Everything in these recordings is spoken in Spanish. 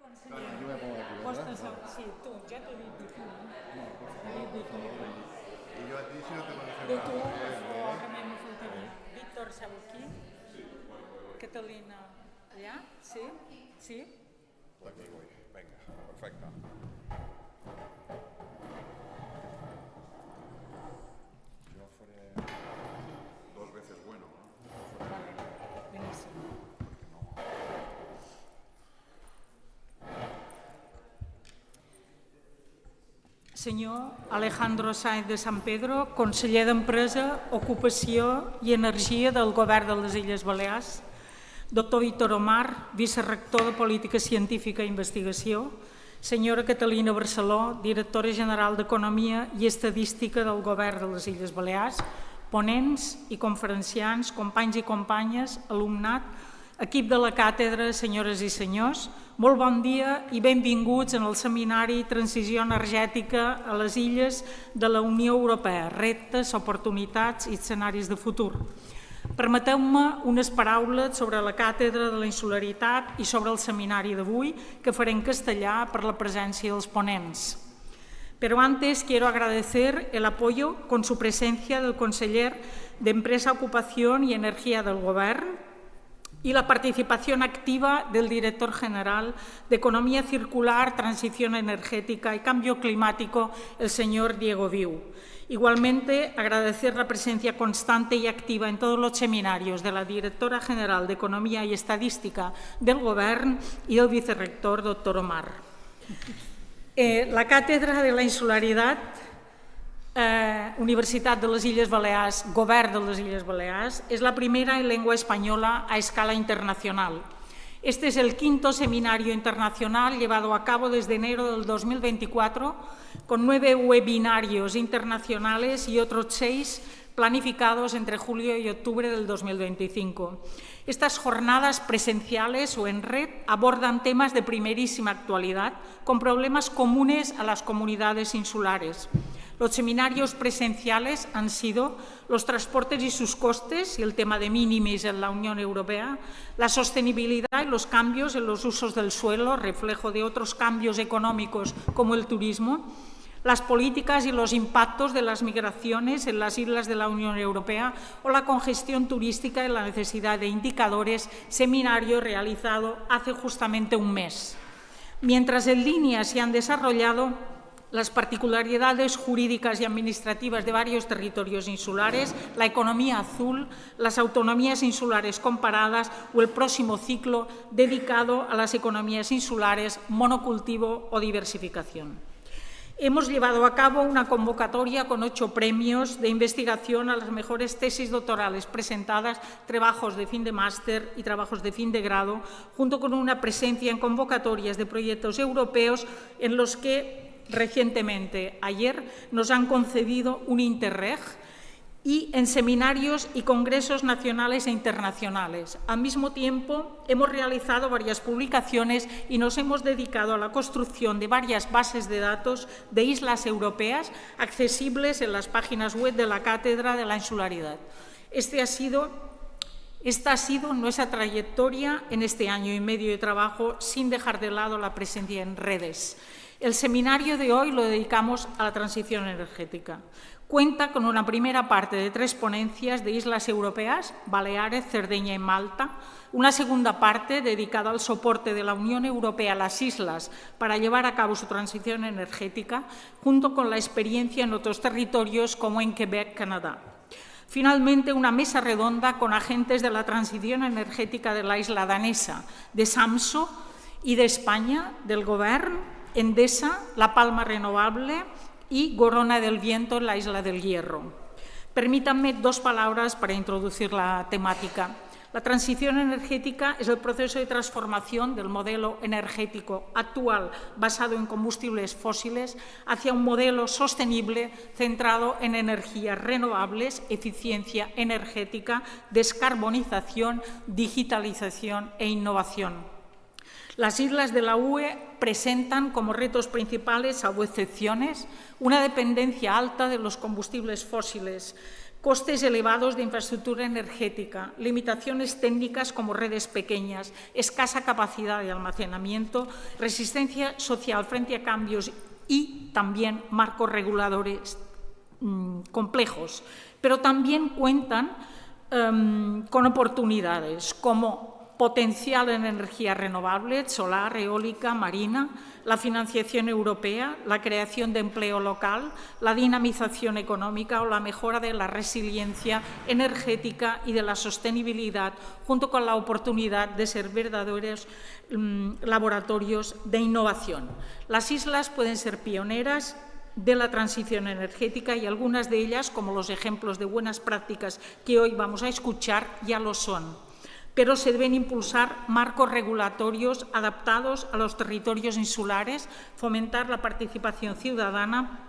Conseller, Yo me pongo aquí, vostres... ¿verdad? Sí, tu, ja t'he dit de tu. No, por T'he dit de tu. Y yo a ti si no te conozco De nada. tu, oh, que me faltaria. Víctor, seu aquí? Catalina, allà? Sí? Sí? Aquí voy. Venga, perfecto. Yo faré dos veces bueno, ¿no? Vale, beníssim. Senyor Alejandro Sáenz de San Pedro, conseller d'Empresa, Ocupació i Energia del Govern de les Illes Balears. Doctor Víctor Omar, vicerrector de Política Científica i Investigació. Senyora Catalina Barceló, directora general d'Economia i Estadística del Govern de les Illes Balears. Ponents i conferenciants, companys i companyes, alumnat, equip de la càtedra, senyores i senyors, molt bon dia i benvinguts en el seminari Transició energètica a les illes de la Unió Europea, reptes, oportunitats i escenaris de futur. Permeteu-me unes paraules sobre la càtedra de la insularitat i sobre el seminari d'avui, que faré en castellà per la presència dels ponents. Pero antes quiero agradecer el apoyo con su presencia del conseller de Empresa, Ocupación y Energía del Govern, y la participación activa del director general de Economía Circular, Transición Energética y Cambio Climático, el señor Diego Viu. Igualmente, agradecer la presencia constante y activa en todos los seminarios de la directora general de Economía y Estadística del Govern y del vicerrector, doctor Omar. La càtedra de la insularitat, Universitat de les Illes Balears, Govern de les Illes Balears, es la primera en lengua española a escala internacional. Este es el quinto seminario internacional llevado a cabo desde enero del 2024, con 9 webinarios internacionales y otros 6 planificados entre julio y octubre del 2025. Estas jornadas presenciales o en red abordan temas de primerísima actualidad con problemas comunes a las comunidades insulares. Los seminarios presenciales han sido los transportes y sus costes y el tema de minimis en la Unión Europea, la sostenibilidad y los cambios en los usos del suelo, reflejo de otros cambios económicos como el turismo, las políticas y los impactos de las migraciones en las islas de la Unión Europea o la congestión turística y la necesidad de indicadores, seminario realizado hace justamente un mes. Mientras en línea se han desarrollado las particularidades jurídicas y administrativas de varios territorios insulares, la economía azul, las autonomías insulares comparadas o el próximo ciclo dedicado a las economías insulares, monocultivo o diversificación. Hemos llevado a cabo una convocatoria con 8 premios de investigación a las mejores tesis doctorales presentadas, trabajos de fin de máster y trabajos de fin de grado, junto con una presencia en convocatorias de proyectos europeos en los que recientemente, ayer, nos han concedido un Interreg y en seminarios y congresos nacionales e internacionales. Al mismo tiempo, hemos realizado varias publicaciones y nos hemos dedicado a la construcción de varias bases de datos de islas europeas accesibles en las páginas web de la Cátedra de la Insularidad. Esta ha sido nuestra trayectoria en este año y medio de trabajo, sin dejar de lado la presencia en redes. El seminario de hoy lo dedicamos a la transición energética. Cuenta con una primera parte de 3 ponencias de islas europeas, Baleares, Cerdeña y Malta, una segunda parte dedicada al soporte de la Unión Europea a las islas para llevar a cabo su transición energética, junto con la experiencia en otros territorios como en Quebec, Canadá. Finalmente, una mesa redonda con agentes de la transición energética de la isla danesa, de Samso y de España, del Govern, Endesa, La Palma Renovable y Gorona del Viento en la Isla del Hierro. Permítanme 2 palabras para introducir la temática. La transición energética es el proceso de transformación del modelo energético actual basado en combustibles fósiles hacia un modelo sostenible centrado en energías renovables, eficiencia energética, descarbonización, digitalización e innovación. Las islas de la UE presentan como retos principales, salvo excepciones, una dependencia alta de los combustibles fósiles, costes elevados de infraestructura energética, limitaciones técnicas como redes pequeñas, escasa capacidad de almacenamiento, resistencia social frente a cambios y también marcos reguladores complejos, pero también cuentan con oportunidades como potencial en energía renovable, solar, eólica, marina, la financiación europea, la creación de empleo local, la dinamización económica o la mejora de la resiliencia energética y de la sostenibilidad, junto con la oportunidad de ser verdaderos laboratorios de innovación. Las islas pueden ser pioneras de la transición energética y algunas de ellas, como los ejemplos de buenas prácticas que hoy vamos a escuchar, ya lo son. Pero se deben impulsar marcos regulatorios adaptados a los territorios insulares, fomentar la participación ciudadana,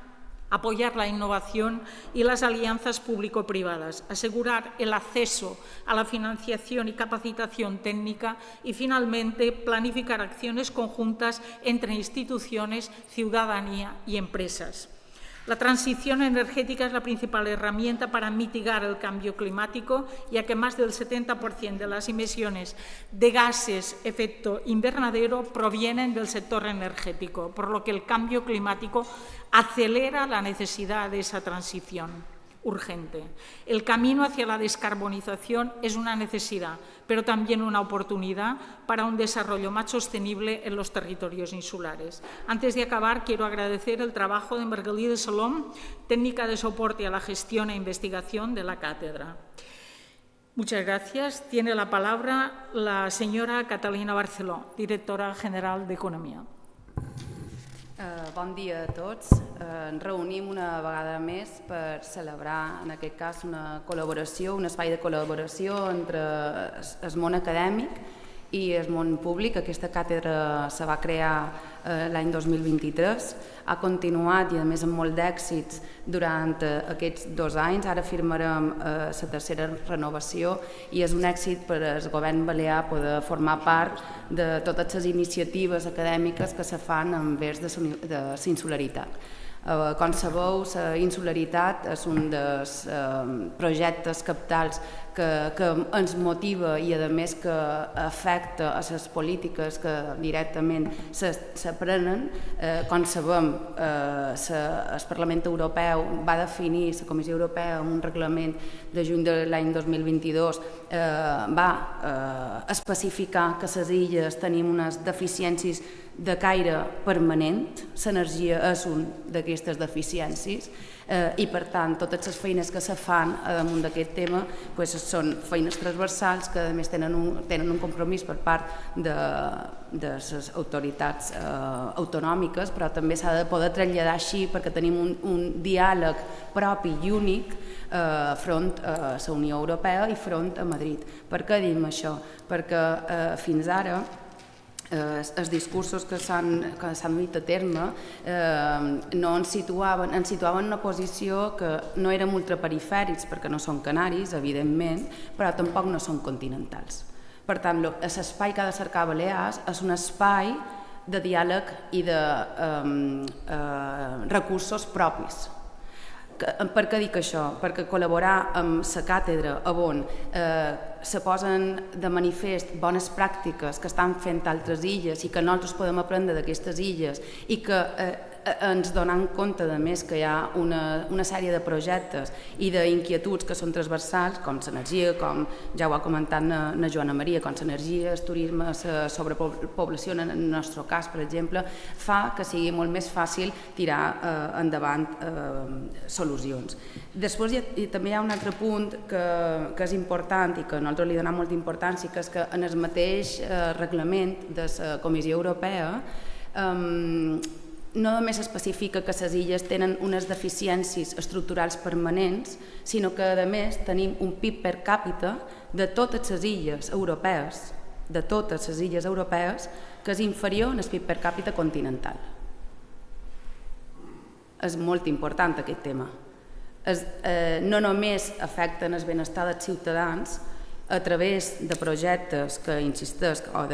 apoyar la innovación y las alianzas público-privadas, asegurar el acceso a la financiación y capacitación técnica y, finalmente, planificar acciones conjuntas entre instituciones, ciudadanía y empresas. La transición energética es la principal herramienta para mitigar el cambio climático, ya que más del 70% de las emisiones de gases efecto invernadero provienen del sector energético, por lo que el cambio climático acelera la necesidad de esa transición urgente. El camino hacia la descarbonización es una necesidad, pero también una oportunidad para un desarrollo más sostenible en los territorios insulares. Antes de acabar, quiero agradecer el trabajo de Margalida Salom, técnica de soporte a la gestión e investigación de la cátedra. Muchas gracias. Tiene la palabra la señora Catalina Barceló, directora general d'Economia. Bon dia a tots. Ens reunim una vegada més per celebrar, en aquest cas, una col·laboració, un espai de col·laboració entre el món acadèmic i el món públic. Aquesta càtedra se va crear l'any 2023, ha continuat i a més amb molt d'èxits durant aquests 2 anys. Ara firmarem la tercera renovació i és un èxit per al govern balear poder formar part de totes les iniciatives acadèmiques que se fan envers de la insularitat. Com sabeu, la insularitat és un dels projectes cabdals que ens motiva i a més que afecta a les polítiques que directament se prenen. Com sabem, el Parlament Europeu va definir, la Comissió Europea, en un reglament de juny de l'any 2022, va especificar que les illes tenim unes deficiències de caire permanent. L'energia és una d'aquestes deficiències i, per tant, totes les feines que se fan damunt d'aquest tema són feines transversals que, a més, tenen un compromís per part de les autoritats autonòmiques, però també s'ha de poder traslladar així perquè tenim un diàleg propi i únic front a la Unió Europea i front a Madrid. Per què diem això? Perquè fins ara els discursos que s'han dut a terme no ens situaven en una posició que no érem ultraperifèrics, perquè no són canaris, evidentment, però tampoc no són continentals. Per tant, l'espai que ha de cercar Balears és un espai de diàleg i de recursos propis. Per què dic això? Perquè col·laborar amb la càtedra on se posen de manifest bones pràctiques que estan fent altres illes i que nosaltres podem aprendre d'aquestes illes i que ens donem compte, a més, que hi ha una sèrie de projectes i d'inquietuds que són transversals, com l'energia, com ja ho ha comentat na Joana Maria, com l'energia, el turisme, la sobrepoblació, en el nostre cas, per exemple, fa que sigui molt més fàcil tirar endavant solucions. Després també hi ha un altre punt que és important i que nosaltres li donem molta importància, que és que en el mateix reglament de la Comissió Europea no només especifica que les illes tenen unes deficiències estructurals permanents, sinó que, a més, tenim un PIB per càpita de totes les illes europees, que és inferior al PIB per càpita continental. És molt important aquest tema. No només afecten el benestar dels ciutadans a través de projectes que, insisteix, o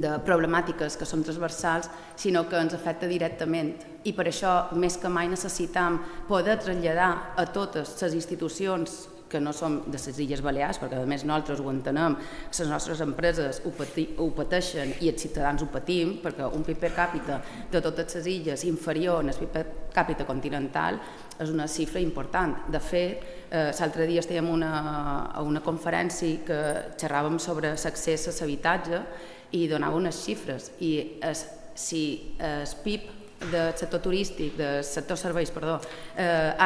problemàtiques que són transversals, sinó que ens afecta directament. I per això, més que mai, necessitam poder traslladar a totes les institucions que no som de les Illes Balears, perquè a més nosaltres ho entenem, les nostres empreses ho pateixen i els ciutadans ho patim, perquè un PIB per càpita de totes les illes inferior al PIB per càpita continental és una xifra important. De fet, l'altre dia estàvem a una conferència que xerràvem sobre l'accés a l'habitatge i donava unes xifres. I si el PIB del sector turístic, del sector serveis, s'ha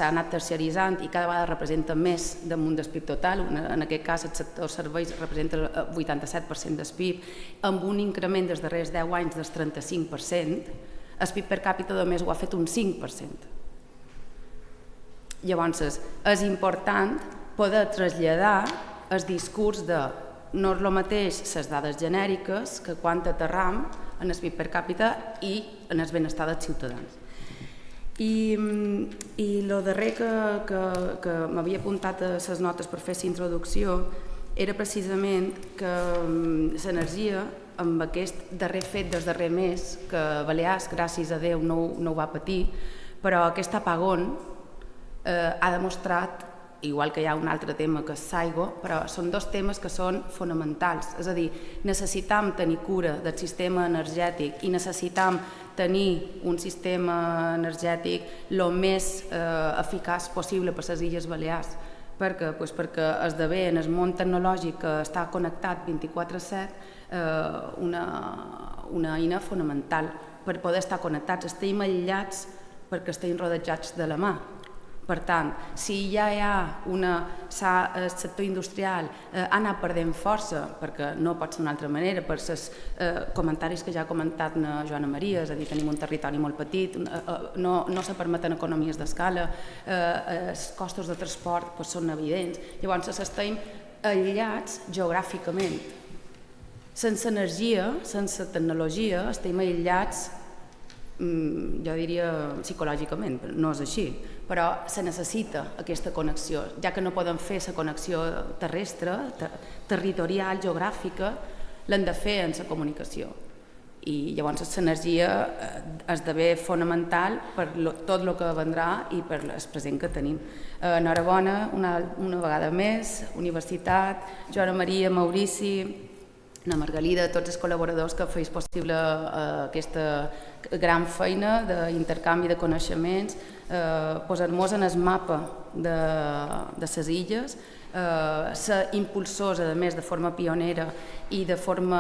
anat terciaritzant i cada vegada representa més damunt del PIB total. En aquest cas, el sector serveis representa el 87% del PIB, amb un increment dels darrers 10 anys del 35%, el PIB per càpita només ho ha fet un 5%. Llavors, és important poder traslladar el discurs de no és el mateix les dades genèriques que quan aterram en el PIB per càpita i en el benestar dels ciutadans. I el darrer que m'havia apuntat a les notes per fer la introducció era precisament que l'energia, amb aquest darrer fet del darrer mes, que Balears, gràcies a Déu, no ho va patir, però aquest apagón ha demostrat, igual que hi ha un altre tema que és l'aigua, però són dos temes que són fonamentals. És a dir, necessitam tenir cura del sistema energètic i necessitam tenir un sistema energètic el més eficaç possible per les Illes Balears. Per què? Perquè esdevé en el món tecnològic que està connectat 24/7 una eina fonamental per poder estar connectats. Estem aïllats perquè estem rodejats de la mà. Per tant, si ja hi ha el sector industrial ha anat perdent força, perquè no pot ser d'una altra manera, per els comentaris que ja ha comentat Joana Maria, és a dir, tenim un territori molt petit, no se permeten economies d'escala, els costos de transport són evidents, llavors estem aïllats geogràficament. Sense energia, sense tecnologia, estem aïllats, jo diria psicològicament, no és així, però se necessita aquesta connexió, ja que no podem fer la connexió terrestre, territorial, geogràfica, l'hem de fer en la comunicació. I llavors l'energia esdevé fonamental per tot el que vendrà i per el present que tenim. Enhorabona una vegada més, Universitat, Joana Maria, Maurici, la Margalida, tots els col·laboradors que feis possible aquesta gran feina d'intercanvi de coneixements, posar-nos en el mapa de les illes, ser impulsors, a més, de forma pionera i de forma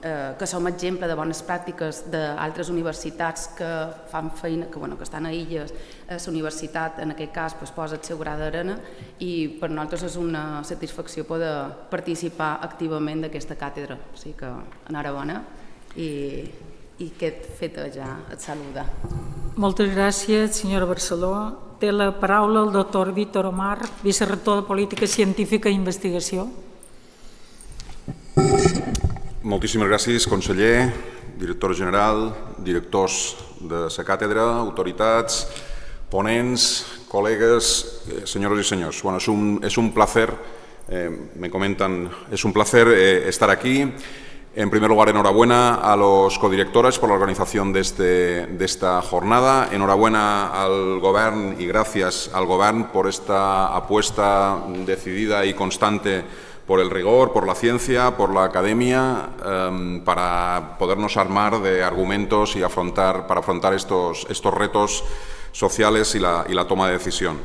que som exemple de bones pràctiques d'altres universitats que fan feina, que estan a illes. La universitat, en aquest cas, posa el seu gra d'arena i per nosaltres és una satisfacció poder participar activament d'aquesta càtedra. O sigui que, enhorabona i aquest fet ja et saluda. Moltes gràcies, senyora Barceló. Té la paraula el doctor Víctor Omar, vicerector de Política Científica i Investigació. Moltíssimes gràcies, conseller, director general, directors de la càtedra, autoritats, ponents, col·legues, senyores i senyors. Bueno, es un placer, me comentan, es un placer estar aquí. En primer lugar, enhorabuena a los codirectores por la organización de esta jornada. Enhorabuena al Govern y gracias al Govern por esta apuesta decidida y constante por el rigor, por la ciencia, por la academia, para podernos armar de argumentos y para afrontar estos retos sociales y la toma de decisión.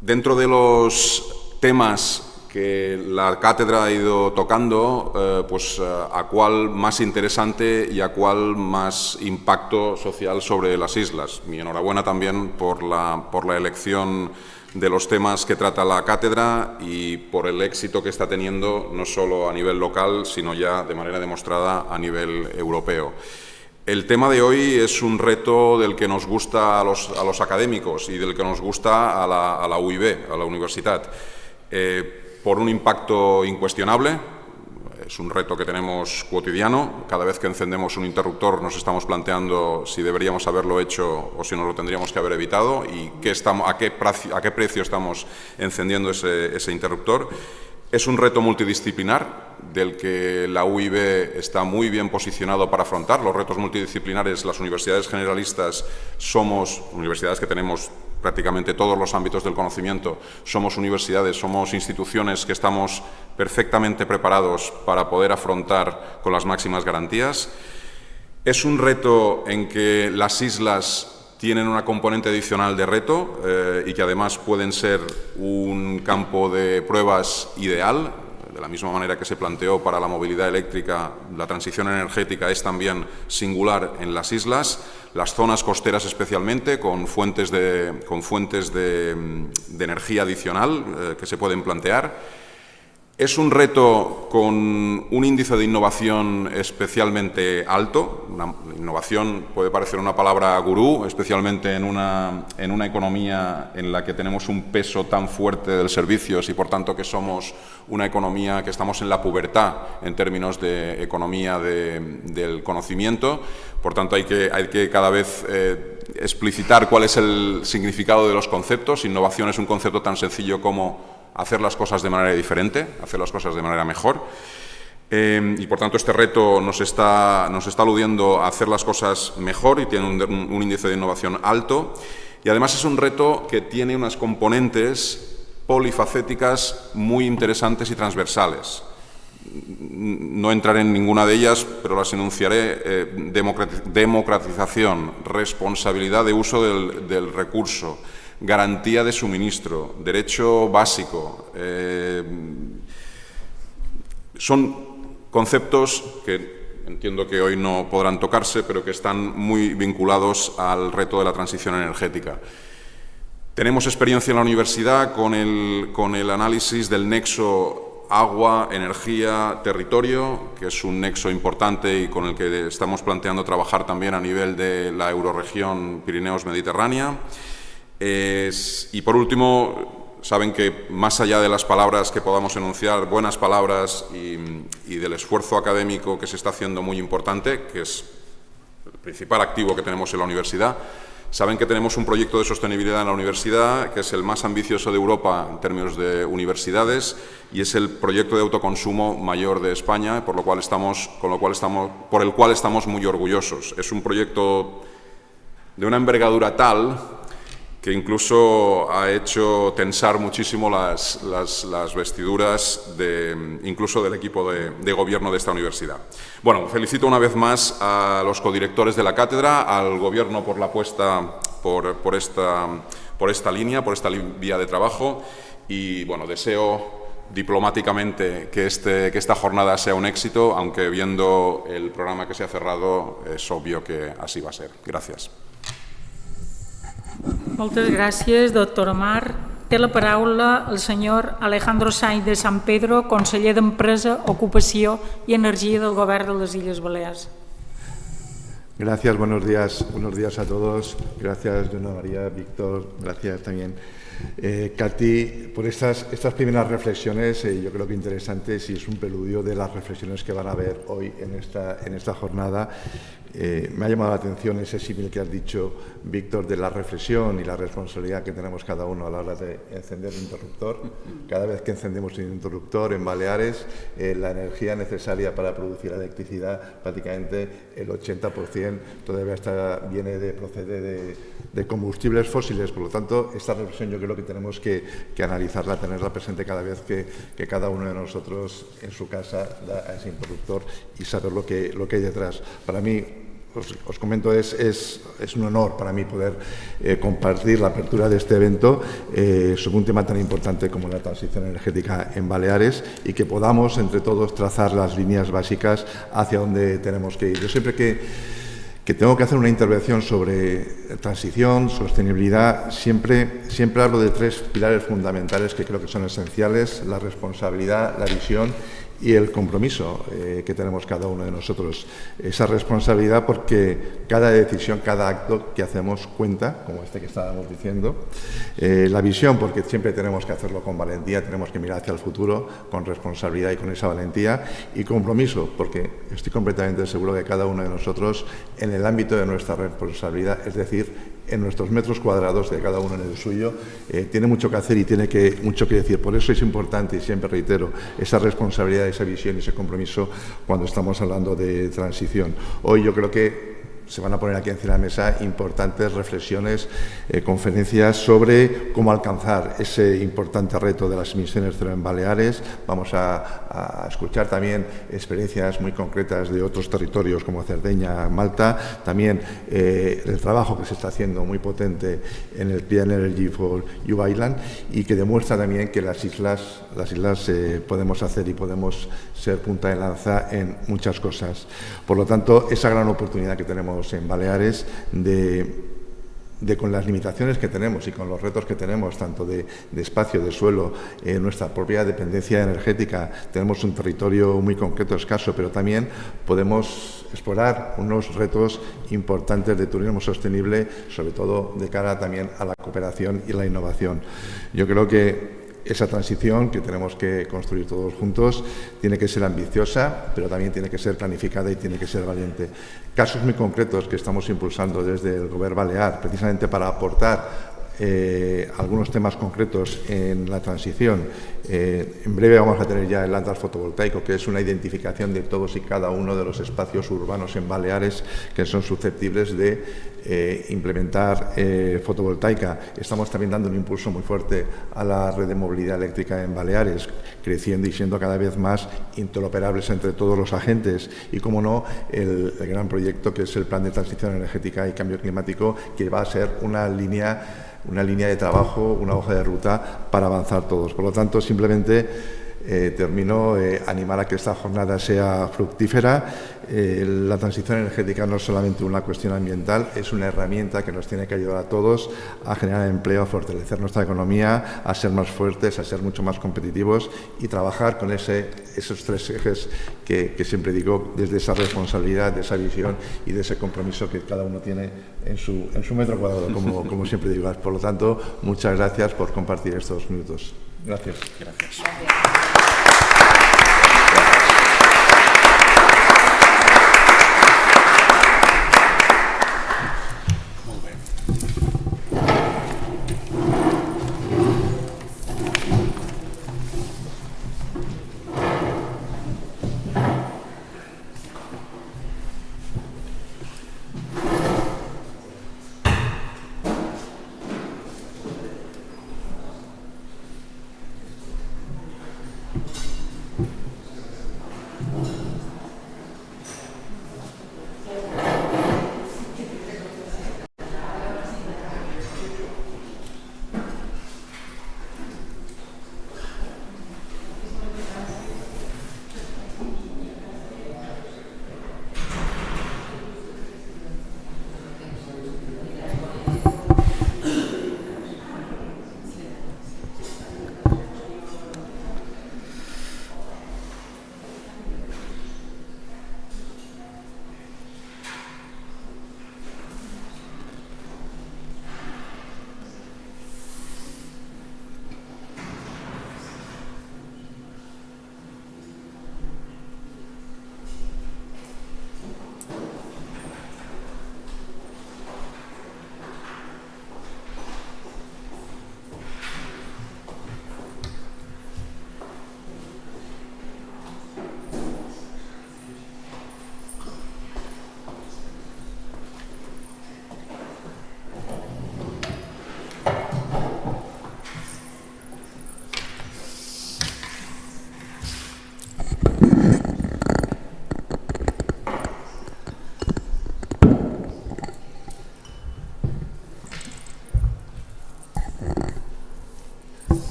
Dentro de los temas que la cátedra ha ido tocando, a cuál más interesante y a cuál más impacto social sobre las islas. Mi enhorabuena también por la elección de los temas que trata la cátedra y por el éxito que está teniendo no solo a nivel local, sino ya de manera demostrada a nivel europeo. El tema de hoy es un reto del que nos gusta a los académicos y del que nos gusta a la UIB, a la universidad. Por un impacto incuestionable, es un reto que tenemos cotidiano. Cada vez que encendemos un interruptor nos estamos planteando si deberíamos haberlo hecho o si no lo tendríamos que haber evitado y a qué precio estamos encendiendo ese interruptor. Es un reto multidisciplinar. del que la UIB está muy bien posicionado para afrontar. Los retos multidisciplinares, las universidades generalistas somos universidades que tenemos prácticamente todos los ámbitos del conocimiento, somos universidades, somos instituciones que estamos perfectamente preparados para poder afrontar con las máximas garantías. Es un reto en que las islas tienen una componente adicional de reto y que además pueden ser un campo de pruebas ideal. De la misma manera que se planteó para la movilidad eléctrica, la transición energética es también singular en las islas, las zonas costeras especialmente, con fuentes de energía adicional que se pueden plantear. Es un reto con un índice de innovación especialmente alto. Innovación puede parecer una palabra gurú, especialmente en una economía en la que tenemos un peso tan fuerte de servicios y, por tanto, que somos una economía que estamos en la pubertad en términos de economía del conocimiento. Por tanto, hay que cada vez explicitar cuál es el significado de los conceptos. Innovación es un concepto tan sencillo como hacer las cosas de manera diferente, hacer las cosas de manera mejor. Y, por tanto, este reto nos está aludiendo a hacer las cosas mejor y tiene un índice de innovación alto. Y, además, es un reto que tiene unas componentes polifacéticas muy interesantes y transversales. No entraré en ninguna de ellas, pero las enunciaré. Democratización, responsabilidad de uso del recurso, garantía de suministro, derecho básico. Son conceptos que entiendo que hoy no podrán tocarse, pero que están muy vinculados al reto de la transición energética. Tenemos experiencia en la universidad con el análisis del nexo agua, energía, territorio, que es un nexo importante y con el que estamos planteando trabajar también a nivel de la eurorregión Pirineos-Mediterránea. Y, por último, saben que más allá de las palabras que podamos enunciar, buenas palabras y del esfuerzo académico que se está haciendo muy importante, que es el principal activo que tenemos en la universidad, saben que tenemos un proyecto de sostenibilidad en la universidad que es el más ambicioso de Europa en términos de universidades y es el proyecto de autoconsumo mayor de España, por el cual estamos muy orgullosos. Es un proyecto de una envergadura tal que incluso ha hecho tensar muchísimo las vestiduras incluso del equipo de gobierno de esta universidad. Bueno, felicito una vez más a los codirectores de la cátedra, al gobierno por la apuesta por esta línea, por esta vía de trabajo y, bueno, deseo diplomáticamente que esta jornada sea un éxito, aunque viendo el programa que se ha cerrado es obvio que así va a ser. Gracias. Moltes gràcies, doctor Omar. Té la paraula el senyor Alejandro Sainz de San Pedro, conseller d'Empresa, Ocupació i Energia del Govern de les Illes Balears. Gracias, buenos días a todos. Gracias, Dona María, Víctor, gracias también, Katy, por estas primeras reflexiones, yo creo que interesantes y es un preludio de las reflexiones que van a haber hoy en esta jornada. Me ha llamado la atención ese símil que has dicho, Víctor, de la reflexión y la responsabilidad que tenemos cada uno a la hora de encender un interruptor. Cada vez que encendemos un interruptor en Baleares, la energía necesaria para producir electricidad, prácticamente el 80% todavía procede de combustibles fósiles. Por lo tanto, esta reflexión yo creo que tenemos que analizarla, tenerla presente cada vez que cada uno de nosotros en su casa da a ese interruptor y saber lo que hay detrás. Para mí, os comento, es un honor para mí poder compartir la apertura de este evento sobre un tema tan importante como la transición energética en Baleares y que podamos entre todos trazar las líneas básicas hacia donde tenemos que ir. Yo siempre que tengo que hacer una intervención sobre transición, sostenibilidad, siempre hablo de tres pilares fundamentales que creo que son esenciales: la responsabilidad, la visión y el compromiso que tenemos cada uno de nosotros. Esa responsabilidad porque cada decisión, cada acto que hacemos cuenta, como este que estábamos diciendo. La visión porque siempre tenemos que hacerlo con valentía, tenemos que mirar hacia el futuro con responsabilidad y con esa valentía. Y compromiso porque estoy completamente seguro que cada uno de nosotros, en el ámbito de nuestra responsabilidad, es decir, en nuestros metros cuadrados de cada uno en el suyo, tiene mucho que hacer y tiene mucho que decir. Por eso es importante, y siempre reitero, esa responsabilidad, esa visión y ese compromiso cuando estamos hablando de transición. Hoy yo creo que se van a poner aquí encima de la mesa importantes reflexiones, conferencias sobre cómo alcanzar ese importante reto de las emisiones cero en Baleares. Vamos a escuchar también experiencias muy concretas de otros territorios como Cerdeña, Malta, también el trabajo que se está haciendo muy potente en el Clean Energy for You Island y que demuestra también que las islas podemos hacer y podemos ser punta de lanza en muchas cosas. Por lo tanto, esa gran oportunidad que tenemos en Baleares de con las limitaciones que tenemos y con los retos que tenemos, tanto de espacio, de suelo, nuestra propia dependencia energética, tenemos un territorio muy concreto, escaso, pero también podemos explorar unos retos importantes de turismo sostenible, sobre todo de cara también a la cooperación y la innovación. Yo creo que esa transición que tenemos que construir todos juntos tiene que ser ambiciosa, pero también tiene que ser planificada y tiene que ser valiente. Casos muy concretos que estamos impulsando desde el Gobierno Balear, precisamente para aportar algunos temas concretos en la transición. En breve vamos a tener ya el atlas fotovoltaico, que es una identificación de todos y cada uno de los espacios urbanos en Baleares que son susceptibles de implementar fotovoltaica. Estamos también dando un impulso muy fuerte a la red de movilidad eléctrica en Baleares, creciendo y siendo cada vez más interoperables entre todos los agentes. Y, como no, el gran proyecto que es el Plan de Transición Energética y Cambio Climático, que va a ser una línea de trabajo, una hoja de ruta para avanzar todos. Por lo tanto, simplemente termino animar a que esta jornada sea fructífera. La transición energética no es solamente una cuestión ambiental, es una herramienta que nos tiene que ayudar a todos a generar empleo, a fortalecer nuestra economía, a ser más fuertes, a ser mucho más competitivos y trabajar con esos tres ejes que siempre digo, desde esa responsabilidad, de esa visión y de ese compromiso que cada uno tiene en su metro cuadrado, como siempre digo. Por lo tanto, muchas gracias por compartir estos minutos. Gracias. Gracias.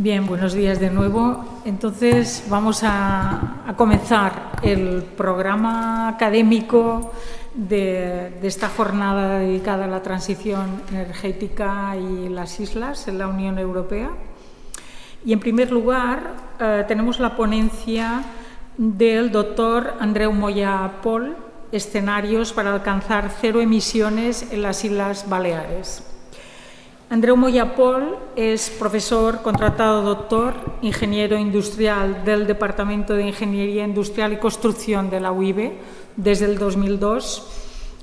Bien, buenos días de nuevo. Entonces vamos a comenzar el programa académico de esta jornada dedicada a la transición energética y las islas en la Unión Europea. Y en primer lugar tenemos la ponencia del doctor Andreu Moya Pol, Escenarios para alcanzar cero emisiones en las Islas Baleares. Andreu Moyapol es profesor, contratado doctor, ingeniero industrial del Departamento de Ingeniería Industrial y Construcción de la UIB desde el 2002.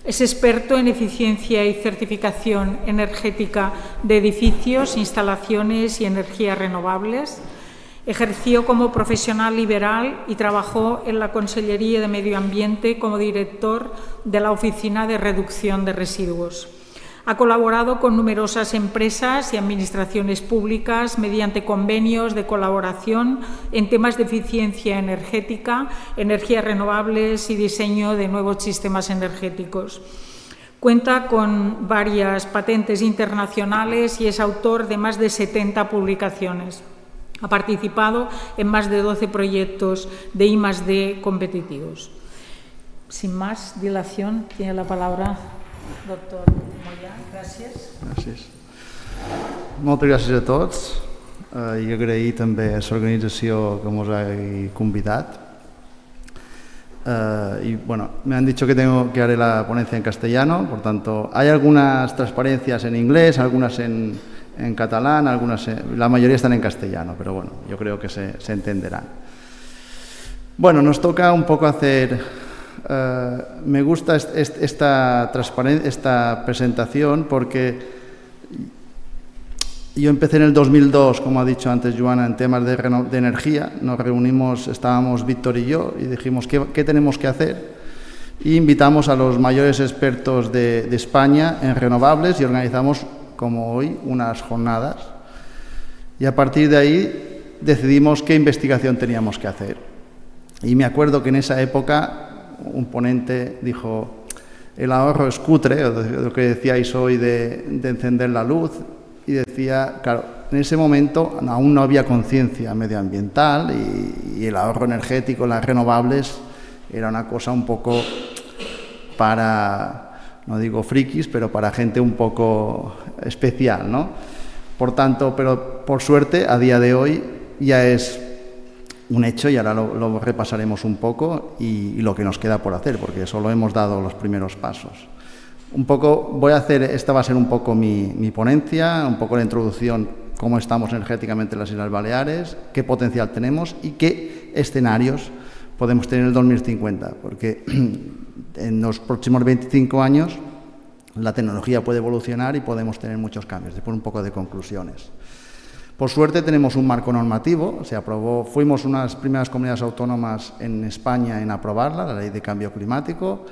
Es experto en eficiencia y certificación energética de edificios, instalaciones y energías renovables. Ejerció como profesional liberal y trabajó en la Consellería de Medio Ambiente como director de la Oficina de Reducción de Residuos. Ha colaborado con numerosas empresas y administraciones públicas mediante convenios de colaboración en temas de eficiencia energética, energías renovables y diseño de nuevos sistemas energéticos. Cuenta con varias patentes internacionales y es autor de más de 70 publicaciones. Ha participado en más de 12 proyectos de I+D competitivos. Sin más dilación, tiene la palabra doctor Moya. Gràcies. Gràcies. Moltes gràcies a tots i agrair també a l'organització que ens ha convidat. Y bueno, me han dicho que haré la ponencia en castellano, por tanto, hay algunas transparencias en inglés, algunas en catalán, la mayoría están en castellano, pero bueno, yo creo que se entenderán. Bueno, nos toca un poco hacer... me gusta esta presentación porque yo empecé en el 2002, como ha dicho antes Joana, en temas de energía. Nos reunimos, estábamos Víctor y yo, y dijimos ¿qué tenemos que hacer? Y invitamos a los mayores expertos de España en renovables y organizamos, como hoy, unas jornadas. Y a partir de ahí decidimos qué investigación teníamos que hacer. Y me acuerdo que en esa época un ponente dijo, el ahorro es cutre, lo que decíais hoy de encender la luz, y decía, claro, en ese momento aún no había conciencia medioambiental y el ahorro energético, las renovables, era una cosa un poco para, no digo frikis, pero para gente un poco especial, ¿no? Por tanto, pero por suerte, a día de hoy ya es un hecho y ahora lo repasaremos un poco y lo que nos queda por hacer, porque solo hemos dado los primeros pasos. Un poco, esta va a ser un poco mi ponencia, un poco la introducción, cómo estamos energéticamente en las Islas Baleares, qué potencial tenemos y qué escenarios podemos tener en el 2050, porque en los próximos 25 años la tecnología puede evolucionar y podemos tener muchos cambios. Después un poco de conclusiones. Por suerte tenemos un marco normativo, se aprobó, fuimos unas primeras comunidades autónomas en España en aprobarla, la Ley de Cambio Climático,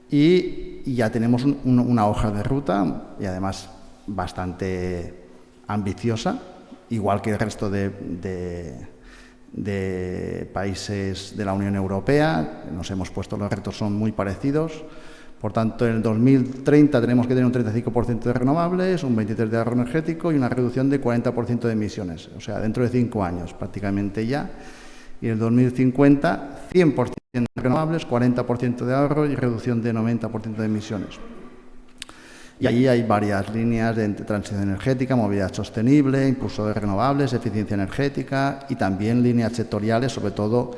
y ya tenemos una hoja de ruta y además bastante ambiciosa, igual que el resto de países de la Unión Europea. Nos hemos puesto, los retos son muy parecidos. Por tanto, en el 2030 tenemos que tener un 35% de renovables, un 23% de ahorro energético y una reducción de 40% de emisiones. O sea, dentro de 5 años prácticamente ya. Y en el 2050, 100% de renovables, 40% de ahorro y reducción de 90% de emisiones. Y allí hay varias líneas de transición energética, movilidad sostenible, impulso de renovables, eficiencia energética y también líneas sectoriales, sobre todo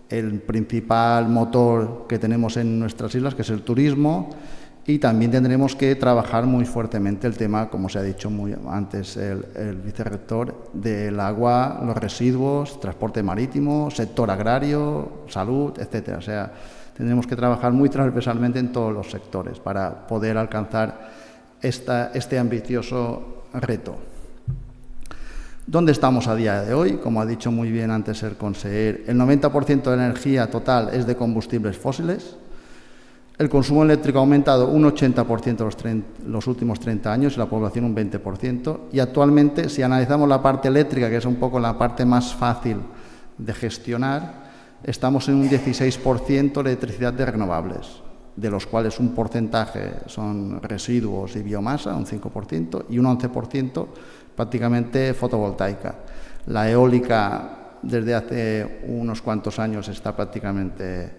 el principal motor que tenemos en nuestras islas, que es el turismo, y también tendremos que trabajar muy fuertemente el tema, como se ha dicho muy antes el vicerrector, del agua, los residuos, transporte marítimo, sector agrario, salud, etcétera. O sea, tendremos que trabajar muy transversalmente en todos los sectores para poder alcanzar este ambicioso reto. ¿Dónde estamos a día de hoy? Como ha dicho muy bien antes el conseller, el 90% de la energía total es de combustibles fósiles. El consumo eléctrico ha aumentado un 80% los últimos 30 años y la población un 20%. Y actualmente, si analizamos la parte eléctrica, que es un poco la parte más fácil de gestionar, estamos en un 16% de electricidad de renovables, de los cuales un porcentaje son residuos y biomasa, un 5%, y un 11% prácticamente fotovoltaica. La eólica desde hace unos cuantos años es prácticamente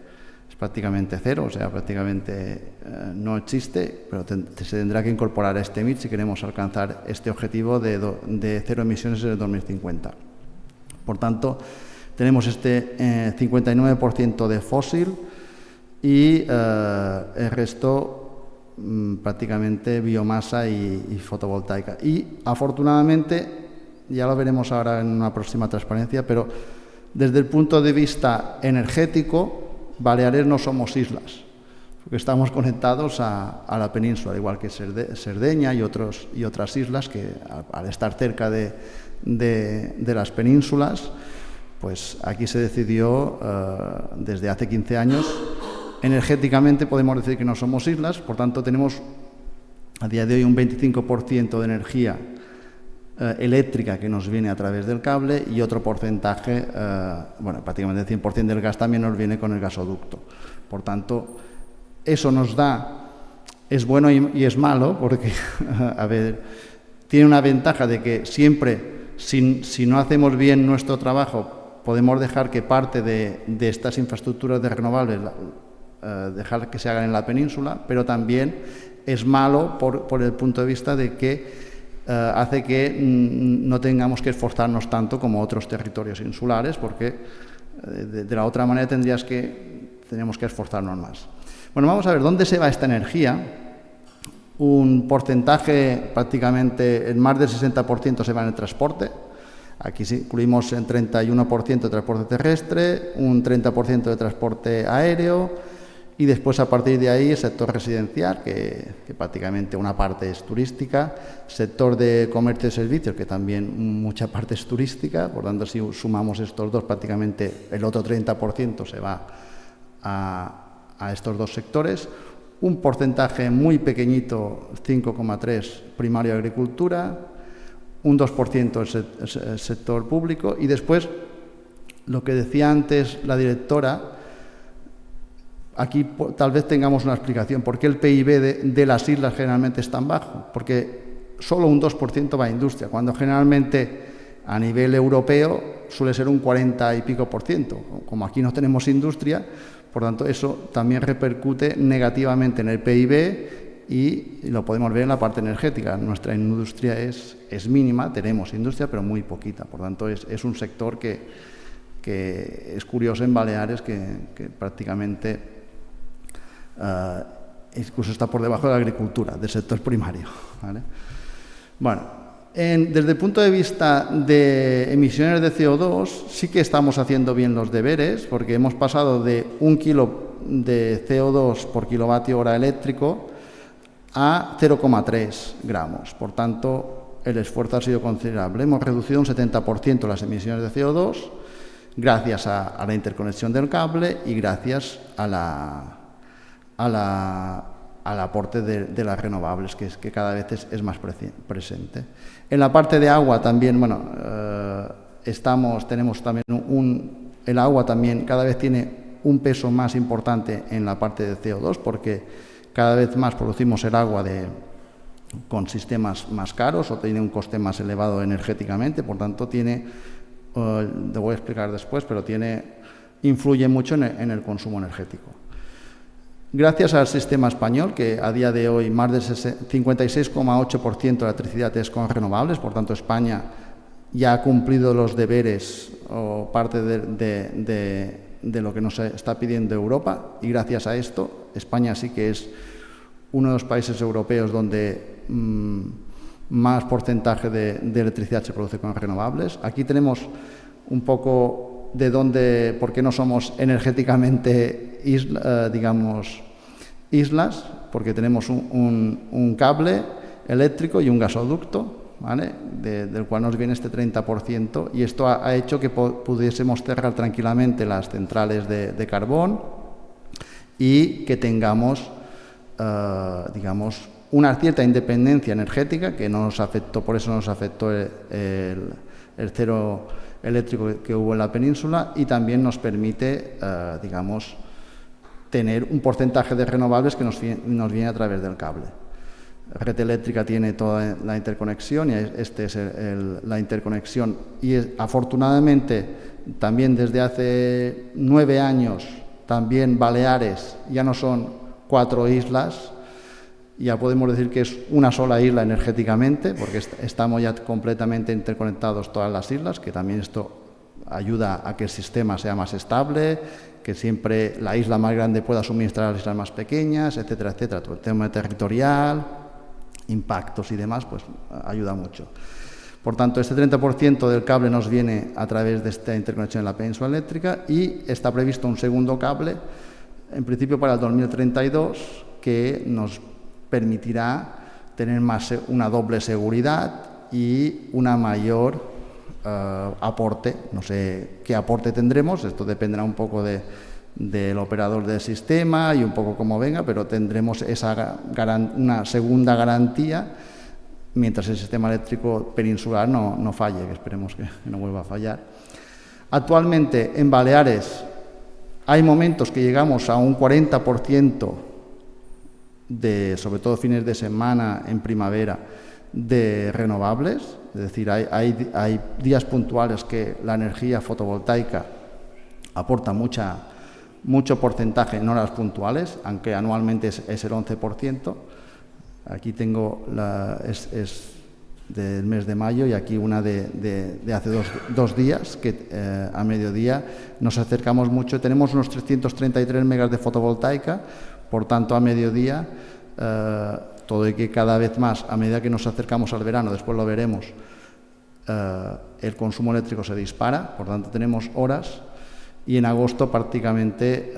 cero, o sea, prácticamente no existe, pero se tendrá que incorporar a este mix si queremos alcanzar este objetivo de cero emisiones en el 2050. Por tanto, tenemos este 59% de fósil y el resto prácticamente biomasa y fotovoltaica. Y afortunadamente, ya lo veremos ahora en una próxima transparencia, pero desde el punto de vista energético, Baleares no somos islas, porque estamos conectados a la península, igual que Cerdeña y otras islas que al estar cerca de las penínsulas, pues aquí se decidió desde hace 15 años. Energéticamente podemos decir que no somos islas, por tanto tenemos a día de hoy un 25% de energía eléctrica que nos viene a través del cable y otro porcentaje, bueno, prácticamente el 100% del gas también nos viene con el gasoducto. Por tanto, eso nos da, es bueno y es malo, porque, a ver, tiene una ventaja de que siempre, si no hacemos bien nuestro trabajo, podemos dejar que parte de estas infraestructuras de renovables dejar que se hagan en la península, pero también es malo por el punto de vista de que hace que no tengamos que esforzarnos tanto como otros territorios insulares, porque de la otra manera tenemos que esforzarnos más. Bueno, vamos a ver dónde se va esta energía. Un porcentaje, prácticamente el más del 60% se va en el transporte. Aquí sí, incluimos en 31% de transporte terrestre, un 30% de transporte aéreo, y después, a partir de ahí, el sector residencial, que prácticamente una parte es turística, sector de comercio y servicios, que también mucha parte es turística, por tanto, si sumamos estos dos, prácticamente el otro 30% se va a estos dos sectores. Un porcentaje muy pequeñito, 5,3%, primario agricultura, un 2% el sector público, y después, lo que decía antes la directora, aquí tal vez tengamos una explicación. ¿Por qué el PIB de las islas generalmente es tan bajo? Porque solo un 2% va a industria, cuando generalmente a nivel europeo suele ser un 40 y pico por ciento. Como aquí no tenemos industria, por tanto eso también repercute negativamente en el PIB y lo podemos ver en la parte energética. Nuestra industria es mínima, tenemos industria, pero muy poquita. Por tanto, es un sector que es curioso en Baleares, que prácticamente incluso está por debajo de la agricultura, del sector primario, ¿vale? Bueno, desde el punto de vista de emisiones de CO2, sí que estamos haciendo bien los deberes, porque hemos pasado de 1 kilo de CO2 por kilovatio hora eléctrico a 0,3 gramos. Por tanto, el esfuerzo ha sido considerable. Hemos reducido un 70% las emisiones de CO2 gracias a la interconexión del cable y gracias al aporte de las renovables, que cada vez es más presente. En la parte de agua también, bueno, tenemos también el agua también cada vez tiene un peso más importante en la parte de CO2, porque cada vez más producimos el agua con sistemas más caros o tiene un coste más elevado energéticamente, por tanto te voy a explicar después, pero influye mucho en el consumo energético. Gracias al sistema español, que a día de hoy más del 56,8% de la electricidad es con renovables, por tanto España ya ha cumplido los deberes o parte de lo que nos está pidiendo Europa, y gracias a esto España sí que es uno de los países europeos donde más porcentaje de electricidad se produce con renovables. Aquí tenemos un poco de por qué no somos energéticamente islas, porque tenemos un cable eléctrico y un gasoducto, ¿vale? Del cual nos viene este 30%, y esto ha hecho que pudiésemos cerrar tranquilamente las centrales de carbón y que tengamos, una cierta independencia energética que no nos afectó, por eso nos afectó el cero eléctrico que hubo en la península, y también nos permite, tener un porcentaje de renovables que nos viene a través del cable. La red eléctrica tiene toda la interconexión y esta es la interconexión. Y afortunadamente también desde hace 9 años, también Baleares ya no son 4 islas, ya podemos decir que es una sola isla energéticamente, porque estamos ya completamente interconectados todas las islas, que también esto ayuda a que el sistema sea más estable, que siempre la isla más grande pueda suministrar a las islas más pequeñas, etcétera, etcétera. Todo el tema territorial, impactos y demás, pues ayuda mucho. Por tanto, este 30% del cable nos viene a través de esta interconexión en la península eléctrica y está previsto un segundo cable, en principio para el 2032, que nos permitirá tener una doble seguridad y una mayor aporte. No sé qué aporte tendremos, esto dependerá un poco del operador del sistema y un poco cómo venga, pero tendremos una segunda garantía mientras el sistema eléctrico peninsular no falle, que esperemos que no vuelva a fallar. Actualmente en Baleares hay momentos que llegamos a un 40% sobre todo fines de semana en primavera, de renovables, es decir, hay días puntuales que la energía fotovoltaica aporta mucho porcentaje en horas puntuales, aunque anualmente es el 11%. Aquí tengo es del mes de mayo y aquí una de hace dos días, que a mediodía nos acercamos mucho. Tenemos unos 333 megas de fotovoltaica, por tanto a mediodía, todo y que cada vez más, a medida que nos acercamos al verano, después lo veremos, el consumo eléctrico se dispara, por tanto tenemos horas, y en agosto prácticamente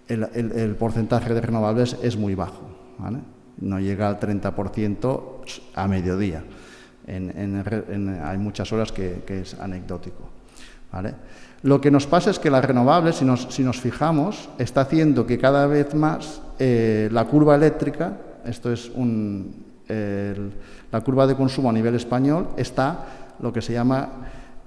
el porcentaje de renovables es muy bajo, ¿vale? No llega al 30% a mediodía. Hay muchas horas que es anecdótico, ¿vale? Lo que nos pasa es que las renovables, si nos fijamos, está haciendo que cada vez más la curva eléctrica, esto es la curva de consumo a nivel español, está lo que se llama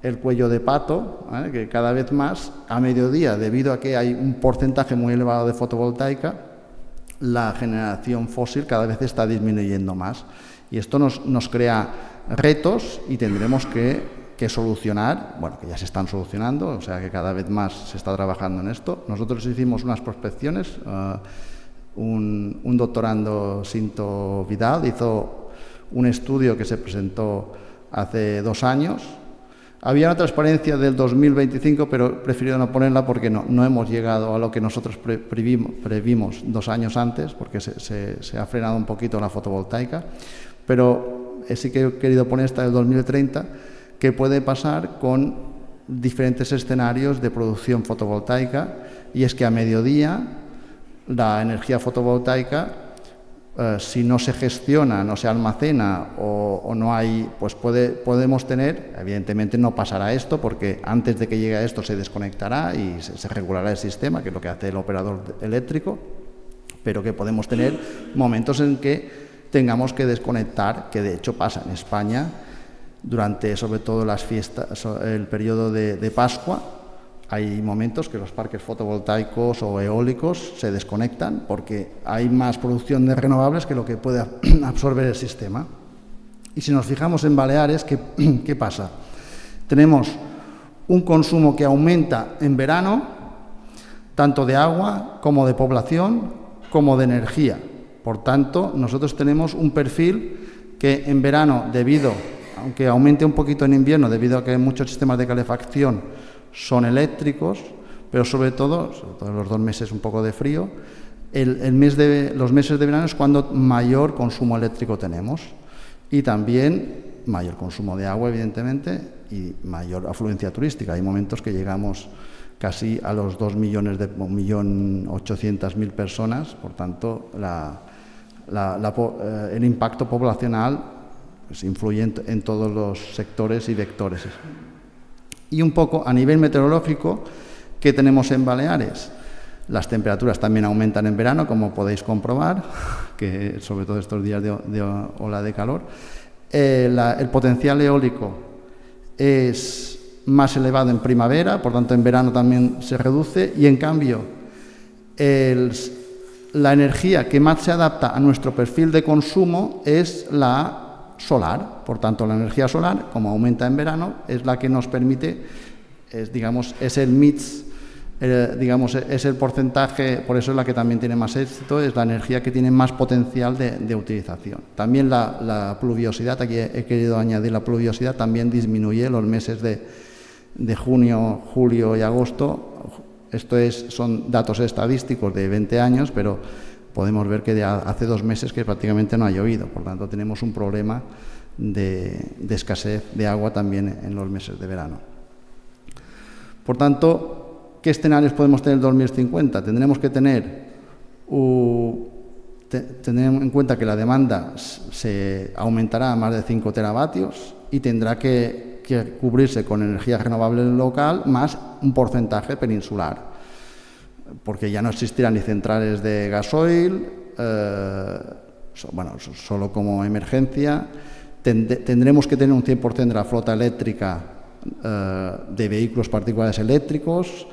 el cuello de pato, ¿vale? Que cada vez más a mediodía, debido a que hay un porcentaje muy elevado de fotovoltaica, la generación fósil cada vez está disminuyendo más. Y esto nos crea retos y tendremos que solucionar, bueno, que ya se están solucionando, o sea que cada vez más se está trabajando en esto. Nosotros hicimos unas prospecciones, un doctorando, Cinto Vidal, hizo un estudio que se presentó hace 2 años. Había una transparencia del 2025, pero prefirió no ponerla porque no hemos llegado a lo que nosotros previmos 2 años antes, porque se ha frenado un poquito la fotovoltaica, pero sí que he querido poner esta del 2030, que puede pasar con diferentes escenarios de producción fotovoltaica, y es que a mediodía la energía fotovoltaica, si no se gestiona, no se almacena o no hay, pues podemos tener, evidentemente no pasará esto, porque antes de que llegue a esto se desconectará y se regulará el sistema, que es lo que hace el operador eléctrico, pero que podemos tener momentos en que tengamos que desconectar, que de hecho pasa en España durante sobre todo las fiestas, el periodo de Pascua. Hay momentos que los parques fotovoltaicos o eólicos se desconectan porque hay más producción de renovables que lo que puede absorber el sistema. Y si nos fijamos en Baleares, ¿qué pasa? Tenemos un consumo que aumenta en verano, tanto de agua como de población, como de energía. Por tanto, nosotros tenemos un perfil que en verano, aunque aumente un poquito en invierno, debido a que muchos sistemas de calefacción son eléctricos, pero sobre todo los 2 meses un poco de frío, los meses de verano es cuando mayor consumo eléctrico tenemos, y también mayor consumo de agua, evidentemente, y mayor afluencia turística. Hay momentos que llegamos casi a los 1.800.000 personas, por tanto el impacto poblacional pues influye en todos los sectores y vectores. Y un poco a nivel meteorológico, ¿qué tenemos en Baleares? Las temperaturas también aumentan en verano, como podéis comprobar, que sobre todo estos días de ola de calor. El potencial eólico es más elevado en primavera, por tanto en verano también se reduce, y en cambio la energía que más se adapta a nuestro perfil de consumo es la solar. Por tanto, la energía solar, como aumenta en verano, es la que nos permite, es el mix, es el porcentaje, por eso es la que también tiene más éxito, es la energía que tiene más potencial de utilización. También la pluviosidad, aquí he querido añadir la pluviosidad, también disminuye los meses junio, julio y agosto. Esto son datos estadísticos de 20 años, pero podemos ver que hace 2 meses que prácticamente no ha llovido. Por tanto, tenemos un problema de escasez de agua también en los meses de verano. Por tanto, ¿qué escenarios podemos tener en 2050? Tendremos que tener en cuenta que la demanda se aumentará a más de 5 teravatios y tendrá que cubrirse con energía renovable local más un porcentaje peninsular, porque ya no existirán ni centrales de gasoil, solo como emergencia. Tendremos que tener un 100% de la flota eléctrica de vehículos particulares eléctricos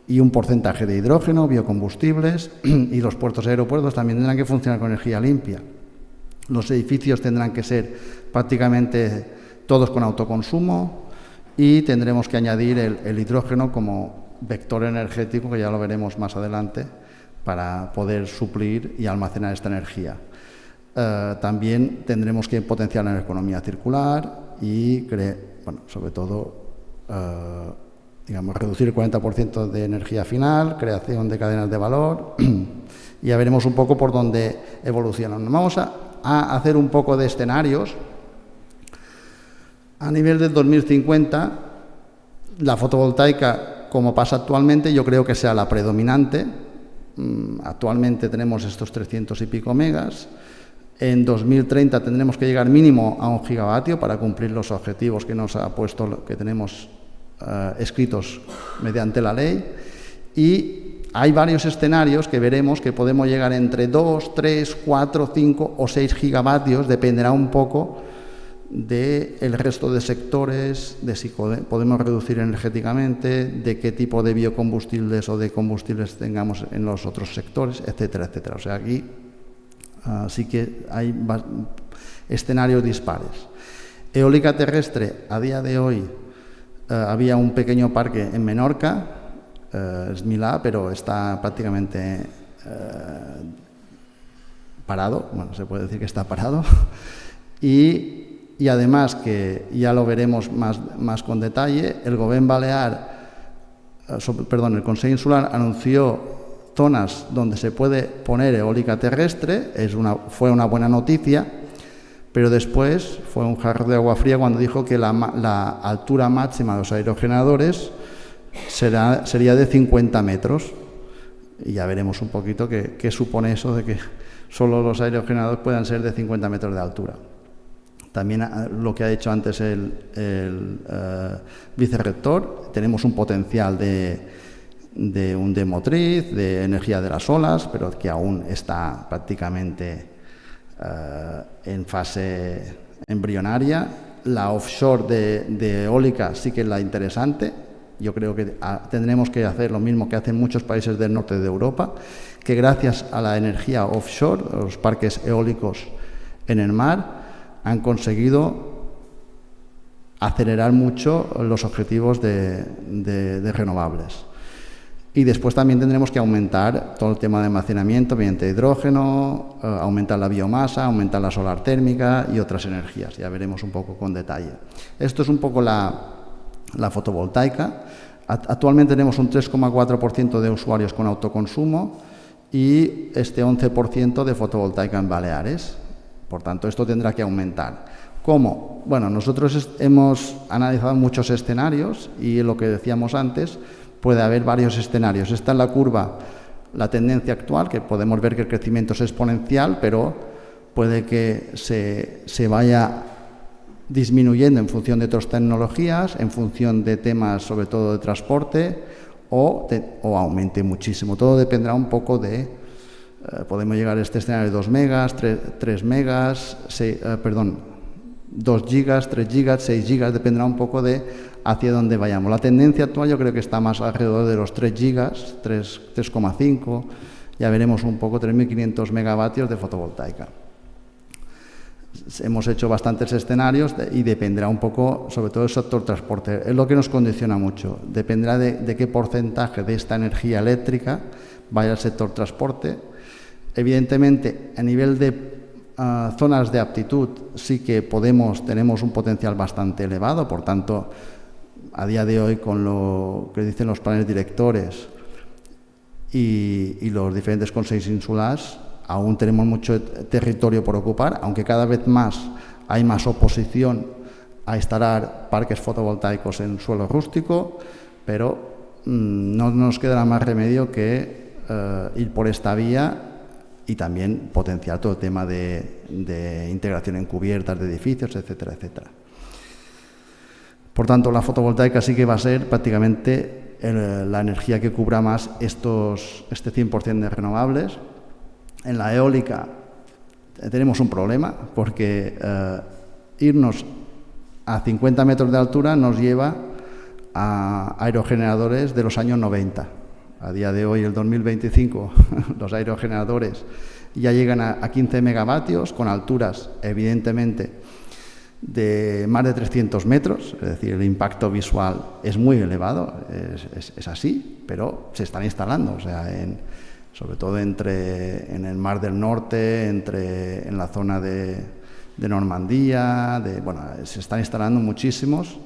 y un porcentaje de hidrógeno, biocombustibles, y los puertos y aeropuertos también tendrán que funcionar con energía limpia. Los edificios tendrán que ser prácticamente todos con autoconsumo y tendremos que añadir el hidrógeno como vector energético, que ya lo veremos más adelante, para poder suplir y almacenar esta energía. También tendremos que potenciar la economía circular y, sobre todo, reducir el 40% de energía final, creación de cadenas de valor, y ya veremos un poco por dónde evolucionan. Vamos a hacer un poco de escenarios. A nivel del 2050, la fotovoltaica, como pasa actualmente, yo creo que sea la predominante. Actualmente tenemos estos 300 y pico megas. En 2030 tendremos que llegar mínimo a 1 gigavatio para cumplir los objetivos que nos ha puesto, que tenemos escritos mediante la ley. Y hay varios escenarios que veremos que podemos llegar entre 2, 3, 4, 5 o 6 gigavatios, dependerá un poco del resto de sectores, de si podemos reducir energéticamente, de qué tipo de biocombustibles o de combustibles tengamos en los otros sectores, etcétera, etcétera. O sea, aquí sí que hay escenarios dispares. Eólica terrestre, a día de hoy, había un pequeño parque en Menorca, es Milà, pero está prácticamente parado, se puede decir que está parado, y además, que ya lo veremos más con detalle, el el Consell Insular anunció zonas donde se puede poner eólica terrestre. Fue una buena noticia, pero después fue un jarro de agua fría cuando dijo que la altura máxima de los aerogeneradores sería de 50 metros. Y ya veremos un poquito qué supone eso de que solo los aerogeneradores puedan ser de 50 metros de altura. También lo que ha dicho antes el vicerrector, tenemos un potencial de un de motriz, de energía de las olas, pero que aún está prácticamente en fase embrionaria. La offshore de eólica sí que es la interesante. Yo creo que tendremos que hacer lo mismo que hacen muchos países del norte de Europa, que gracias a la energía offshore, los parques eólicos en el mar, han conseguido acelerar mucho los objetivos de renovables. Y después también tendremos que aumentar todo el tema de almacenamiento mediante hidrógeno, aumentar la biomasa, aumentar la solar térmica y otras energías. Ya veremos un poco con detalle. Esto es un poco la fotovoltaica. Actualmente tenemos un 3,4% de usuarios con autoconsumo y este 11% de fotovoltaica en Baleares. Por tanto, esto tendrá que aumentar. ¿Cómo? Bueno, nosotros hemos analizado muchos escenarios y lo que decíamos antes, puede haber varios escenarios. Esta es la curva, la tendencia actual, que podemos ver que el crecimiento es exponencial, pero puede que se vaya disminuyendo en función de otras tecnologías, en función de temas sobre todo de transporte, o aumente muchísimo. Todo dependerá un poco de... podemos llegar a este escenario de 2 megas, 3 megas, 2 gigas, 3 gigas, 6 gigas, dependerá un poco de hacia dónde vayamos. La tendencia actual yo creo que está más alrededor de los 3 gigas, 3,5, ya veremos un poco 3.500 megavatios de fotovoltaica. Hemos hecho bastantes escenarios y dependerá un poco, sobre todo el sector transporte, es lo que nos condiciona mucho, dependerá de qué porcentaje de esta energía eléctrica vaya al sector transporte. Evidentemente, a nivel de zonas de aptitud sí que tenemos un potencial bastante elevado, por tanto, a día de hoy, con lo que dicen los planes directores y los diferentes consejos insulares, aún tenemos mucho territorio por ocupar, aunque cada vez más hay más oposición a instalar parques fotovoltaicos en suelo rústico, pero no nos quedará más remedio que ir por esta vía y también potenciar todo el tema de integración en cubiertas de edificios, etcétera, etcétera. Por tanto, la fotovoltaica sí que va a ser prácticamente la energía que cubra más este 100% de renovables. En la eólica tenemos un problema porque irnos a 50 metros de altura nos lleva a aerogeneradores de los años 90. A día de hoy, el 2025, los aerogeneradores ya llegan a 15 megavatios con alturas, evidentemente, de más de 300 metros, es decir, el impacto visual es muy elevado, es así, pero se están instalando, o sea, sobre todo en el Mar del Norte, en la zona de Normandía, se están instalando muchísimos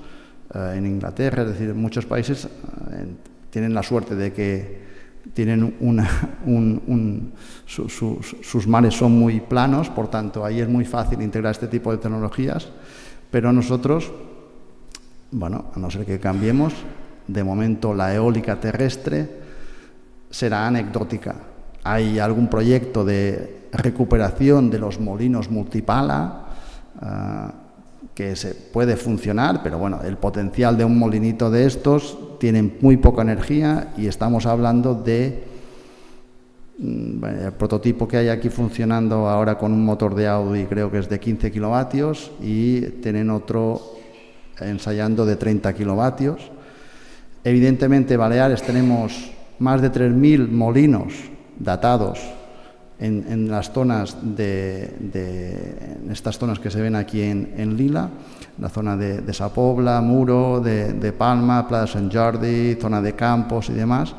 en Inglaterra, es decir, muchos países tienen la suerte de que tienen sus mares son muy planos, por tanto, ahí es muy fácil integrar este tipo de tecnologías, pero nosotros, a no ser que cambiemos, de momento la eólica terrestre será anecdótica. Hay algún proyecto de recuperación de los molinos multipala que se puede funcionar, pero el potencial de un molinito de estos tiene muy poca energía y estamos hablando de el prototipo que hay aquí funcionando ahora con un motor de Audi, creo que es de 15 kilovatios y tienen otro ensayando de 30 kilovatios. Evidentemente, Baleares tenemos más de 3.000 molinos datados en las zonas en estas zonas que se ven aquí en lila, la zona de Sa Pobla, Muro, de Palma, Pla de Sant Jordi, zona de Campos y demás.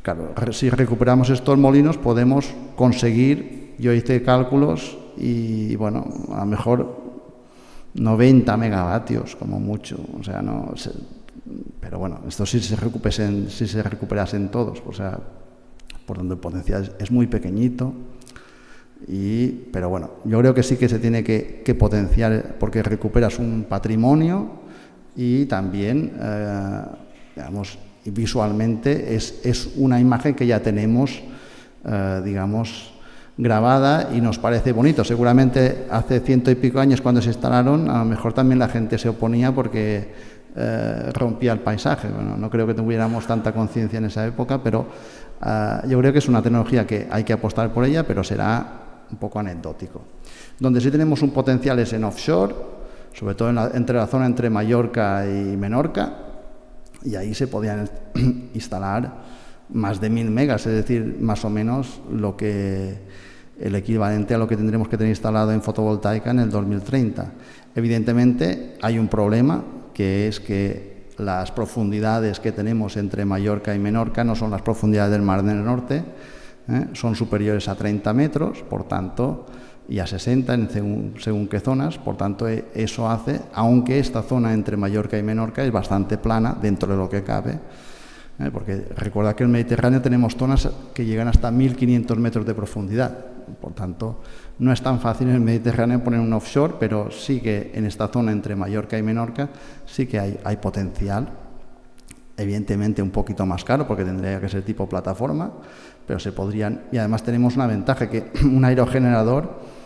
Claro, si recuperamos estos molinos podemos conseguir, yo hice cálculos y a lo mejor 90 megavatios como mucho, o sea, pero esto si se recuperasen todos, o sea, por donde el potencial es muy pequeñito, pero yo creo que sí que se tiene que potenciar porque recuperas un patrimonio y también, visualmente es una imagen que ya tenemos, grabada y nos parece bonito. Seguramente hace 100 y pico años cuando se instalaron, a lo mejor también la gente se oponía porque rompía el paisaje. No creo que tuviéramos tanta conciencia en esa época, pero yo creo que es una tecnología que hay que apostar por ella, pero será un poco anecdótico. Donde sí tenemos un potencial es en offshore, sobre todo entre la zona entre Mallorca y Menorca, y ahí se podían instalar más de 1.000 megas, es decir, más o menos el equivalente a lo que tendremos que tener instalado en fotovoltaica en el 2030. Evidentemente hay un problema, que es que las profundidades que tenemos entre Mallorca y Menorca no son las profundidades del Mar del Norte, son superiores a 30 metros, por tanto, y a 60 según qué zonas, por tanto, eso hace, aunque esta zona entre Mallorca y Menorca es bastante plana dentro de lo que cabe, porque recuerda que en el Mediterráneo tenemos zonas que llegan hasta 1.500 metros de profundidad, por tanto, no es tan fácil en el Mediterráneo poner un offshore, pero sí que en esta zona entre Mallorca y Menorca sí que hay potencial, evidentemente un poquito más caro porque tendría que ser tipo plataforma, pero se podrían, y además tenemos una ventaja, que un aerogenerador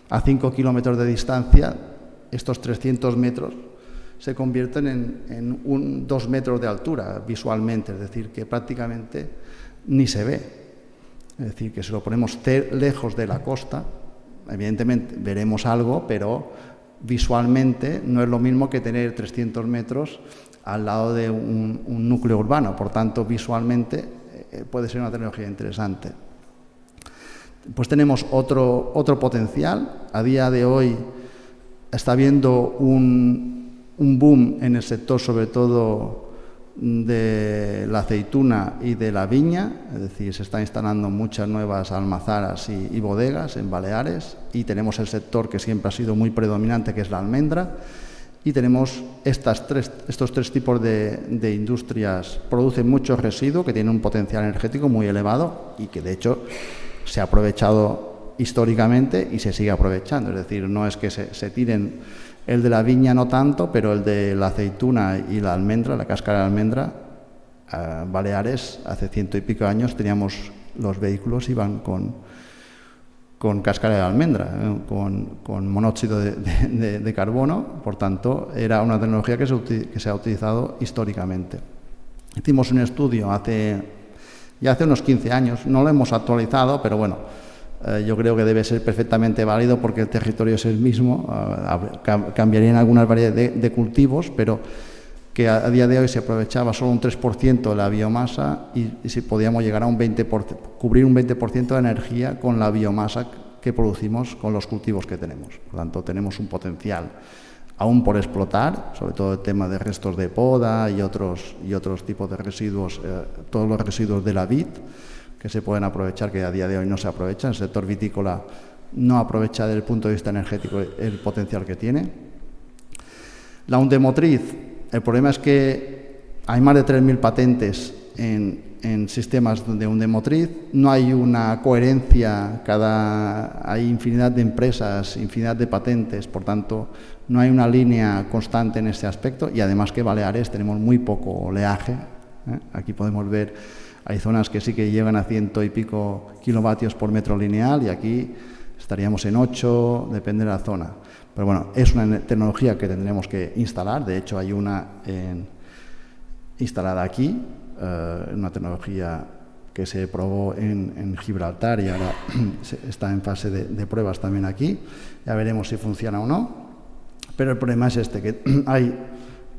a 5 kilómetros de distancia, estos 300 metros se convierten en 2 metros de altura visualmente, es decir, que prácticamente ni se ve. Es decir, que si lo ponemos lejos de la costa, evidentemente veremos algo, pero visualmente no es lo mismo que tener 300 metros al lado de un núcleo urbano. Por tanto, visualmente puede ser una tecnología interesante. Pues tenemos otro potencial. A día de hoy está habiendo un boom en el sector, sobre todo de la aceituna y de la viña, es decir, se están instalando muchas nuevas almazaras y bodegas en Baleares, y tenemos el sector que siempre ha sido muy predominante, que es la almendra, y tenemos estos tres tipos de industrias. Producen mucho residuo que tiene un potencial energético muy elevado y que de hecho se ha aprovechado históricamente y se sigue aprovechando. Es decir, no es que se tiren el de la viña no tanto, pero el de la aceituna y la almendra, la cáscara de almendra, Baleares hace 100 y pico años teníamos los vehículos iban con cáscara de almendra, con monóxido de carbono, por tanto, era una tecnología que se ha utilizado históricamente. Hicimos un estudio ya hace unos 15 años, no lo hemos actualizado, pero bueno, yo creo que debe ser perfectamente válido porque el territorio es el mismo, cambiarían algunas variedades de cultivos, pero que a día de hoy se aprovechaba solo un 3% de la biomasa y si podíamos llegar a cubrir un 20% de energía con la biomasa que producimos con los cultivos que tenemos. Por lo tanto, tenemos un potencial aún por explotar, sobre todo el tema de restos de poda y otros tipos de residuos, todos los residuos de la vid que se pueden aprovechar, que a día de hoy no se aprovechan. El sector vitícola no aprovecha desde el punto de vista energético el potencial que tiene. La undemotriz, el problema es que hay más de 3.000 patentes en sistemas de undemotriz, no hay una coherencia, hay infinidad de empresas, infinidad de patentes, por tanto no hay una línea constante en este aspecto y además que Baleares tenemos muy poco oleaje. Aquí podemos ver, hay zonas que sí que llegan a 100 y pico kilovatios por metro lineal y aquí estaríamos en 8, depende de la zona. Pero bueno, es una tecnología que tendremos que instalar, de hecho hay una instalada aquí, una tecnología que se probó en Gibraltar y ahora está en fase de pruebas también aquí, ya veremos si funciona o no, pero el problema es que hay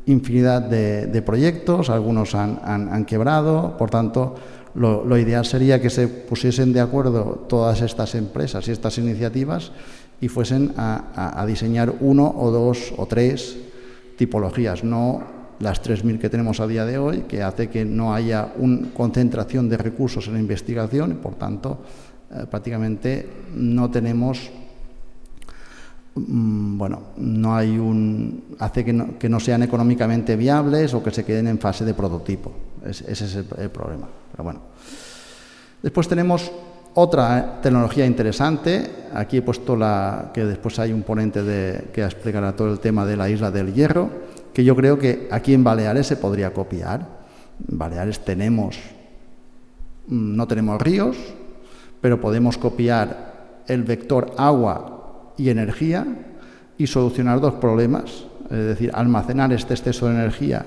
infinidad de proyectos, algunos han quebrado, por tanto lo ideal sería que se pusiesen de acuerdo todas estas empresas y estas iniciativas y fuesen a diseñar 1 o 2 o 3 tipologías, no las 3.000 que tenemos a día de hoy, que hace que no haya una concentración de recursos en la investigación y, por tanto, prácticamente no tenemos, no hay hace que no sean económicamente viables o que se queden en fase de prototipo. Ese es el problema. Pero bueno. Después tenemos otra tecnología interesante. Aquí he puesto que después hay un ponente que explicará todo el tema de la isla del hierro, que yo creo que aquí en Baleares se podría copiar. En Baleares no tenemos ríos, pero podemos copiar el vector agua y energía y solucionar dos problemas, es decir, almacenar este exceso de energía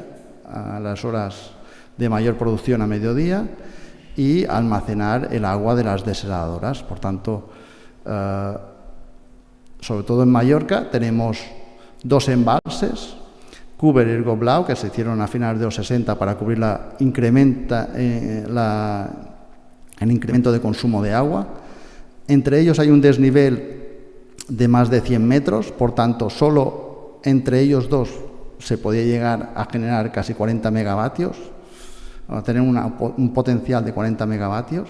a las horas de mayor producción a mediodía y almacenar el agua de las desaladoras. Por tanto, sobre todo en Mallorca tenemos 2 embalses, Cuber y Blau, que se hicieron a finales de los 60 para cubrir el incremento de consumo de agua. Entre ellos hay un desnivel de más de 100 metros, por tanto, solo entre ellos dos se podía llegar a generar casi 40 megavatios, a tener un potencial de 40 megavatios.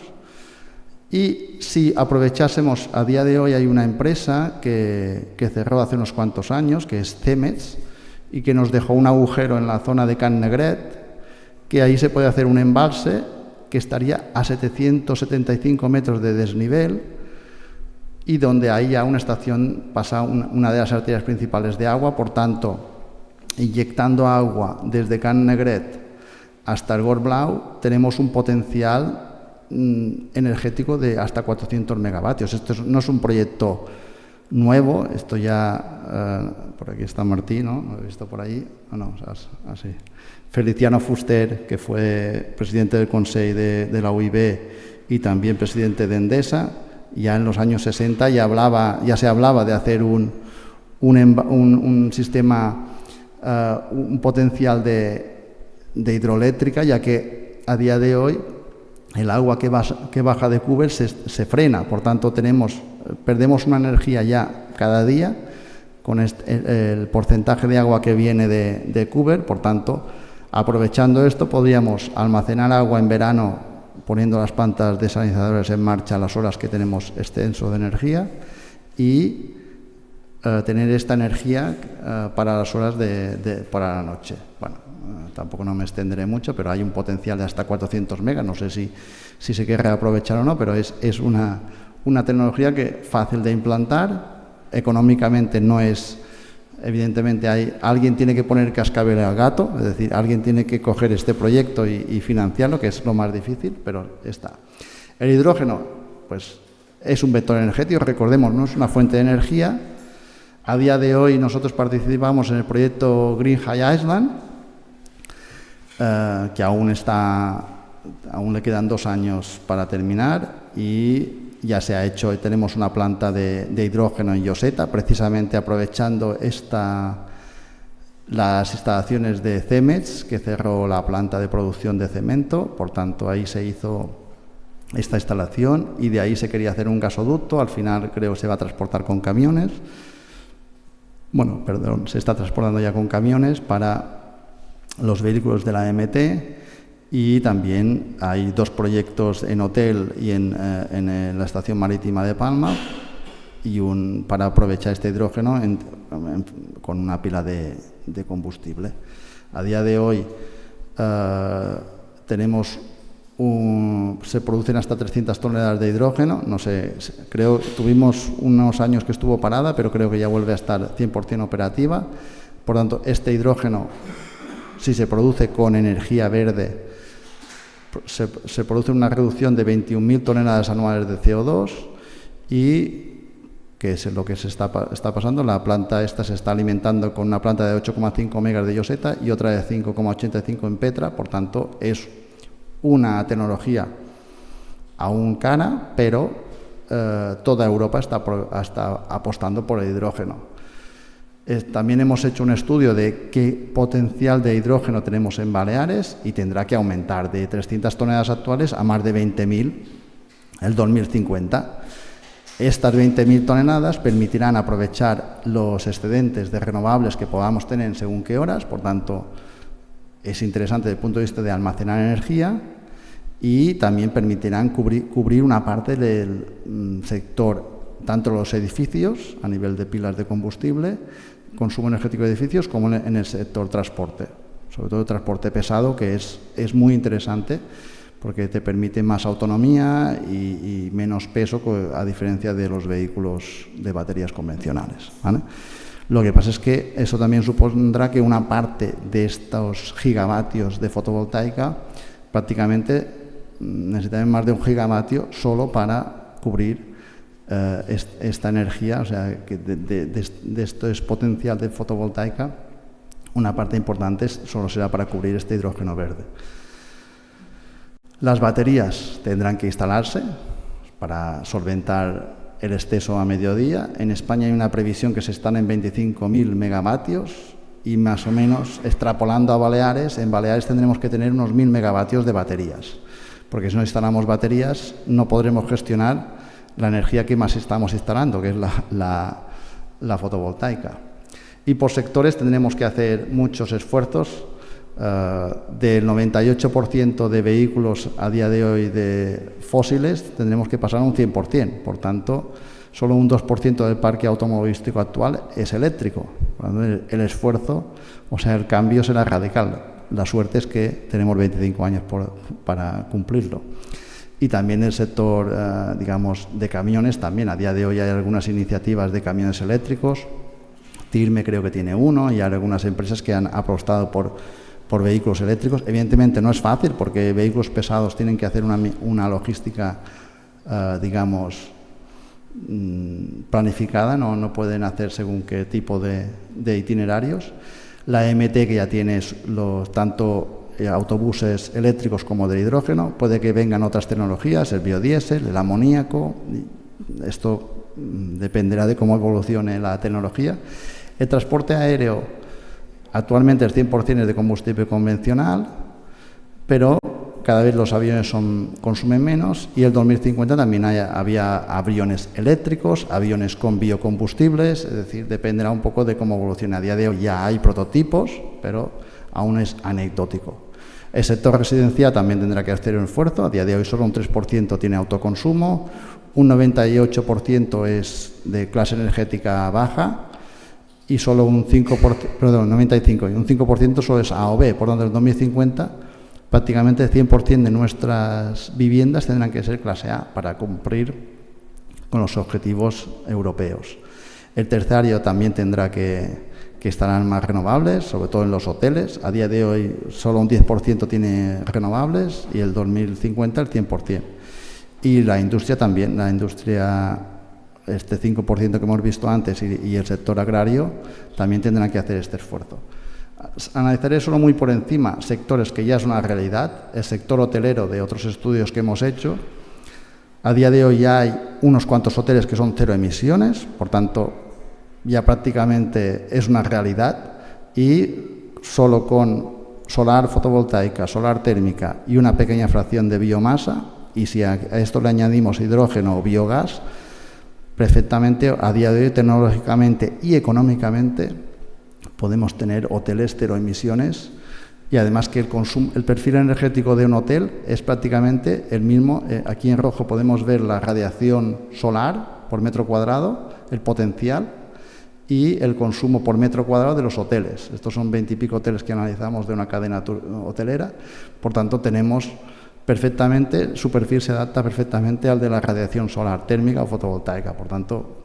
Y si aprovechásemos, a día de hoy hay una empresa que cerró hace unos cuantos años, que es Cemets, y que nos dejó un agujero en la zona de Can Negret, que ahí se puede hacer un embalse que estaría a 775 metros de desnivel y donde ahí ya una estación pasa una de las arterias principales de agua, por tanto, inyectando agua desde Can Negret hasta el Blau, tenemos un potencial energético de hasta 400 megavatios. Esto no es un proyecto nuevo, esto ya, por aquí está Martí, ¿no? ¿Lo he visto por ahí? No, así. Feliciano Fuster, que fue presidente del Consejo de la UIB y también presidente de Endesa, ya en los años 60 ya se hablaba de hacer un sistema, un potencial de hidroeléctrica, ya que a día de hoy el agua que baja de Cuber se frena, por tanto perdemos una energía ya cada día con el porcentaje de agua que viene de Cuber, por tanto, aprovechando esto podríamos almacenar agua en verano poniendo las plantas desalinizadoras en marcha a las horas que tenemos exceso de energía y tener esta energía para las horas para la noche. Bueno, tampoco no me extenderé mucho, pero hay un potencial de hasta 400 megas, no sé si se quiere aprovechar o no, pero es una tecnología que fácil de implantar, económicamente no es, evidentemente alguien tiene que poner cascabel al gato, es decir, alguien tiene que coger este proyecto y financiarlo, que es lo más difícil, pero está. El hidrógeno, pues es un vector energético, recordemos, no es una fuente de energía. A día de hoy nosotros participamos en el proyecto Green High Island, que aún le quedan 2 años para terminar y ya se ha hecho, tenemos una planta de hidrógeno en Lloseta, precisamente aprovechando las instalaciones de Cemex, que cerró la planta de producción de cemento, por tanto ahí se hizo esta instalación y de ahí se quería hacer un gasoducto, al final creo se va a transportar con camiones. Bueno, perdón, se está transportando ya con camiones para los vehículos de la MT y también hay 2 proyectos en hotel y en la estación marítima de Palma y para aprovechar este hidrógeno con una pila de combustible. A día de hoy se producen hasta 300 toneladas de hidrógeno, no sé, tuvimos unos años que estuvo parada, pero creo que ya vuelve a estar 100% operativa. Por tanto, este hidrógeno, si se produce con energía verde, se produce una reducción de 21.000 toneladas anuales de CO2 y que es lo que se está pasando. La planta esta se está alimentando con una planta de 8,5 megas de Lloseta y otra de 5,85 en Petra, por tanto es una tecnología aún cara, pero toda Europa está apostando por el hidrógeno. También hemos hecho un estudio de qué potencial de hidrógeno tenemos en Baleares y tendrá que aumentar de 300 toneladas actuales a más de 20.000 el 2050. Estas 20.000 toneladas permitirán aprovechar los excedentes de renovables que podamos tener en según qué horas, por tanto es interesante desde el punto de vista de almacenar energía y también permitirán cubrir una parte del sector, tanto los edificios a nivel de pilas de combustible, consumo energético de edificios, como en el sector transporte, sobre todo el transporte pesado, que es muy interesante porque te permite más autonomía y menos peso, a diferencia de los vehículos de baterías convencionales, ¿vale? Lo que pasa es que eso también supondrá que una parte de estos gigavatios de fotovoltaica prácticamente necesitan más de 1 gigavatio solo para cubrir esta energía, o sea, que de esto es potencial de fotovoltaica, una parte importante solo será para cubrir este hidrógeno verde. Las baterías tendrán que instalarse para solventar el exceso a mediodía. En España hay una previsión que se están en 25.000 megavatios y más o menos extrapolando a Baleares, en Baleares tendremos que tener unos 1.000 megavatios de baterías, porque si no instalamos baterías no podremos gestionar la energía que más estamos instalando, que es la fotovoltaica. Y por sectores tendremos que hacer muchos esfuerzos. Del 98% de vehículos a día de hoy de fósiles tendremos que pasar a un 100%, por tanto solo un 2% del parque automovilístico actual es eléctrico. El esfuerzo, o sea, el cambio será radical. La suerte es que tenemos 25 años para cumplirlo. Y también el sector, digamos, de camiones, también a día de hoy hay algunas iniciativas de camiones eléctricos. Tirme creo que tiene uno y hay algunas empresas que han apostado por vehículos eléctricos. Evidentemente no es fácil porque vehículos pesados tienen que hacer una logística, digamos, planificada, no pueden hacer según qué tipo de itinerarios. La MT, que ya tiene tanto autobuses eléctricos como de hidrógeno, puede que vengan otras tecnologías, el biodiesel, el amoníaco, esto dependerá de cómo evolucione la tecnología. El transporte aéreo actualmente el 100% es de combustible convencional, pero cada vez los aviones consumen menos y el 2050 también había aviones eléctricos, aviones con biocombustibles, es decir, dependerá un poco de cómo evolucione. A día de hoy ya hay prototipos, pero aún es anecdótico. El sector residencial también tendrá que hacer un esfuerzo. A día de hoy solo un 3% tiene autoconsumo, un 98% es de clase energética baja y solo un 5%, perdón, 95, y un 5% solo es A o B. Por tanto, en 2050 prácticamente el 100% de nuestras viviendas tendrán que ser clase A para cumplir con los objetivos europeos. El terciario también tendrá que estarán más renovables, sobre todo en los hoteles. A día de hoy solo un 10% tiene renovables y el 2050 el 100%. Y la industria también, este 5% que hemos visto antes y el sector agrario también tendrán que hacer este esfuerzo. Analizaré solo muy por encima sectores que ya es una realidad. El sector hotelero, de otros estudios que hemos hecho, a día de hoy ya hay unos cuantos hoteles que son cero emisiones, por tanto ya prácticamente es una realidad, y solo con solar fotovoltaica, solar térmica y una pequeña fracción de biomasa, y si a esto le añadimos hidrógeno o biogás, perfectamente a día de hoy tecnológicamente y económicamente podemos tener hoteles cero emisiones. Y además que el perfil energético de un hotel es prácticamente el mismo. Aquí en rojo podemos ver la radiación solar por metro cuadrado, el potencial, y el consumo por metro cuadrado de los hoteles. Estos son 20 y pico hoteles que analizamos de una cadena hotelera. Por tanto, tenemos perfectamente, su perfil se adapta perfectamente al de la radiación solar térmica o fotovoltaica. Por tanto,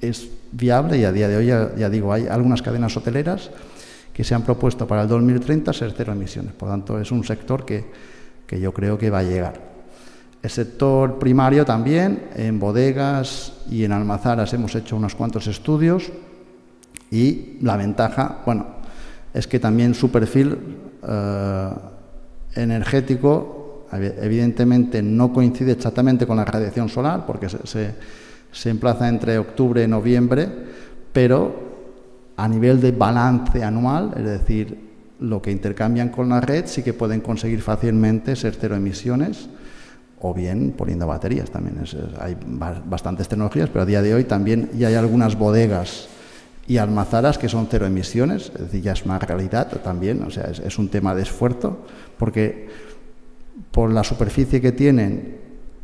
es viable, y a día de hoy, ya digo, hay algunas cadenas hoteleras que se han propuesto para el 2030 ser cero emisiones. Por tanto, es un sector que yo creo que va a llegar. El sector primario también, en bodegas y en almazaras hemos hecho unos cuantos estudios, y la ventaja, bueno, es que también su perfil energético evidentemente no coincide exactamente con la radiación solar, porque se emplaza entre octubre y noviembre, pero a nivel de balance anual, es decir, lo que intercambian con la red, sí que pueden conseguir fácilmente ser cero emisiones, o bien poniendo baterías también. Hay bastantes tecnologías, pero a día de hoy también ya hay algunas bodegas y almazaras que son cero emisiones, es decir, ya es una realidad también. O sea, es un tema de esfuerzo, porque por la superficie que tienen,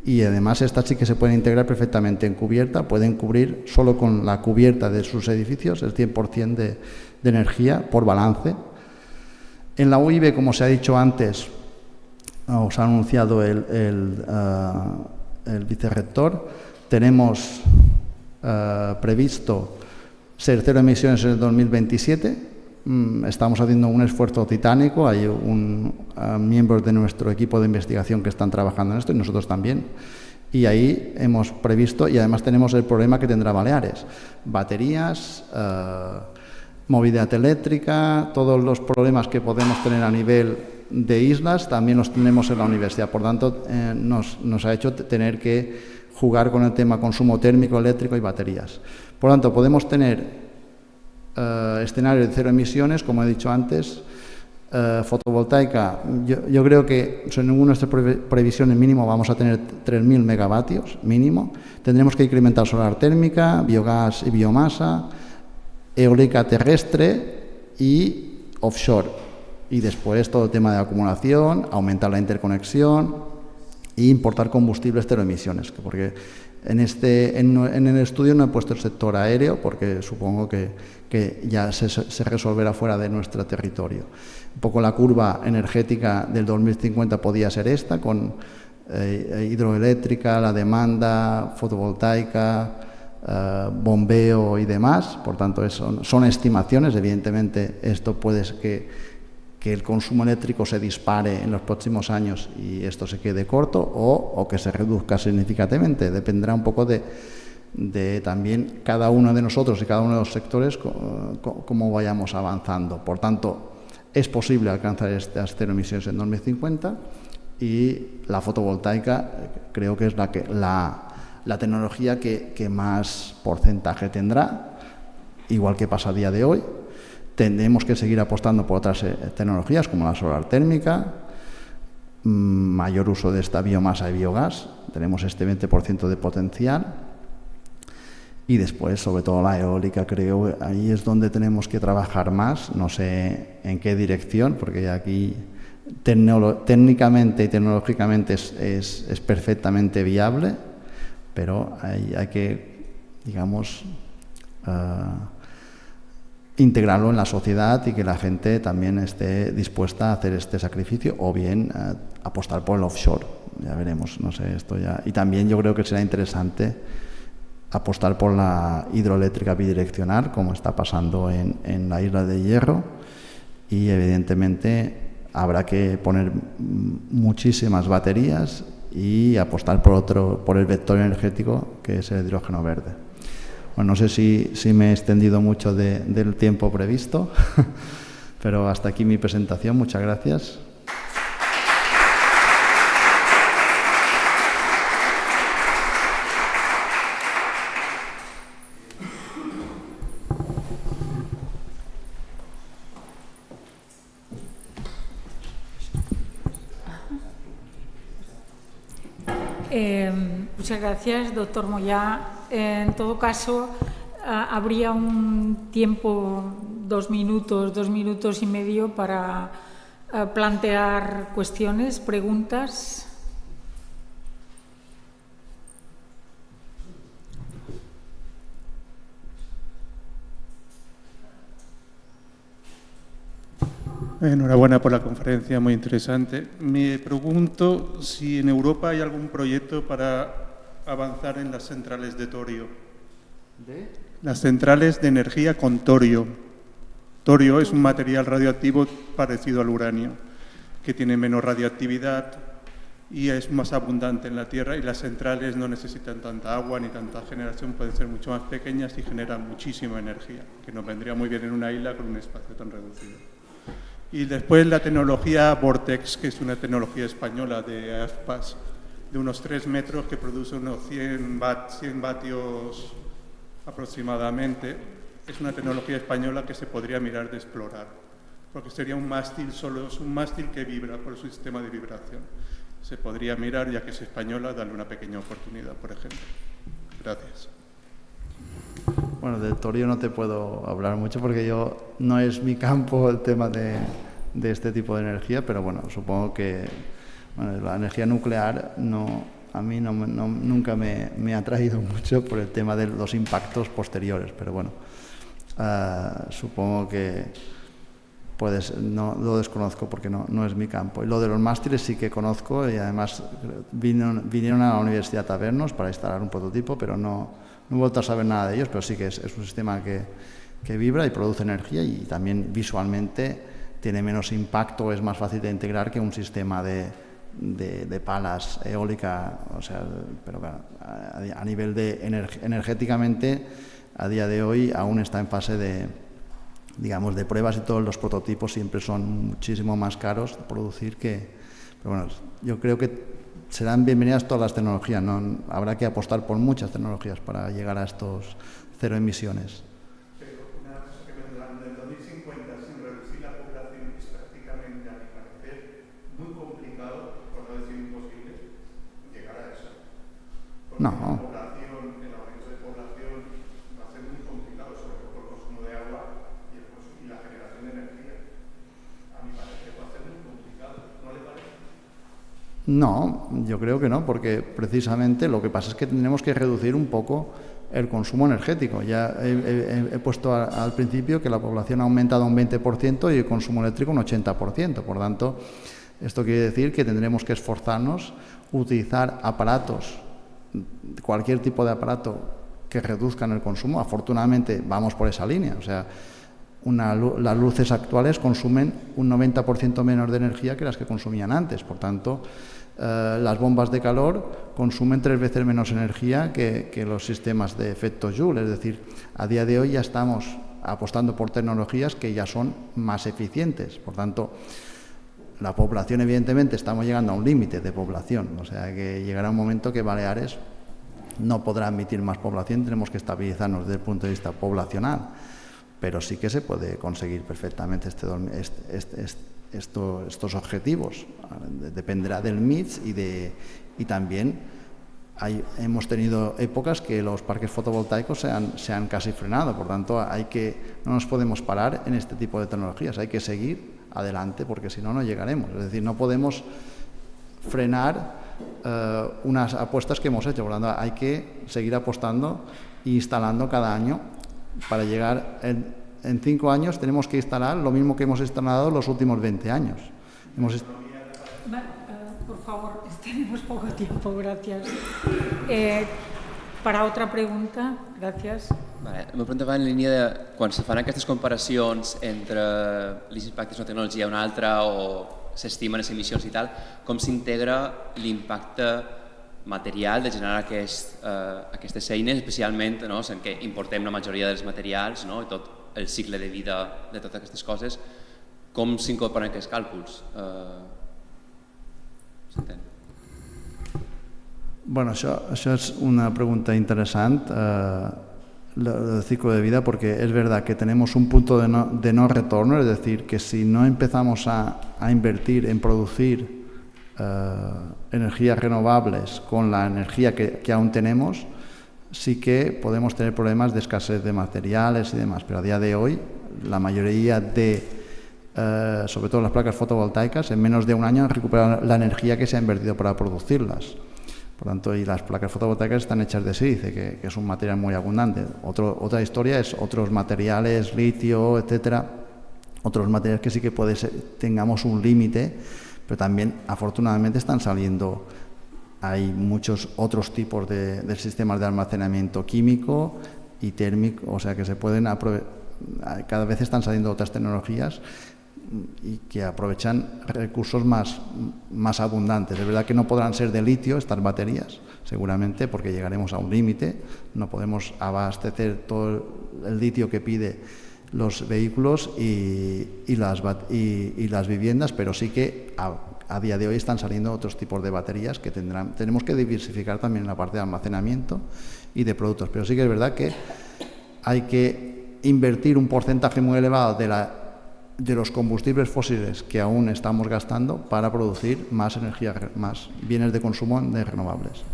y además estas sí que se pueden integrar perfectamente en cubierta, pueden cubrir solo con la cubierta de sus edificios el 100% de energía por balance. En la UIB, como se ha dicho antes, os ha anunciado el vicerrector, tenemos previsto ser cero emisiones en el 2027. Estamos haciendo un esfuerzo titánico. Hay miembros de nuestro equipo de investigación que están trabajando en esto, y nosotros también. Y ahí hemos previsto, y además tenemos el problema que tendrá Baleares: baterías, movilidad eléctrica, todos los problemas que podemos tener a nivel de islas también los tenemos en la universidad. Por tanto, nos ha hecho tener que jugar con el tema consumo térmico, eléctrico y baterías. Por tanto, podemos tener escenarios de cero emisiones, como he dicho antes. Fotovoltaica, yo creo que según nuestras previsiones mínimo vamos a tener 3.000 megavatios mínimo. Tendremos que incrementar solar térmica, biogás y biomasa, eólica terrestre y offshore. Y después todo el tema de acumulación, aumentar la interconexión e importar combustibles cero emisiones. Porque en el estudio no he puesto el sector aéreo, porque supongo que ya se resolverá fuera de nuestro territorio. Un poco la curva energética del 2050 podía ser esta, con hidroeléctrica, la demanda, fotovoltaica, bombeo y demás. Por tanto, son estimaciones. Evidentemente, esto puede ser que el consumo eléctrico se dispare en los próximos años y esto se quede corto, o que se reduzca significativamente. Dependerá un poco de también cada uno de nosotros y cada uno de los sectores cómo vayamos avanzando. Por tanto, es posible alcanzar estas cero emisiones en 2050, y la fotovoltaica creo que es la tecnología que más porcentaje tendrá, igual que pasa a día de hoy. Tendremos que seguir apostando por otras tecnologías como la solar térmica, mayor uso de esta biomasa y biogás. Tenemos este 20% de potencial. Y después, sobre todo, la eólica, creo, ahí es donde tenemos que trabajar más. No sé en qué dirección, porque aquí técnicamente y tecnológicamente es perfectamente viable, pero hay que, digamos, integrarlo en la sociedad y que la gente también esté dispuesta a hacer este sacrificio o bien apostar por el offshore. Ya veremos, no sé, esto ya. Y también yo creo que será interesante apostar por la hidroeléctrica bidireccional, como está pasando en la isla de Hierro, y evidentemente habrá que poner muchísimas baterías y apostar por el vector energético, que es el hidrógeno verde. Bueno, no sé si me he extendido mucho del tiempo previsto, pero hasta aquí mi presentación. Muchas gracias. Muchas gracias, doctor Moyá. En todo caso, habría un tiempo, 2 minutos y medio para plantear cuestiones, preguntas. Enhorabuena por la conferencia, muy interesante. Me pregunto si en Europa hay algún proyecto para avanzar en las centrales de torio. Las centrales de energía con torio. Torio es un material radioactivo parecido al uranio, que tiene menos radioactividad y es más abundante en la Tierra, y las centrales no necesitan tanta agua ni tanta generación, pueden ser mucho más pequeñas y generan muchísima energía, que nos vendría muy bien en una isla con un espacio tan reducido. Y después la tecnología Vortex, que es una tecnología española de aspas, de unos 3 metros, que produce unos 100 vatios aproximadamente. Es una tecnología española que se podría mirar de explorar, porque sería un mástil, solo es un mástil que vibra por su sistema de vibración. Se podría mirar, ya que es española, darle una pequeña oportunidad, por ejemplo. Gracias. Bueno, del torio no te puedo hablar mucho porque no es mi campo el tema de este tipo de energía, pero bueno, supongo que la energía nuclear a mí nunca me ha atraído mucho por el tema de los impactos posteriores, pero bueno, supongo que no lo desconozco porque no es mi campo. Y lo de los mástiles sí que conozco, y además vinieron a la universidad a vernos para instalar un prototipo, pero no he vuelto a saber nada de ellos, pero sí que es un sistema que vibra y produce energía, y también visualmente tiene menos impacto, es más fácil de integrar que un sistema de palas eólica, o sea, pero claro, a nivel de energéticamente, a día de hoy aún está en fase de pruebas, y todos los prototipos siempre son muchísimo más caros de producir pero bueno, yo creo que serán bienvenidas todas las tecnologías, ¿no? Habrá que apostar por muchas tecnologías para llegar a estos 0 emisiones. Pero una cosa que vendrá en el 2050 sin reducir la población es prácticamente, a mi parecer, muy complicado, por no decir imposible, llegar a eso. Porque No. el aumento de población va a ser muy complicado, sobre todo por el consumo de agua y la generación de energía. A mi parecer va a ser muy complicado, ¿no le parece? No, yo creo que no, porque precisamente lo que pasa es que tendremos que reducir un poco el consumo energético. Ya he puesto al principio que la población ha aumentado un 20% y el consumo eléctrico un 80%. Por tanto, esto quiere decir que tendremos que esforzarnos, utilizar aparatos, cualquier tipo de aparato que reduzcan el consumo. Afortunadamente vamos por esa línea. O sea, las luces actuales consumen un 90% menos de energía que las que consumían antes. Por tanto, las bombas de calor consumen 3 veces menos energía que los sistemas de efecto Joule. Es decir, a día de hoy ya estamos apostando por tecnologías que ya son más eficientes. Por tanto, la población, evidentemente, estamos llegando a un límite de población. O sea, que llegará un momento que Baleares no podrá admitir más población. Tenemos que estabilizarnos desde el punto de vista poblacional. Pero sí que se puede conseguir perfectamente estos objetivos. Dependerá del mix y también hemos tenido épocas que los parques fotovoltaicos se han casi frenado. Por tanto, no nos podemos parar en este tipo de tecnologías. Hay que seguir adelante, porque si no, no llegaremos. Es decir, no podemos frenar unas apuestas que hemos hecho. Por tanto, hay que seguir apostando e instalando cada año para llegar en 5 años tenemos que instalar lo mismo que hemos instalado los últimos 20 años. Por favor, tenemos poco tiempo, gracias. Para otra pregunta, gracias. Vale, la meva pregunta va en línia de quan se fan aquestes comparacions entre els impactes d'una tecnologia a una altra o s'estimen les emissions i tal, com s'integra l'impacte material de generar aquestes eines, especialment en què importem la majoria dels materials i tot el cicle de vida de totes aquestes coses, com s'incorporen aquests càlculs? S'entén? Bueno, això es una pregunta interesante, el ciclo de vida, porque es verdad que tenemos un punto de no retorno, es decir, que si no empezamos a invertir en producir energías renovables con la energía que aún tenemos, sí que podemos tener problemas de escasez de materiales y demás, pero a día de hoy la mayoría sobre todo las placas fotovoltaicas, en menos de un año han recuperado la energía que se ha invertido para producirlas. Por tanto, y las placas fotovoltaicas están hechas de sílice, que es un material muy abundante. Otra historia es otros materiales, litio, etcétera, otros materiales que sí que puede ser, tengamos un límite, pero también afortunadamente están saliendo. Hay muchos otros tipos de sistemas de almacenamiento químico y térmico, o sea que se pueden cada vez están saliendo otras tecnologías y que aprovechan recursos más abundantes. Es verdad que no podrán ser de litio estas baterías, seguramente, porque llegaremos a un límite. No podemos abastecer todo el litio que pide los vehículos y las viviendas, pero sí que a día de hoy están saliendo otros tipos de baterías que tenemos que diversificar también en la parte de almacenamiento y de productos. Pero sí que es verdad que hay que invertir un porcentaje muy elevado de los combustibles fósiles que aún estamos gastando para producir más energía, más bienes de consumo de renovables.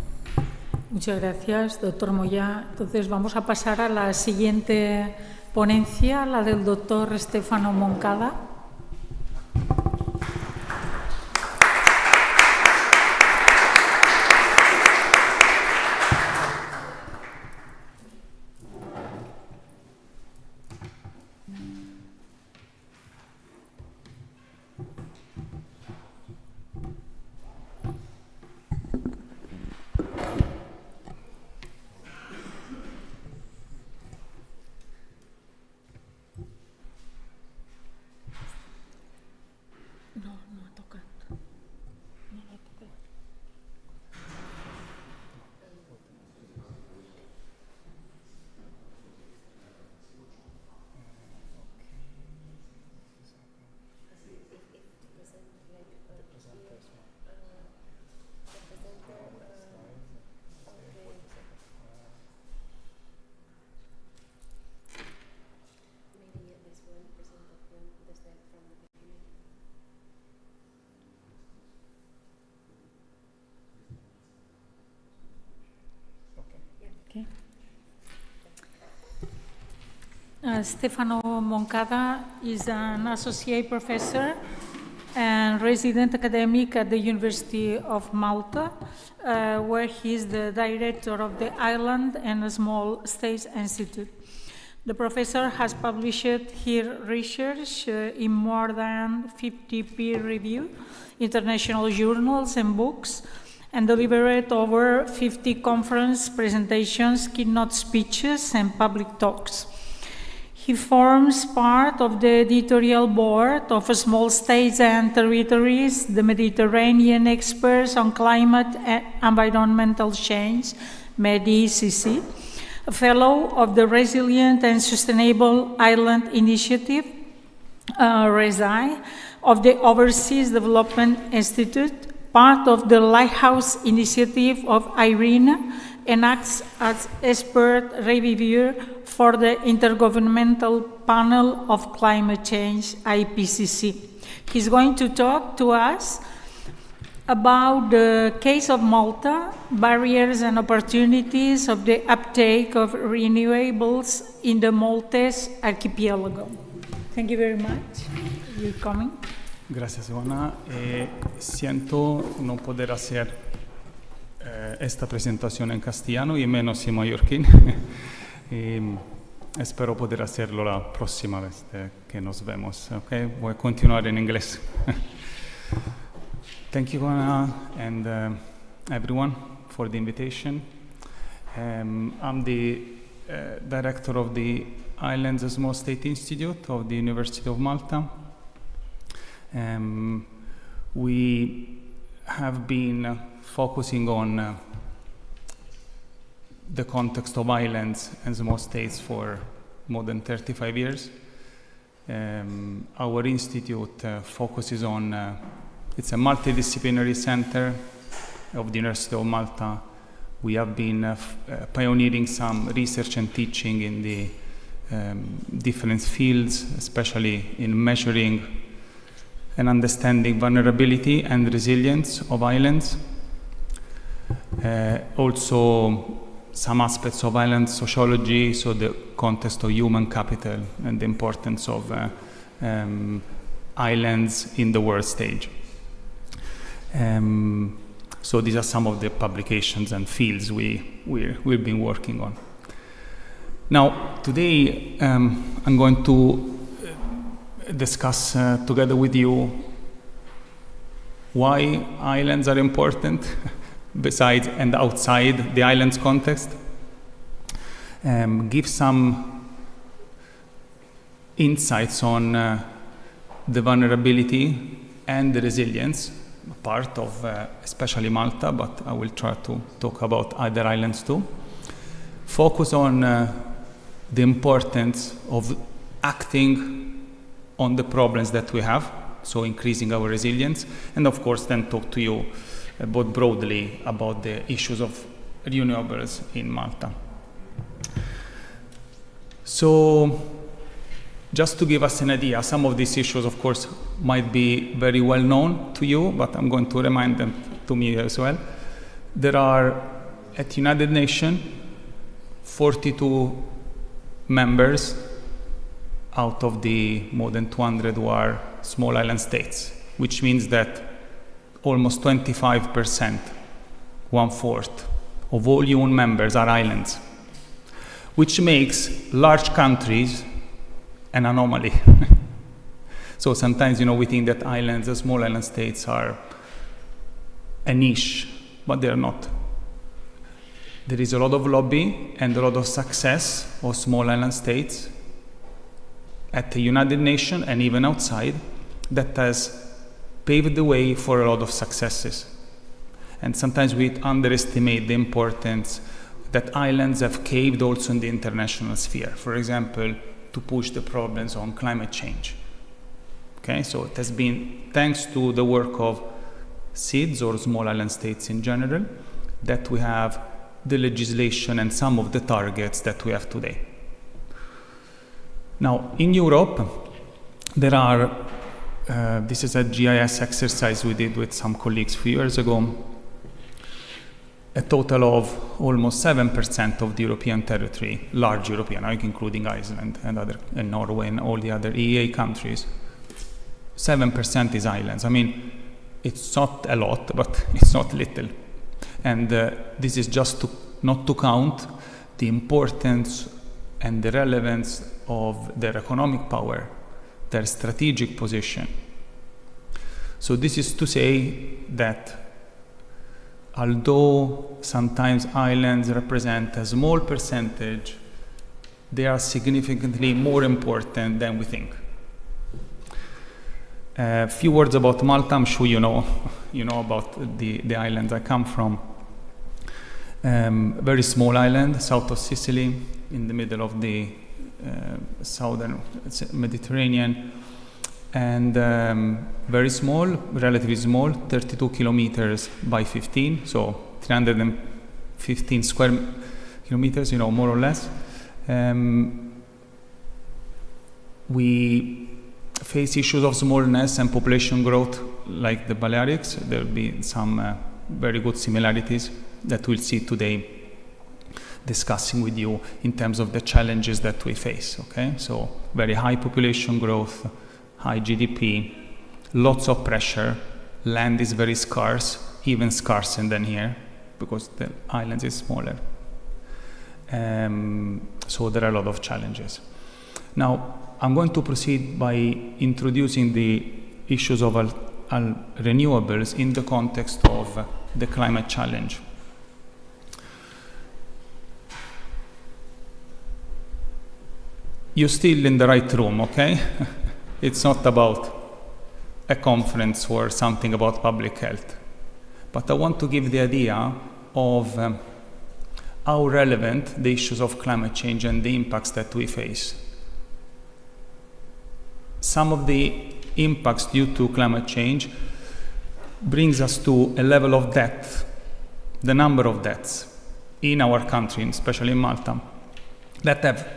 Muchas gracias, doctor Moya. Entonces vamos a pasar a la siguiente ponencia, la del doctor Stefano Moncada. Stefano Moncada is an associate professor and resident academic at the University of Malta, where he is the director of the Island and Small States Institute. The professor has published his research in more than 50 peer-reviewed international journals and books, and delivered over 50 conference presentations, keynote speeches, and public talks. He forms part of the editorial board of Small States and Territories, the Mediterranean Experts on Climate and Environmental Change, MEDICC, a fellow of the Resilient and Sustainable Island Initiative, RESI, of the Overseas Development Institute, part of the Lighthouse Initiative of IRENA, and acts as expert reviewer for the Intergovernmental Panel of Climate Change, IPCC. He's going to talk to us about the case of Malta, barriers and opportunities of the uptake of renewables in the Maltese archipelago. Thank you very much. You're coming. Gracias, Ivana. Siento no poder hacer esta presentación en castellano y menos en mallorquín. espero poder hacerlo la próxima vez que nos vemos. Okay? Voy a continuar en inglés. Thank you, Anna, and everyone for the invitation. I'm the director of the Islands Small State Institute of the University of Malta. We have been focusing on the context of islands and small states for more than 35 years. Our institute focuses on, it's a multidisciplinary center of the University of Malta. We have been pioneering some research and teaching in the different fields, especially in measuring and understanding vulnerability and resilience of islands. Also, some aspects of island sociology, so the context of human capital and the importance of islands in the world stage. So these are some of the publications and fields we've been working on. Now, today I'm going to discuss together with you why islands are important besides and outside the islands context, give some insights on the vulnerability and the resilience part of especially Malta, but I will try to talk about other islands too. Focus on the importance of acting on the problems that we have, so increasing our resilience, and of course then talk to you both broadly about the issues of renewables in Malta. So, just to give us an idea, some of these issues, of course, might be very well known to you, but I'm going to remind them to me as well. There are, at United Nations, 42 members out of the more than 200 who are small island states, which means that almost 25%, 1/4 of all UN members are islands, which makes large countries an anomaly. So sometimes, we think that islands, the small island states are a niche, but they're not. There is a lot of lobby and a lot of success of small island states at the United Nations and even outside that has paved the way for a lot of successes. And sometimes we underestimate the importance that islands have caved also in the international sphere. For example, to push the problems on climate change. Okay, so it has been thanks to the work of SIDS or small island states in general that we have the legislation and some of the targets that we have today. Now, in Europe, there are this is a GIS exercise we did with some colleagues a few years ago. A total of almost 7% of the European territory, large European, including Iceland and Norway and all the other EEA countries, 7% is islands. It's not a lot, but it's not little. And this is just not to count the importance and the relevance of their economic power, their strategic position. So this is to say that although sometimes islands represent a small percentage, they are significantly more important than we think. A few words about Malta. I'm sure you know about the islands I come from. Very small island, south of Sicily, in the middle of the southern Mediterranean, and very small, relatively small, 32 kilometers by 15, so 315 square kilometers, more or less. We face issues of smallness and population growth like the Balearics. There will be some very good similarities that we'll see today discussing with you in terms of the challenges that we face, okay? So very high population growth, high GDP, lots of pressure, land is very scarce, even scarcer than here, because the island is smaller. So there are a lot of challenges. Now, I'm going to proceed by introducing the issues of renewables in the context of the climate challenge. You're still in the right room, okay? It's not about a conference or something about public health. But I want to give the idea of how relevant the issues of climate change and the impacts that we face. Some of the impacts due to climate change brings us to a level of death, the number of deaths in our country, especially in Malta, that have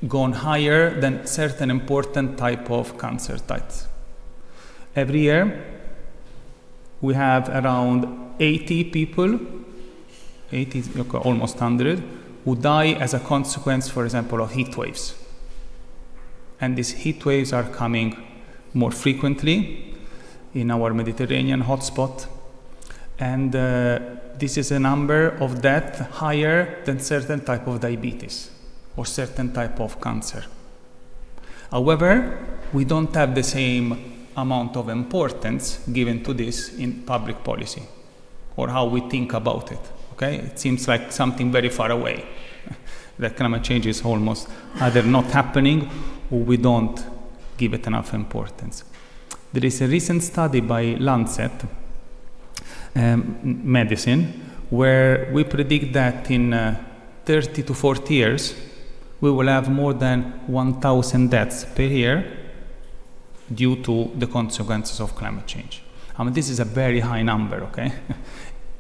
gone higher than certain important type of cancer types. Every year, we have around 80 people, almost 100, who die as a consequence, for example, of heat waves. And these heat waves are coming more frequently in our Mediterranean hotspot. And this is a number of death higher than certain type of diabetes or certain type of cancer. However, we don't have the same amount of importance given to this in public policy or how we think about it. Okay? It seems like something very far away. That climate change is almost either not happening or we don't give it enough importance. There is a recent study by Lancet Medicine where we predict that in 30 to 40 years we will have more than 1,000 deaths per year due to the consequences of climate change. I mean, this is a very high number, okay?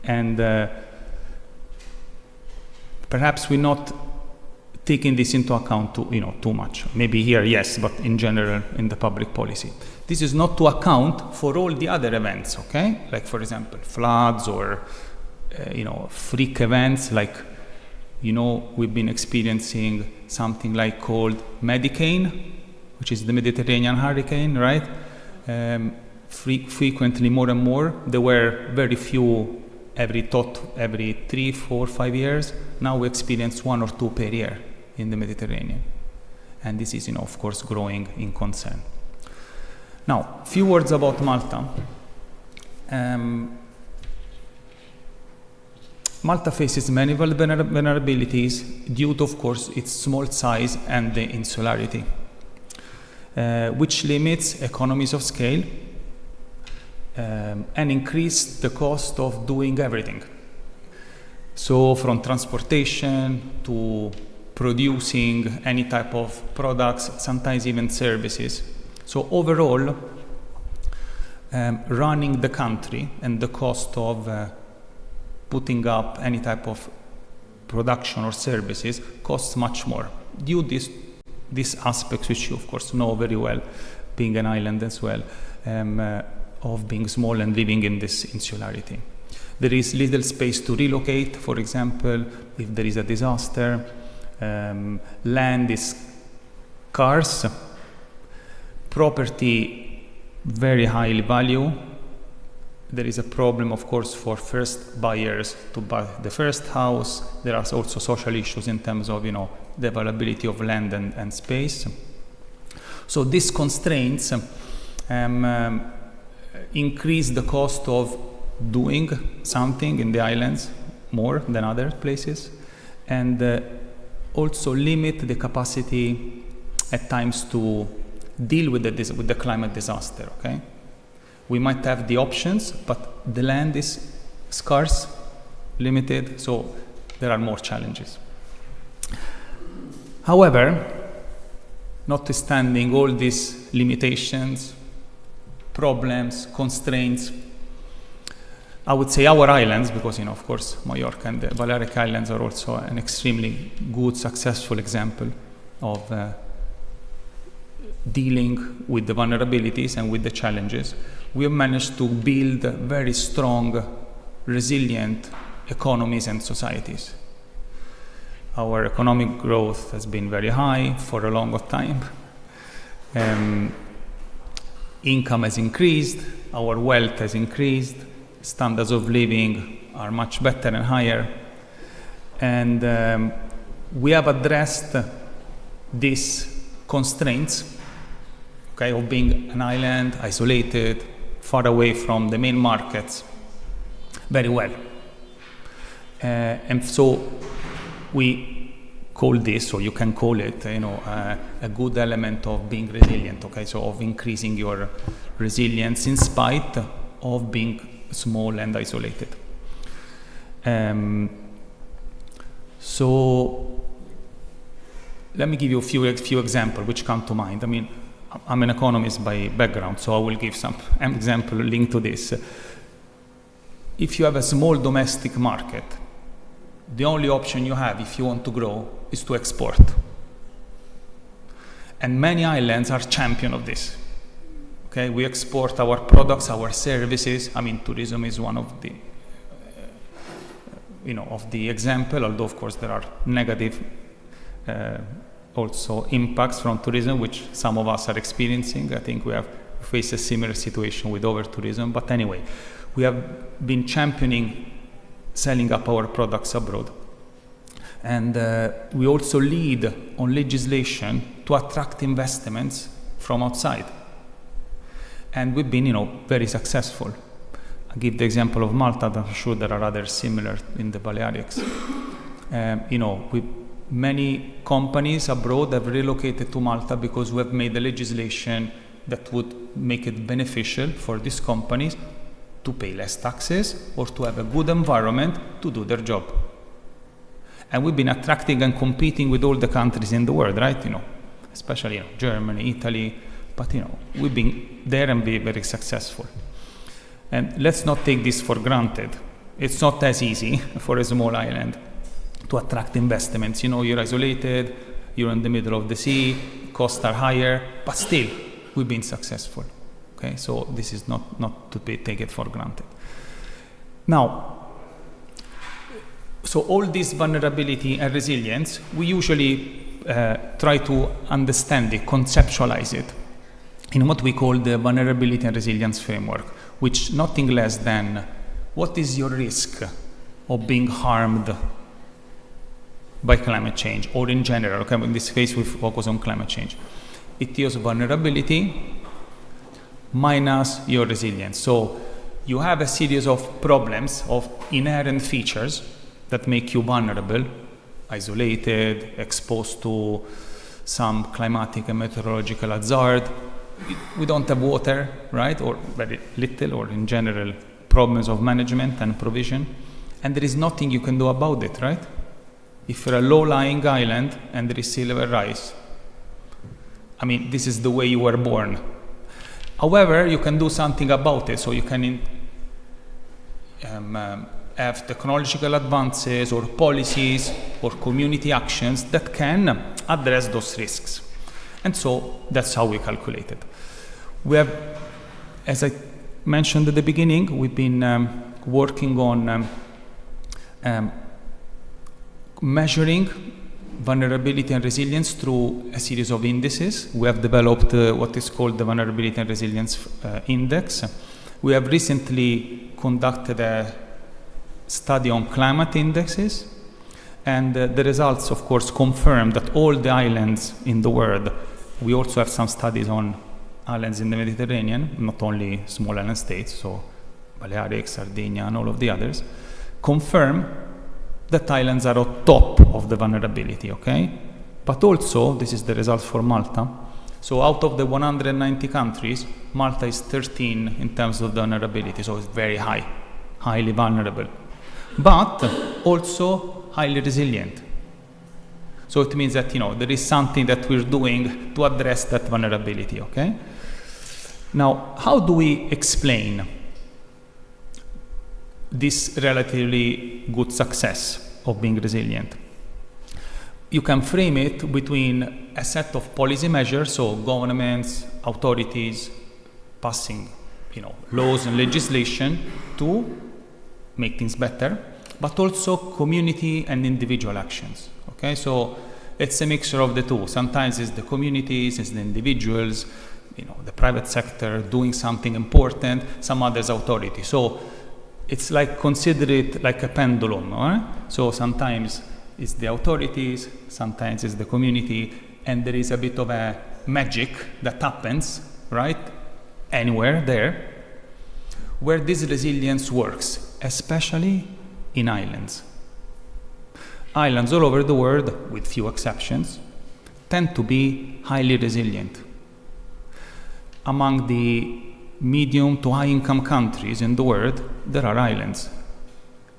And perhaps we're not taking this into account too much. Maybe here, yes, but in general, in the public policy. This is not to account for all the other events, okay? Like, for example, floods or, freak events like, we've been experiencing something like called Medicane, which is the Mediterranean hurricane, right? Frequently, more and more. There were very few every 3, 4, 5 years. Now we experience 1 or 2 per year in the Mediterranean. And this is, of course, growing in concern. Now, a few words about Malta. Malta faces many vulnerabilities due to, of course, its small size and the insularity, which limits economies of scale and increase the cost of doing everything. So from transportation to producing any type of products, sometimes even services. So overall, running the country and the cost of putting up any type of production or services costs much more due to these aspects, which you of course know very well, being an island as well, of being small and living in this insularity. There is little space to relocate, for example, if there is a disaster. Land is scarce, property very highly valued. There is a problem, of course, for first buyers to buy the first house. There are also social issues in terms of, the availability of land and space. So these constraints increase the cost of doing something in the islands more than other places, and also limit the capacity at times to deal with the climate disaster. Okay, we might have the options, but the land is scarce, limited, so there are more challenges. However, notwithstanding all these limitations, problems, constraints, I would say our islands, because of course Mallorca and the Balearic Islands are also an extremely good, successful example of dealing with the vulnerabilities and with the challenges. We have managed to build very strong, resilient economies and societies. Our economic growth has been very high for a long time. Income has increased, our wealth has increased, standards of living are much better and higher. And we have addressed these constraints, okay, of being an island, isolated, far away from the main markets, very well. And so we call this, or you can call it, a good element of being resilient, okay, so of increasing your resilience in spite of being small and isolated. So let me give you a few examples which come to mind. I mean, I'm an economist by background, so I will give some example linked to this. If you have a small domestic market, the only option you have if you want to grow is to export. And many islands are champion of this. Okay, we export our products, our services. I mean, tourism is one of the, of the example, although of course there are negative also impacts from tourism, which some of us are experiencing. I think we have faced a similar situation with over-tourism. But anyway, we have been championing selling up our products abroad. And we also lead on legislation to attract investments from outside. And we've been, very successful. I give the example of Malta, but I'm sure there are others similar in the Balearics. Many companies abroad have relocated to Malta because we have made a legislation that would make it beneficial for these companies to pay less taxes or to have a good environment to do their job. And we've been attracting and competing with all the countries in the world, right? Especially Germany, Italy, but we've been there and been very successful. And let's not take this for granted. It's not as easy for a small island to attract investments. You're isolated, you're in the middle of the sea, costs are higher, but still, we've been successful. Okay, so this is not to take it for granted. Now, so all this vulnerability and resilience, we usually try to understand it, conceptualize it in what we call the vulnerability and resilience framework, which nothing less than what is your risk of being harmed by climate change, or in general. Okay, in this case we focus on climate change. It is vulnerability minus your resilience. So you have a series of problems, of inherent features that make you vulnerable, isolated, exposed to some climatic and meteorological hazard. We don't have water, right, or very little, or in general problems of management and provision, and there is nothing you can do about it, right? If you're a low-lying island and there is sea level rise, I mean, this is the way you were born. However, you can do something about it, so you can have technological advances or policies or community actions that can address those risks. And so that's how we calculate it. We have, as I mentioned at the beginning, we've been working on measuring vulnerability and resilience through a series of indices. We have developed what is called the Vulnerability and Resilience Index. We have recently conducted a study on climate indexes, and the results, of course, confirm that all the islands in the world, we also have some studies on islands in the Mediterranean, not only small island states, so Balearics, Sardinia, and all of the others, confirm that islands are on top of the vulnerability, okay? But also, this is the result for Malta. So out of the 190 countries, Malta is 13 in terms of vulnerability, so it's very high, highly vulnerable, but also highly resilient. So it means that, there is something that we're doing to address that vulnerability, okay? Now, how do we explain this relatively good success of being resilient? You can frame it between a set of policy measures, so governments, authorities passing, laws and legislation to make things better, but also community and individual actions. Okay, so it's a mixture of the two. Sometimes it's the communities, it's the individuals, the private sector doing something important, some others authority. So it's like, consider it like a pendulum. So sometimes it's the authorities, sometimes it's the community, and there is a bit of a magic that happens, right, anywhere there, where this resilience works, especially in islands. Islands all over the world, with few exceptions, tend to be highly resilient. Among the medium to high income countries in the world, there are islands,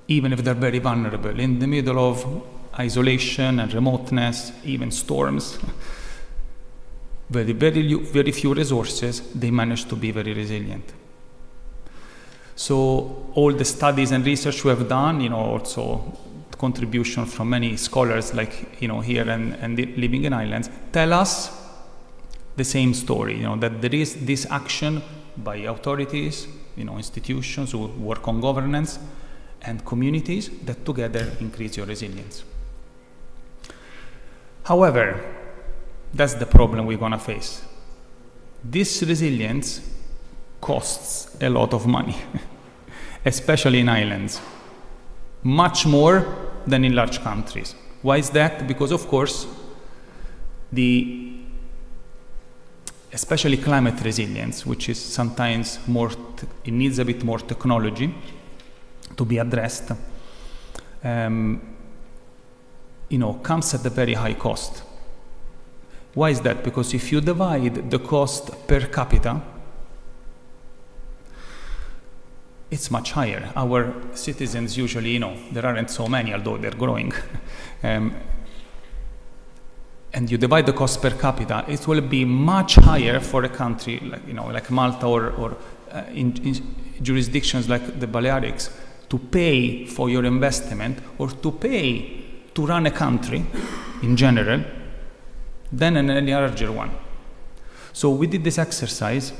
even if they're very vulnerable. In the middle of isolation and remoteness, even storms, very few resources, they manage to be very resilient. So all the studies and research we have done, also contribution from many scholars like here and living in islands, tell us the same story, that there is this action by authorities, institutions who work on governance, and communities that together increase your resilience. However, that's the problem we're going to face. This resilience costs a lot of money, especially in islands, much more than in large countries. Why is that? Because, of course, especially climate resilience, which is sometimes it needs a bit more technology to be addressed, comes at a very high cost. Why is that? Because if you divide the cost per capita, it's much higher. Our citizens usually, there aren't so many, although they're growing. And you divide the cost per capita, it will be much higher for a country like Malta or in jurisdictions like the Balearics to pay for your investment or to pay to run a country in general than an any larger one. So we did this exercise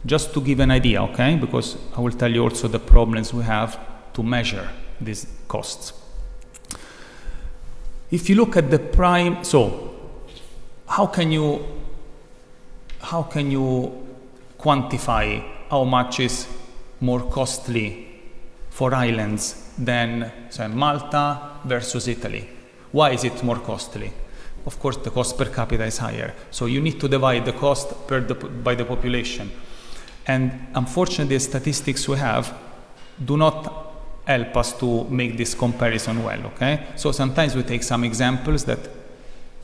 just to give an idea, okay? Because I will tell you also the problems we have to measure these costs. If you look at the prime, so how can you quantify how much is more costly for islands than Malta versus Italy? Why is it more costly? Of course, the cost per capita is higher, so you need to divide the cost by the population. And unfortunately, the statistics we have do not help us to make this comparison well, okay? So sometimes we take some examples that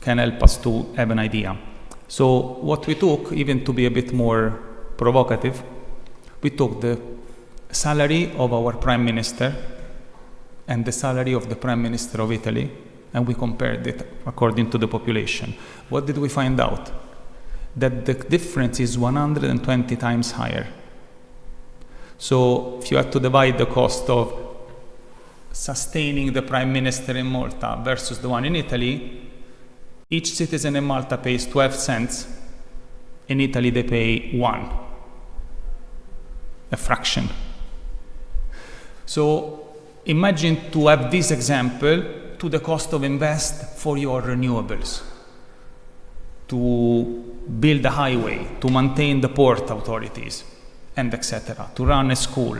can help us to have an idea. So what we took, even to be a bit more provocative, we took the salary of our Prime Minister and the salary of the Prime Minister of Italy, and we compared it according to the population. What did we find out? That the difference is 120 times higher. So if you had to divide the cost of sustaining the Prime Minister in Malta versus the one in Italy, each citizen in Malta pays 12 cents. In Italy, they pay 1, a fraction. So imagine to have this example to the cost of invest for your renewables, to build a highway, to maintain the port authorities, and etc., to run a school,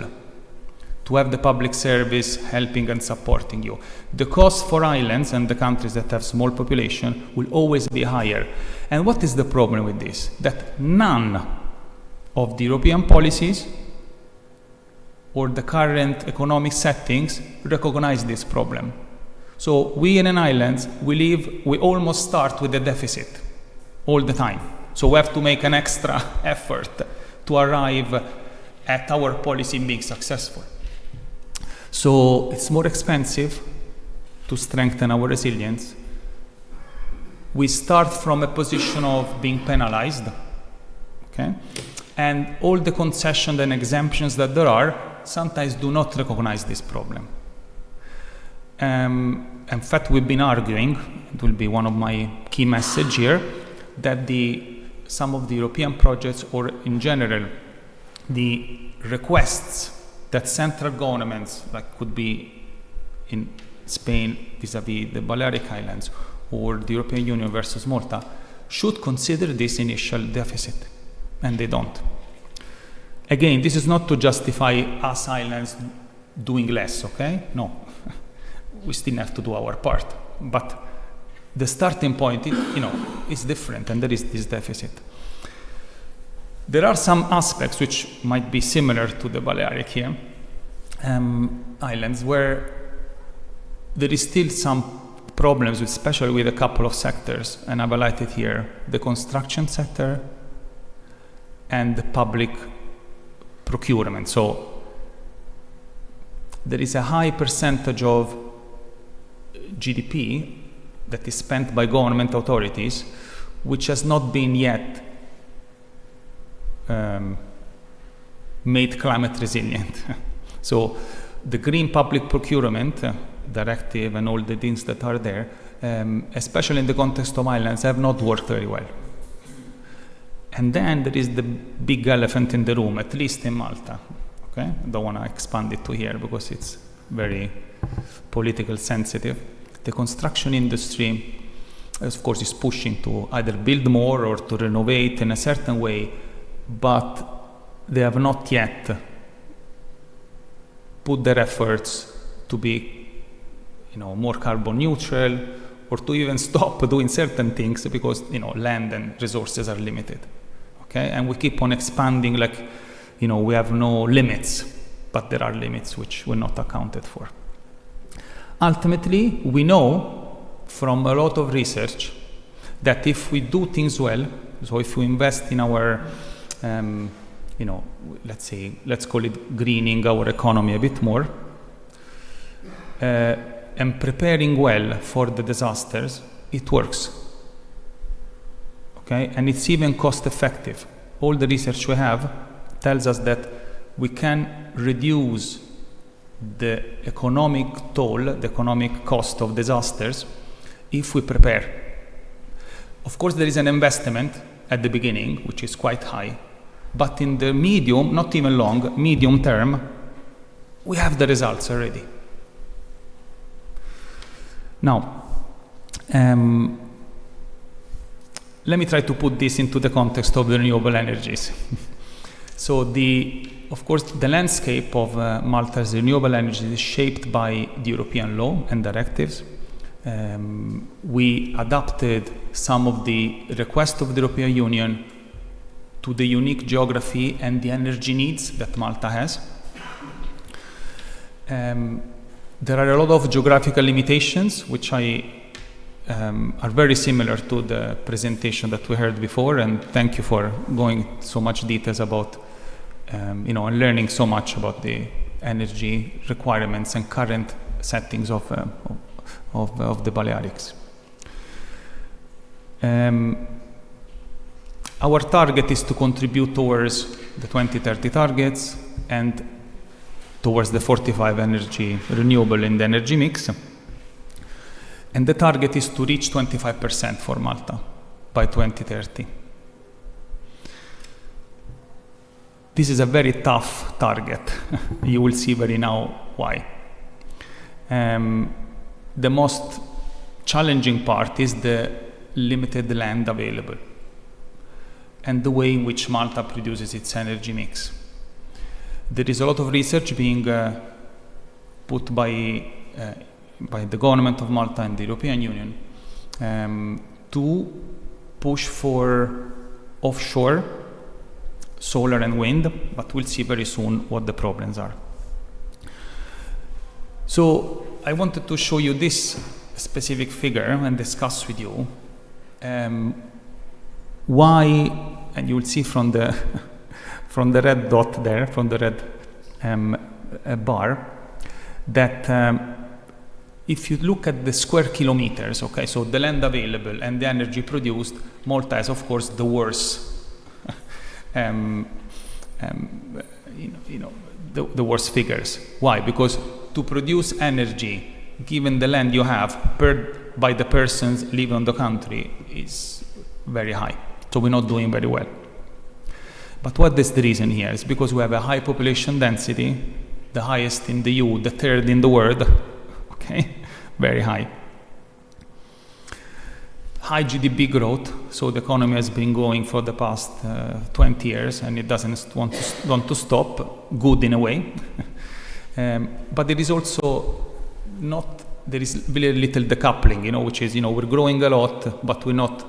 to have the public service helping and supporting you. The cost for islands and the countries that have small population will always be higher. And what is the problem with this? That none of the European policies or the current economic settings recognize this problem. So we in an island, we almost start with a deficit all the time. So we have to make an extra effort to arrive at our policy being successful. So it's more expensive to strengthen our resilience. We start from a position of being penalized, okay? And all the concessions and exemptions that there are sometimes do not recognize this problem. In fact, we've been arguing, it will be one of my key messages here, that some of the European projects, or in general, the requests that central governments, like could be in Spain vis-à-vis the Balearic Islands, or the European Union versus Malta, should consider this initial deficit, and they don't. Again, this is not to justify us islands doing less, okay? No, we still have to do our part. But the starting point, is different, and there is this deficit. There are some aspects which might be similar to the Balearic here, islands, where there is still some problems, especially with a couple of sectors, and I've highlighted here the construction sector and the public procurement. So there is a high percentage of GDP that is spent by government authorities, which has not been yet made climate resilient. So the Green Public Procurement Directive and all the things that are there, especially in the context of islands, have not worked very well. And then there is the big elephant in the room, at least in Malta. Okay? I don't want to expand it to here because it's very political sensitive. The construction industry, of course, is pushing to either build more or to renovate in a certain way, but they have not yet put their efforts to be, more carbon neutral, or to even stop doing certain things because, land and resources are limited. Okay, and we keep on expanding like, we have no limits, but there are limits which were not accounted for. Ultimately, we know from a lot of research that if we do things well, so if we invest in our, let's call it greening our economy a bit more, and preparing well for the disasters, it works. Okay, and it's even cost effective. All the research we have tells us that we can reduce the economic toll, the economic cost of disasters, if we prepare. Of course, there is an investment at the beginning, which is quite high, but in the medium, not even long, medium term, we have the results already. Now, let me try to put this into the context of the renewable energies. So of course, the landscape of Malta's renewable energy is shaped by the European law and directives. We adapted some of the requests of the European Union to the unique geography and the energy needs that Malta has. There are a lot of geographical limitations, which are very similar to the presentation that we heard before, and thank you for going so much details about and learning so much about the energy requirements and current settings of the Balearics. Our target is to contribute towards the 2030 targets and towards the 45 energy renewable in the energy mix. And the target is to reach 25% for Malta by 2030. This is a very tough target. You will see very now why. The most challenging part is the limited land available and the way in which Malta produces its energy mix. There is a lot of research being put by the government of Malta and the European Union to push for offshore solar and wind, but we'll see very soon what the problems are. So I wanted to show you this specific figure and discuss with you why, and you will see from the red dot there, from the red bar, that if you look at the square kilometers, okay, so the land available and the energy produced, Malta has, of course, the worst the worst figures. Why? Because to produce energy, given the land you have by the persons living on the country, is very high. So we're not doing very well. But what is the reason here? It's because we have a high population density, the highest in the EU, the third in the world. Okay, very high. High GDP growth, so the economy has been growing for the past 20 years and it doesn't want to stop, good in a way. But there is also there is very little decoupling, which is, we're growing a lot, but we're not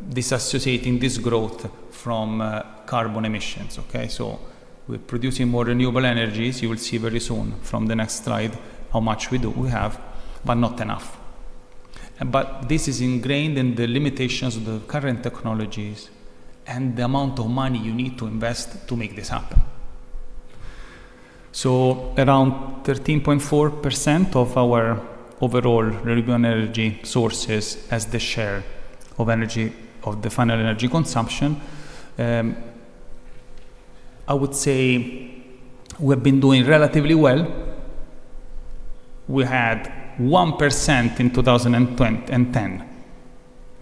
disassociating this growth from carbon emissions, okay? So we're producing more renewable energies. You will see very soon from the next slide how much we have, but not enough. But this is ingrained in the limitations of the current technologies and the amount of money you need to invest to make this happen. So around 13.4% of our overall renewable energy sources as the share of energy, of the final energy consumption. I would say we've been doing relatively well. We had 1% in 2010,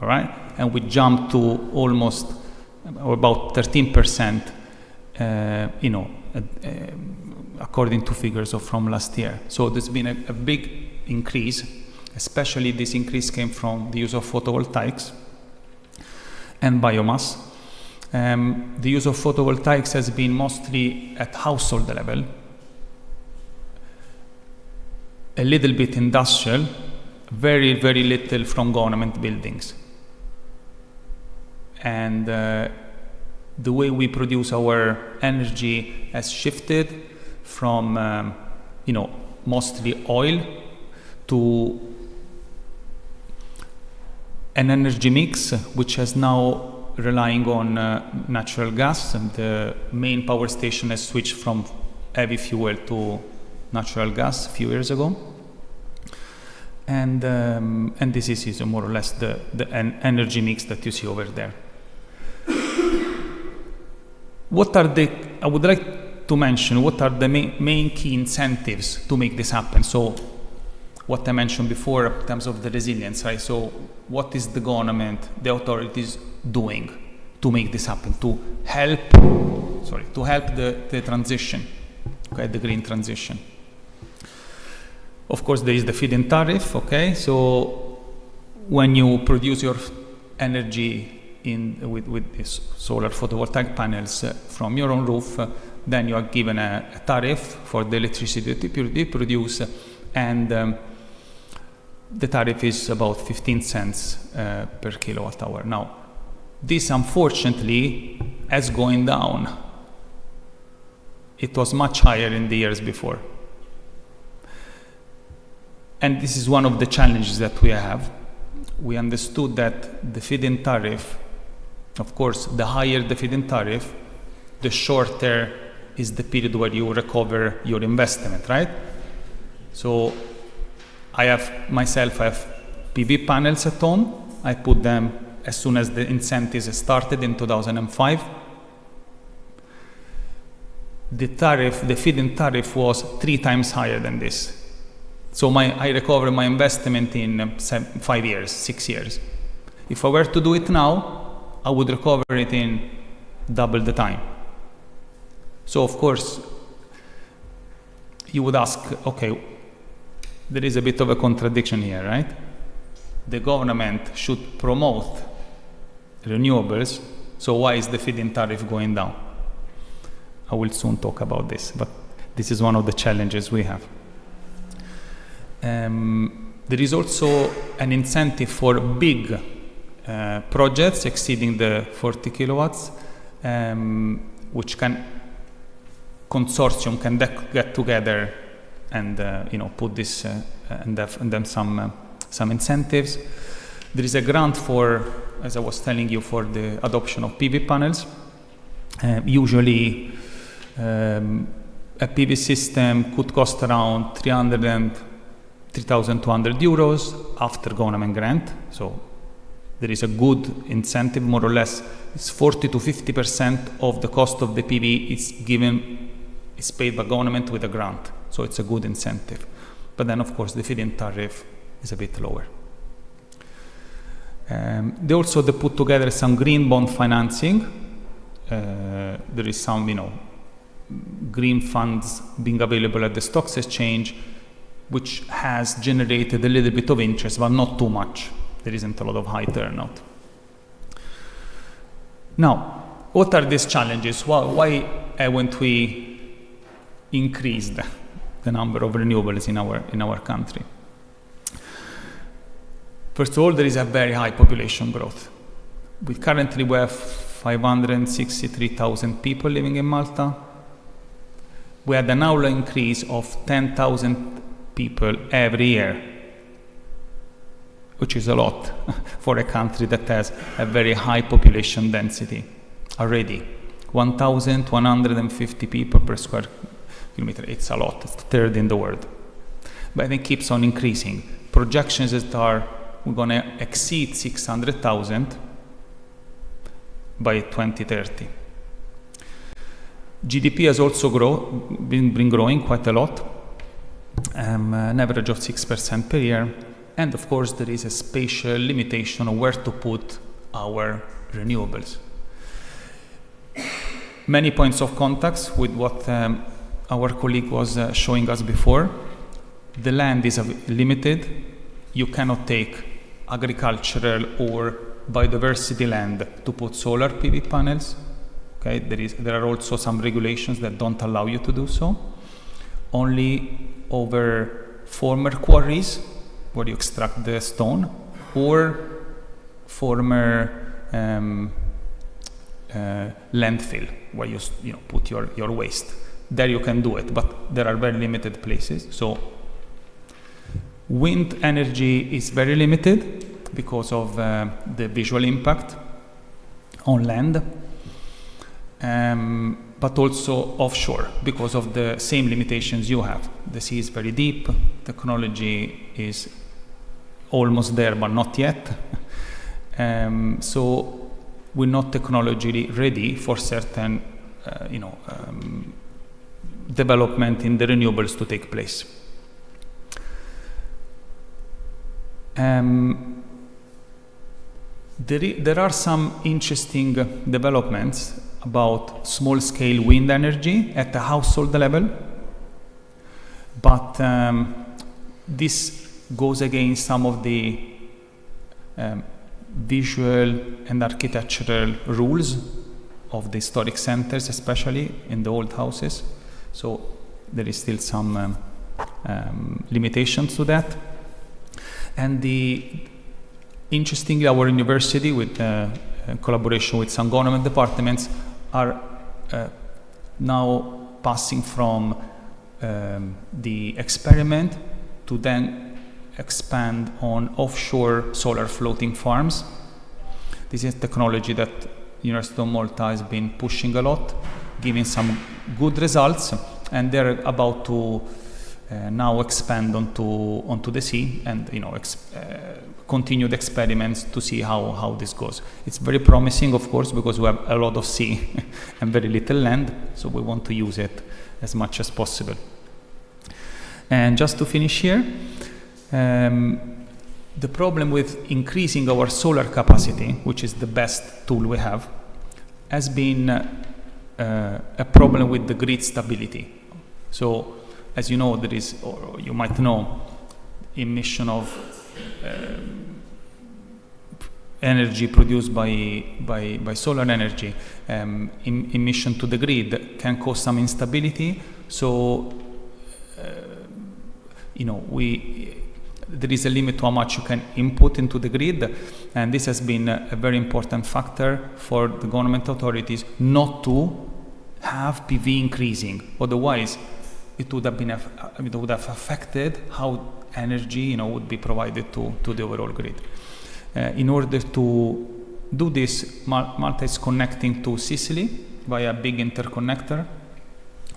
all right? And we jumped to almost about 13%, according to figures from last year. So there's been a big increase, especially this increase came from the use of photovoltaics and biomass. The use of photovoltaics has been mostly at household level, a little bit industrial, very, very little from government buildings. And the way we produce our energy has shifted from, mostly oil to an energy mix, which is now relying on natural gas. And the main power station has switched from heavy fuel to natural gas a few years ago. And this is more or less the energy mix that you see over there. I would like to mention what are the main key incentives to make this happen. So what I mentioned before in terms of the resilience, right? So what is the government, the authorities doing to make this happen, to help the transition, okay, the green transition? Of course, there is the feed-in tariff, okay? So when you produce your energy with these solar photovoltaic panels from your own roof, then you are given a tariff for the electricity that you produce, and the tariff is about 15 cents per kilowatt hour. Now, this unfortunately is going down. It was much higher in the years before. And this is one of the challenges that we have. We understood that the feed-in tariff, of course, the higher the feed-in tariff, the shorter is the period where you recover your investment, right? So I have PV panels at home. I put them as soon as the incentives started in 2005. The feed-in tariff was 3 times higher than this. So I recover my investment in 5 years, 6 years. If I were to do it now, I would recover it in double the time. So of course, you would ask, okay, there is a bit of a contradiction here, right? The government should promote renewables, so why is the feed-in tariff going down? I will soon talk about this, but this is one of the challenges we have. There is also an incentive for big projects exceeding the 40 kilowatts, which consortium can get together and put this and then some incentives. There is a grant for, as I was telling you, for the adoption of PV panels. Usually, a PV system could cost around 3,200 euros after government grant. So there is a good incentive, more or less. It's 40 to 50% of the cost of the PV is paid by government with a grant. So it's a good incentive. But then, of course, the feed-in tariff is a bit lower. They also put together some green bond financing. There is some, green funds being available at the stocks exchange, which has generated a little bit of interest, but not too much. There isn't a lot of high turnout. Now, what are these challenges? Why haven't we increased the number of renewables in our country. First of all, there is a very high population growth. Currently we have 563,000 people living in Malta. We had an annual increase of 10,000 people every year, which is a lot for a country that has a very high population density already. 1,150 people per square kilometer, it's a lot, it's the third in the world. But it keeps on increasing. Projections that we're going to exceed 600,000 by 2030. GDP has also been growing quite a lot, an average of 6% per year, and of course there is a spatial limitation of where to put our renewables. Many points of contact with what our colleague was showing us before. The land is limited. You cannot take agricultural or biodiversity land to put solar PV panels. Okay, there are also some regulations that don't allow you to do so. Only over former quarries where you extract the stone, or former landfill where you put your waste. There you can do it, but there are very limited places. So wind energy is very limited because of the visual impact on land, but also offshore because of the same limitations you have. The sea is very deep, technology is almost there but not yet. So we're not technologically ready for certain development in the renewables to take place. There are some interesting developments about small-scale wind energy at the household level, but this goes against some of the visual and architectural rules of the historic centers, especially in the old houses. So there is still some limitations to that. And interestingly, our university, with collaboration with some government departments, are now passing from the experiment to then expand on offshore solar floating farms. This is technology that University of Malta has been pushing a lot, giving some good results, and they're about to now expand onto the sea and continue the experiments to see how this goes. It's very promising, of course, because we have a lot of sea and very little land, so we want to use it as much as possible. And just to finish here, the problem with increasing our solar capacity, which is the best tool we have, has been a problem with the grid stability. So, as you know, there is, or you might know, emission of energy produced by solar energy, emission to the grid can cause some instability. So, there is a limit to how much you can input into the grid, and this has been a very important factor for the government authorities not to have PV increasing. Otherwise, it would have affected how energy would be provided to the overall grid. In order to do this, Malta is connecting to Sicily via a big interconnector.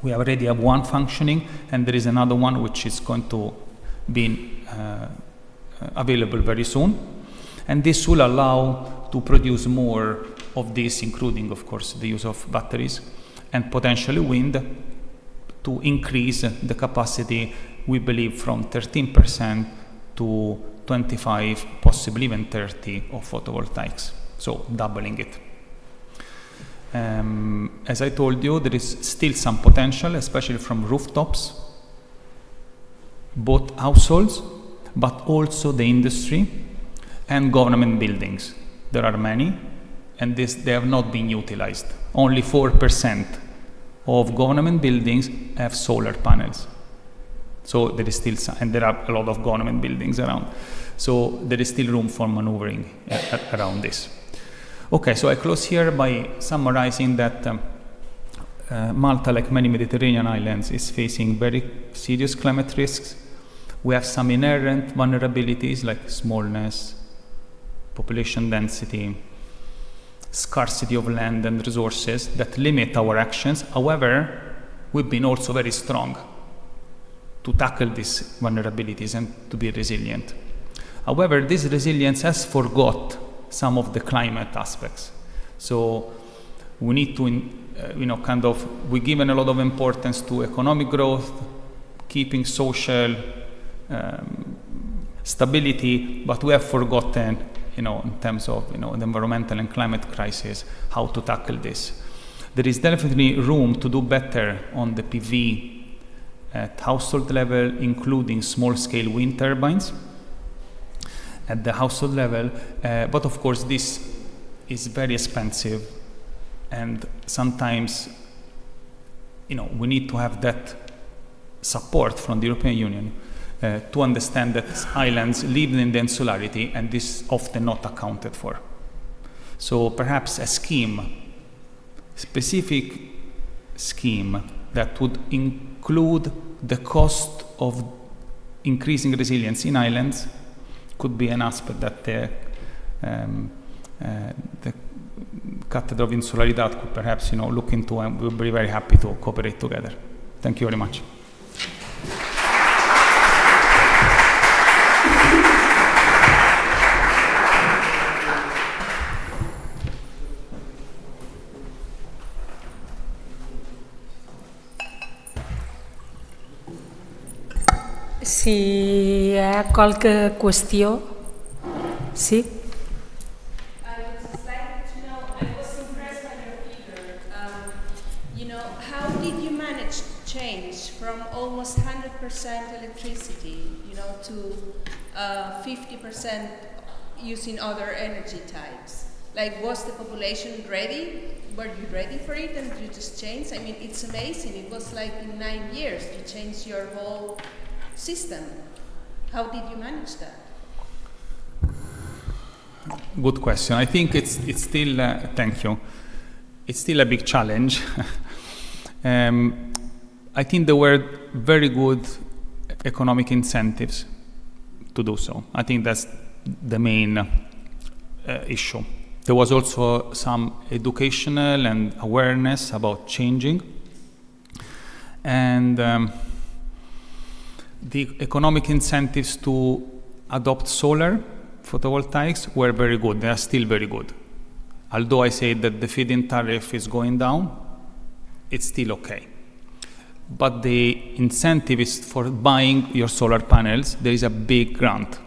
We already have one functioning, and there is another one which is going to be available very soon. And this will allow to produce more of this, including, of course, the use of batteries and potentially wind, to increase the capacity, we believe, from 13% to 25, possibly even 30 of photovoltaics, so doubling it. As I told you, there is still some potential, especially from rooftops, both households, but also the industry and government buildings. There are many, and they have not been utilized. Only 4% of government buildings have solar panels. So there is still some, and there are a lot of government buildings around. So there is still room for maneuvering around this. Okay, so I close here by summarizing that Malta, like many Mediterranean islands, is facing very serious climate risks. We have some inherent vulnerabilities like smallness, population density, scarcity of land and resources that limit our actions. However, we've been also very strong to tackle these vulnerabilities and to be resilient. However, this resilience has forgot some of the climate aspects. So we need to, we're given a lot of importance to economic growth, keeping social stability, but we have forgotten, in terms of, the environmental and climate crisis, how to tackle this. There is definitely room to do better on the PV at household level, including small-scale wind turbines at the household level, but of course this is very expensive, and sometimes we need to have that support from the European Union to understand that islands live in the insularity, and this is often not accounted for. So perhaps a specific scheme that would include the cost of increasing resilience in islands could be an aspect that the Cathedral of Insularidad could perhaps look into, and we'll be very happy to cooperate together. Thank you very much. Si hi ha qualque qüestió, sí? I would just like to know, I was impressed by your figure. How did you manage to change from almost 100% electricity, to 50% using other energy types? Like, was the population ready? Were you ready for it and you just changed? I mean, it's amazing. It was like in 9 years you changed your whole system. How did you manage that? Good question. I think it's still, thank you, it's still a big challenge. I think there were very good economic incentives to do so. I think that's the main issue. There was also some educational and awareness about changing. And the economic incentives to adopt solar photovoltaics were very good. They are still very good. Although I say that the feed-in tariff is going down, it's still okay. But the incentive is for buying your solar panels. There is a big grant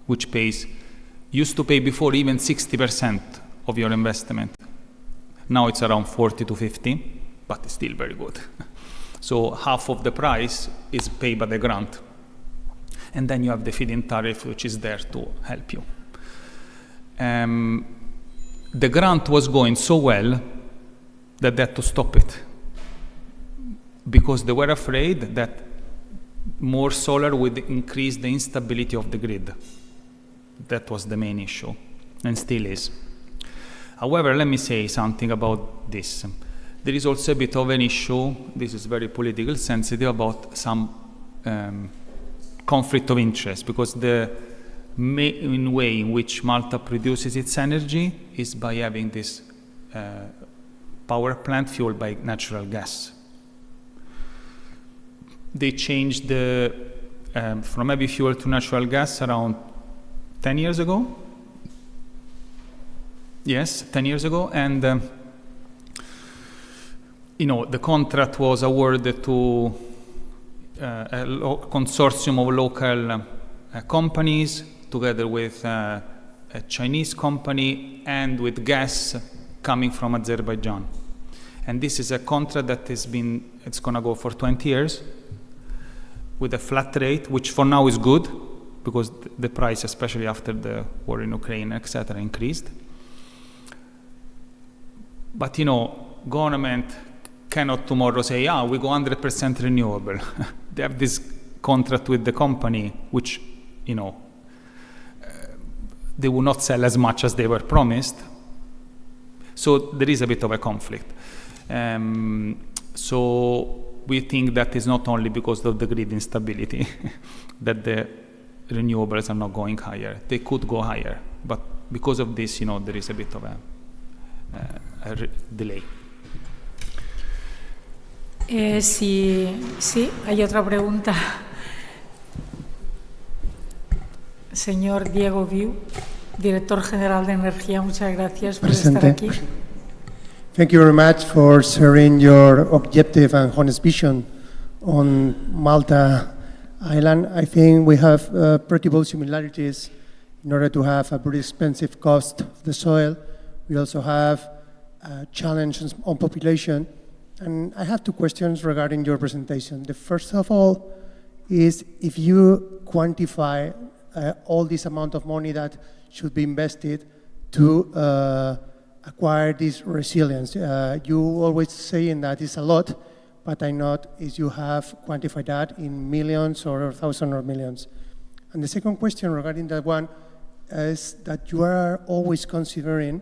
which used to pay before even 60% of your investment. Now it's around 40 to 50, but it's still very good. So half of the price is paid by the grant. And then you have the feed-in tariff, which is there to help you. The grant was going so well that they had to stop it, because they were afraid that more solar would increase the instability of the grid. That was the main issue, and still is. However, let me say something about this. There is also a bit of an issue, this is very political sensitive, about some conflict of interest, because the main way in which Malta produces its energy is by having this power plant fueled by natural gas. They changed from heavy fuel to natural gas around 10 years ago. Yes, 10 years ago, and the contract was awarded to a consortium of local companies, together with a Chinese company and with gas coming from Azerbaijan. And this is a contract that it's going to go for 20 years with a flat rate, which for now is good, because the price, especially after the war in Ukraine, etc., increased. But government cannot tomorrow say, we go 100% renewable. They have this contract with the company, which, they will not sell as much as they were promised. So there is a bit of a conflict. So we think that is not only because of the grid instability that the renewables are not going higher. They could go higher, but because of this, there is a bit of a delay. Sí, hay otra pregunta. Señor Diego Viu, Director General de Energía, muchas gracias por estar aquí. Thank you very much for sharing your objective and honest vision on Malta Island. I think we have pretty bold similarities in order to have a very expensive cost of the soil. We also have challenges on population. And I have two questions regarding your presentation. The first of all is if you quantify all this amount of money that should be invested to acquire this resilience. You always saying that it's a lot, but I know if you have quantified that in millions or thousands or millions. And the second question regarding that one is that you are always considering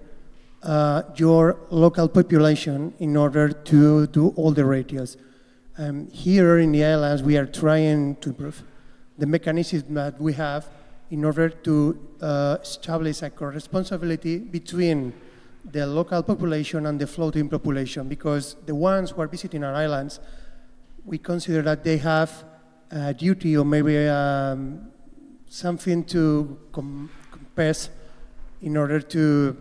your local population in order to do all the ratios. Here in the islands, we are trying to improve the mechanism that we have in order to establish a corresponsibility between the local population and the floating population, because the ones who are visiting our islands, we consider that they have a duty or maybe something to compensate in order to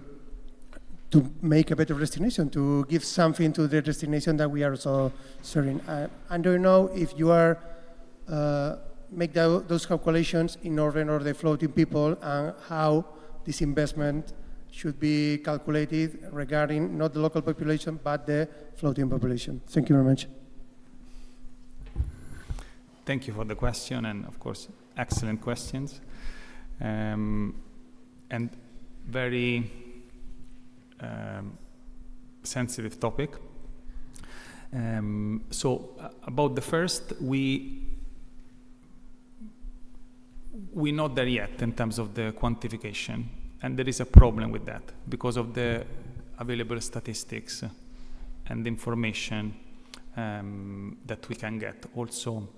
make a better destination, to give something to the destination that we are also serving. I don't know if you are make those calculations in order of the floating people and how this investment should be calculated regarding not the local population but the floating population. Thank you very much. Thank you for the question, and of course, excellent questions, and very sensitive topic. So about the first, we're not there yet in terms of the quantification, and there is a problem with that because of the available statistics and information that we can get. Also,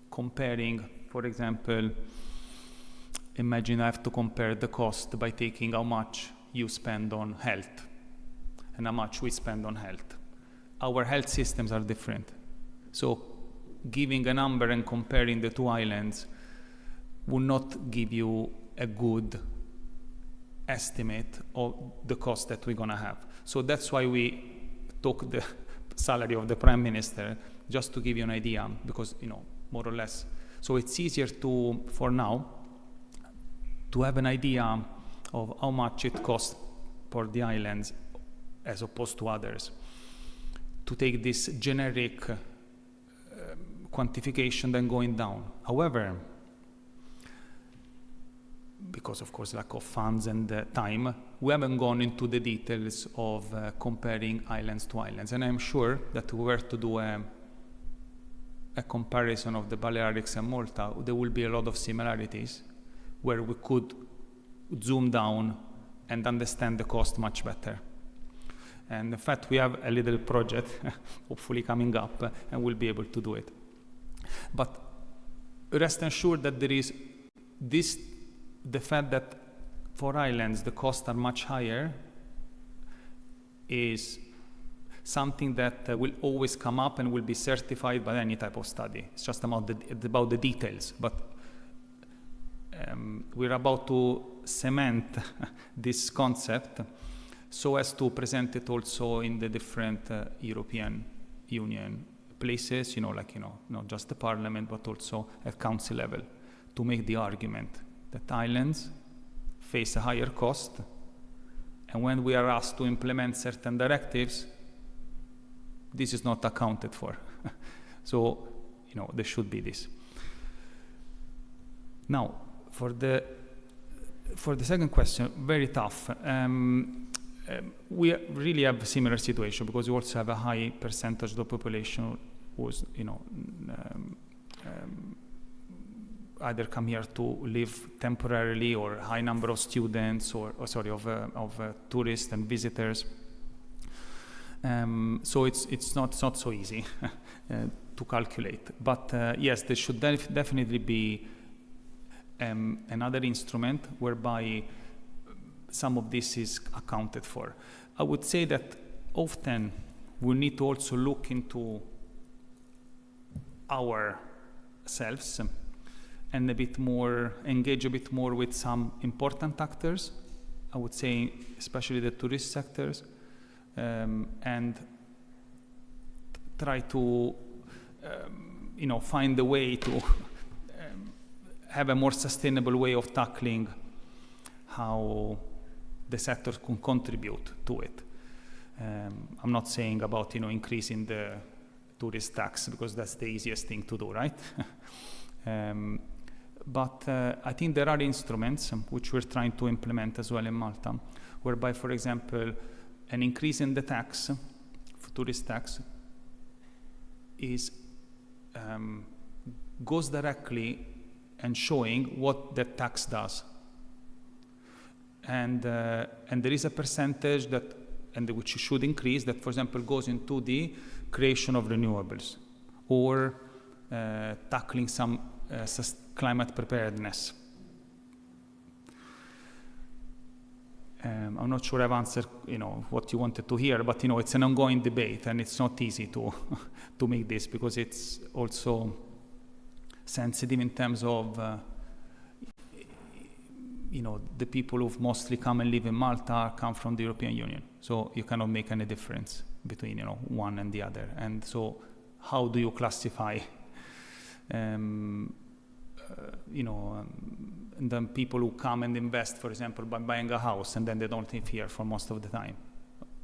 comparing, for example, imagine I have to compare the cost by taking how much you spend on health and how much we spend on health. Our health systems are different. So giving a number and comparing the two islands will not give you a good estimate of the cost that we're going to have. So that's why we took the salary of the Prime Minister, just to give you an idea, because, more or less. So it's easier for now, to have an idea of how much it costs for the islands as opposed to others, to take this generic quantification then going down. However, because of course lack of funds and time, we haven't gone into the details of comparing islands to islands. And I'm sure that if we were to do a comparison of the Balearics and Malta, there will be a lot of similarities where we could zoom down and understand the cost much better. And in fact, we have a little project hopefully coming up, and we'll be able to do it. But rest assured that there is the fact that for islands the costs are much higher is something that will always come up and will be certified by any type of study. It's just about the details. But we're about to cement this concept so as to present it also in the different European Union places, not just the Parliament, but also at council level, to make the argument that islands face a higher cost, and when we are asked to implement certain directives, this is not accounted for. So, there should be this. Now, for the second question, very tough. we really have a similar situation because we also have a high percentage of the population who's, either come here to live temporarily, or high number of students, of tourists and visitors. So it's not so easy to calculate. But yes, there should definitely be another instrument whereby some of this is accounted for. I would say that often we need to also look into ourselves and engage a bit more with some important actors. I would say especially the tourist sectors, and try to find a way to have a more sustainable way of tackling how the sector can contribute to it. I'm not saying about increasing the tourist tax, because that's the easiest thing to do, right? But I think there are instruments which we're trying to implement as well in Malta, whereby, for example, an increase in the tax, for tourist tax, goes directly and showing what the tax does. And there is a percentage which should increase, that, for example, goes into the creation of renewables, or tackling some climate preparedness. I'm not sure I've answered, what you wanted to hear, but it's an ongoing debate, and it's not easy to make this, because it's also sensitive in terms of the people who've mostly come and live in Malta come from the European Union, so you cannot make any difference between one and the other. And so how do you classify the people who come and invest, for example, by buying a house, and then they don't live here for most of the time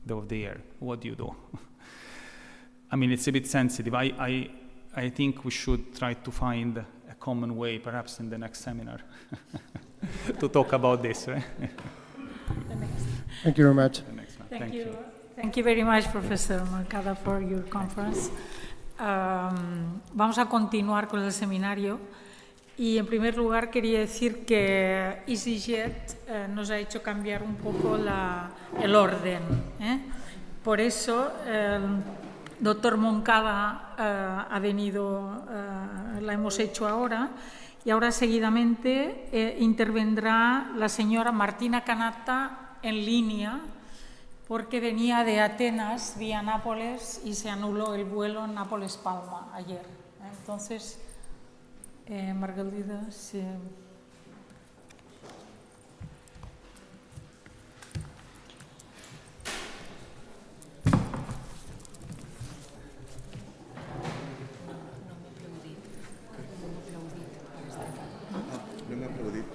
of the year? What do you do? I mean, it's a bit sensitive. I think we should try to find a common way, perhaps in the next seminar, to talk about this. Right? Thank you very much. Thank you. Thank you very much, Professor Mercado, for your conference. Vamos a continuar con el seminario. Y en primer lugar quería decir que EasyJet nos ha hecho cambiar un poco el orden. Por eso el doctor Moncada ha venido, la hemos hecho ahora, y ahora seguidamente intervendrá la señora Martina Canatta en línea, porque venía de Atenas vía Nápoles y se anuló el vuelo en Nápoles-Palma ayer. Entonces, Margalida, sí. No m'ha aplaudit.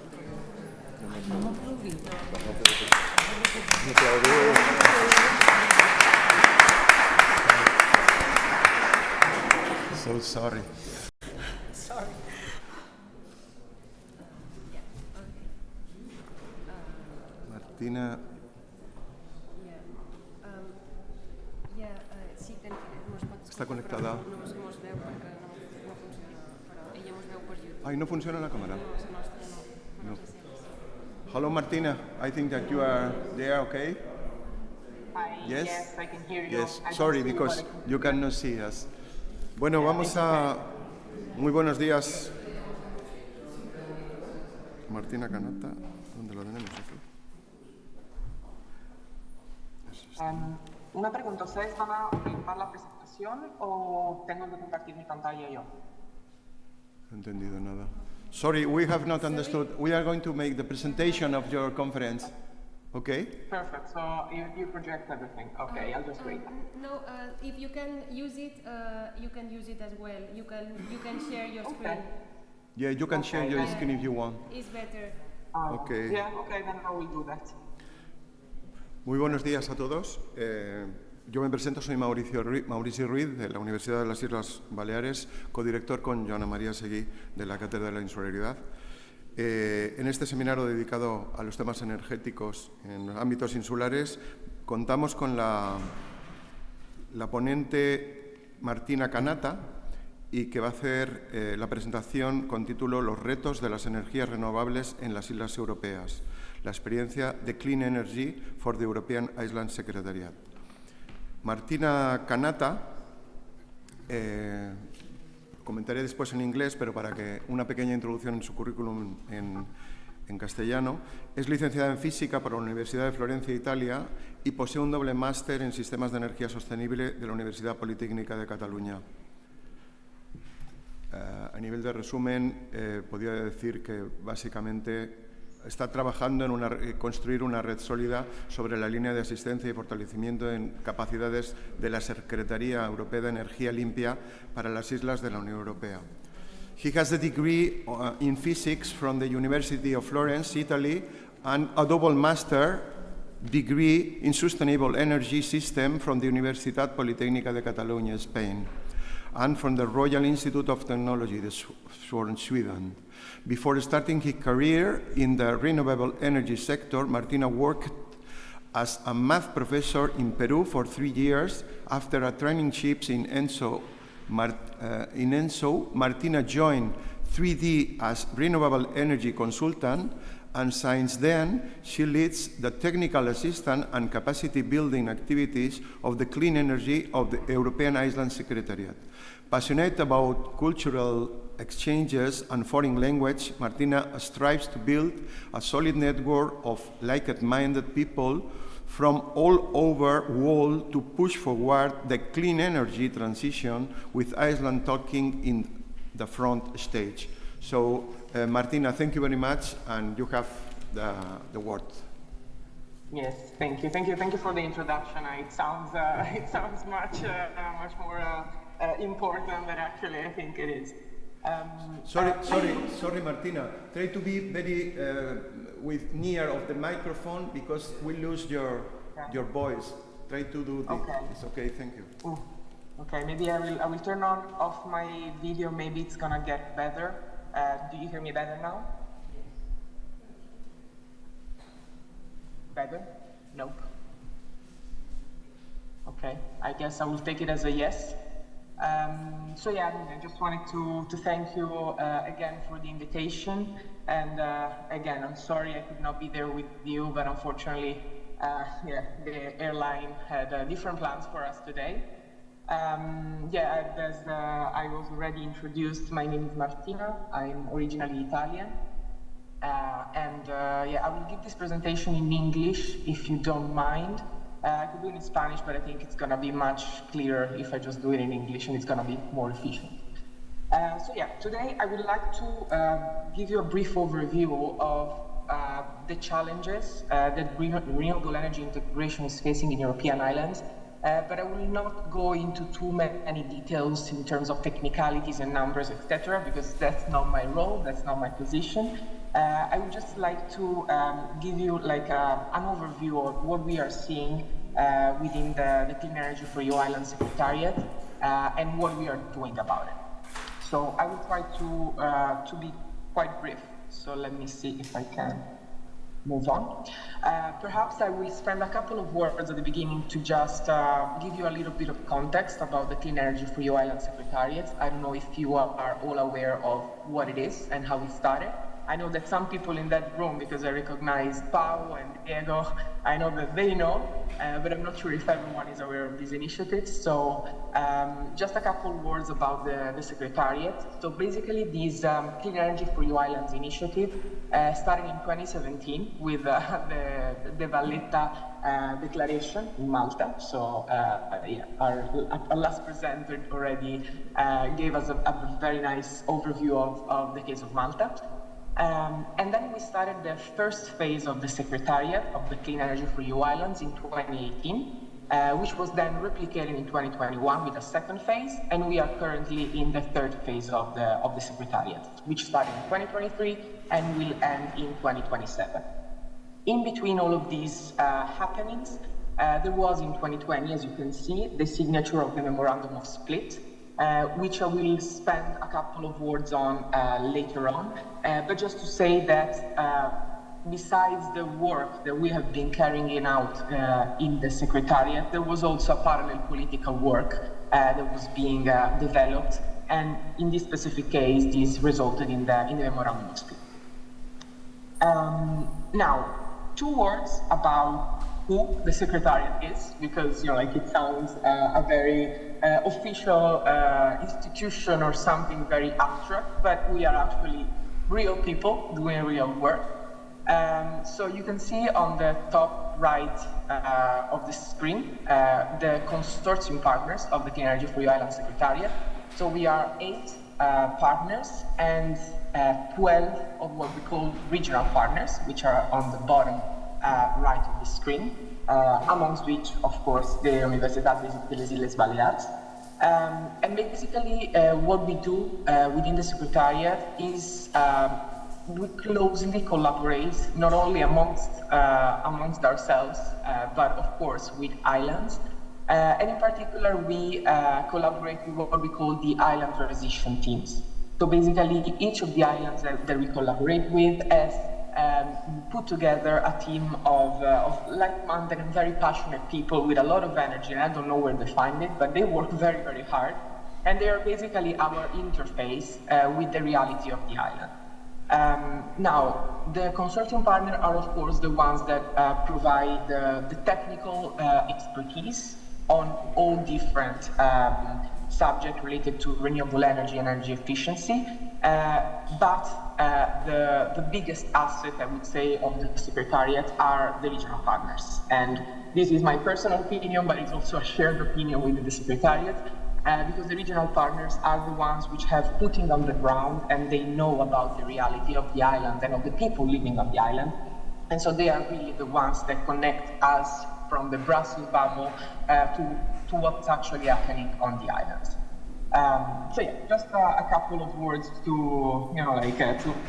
So sorry. Martina. Sí, està connectada. No es veu perquè no funciona, però ella mos veu per YouTube. Ai, no funciona la càmera? No, la nostra no. Hello, Martina. I think that you are there, okay? Yes, I can hear you. Yes, sorry, because you cannot see us. Bueno, vamos a... Muy buenos días. Martina Canatta, ¿dónde lo tenemos aquí? Una pregunta, ¿ustedes van a utilizar la presentación o tengo que compartir mi pantalla yo? No he entendido nada. Sorry, we have not understood. We are going to make the presentation of your conference. Okay? Perfect, so you project everything. Okay, I'll just wait. No, if you can use it as well. You can share your screen. Yeah, you can share your screen if you want. It's better. Okay. Yeah, okay, then I will do that. Muy buenos días a todos. Yo me presento, soy Mauricio Ruiz, de la Universidad de las Islas Baleares, codirector con Joana María Seguí, de la Cátedra de la Insularidad. En este seminario dedicado a los temas energéticos en ámbitos insulares, contamos con la ponente Martina Canata, y que va a hacer la presentación con título Los retos de las energías renovables en las islas europeas, la experiencia de Clean Energy for the European Island Secretariat. Martina Canata, comentaré después en inglés, pero para que una pequeña introducción en su currículum en castellano, es licenciada en Física por la Universidad de Florencia, Italia, y posee un doble máster en Sistemas de Energía Sostenible de la Universidad Politécnica de Cataluña. A nivel de resumen, podría decir que básicamente está trabajando en construir una red sólida sobre la línea de asistencia y fortalecimiento en capacidades de la Secretaría Europea de Energía Limpia para las islas de la Unión Europea. He has a degree in physics from the University of Florence, Italy, and a double master degree in sustainable energy system from the Universitat Politécnica de Catalunya, Spain, and from the Royal Institute of Technology, Sweden. Before starting his career in the renewable energy sector, Martina worked as a math professor in Peru for 3 years. After a traineeship in ENSO, Martina joined 3D as renewable energy consultant, and since then she leads the technical assistance and capacity building activities of the clean energy of the European Island Secretariat. Passionate about cultural exchanges and foreign language, Martina strives to build a solid network of like-minded people from all over the world to push forward the clean energy transition, with Iceland talking in the front stage. So, Martina, thank you very much, and you have the word. Yes, thank you for the introduction. It sounds much more important than actually I think it is. Sorry, Martina. Try to be very near of the microphone because we lose your voice. Try to do this. Okay. It's okay. Thank you. Okay, maybe I will turn off my video. Maybe it's gonna get better. Do you hear me better now? Better? Nope. Okay, I guess I will take it as a yes. So yeah, I just wanted to thank you again for the invitation, and again, I'm sorry I could not be there with you, but unfortunately, the airline had different plans for us today. As I was already introduced, my name is Martina. I'm originally Italian, I will give this presentation in English if you don't mind. I could do it in Spanish, but I think it's going to be much clearer if I just do it in English, and it's going to be more efficient. Today I would like to give you a brief overview of the challenges that renewable energy integration is facing in European islands, but I will not go into too many details in terms of technicalities and numbers, etc., because that's not my role, that's not my position. I would just like to give you an overview of what we are seeing within the Clean Energy for EU Island Secretariat and what we are doing about it. So I will try to be quite brief. So let me see if I can move on. Perhaps I will spend a couple of words at the beginning to just give you a little bit of context about the Clean Energy for EU Island Secretariat. I don't know if you are all aware of what it is and how it started. I know that some people in that room, because I recognize Pau and Diego, I know that they know, but I'm not sure if everyone is aware of these initiatives. So just a couple words about the Secretariat. So basically this Clean Energy for EU Islands initiative started in 2017 with the Valletta Declaration in Malta. So our last presenter already gave us a very nice overview of the case of Malta. And then we started the first phase of the Secretariat of the Clean Energy for EU Islands in 2018, which was then replicated in 2021 with a second phase, and we are currently in the third phase of the Secretariat, which started in 2023 and will end in 2027. In between all of these happenings, there was in 2020, as you can see, the signature of the Memorandum of Split, which I will spend a couple of words on later on. But just to say that besides the work that we have been carrying out in the Secretariat, there was also a parallel political work that was being developed, and in this specific case, this resulted in the memorandum of spirit. Now, 2 words about who the Secretariat is, because it sounds a very official institution or something very abstract, but we are actually real people doing real work. So you can see on the top right of the screen the consortium partners of the Clean Energy for EU Island Secretariat. So we are 8 partners and 12 of what we call regional partners, which are on the bottom right of the screen, amongst which, of course, the Universitat de les Illes Balears. And basically, what we do within the Secretariat is we closely collaborate not only amongst ourselves, but of course with islands. And in particular, we collaborate with what we call the island transition teams. So basically, each of the islands that we collaborate with has put together a team of like-minded and very passionate people with a lot of energy, and I don't know where they find it, but they work very, very hard. And they are basically our interface with the reality of the island. Now, the consortium partners are, of course, the ones that provide the technical expertise on all different subjects related to renewable energy and energy efficiency. But the biggest asset, I would say, of the Secretariat are the regional partners. And this is my personal opinion, but it's also a shared opinion within the Secretariat. Because the regional partners are the ones which have footing on the ground and they know about the reality of the island and of the people living on the island. And so they are really the ones that connect us from the Brussels bubble to what's actually happening on the island. So yeah, just a couple of words to,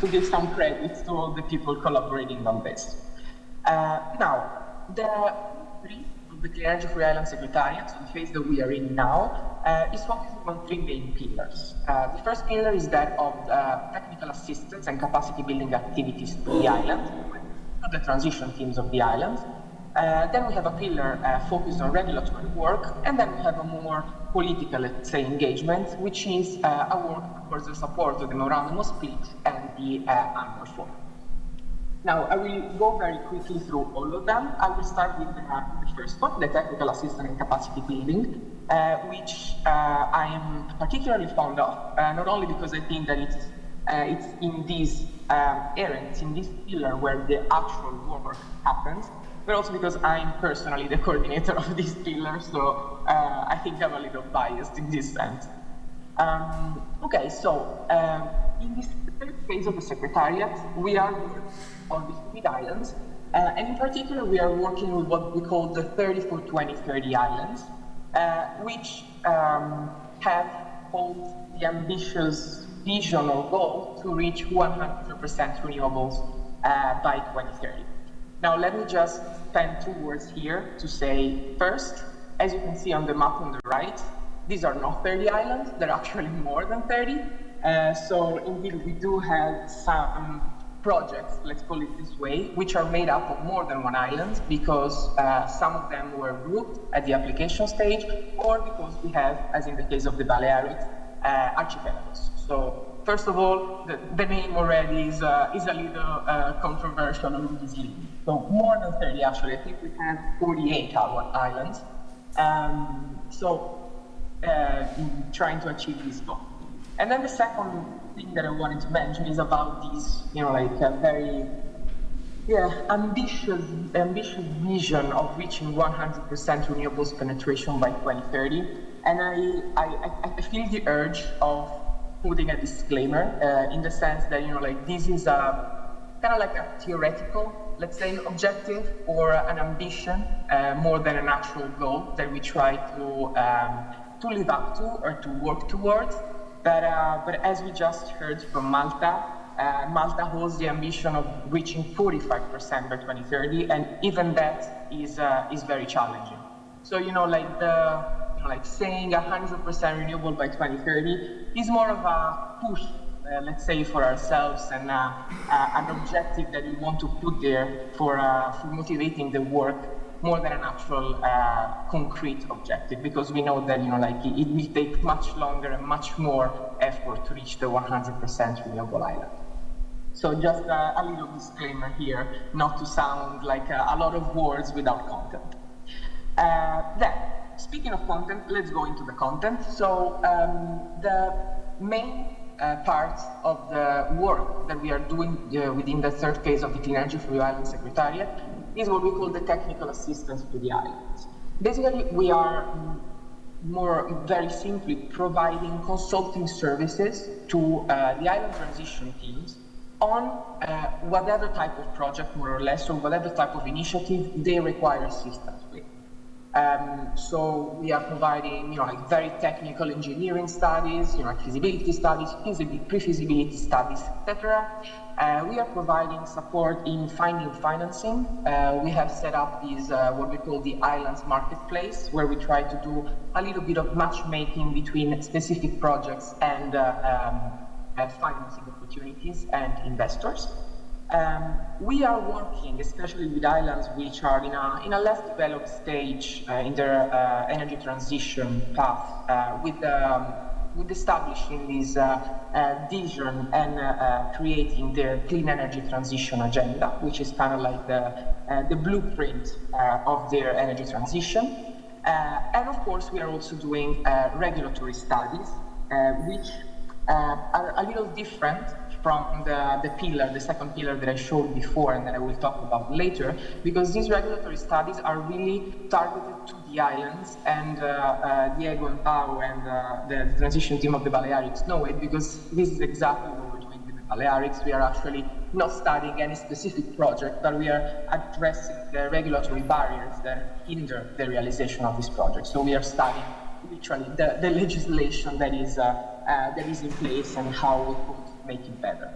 to give some credit to all the people collaborating on this. Now, the Clean Energy for Island Secretariat, so the phase that we are in now, is focusing on 3 main pillars. The first pillar is that of technical assistance and capacity building activities to the island, to the transition teams of the island. Then we have a pillar focused on regulatory work, and then we have a more political, let's say, engagement, which is a work towards the support of the memorandum of spirit and the annual forum. Now, I will go very quickly through all of them. I will start with the first one, the technical assistance and capacity building, which I am particularly fond of, not only because I think that it's in this area, it's in this pillar where the actual work happens, but also because I'm personally the coordinator of this pillar, so I think I'm a little biased in this sense. Okay, so in this third phase of the Secretariat, we are working on the 3 islands, and in particular, we are working with what we call the 30 for 2030 islands, which have hold the ambitious vision or goal to reach 100% renewables by 2030. Now, let me just spend 2 words here to say, first, as you can see on the map on the right, these are not 30 islands, they're actually more than 30. So indeed, we do have some projects, let's call it this way, which are made up of more than 1 island, because some of them were grouped at the application stage, or because we have, as in the case of the Balearic, archipelagos. So first of all, the name already is a little controversial and misleading. So more than 30, actually. I think we have 48 islands. Trying to achieve this goal. And then the second thing that I wanted to mention is about this, very ambitious vision of reaching 100% renewables penetration by 2030. And I feel the urge of putting a disclaimer in the sense that, this is kind of like a theoretical, let's say, objective or an ambition more than an actual goal that we try to live up to or to work towards. But as we just heard from Malta, Malta holds the ambition of reaching 45% by 2030, and even that is very challenging. So saying 100% renewable by 2030 is more of a push, let's say, for ourselves and an objective that we want to put there for motivating the work more than an actual concrete objective, because we know that it will take much longer and much more effort to reach the 100% renewable island. So just a little disclaimer here, not to sound like a lot of words without content. Then, speaking of content, let's go into the content. So the main part of the work that we are doing within the third phase of the Clean Energy for the Island Secretariat is what we call the technical assistance to the islands. Basically, we are very simply providing consulting services to the island transition teams on whatever type of project, more or less, or whatever type of initiative they require assistance with. So we are providing, very technical engineering studies, feasibility studies, pre-feasibility studies, etc. We are providing support in finding financing. We have set up these, what we call the Islands Marketplace, where we try to do a little bit of matchmaking between specific projects and financing opportunities and investors. We are working, especially with islands which are in a less developed stage in their energy transition path, with establishing this vision and creating their clean energy transition agenda, which is kind of like the blueprint of their energy transition. And of course, we are also doing regulatory studies, which are a little different from the second pillar that I showed before and that I will talk about later, because these regulatory studies are really targeted to the islands, and Diego and Pau and the transition team of the Balearics know it, because this is exactly what we're doing with the Balearics. We are actually not studying any specific project, but we are addressing the regulatory barriers that hinder the realization of this project. So we are studying literally the legislation that is in place and how we could make it better.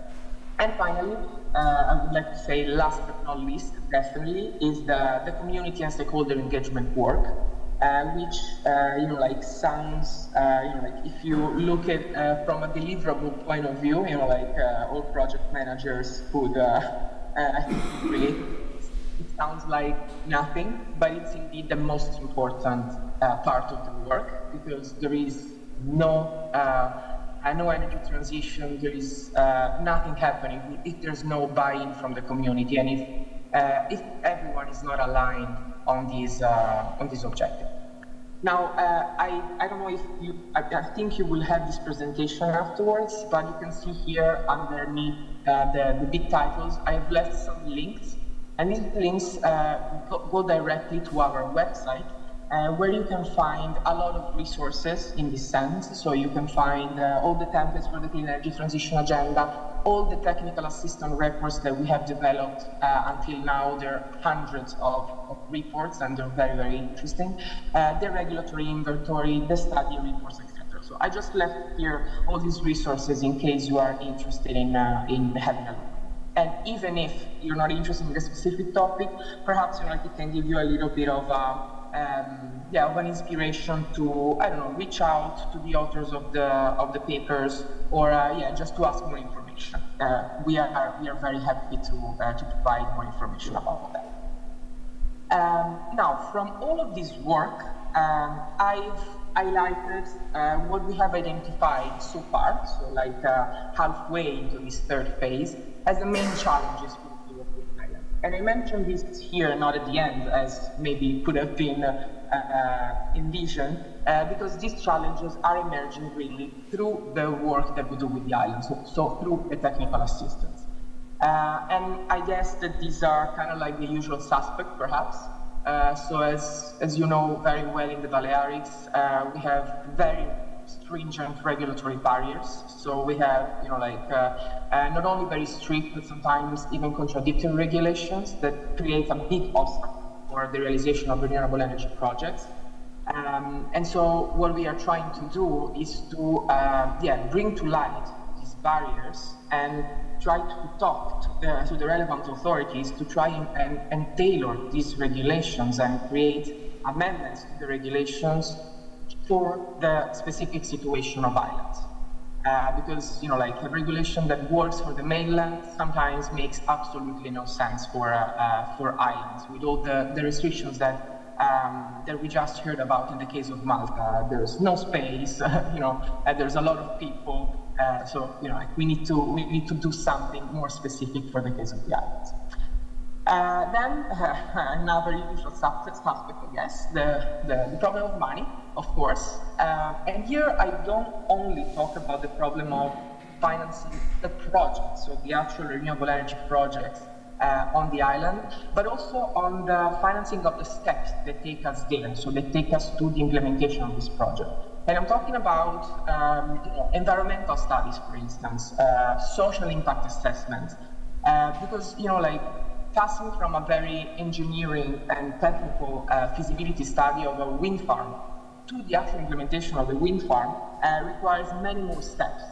And finally, I would like to say, last but not least, definitely, is the community and stakeholder engagement work, which sounds if you look at from a deliverable point of view, all project managers would I think really, it sounds like nothing, but it's indeed the most important part of the work, because there is no energy transition, there is nothing happening if there's no buy-in from the community, and if everyone is not aligned on this objective. Now, I don't know if I think you will have this presentation afterwards, but you can see here underneath the big titles, I have left some links, and these links go directly to our website, where you can find a lot of resources in this sense. So you can find all the templates for the Clean Energy Transition Agenda, all the technical assistance reports that we have developed until now. There are hundreds of reports, and they're very, very interesting. The regulatory inventory, the study reports, etc. So I just left here all these resources in case you are interested in having a look. And even if you're not interested in the specific topic, perhaps it can give you a little bit of an inspiration to, I don't know, reach out to the authors of the papers, or just to ask more information. We are very happy to provide more information about that. Now, from all of this work, I've highlighted what we have identified so far, so like halfway into this third phase, as the main challenges for the European island. And I mentioned this here, not at the end, as maybe could have been envisioned, because these challenges are emerging really through the work that we do with the islands, so through the technical assistance. And I guess that these are kind of like the usual suspect, perhaps. So as you know very well in the Balearics, we have very stringent regulatory barriers. So we have, not only very strict, but sometimes even contradictory regulations that create a big obstacle for the realization of renewable energy projects. And so what we are trying to do is to bring to light these barriers and try to talk to the relevant authorities to try and tailor these regulations and create amendments to the regulations for the specific situation of islands. because like a regulation that works for the mainland sometimes makes absolutely no sense for islands, with all the restrictions that we just heard about in the case of Malta. There's no space, there's a lot of people, so we need to do something more specific for the case of the islands. Then another usual suspect, I guess, the problem of money, of course. And here I don't only talk about the problem of financing the project, so the actual renewable energy projects on the island, but also on the financing of the steps that take us there, so that take us to the implementation of this project. And I'm talking about environmental studies, for instance, social impact assessments, because passing from a very engineering and technical feasibility study of a wind farm to the actual implementation of the wind farm requires many more steps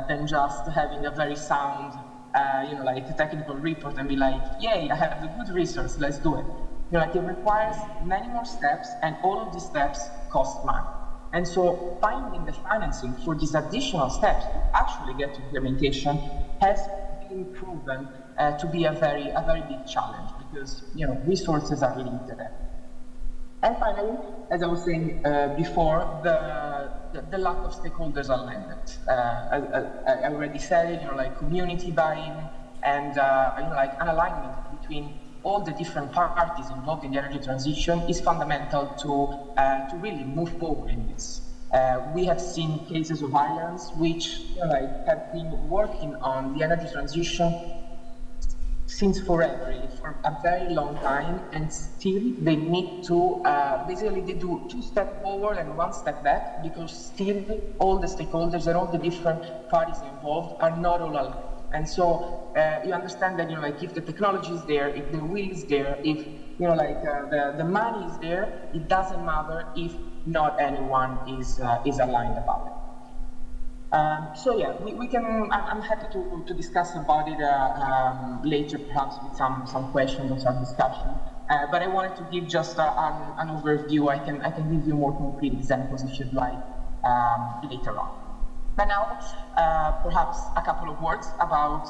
than just having a very sound, a technical report and be like, yay, I have the good resource, let's do it. It requires many more steps, and all of these steps cost money. And so finding the financing for these additional steps to actually get to implementation has been proven to be a very big challenge, because resources are limited. And finally, as I was saying before, the lack of stakeholders alignment. I already said it, community buy-in and an alignment between all the different parties involved in the energy transition is fundamental to really move forward in this. We have seen cases of islands which have been working on the energy transition since forever, for a very long time, and still they need to, basically they do 2 steps forward and 1 step back, because still all the stakeholders and all the different parties involved are not all aligned. And so you understand that if the technology is there, if the will is there, if the money is there, it doesn't matter if not anyone is aligned about it. So yeah, we can. I'm happy to discuss about it later, perhaps with some questions or some discussion. But I wanted to give just an overview. I can give you more concrete examples if you'd like later on. But now, perhaps a couple of words about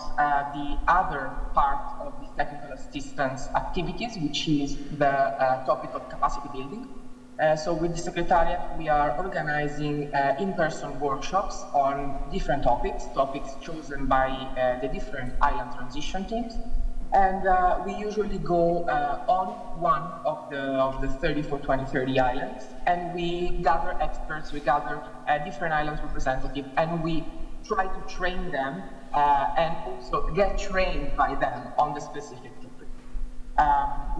the other part of the technical assistance activities, which is the topic of capacity building. So with the Secretariat, we are organizing in-person workshops on different topics chosen by the different island transition teams. And we usually go on one of the 30 for 2030 islands, and we gather experts, we gather different islands representatives, and we try to train them and also get trained by them on the specific topic.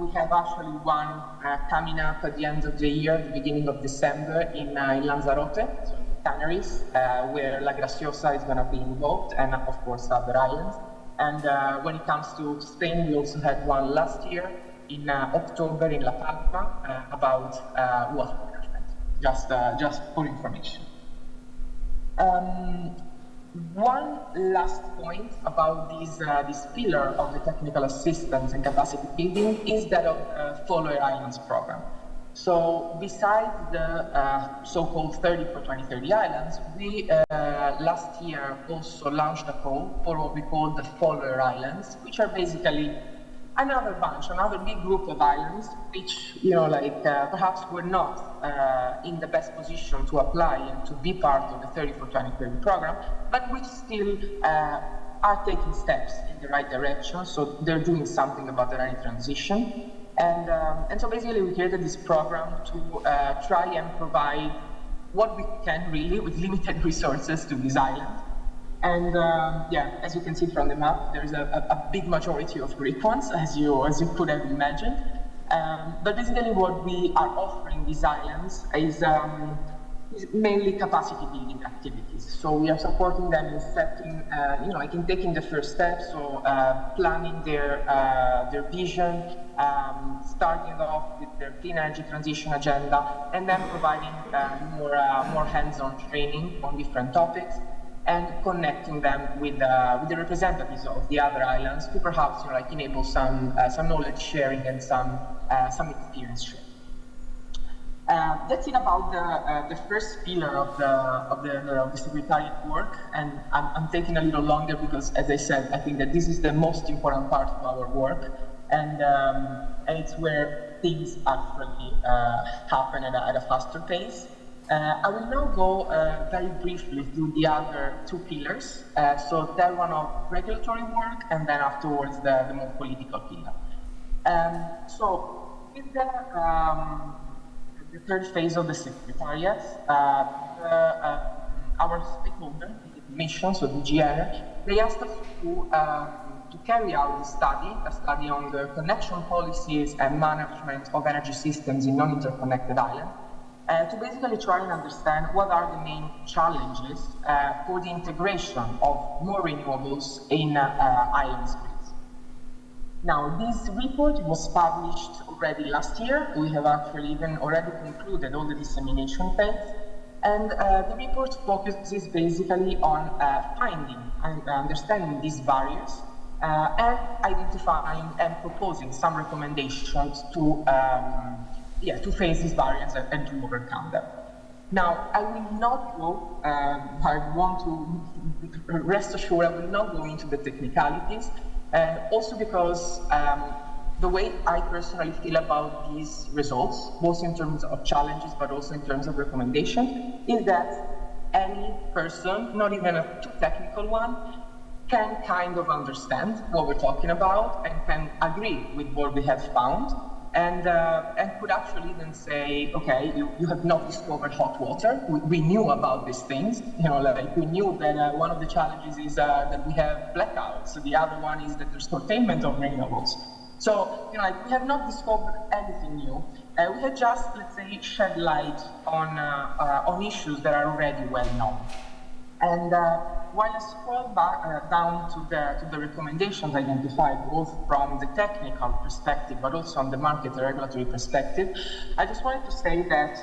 We have actually one coming up at the end of the year, the beginning of December, in Lanzarote, so in the Canaries, where La Graciosa is going to be involved, and of course other islands. And when it comes to Spain, we also had one last year in October in La Palma about water management, just for information. One last point about this pillar of the technical assistance and capacity building is that of Follower Islands program. So besides the so-called 30 for 2030 islands, we last year also launched a call for what we call the Follower Islands, which are basically another big group of islands, which perhaps were not in the best position to apply and to be part of the 30 for 2030 program, but which still are taking steps in the right direction. So they're doing something about the energy transition. And so basically we created this program to try and provide what we can really with limited resources to these islands. And yeah, as you can see from the map, there's a big majority of Greek ones, as you could have imagined. But basically what we are offering these islands is mainly capacity building activities. So we are supporting them in setting, in taking the first steps, so planning their vision, starting off with their clean energy transition agenda, and then providing more hands-on training on different topics, and connecting them with the representatives of the other islands to perhaps enable some knowledge sharing and some experience sharing. That's it about the first pillar of the Secretariat work, and I'm taking a little longer because, as I said, I think that this is the most important part of our work, and it's where things actually happen at a faster pace. I will now go very briefly through the other two pillars, so that one of regulatory work, and then afterwards the more political pillar. So with the third phase of the Secretariat, our stakeholder, the Commission, so the GN, they asked us to carry out a study on the connection policies and management of energy systems in non-interconnected islands, to basically try and understand what are the main challenges for the integration of more renewables in islands grids. Now, this report was published already last year. We have actually even already concluded all the dissemination phase. And the report focuses basically on finding and understanding these barriers and identifying and proposing some recommendations to face these barriers and to overcome them. Now, I will not go, I want to rest assured, I will not go into the technicalities, also because the way I personally feel about these results, both in terms of challenges but also in terms of recommendation, is that any person, not even a too technical one, can kind of understand what we're talking about and can agree with what we have found, and could actually then say, okay, you have not discovered hot water. We knew about these things. Like we knew that one of the challenges is that we have blackouts. The other one is that there's curtailment of renewables. So, like we have not discovered anything new. We have just, let's say, shed light on issues that are already well known. And while I scroll back down to the recommendations identified, both from the technical perspective, but also on the market and regulatory perspective, I just wanted to say that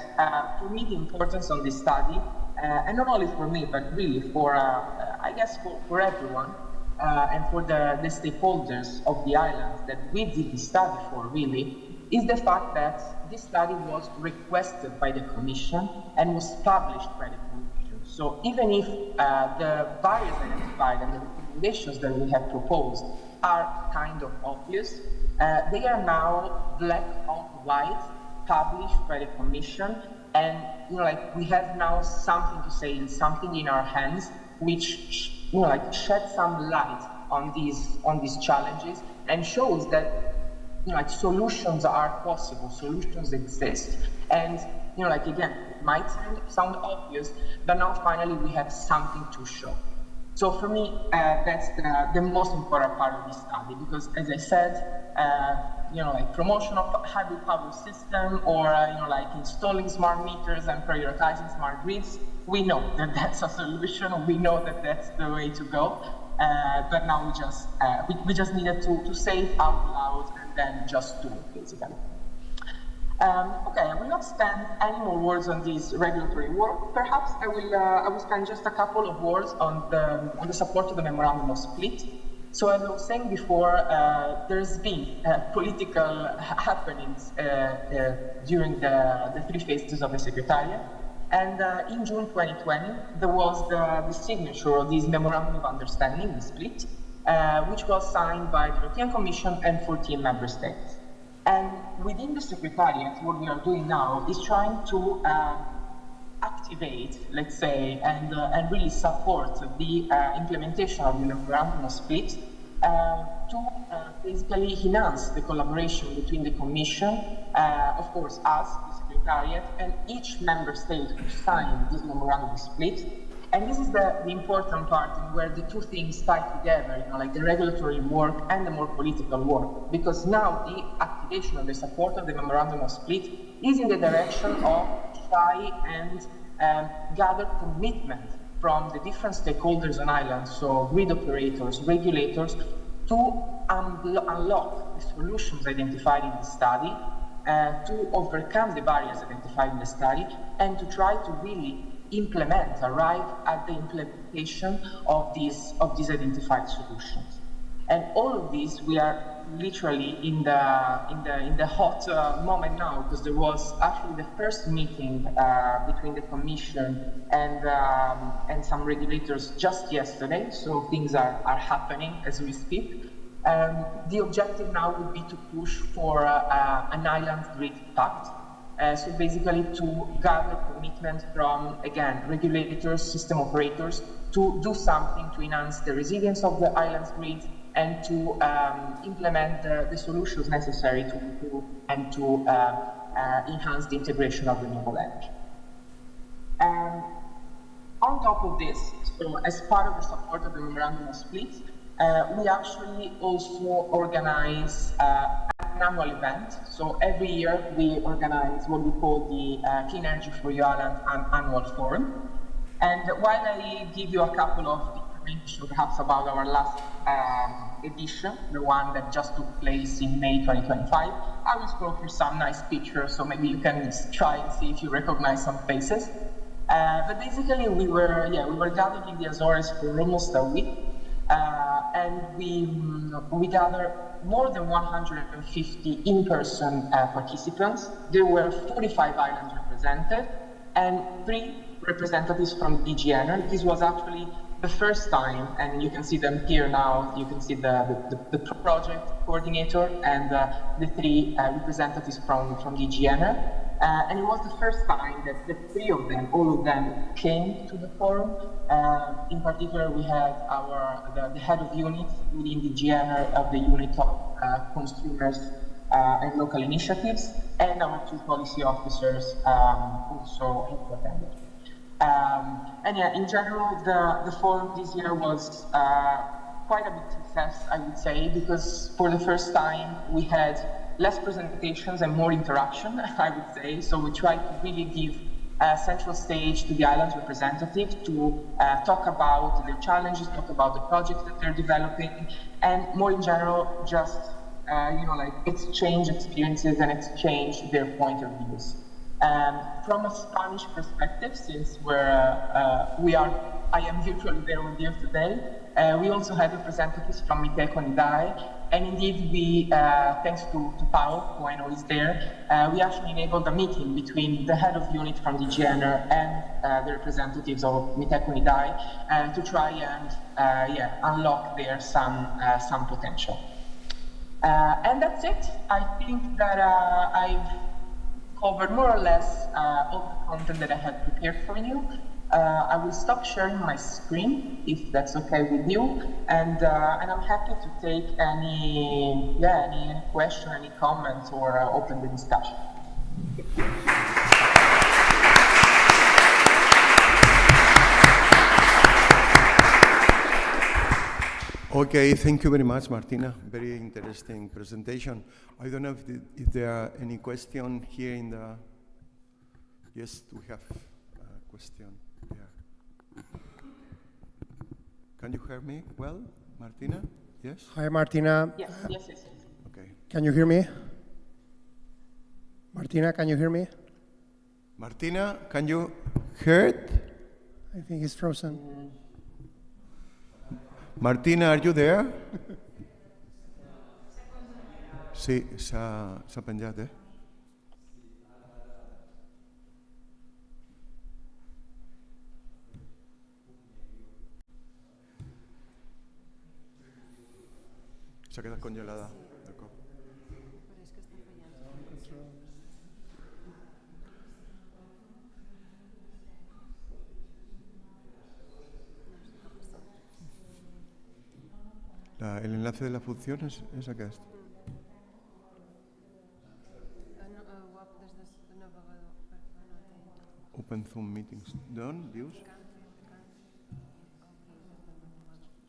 for me, the importance of this study, and not only for me, but really for, I guess, for everyone, and for the stakeholders of the islands that we did this study for, really, is the fact that this study was requested by the Commission and was published by the Commission. So even if the barriers identified and the recommendations that we have proposed are kind of obvious, they are now black on white, published by the Commission, and like we have now something to say and something in our hands, which shed some light on these challenges and shows that like solutions are possible, solutions exist, and again, it might sound obvious, but now finally we have something to show. So for me, that's the most important part of this study, because as I said, like promotion of hybrid power system, or like installing smart meters and prioritizing smart grids, we know that that's a solution. We know that that's the way to go. But now we just needed to say it out loud and then just do it, basically. Okay, I will not spend any more words on this regulatory work. Perhaps I will spend just a couple of words on the support to the memorandum of split. So as I was saying before, there's been political happenings during the three phases of the Secretariat. And in June 2020, there was the signature of this memorandum of understanding, the split, which was signed by the European Commission and 14 member states. And within the Secretariat, what we are doing now is trying to activate, let's say, and really support the implementation of the memorandum of split to basically enhance the collaboration between the Commission, of course, us, the Secretariat, and each member state who signed this memorandum of split. And this is the important part in where the two things tie together, like the regulatory work and the more political work, because now the activation of the support of the memorandum of split is in the direction of try and gather commitment from the different stakeholders on islands, so grid operators, regulators, to unlock the solutions identified in the study, to overcome the barriers identified in the study, and to try to really arrive at the implementation of these identified solutions. And all of these we are literally in the hot moment now, because there was actually the first meeting between the Commission and some regulators just yesterday. So things are happening as we speak. The objective now would be to push for an island grid pact. So basically to gather commitment from, again, regulators, system operators, to do something to enhance the resilience of the island's grid and to implement the solutions necessary to improve and to enhance the integration of renewable energy. On top of this, so as part of the support of the Memorandum of Split, we actually also organize an annual event. So every year we organize what we call the Clean Energy for Your Island Annual Forum. And while I give you a couple of information perhaps about our last edition, the one that just took place in May 2025, I will scroll through some nice pictures, so maybe you can try and see if you recognize some faces. But basically we were gathered in the Azores for almost a week. And we gathered more than 150 in-person participants. There were 45 islands represented and 3 representatives from DG Ener. This was actually the first time, and you can see them here now. You can see the project coordinator and the 3 representatives from DG Ener. And it was the first time that the 3 of them, all of them, came to the forum. In particular, we had the head of unit within the DG Ener of the unit of consumers and local initiatives, and our 2 policy officers also attended. And yeah, in general, the forum this year was quite a big success, I would say, because for the first time we had less presentations and more interaction, I would say. So we tried to really give a central stage to the island's representative to talk about their challenges, talk about the projects that they're developing, and more in general, just exchange experiences and exchange their point of views. From a Spanish perspective, since I am virtually there with you today, we also had representatives from MITECO and IDAE, and indeed we, thanks to Pau, who I know is there, we actually enabled a meeting between the head of unit from DG Ener and the representatives of MITECO and IDAE to try and unlock there some potential. And that's it. I think that I've covered more or less all the content that I had prepared for you. I will stop sharing my screen if that's okay with you, and I'm happy to take any question, any comments, or open the discussion. Okay, thank you very much, Martina. Very interesting presentation. I don't know if there are any questions here in the... Yes, we have a question there. Can you hear me well, Martina? Yes? Hi, Martina. Yes. Okay. Can you hear me? Martina, can you hear me? Martina, can you hear it? I think it's frozen. Martina, are you there? Sí, s'ha penjat, eh? S'ha quedat congelada. El enlace de la función és aquest. Open Zoom Meetings. D'on, dius?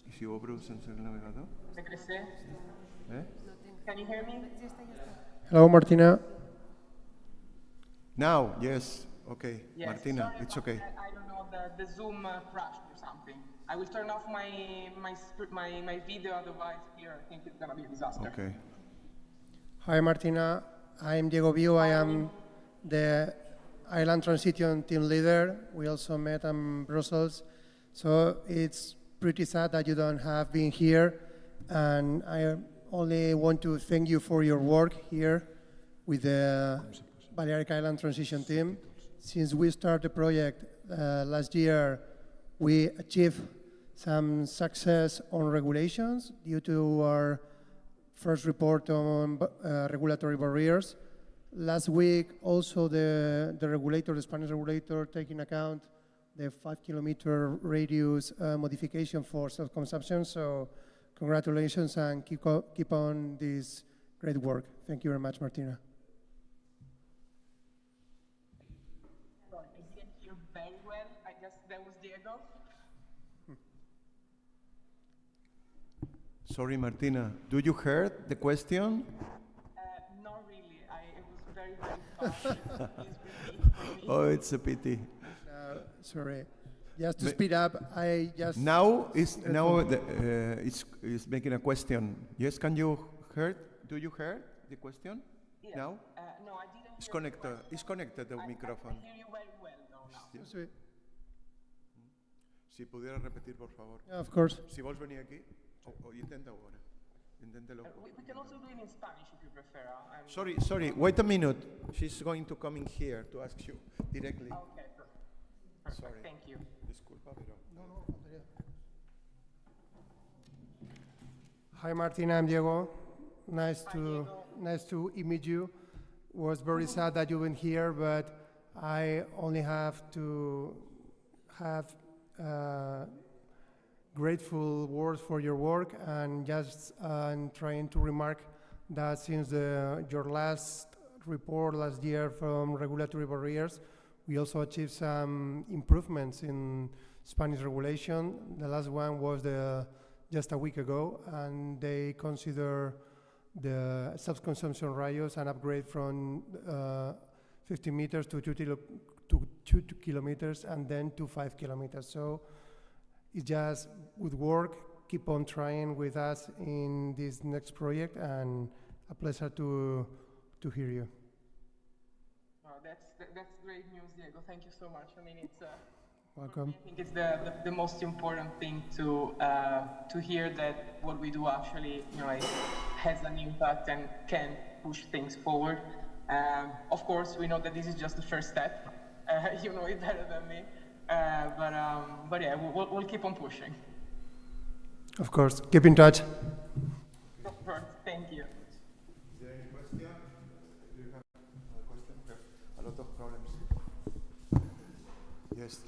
I si ho obro sense el navegador? Can you hear me? Hello, Martina. Now, yes. Okay, Yes, Martina, sorry it's about okay. that. I don't know, the Zoom crashed or something. I will turn off my video, otherwise here I think it's going to be a disaster. Okay. Hi, Martina. I'm Diego Bio. I am the Island Transition team leader. We also met in Brussels. So it's pretty sad that you don't have been here. And I only want to thank you for your work here with the Balearic Island Transition team. Since we started the project last year, we achieved some success on regulations due to our first report on regulatory barriers. Last week, also the regulator, the Spanish regulator, taking account the 5-kilometer radius modification for self-consumption. So congratulations and keep on this great work. Thank you very much, Martina. Sorry, I didn't hear very well. I guess that was Diego. Sorry, Martina. Do you heard the question? Not really. It was very, very fast. Please repeat for me. Oh, it's a pity. Sorry. Just to speed up, I just... Now it's making a question. Yes, can you hear? Do you hear the question? Yes. Now? No, I didn't It's hear connected. It's connected the microphone. I hear you very well though now. Sí. Si pudieras repetir, por favor. Yeah, of course. Si vols venir aquí, o intenta ahora. Inténtelo. We can also do it in Spanish if you prefer. Sorry, wait a minute. She's going to come in here to ask you directly. Okay, perfect. Sorry. Thank you. Disculpa, pero... Hi, Martina. I'm Diego. Nice to meet you. Was very sad that you weren't here, but I only have to have grateful words for your work, and just trying to remark that since your last report last year from regulatory barriers, we also achieved some improvements in Spanish regulation. The last one was just a week ago, and they consider the self-consumption radius an upgrade from 50 meters to 2 kilometers and then to 5 kilometers. So it's just good work. Keep on trying with us in this next project, and a pleasure to hear you. That's great news, Diego. Thank you so much. I mean, it's welcome. I think it's the most important thing to hear that what we do actually, like, has an impact and can push things forward. Of course, we know that this is just the first step. You know it better than me. But yeah, we'll keep on pushing. Of course. Keep in touch. Of course. Thank you. Is there any question? Do you have a question? We have a lot of problems. Yes.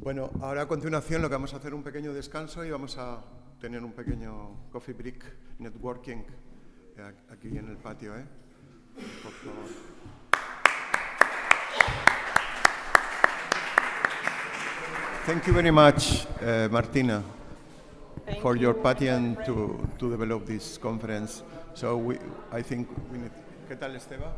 Bueno, ahora a continuación lo que vamos a hacer un pequeño descanso y vamos a tener un pequeño coffee break, networking, aquí en el patio, ¿eh? Por favor. Thank you very much, Martina, for your patience to develop this conference. So I think we need... ¿Qué tal, Esteban?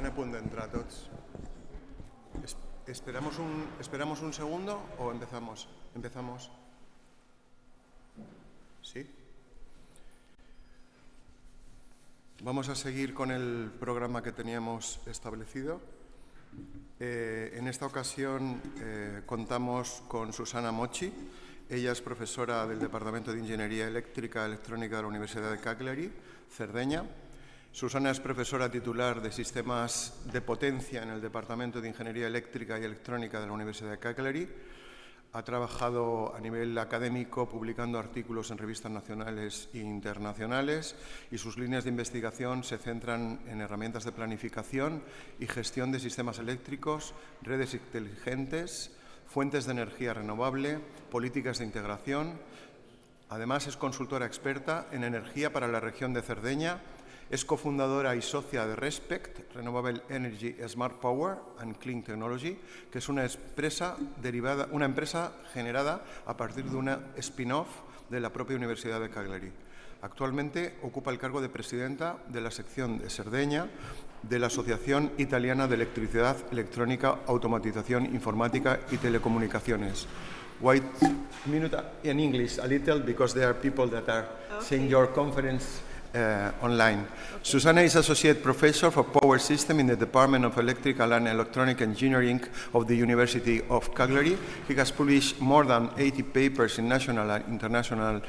Estan a punt d'entrar tots. ¿Esperamos un segundo o empezamos? ¿Empezamos? ¿Sí? Vamos a seguir con el programa que teníamos establecido. En esta ocasión contamos con Susana Mochi. Ella es profesora del Departamento de Ingeniería Eléctrica y Electrónica de la Universidad de Cagliari, Cerdeña. Susana es profesora titular de Sistemas de Potencia en el Departamento de Ingeniería Eléctrica y Electrónica de la Universidad de Cagliari. Ha trabajado a nivel académico publicando artículos en revistas nacionales e internacionales y sus líneas de investigación se centran en herramientas de planificación y gestión de sistemas eléctricos, redes inteligentes, fuentes de energía renovable, políticas de integración. Además, es consultora experta en energía para la región de Cerdeña. Es cofundadora y socia de Respect, Renewable Energy, Smart Power and Clean Technology, que es una empresa generada a partir de una spin-off de la propia Universidad de Cagliari. Actualmente ocupa el cargo de presidenta de la sección de Cerdeña de la Asociación Italiana de Electricidad, Electrónica, Automatización, Informática y Telecomunicaciones. Wait a minute in English a little because there are people that are seeing your conference online. Okay. Susana is Associate Professor for Power System in the Department of Electrical and Electronic Engineering of the University of Cagliari. He has published more than 80 papers in national and international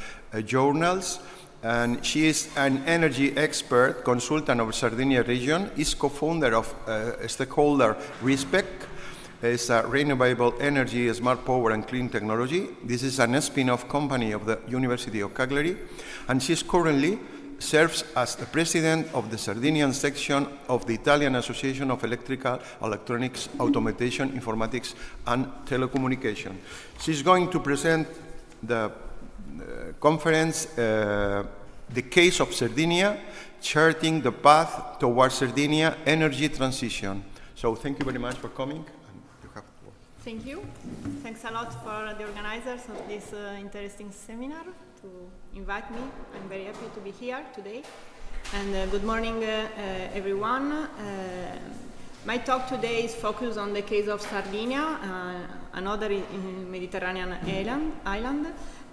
journals. And she is an energy expert, consultant of Sardinia region, is co-founder of stakeholder Respect, is a renewable energy, smart power and clean technology. This is an spin-off company of the University of Cagliari, and she currently serves as the president of the Sardinian section of the Italian Association of Electrical, Electronics, Automation, Informatics and Telecommunication. She's going to present the conference, The Case of Sardinia, Charting the Path Towards Sardinia Energy Transition. So thank you very much for coming. Thank you. Thanks a lot for the organizers of this interesting seminar to invite me. I'm very happy to be here today. And good morning, everyone. My talk today is focused on the case of Sardinia, another Mediterranean island.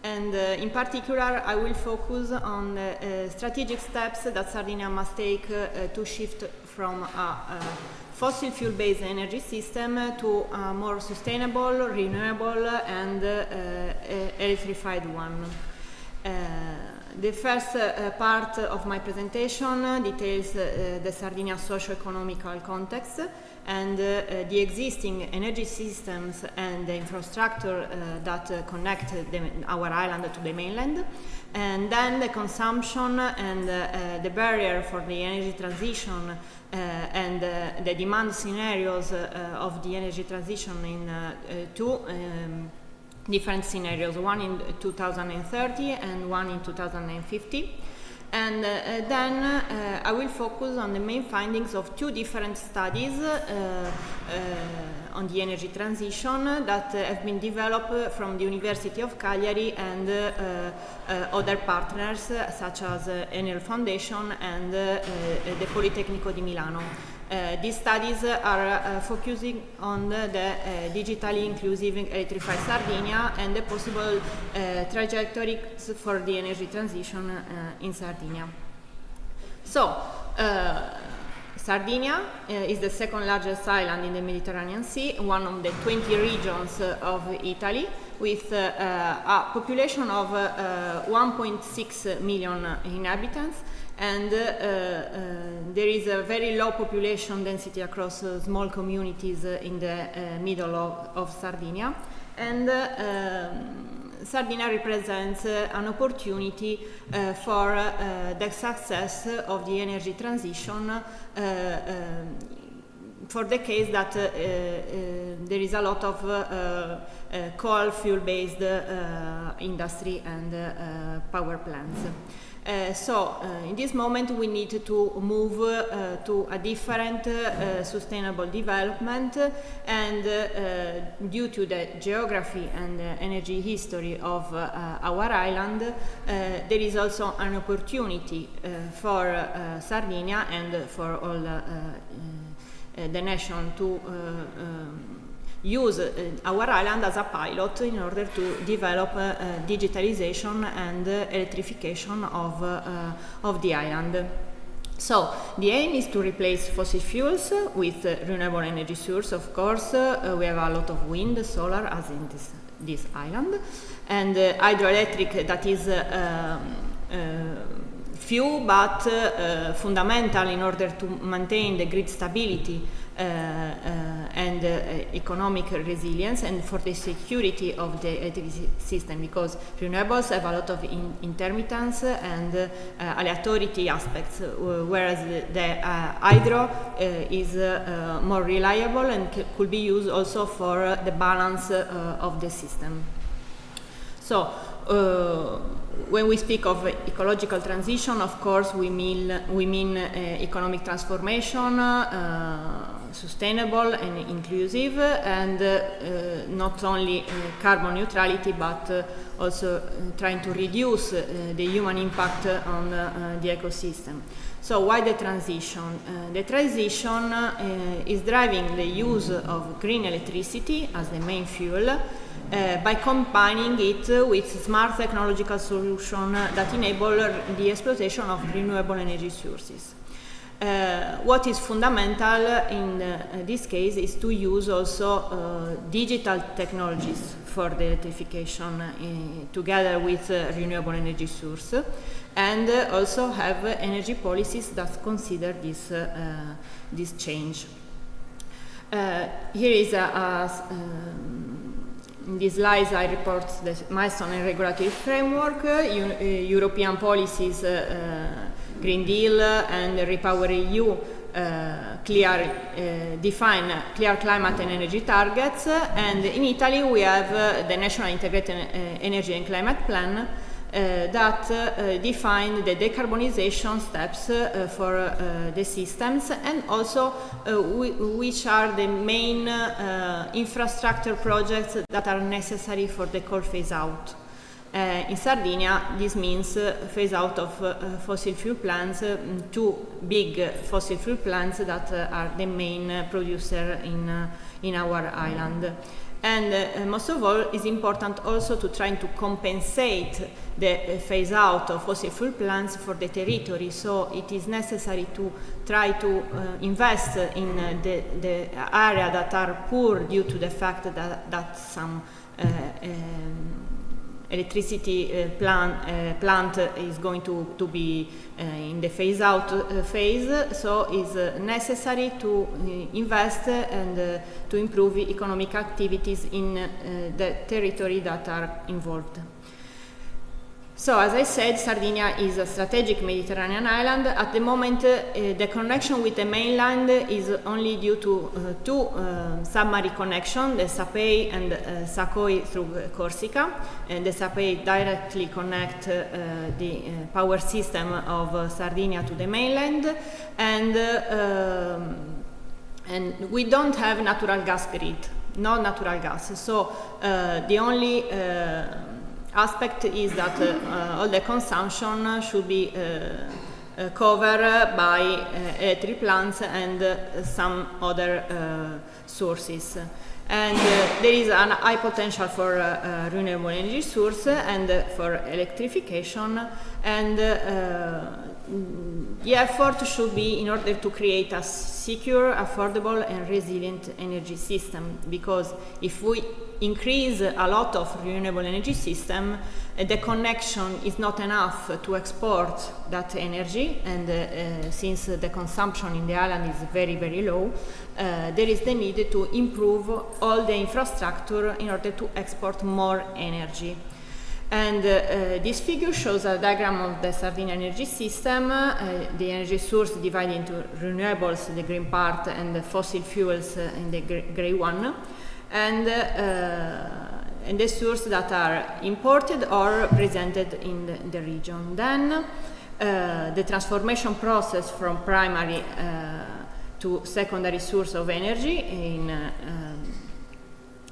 And in particular, I will focus on the strategic steps that Sardinia must take to shift from a fossil fuel-based energy system to a more sustainable, renewable and electrified one. The first part of my presentation details the Sardinia socio-economical context and the existing energy systems and the infrastructure that connect our island to the mainland, and then the consumption and the barrier for the energy transition and the demand scenarios of the energy transition in two different scenarios, one in 2030 and one in 2050. And then I will focus on the main findings of two different studies on the energy transition that have been developed from the University of Cagliari and other partners such as Enel Foundation and the Politecnico di Milano. These studies are focusing on the digitally inclusive electrified Sardinia and the possible trajectories for the energy transition in Sardinia. So, Sardinia is the second largest island in the Mediterranean Sea, one of the 20 regions of Italy, with a population of 1.6 million inhabitants. And there is a very low population density across small communities in the middle of Sardinia. And Sardinia represents an opportunity for the success of the energy transition for the case that there is a lot of coal fuel-based industry and power plants. So in this moment we need to move to a different sustainable development, and due to the geography and energy history of our island, there is also an opportunity for Sardinia and for all the nation to use our island as a pilot in order to develop digitalization and electrification of the island. So the aim is to replace fossil fuels with renewable energy source. Of course, we have a lot of wind, solar, as in this island, and hydroelectric, that is few but fundamental in order to maintain the grid stability and economic resilience and for the security of the electricity system, because renewables have a lot of intermittence and aleatority aspects, whereas the hydro is more reliable and could be used also for the balance of the system. So when we speak of ecological transition, of course we mean economic transformation, sustainable and inclusive, and not only carbon neutrality, but also trying to reduce the human impact on the ecosystem. So why the transition? The transition is driving the use of green electricity as the main fuel, by combining it with smart technological solutions that enable the exploitation of renewable energy sources. What is fundamental in this case is to use also digital technologies for the electrification together with renewable energy source, and also have energy policies that consider this change. Here is in these slides I report the milestone and regulatory framework, European policies, Green Deal and REPowerEU define clear climate and energy targets, and in Italy we have the National Integrated Energy and Climate Plan that define the decarbonization steps for the systems, and also which are the main infrastructure projects that are necessary for the coal phase out. In Sardinia, this means phase out of fossil fuel plants, two big fossil fuel plants that are the main producer in our island. And most of all, it's important also to try to compensate the phase out of fossil fuel plants for the territory. So it is necessary to try to invest in the area that are poor due to the fact that some electricity plant is going to be in the phase out phase, so it's necessary to invest and to improve economic activities in the territory that are involved. So, as I said, Sardinia is a strategic Mediterranean island. At the moment, the connection with the mainland is only due to two submarine connections, the Sapei and Sakoi through Corsica. And the Sapei directly connect the power system of Sardinia to the mainland. And we don't have natural gas grid, no natural gas. So, the only aspect is that all the consumption should be covered by electric plants and some other sources. And there is a high potential for renewable energy source and for electrification, and the effort should be in order to create a secure, affordable and resilient energy system, because if we increase a lot of renewable energy system, the connection is not enough to export that energy, and since the consumption in the island is very, very low, there is the need to improve all the infrastructure in order to export more energy. And this figure shows a diagram of the Sardinian energy system, the energy source divided into renewables, the green part, and the fossil fuels in the gray one, and the sources that are imported or presented in the region. Then the transformation process from primary to secondary source of energy in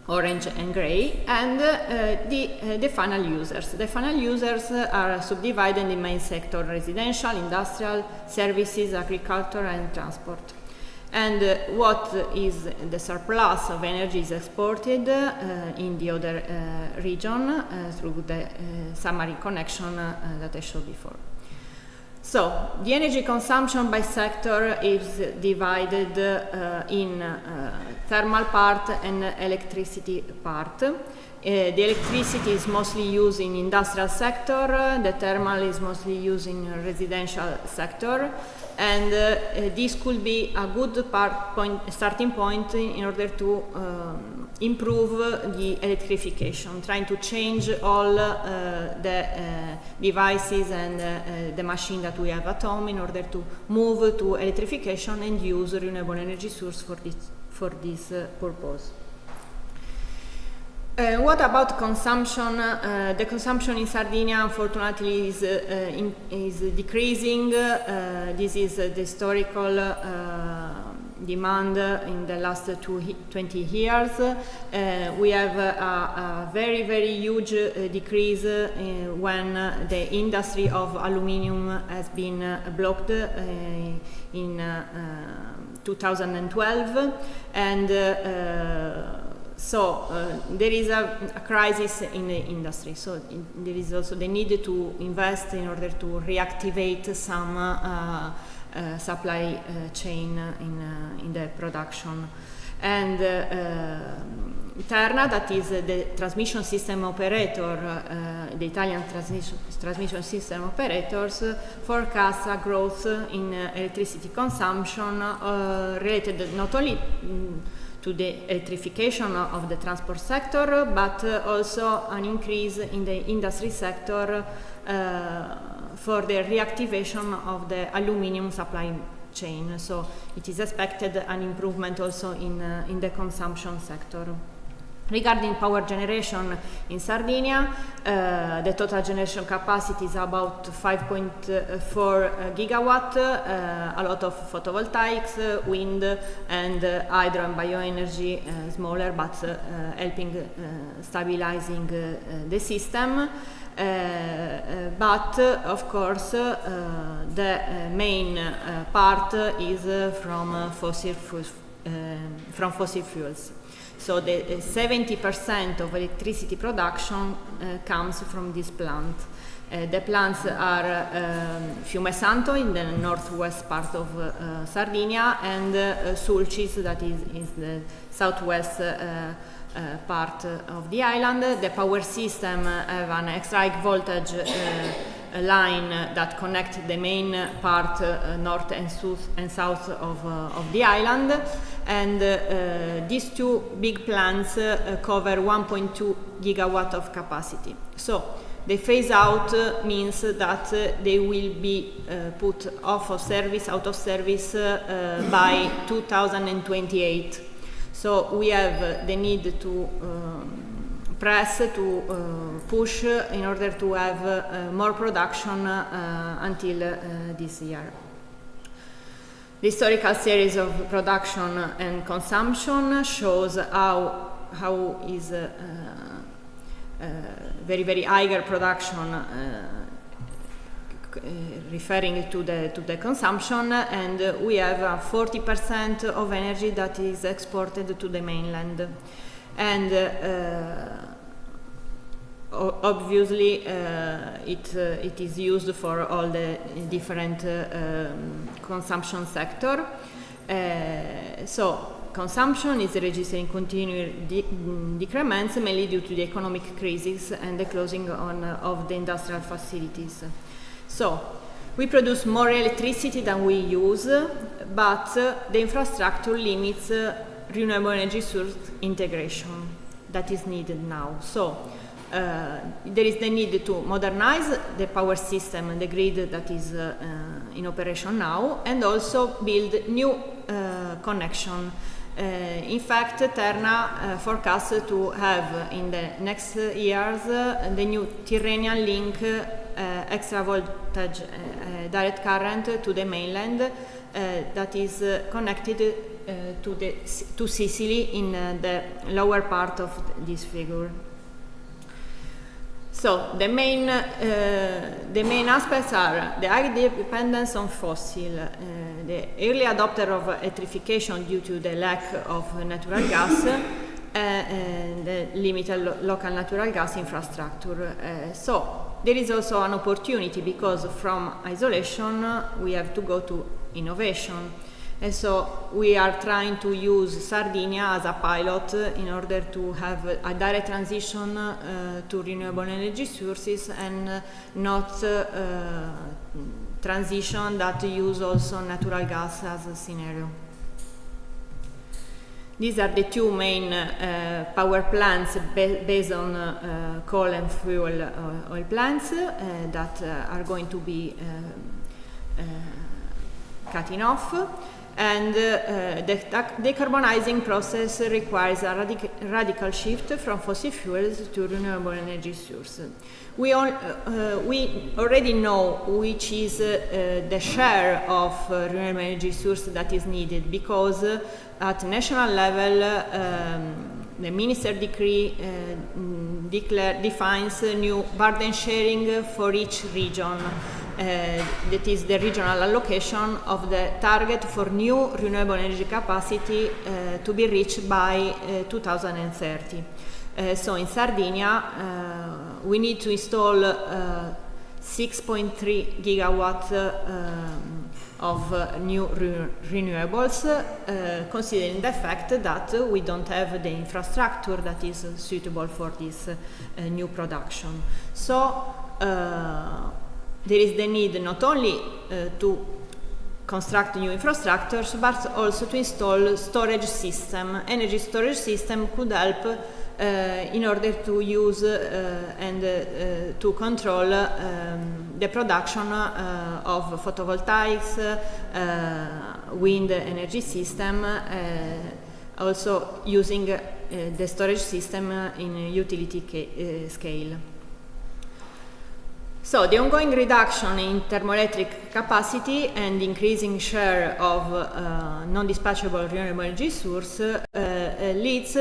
orange and gray, and the final users. The final users are subdivided in the main sector: residential, industrial, services, agriculture and transport. And what is the surplus of energy is exported in the other region through the submarine connection that I showed before. So, the energy consumption by sector is divided in thermal part and electricity part. The electricity is mostly used in industrial sector, the thermal is mostly used in residential sector, and this could be a good starting point in order to improve the electrification, trying to change all the devices and the machine that we have at home in order to move to electrification and use renewable energy source for this purpose. What about consumption? The consumption in Sardinia, unfortunately, is decreasing. This is the historical demand in the last 20 years. We have a very, very huge decrease when the industry of aluminium has been blocked in 2012, and so there is a crisis in the industry, so there is also the need to invest in order to reactivate some supply chain in the production. And Terna, that is the transmission system operator, the Italian transmission system operators, forecast a growth in electricity consumption related not only to the electrification of the transport sector, but also an increase in the industry sector for the reactivation of the aluminium supply chain. So it is expected an improvement also in the consumption sector. Regarding power generation in Sardinia, the total generation capacity is about 5.4 gigawatt, a lot of photovoltaics, wind, and hydro and bioenergy, smaller, but helping stabilizing the system. But of course, the main part is from fossil fuels. So the 70% of electricity production comes from this plant. The plants are Fiumesanto in the northwest part of Sardinia, and Sulcis, that is the southwest part of the island. The power system have an extra high voltage line that connects the main part north and south of the island, and these two big plants cover 1.2 gigawatt of capacity. So the phase out means that they will be put out of service by 2028. So we have the need to press, to push in order to have more production until this year. The historical series of production and consumption shows how is very, very higher production referring to the consumption, and we have 40% of energy that is exported to the mainland. And obviously it is used for all the different consumption sector. So consumption is registering continuing decrements, mainly due to the economic crisis and the closing of the industrial facilities. So we produce more electricity than we use, but the infrastructure limits renewable energy source integration that is needed now. So there is the need to modernize the power system and the grid that is in operation now, and also build new connection. In fact, Terna forecasts to have in the next years the new Tyrrhenian link extra voltage direct current to the mainland that is connected to Sicily in the lower part of this figure. So So the main aspects are the high dependence on fossil, the early adopter of electrification due to the lack of natural gas, and the limited local natural gas infrastructure. So there is also an opportunity, because from isolation we have to go to innovation. And so we are trying to use Sardinia as a pilot in order to have a direct transition to renewable energy sources, and not transition that use also natural gas as a scenario. These are the two main power plants based on coal and fuel oil plants that are going to be cutting off. And the decarbonizing process requires a radical shift from fossil fuels to renewable energy sources. We already know which is the share of renewable energy source that is needed, because at national level the Minister Decree defines new burden sharing for each region. That is the regional allocation of the target for new renewable energy capacity to be reached by 2030. So in Sardinia, we need to install 6.3 gigawatt of new renewables, considering the fact that we don't have the infrastructure that is suitable for this new production. So there is the need not only to construct new infrastructures, but also to install storage system. Energy storage system could help in order to use and to control the production of photovoltaics, wind energy system, also using the storage system in utility scale. So the ongoing reduction in thermoelectric capacity and increasing share of non-dispatchable renewable energy source leads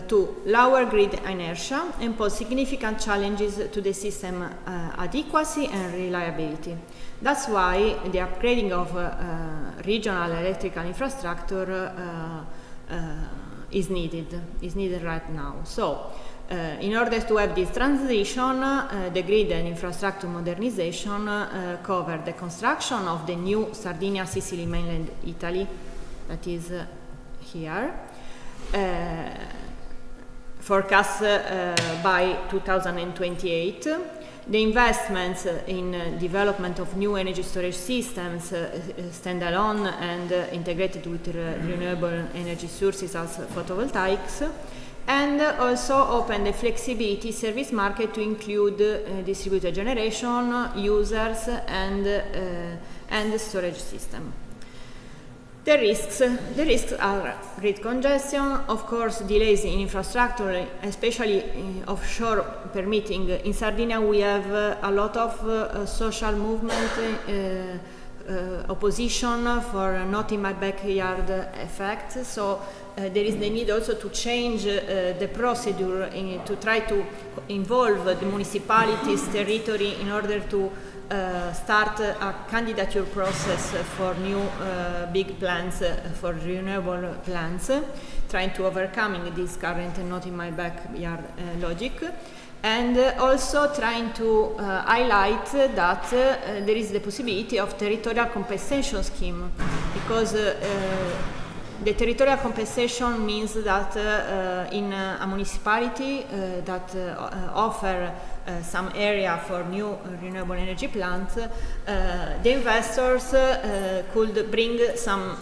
to lower grid inertia and pose significant challenges to the system adequacy and reliability. That's why the upgrading of regional electrical infrastructure is needed right now. So in order to have this transition, the grid and infrastructure modernization cover the construction of the new Sardinia, Sicily, mainland Italy, that is here, forecast by 2028. The investments in development of new energy storage systems, standalone and integrated with renewable energy sources as photovoltaics, and also open the flexibility service market to include distributed generation, users, and storage system. The risks are grid congestion, of course, delays in infrastructure, especially offshore permitting. In Sardinia, we have a lot of social movement, opposition for not in my backyard effect. So there is the need also to change the procedure to try to involve the municipalities, territory, in order to start a candidature process for new big plans, for renewable plans, trying to overcoming this current not in my backyard logic, and also trying to highlight that there is the possibility of territorial compensation scheme, because the territorial compensation means that in a municipality that offer some area for new renewable energy plants, the investors could bring some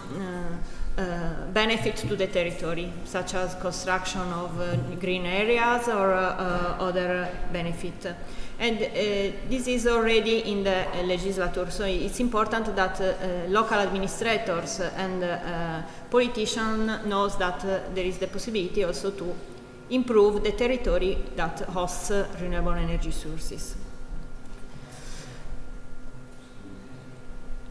benefit to the territory, such as construction of green areas or other benefit. And this is already in the legislature, so it's important that local administrators and politicians knows that there is the possibility also to improve the territory that hosts renewable energy sources.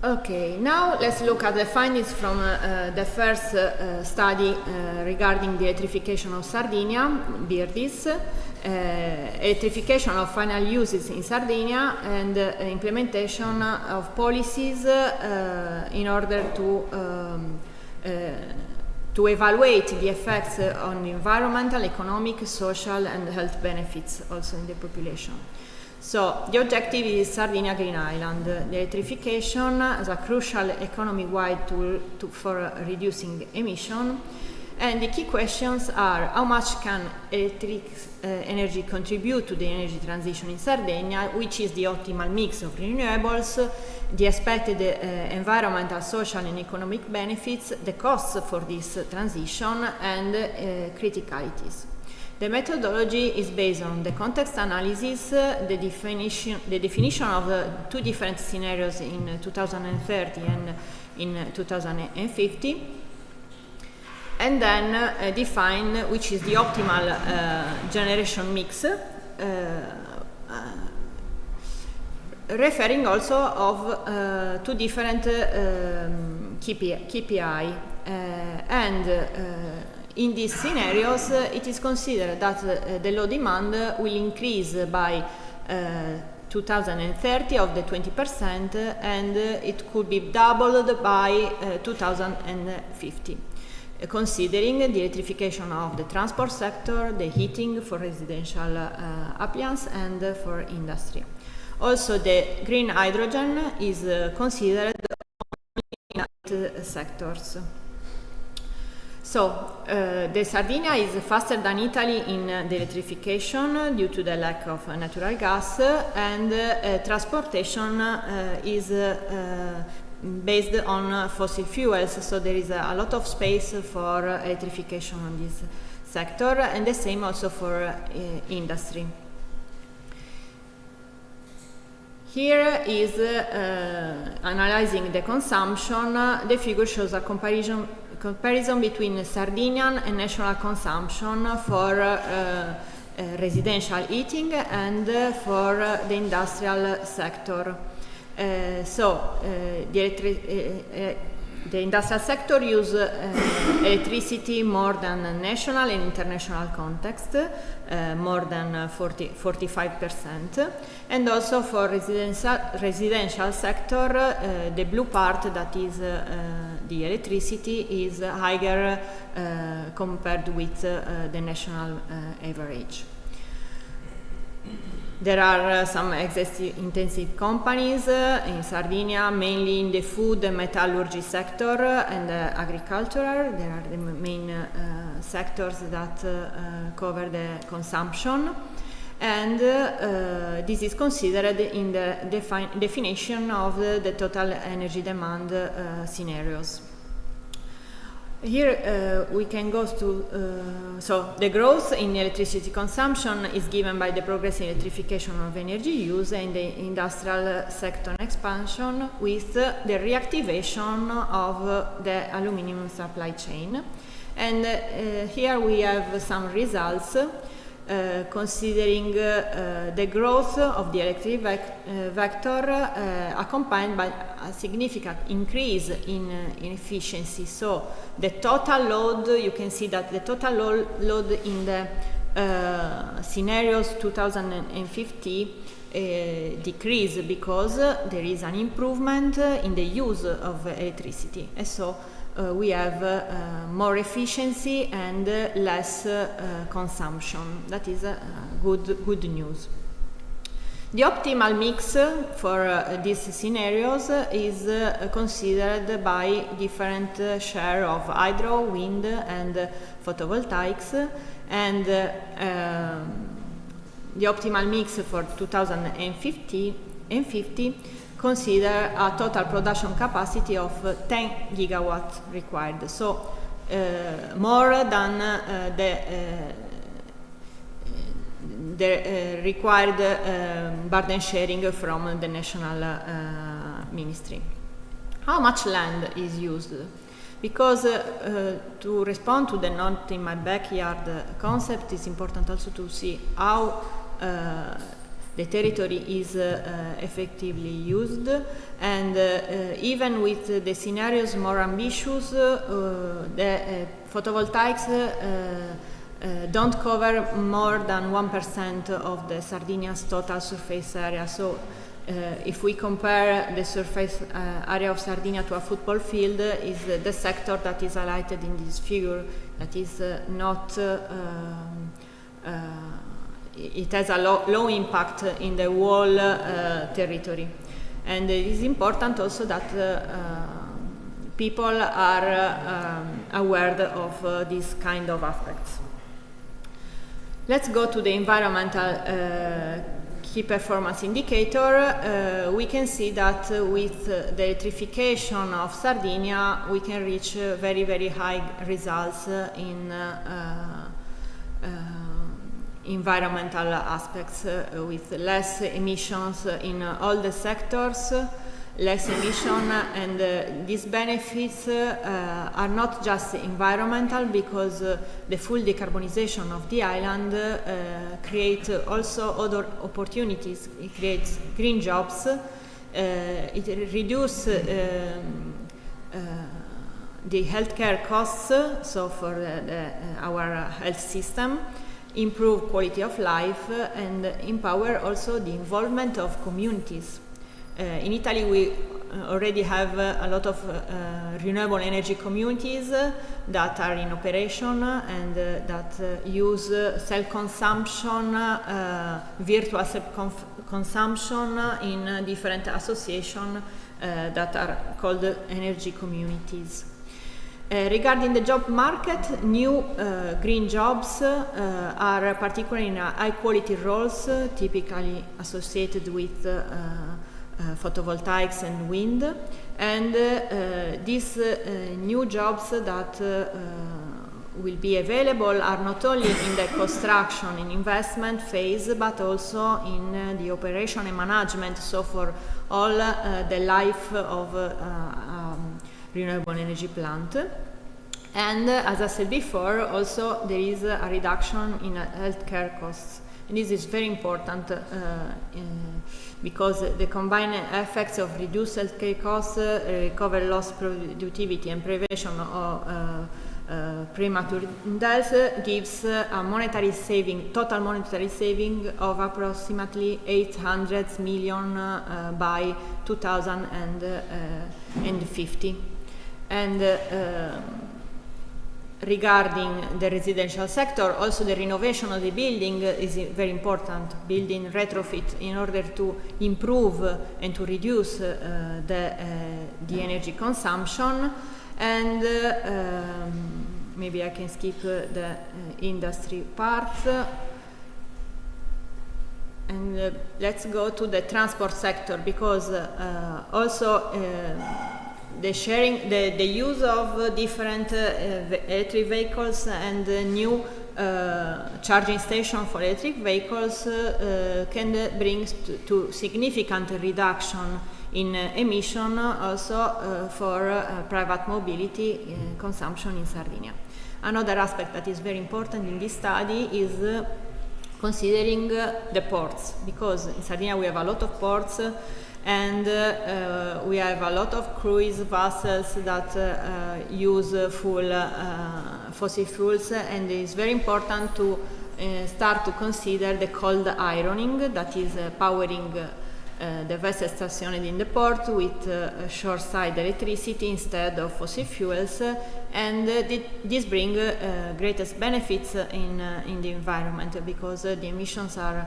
Okay, now let's look at the findings from the first study regarding the electrification of Sardinia, BIRDIS, electrification of final uses in Sardinia, and implementation of policies in order to evaluate the effects on environmental, economic, social, and health benefits also in the population. So the objective is Sardinia Green Island. The electrification is a crucial economy-wide tool for reducing emission. And the key questions are: how much can electric energy contribute to the energy transition in Sardinia, which is the optimal mix of renewables, the expected environmental, social and economic benefits, the costs for this transition, and criticalities. The methodology is based on the context analysis, the definition of two different scenarios in 2030 and in 2050, and then define which is the optimal generation mix, referring also of two different KPI, and in these scenarios, it is considered that the load demand will increase by 2030 of the 20%, and it could be doubled by 2050, considering the electrification of the transport sector, the heating for residential appliances, and for industry. Also, the green hydrogen is considered only in sectors. So, the Sardinia is faster than Italy in the electrification due to the lack of natural gas, and transportation is based on fossil fuels, so there is a lot of space for electrification on this sector, and the same also for industry. Here is analyzing the consumption. The figure shows a comparison between Sardinian and national consumption for residential heating and for the industrial sector. The industrial sector uses electricity more than national and international context, more than 45%, and also for residential sector, the blue part, that is the electricity, is higher compared with the national average. There are some intensive companies in Sardinia, mainly in the food and metallurgy sector and agricultural. There are the main sectors that cover the consumption, and this is considered in the definition of the total energy demand scenarios. Here we can go to, so the growth in electricity consumption is given by the progressive electrification of energy use and the industrial sector expansion with the reactivation of the aluminum supply chain. And here we have some results considering the growth of the electric vector accompanied by a significant increase in efficiency. So the total load, you can see that the total load in the scenarios 2050 decrease because there is an improvement in the use of electricity. And so we have more efficiency and less consumption. That is good news. The optimal mix for these scenarios is considered by different share of hydro, wind, and photovoltaics, and the optimal mix for 2050 consider a total production capacity of 10 gigawatt required, so more than the required burden sharing from the national ministry. How much land is used? Because to respond to the not in my backyard concept, it's important also to see how the territory is effectively used, and even with the scenarios more ambitious, the photovoltaics don't cover more than 1% of the Sardinia's total surface area. So if we compare the surface area of Sardinia to a football field, is the sector that is highlighted in this figure, that is not it has a low impact in the whole territory. And it is important also that people are aware of these kind of aspects. Let's go to the environmental key performance indicator. We can see that with the electrification of Sardinia, we can reach very, very high results in environmental aspects, with less emissions in all the sectors, less emission, and these benefits are not just environmental, because the full decarbonization of the island creates also other opportunities. It creates green jobs, it reduces the healthcare costs, so for our health system, improve quality of life, and empower also the involvement of communities. In Italy, we already have a lot of renewable energy communities that are in operation and that use self-consumption, virtual self-consumption in different associations that are called energy communities. Regarding the job market, new green jobs are particularly in high-quality roles, typically associated with photovoltaics and wind, and these new jobs that will be available are not only in the construction and investment phase, but also in the operation and management, so for all the life of renewable energy plant. And as I said before, also there is a reduction in healthcare costs. And this is very important because the combined effects of reduced healthcare costs, recover lost productivity, and prevention of premature death gives a monetary saving, total monetary saving of approximately 800 million by 2050. And regarding the residential sector, also the renovation of the building is very important. Building retrofit in order to improve and to reduce the energy consumption. And maybe I can skip the industry part. And let's go to the transport sector, because also the sharing, the use of different electric vehicles and new charging stations for electric vehicles can bring to significant reduction in emission, also for private mobility consumption in Sardinia. Another aspect that is very important in this study is considering the ports, because in Sardinia we have a lot of ports, and we have a lot of cruise vessels that use fossil fuels, and it is very important to start to consider the cold ironing that is powering the vessels stationed in the port with shoreside electricity instead of fossil fuels, and this brings greatest benefits in the environment, because the emissions are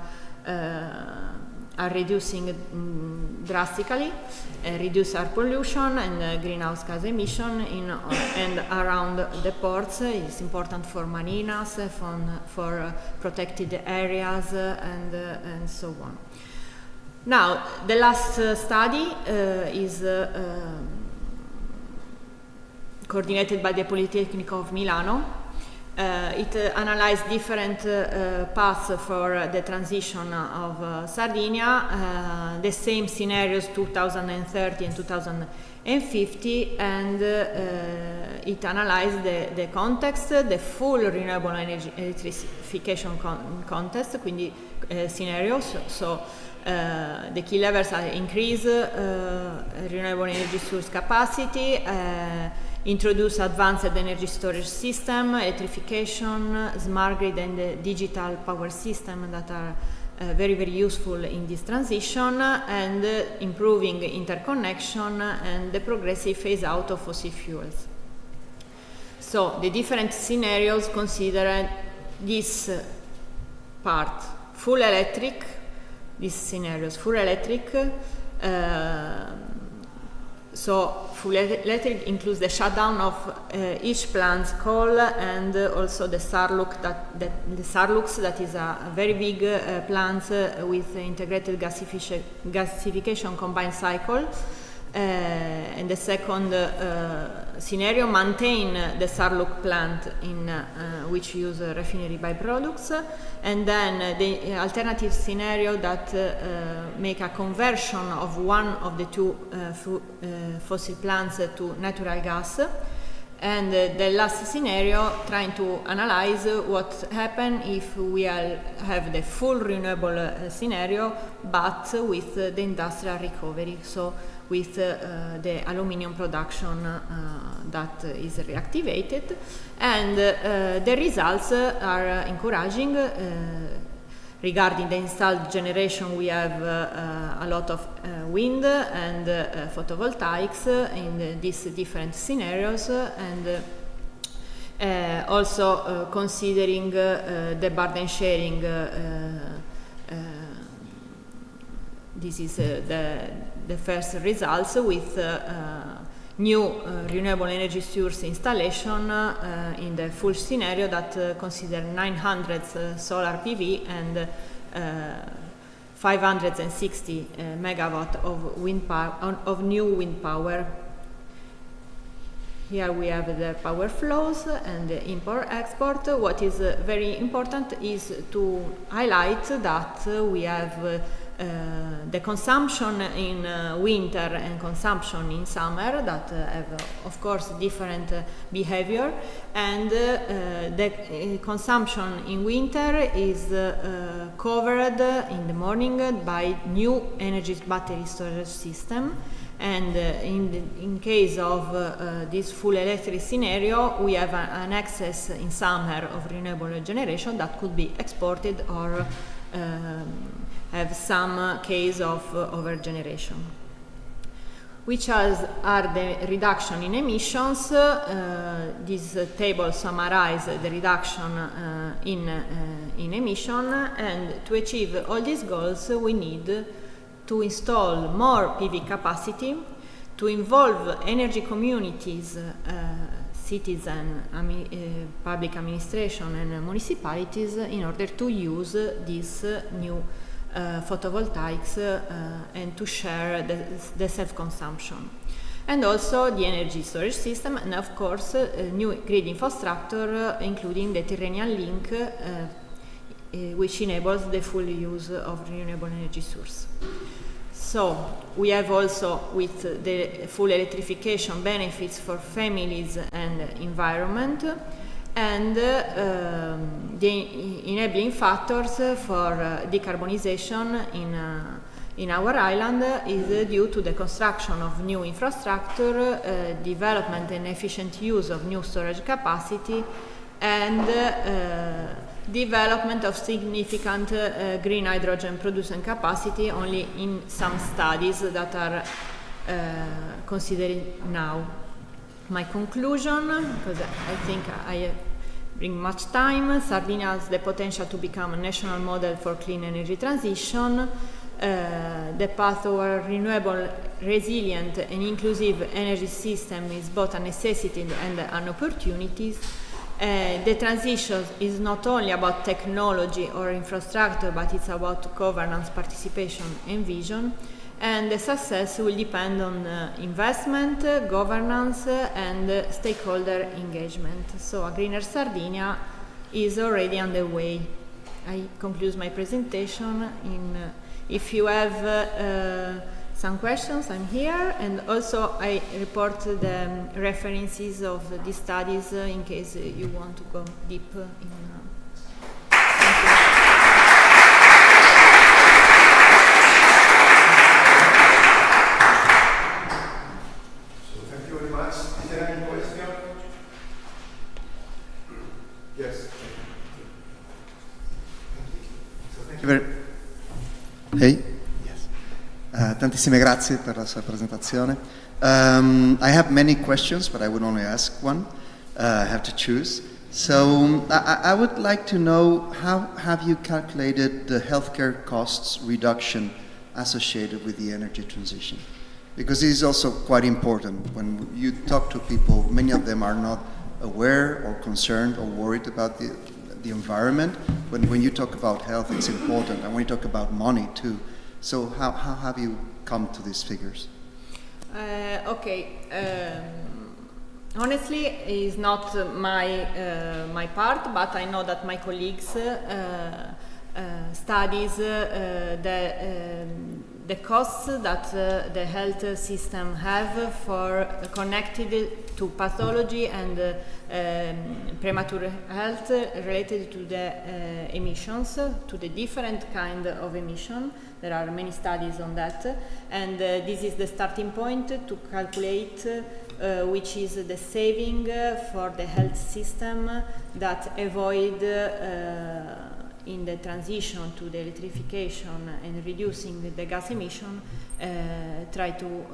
reducing drastically, reduce air pollution and greenhouse gas emission in and around the ports. It's important for marinas, for protected areas, and so on. Now, the last study is coordinated by the Polytechnic of Milano, It analyzed different paths for the transition of Sardinia, the same scenarios 2030 and 2050, and it analyzed the context, the full renewable energy electrification context, quindi scenarios, so the key levels are increase renewable energy source capacity, introduce advanced energy storage system, electrification, smart grid and digital power system that are very, very useful in this transition, and improving interconnection and the progressive phase out of fossil fuels. So the different scenarios consider this part, full electric, these scenarios, full electric, so full electric includes the shutdown of each plant's coal and also the Sarlux that is a very big plant with integrated gasification combined cycle. And the second scenario maintain the Sarlux plant in which use refinery byproducts, and then the alternative scenario that make a conversion of one of the two fossil plants to natural gas, and the last scenario trying to analyze what happens if we have the full renewable scenario but with the industrial recovery, so with the aluminium production that is reactivated, and the results are encouraging. Regarding the installed generation, we have a lot of wind and photovoltaics in these different scenarios, and also considering the burden sharing. This is the first results with new renewable energy source installation in the full scenario that consider 900 solar PV and 560 megawatt of wind power, of new wind power. Here we have the power flows and the import-export. What is very important is to highlight that we have the consumption in winter and consumption in summer that have of course different behavior, and the consumption in winter is covered in the morning by new energy battery storage system, and in case of this full electric scenario we have an excess in summer of renewable generation that could be exported or have some case of overgeneration. Which are the reduction in emissions? This table summarizes the reduction in emission, and to achieve all these goals we need to install more PV capacity, to involve energy communities, cities and public administration and municipalities in order to use this new photovoltaics and to share the self-consumption. And also the energy storage system, and of course new grid infrastructure including the Tyrrhenian link which enables the full use of renewable energy source. So we have also with the full electrification benefits for families and environment, and the enabling factors for decarbonization in our island is due to the construction of new infrastructure, development and efficient use of new storage capacity, and development of significant green hydrogen producing capacity only in some studies that are considered now. My conclusion, because I think I bring much time, Sardinia has the potential to become a national model for clean energy transition. The path toward renewable, resilient and inclusive energy system is both a necessity and an opportunity. The transition is not only about technology or infrastructure, but it's about governance, participation and vision. and the success will depend on investment, governance, and stakeholder engagement. So a greener Sardinia is already underway. I conclude my presentation. If you have some questions, I'm here, and also I report the references of these studies in case you want to go deep in. Thank you very much. Is there any question? Yes. Thank you very Hey. Tantissime grazie per la sua presentazione. I have many questions, but I would only ask one. I have to choose. So I would like to know, how have you calculated the healthcare costs reduction associated with the energy transition? Because this is also quite important. When you talk to people, many of them are not aware or concerned or worried about the environment. When you talk about health, it's important. And when you talk about money too. So how have you come to these figures? Honestly, it's not my part, but I know that my colleagues studies the costs that the health system have for connected to pathology and premature health related to the emissions, to the different kind of emission. There are many studies on that, and this is the starting point to calculate which is the saving for the health system that avoid in the transition to the electrification and reducing the gas emission, try to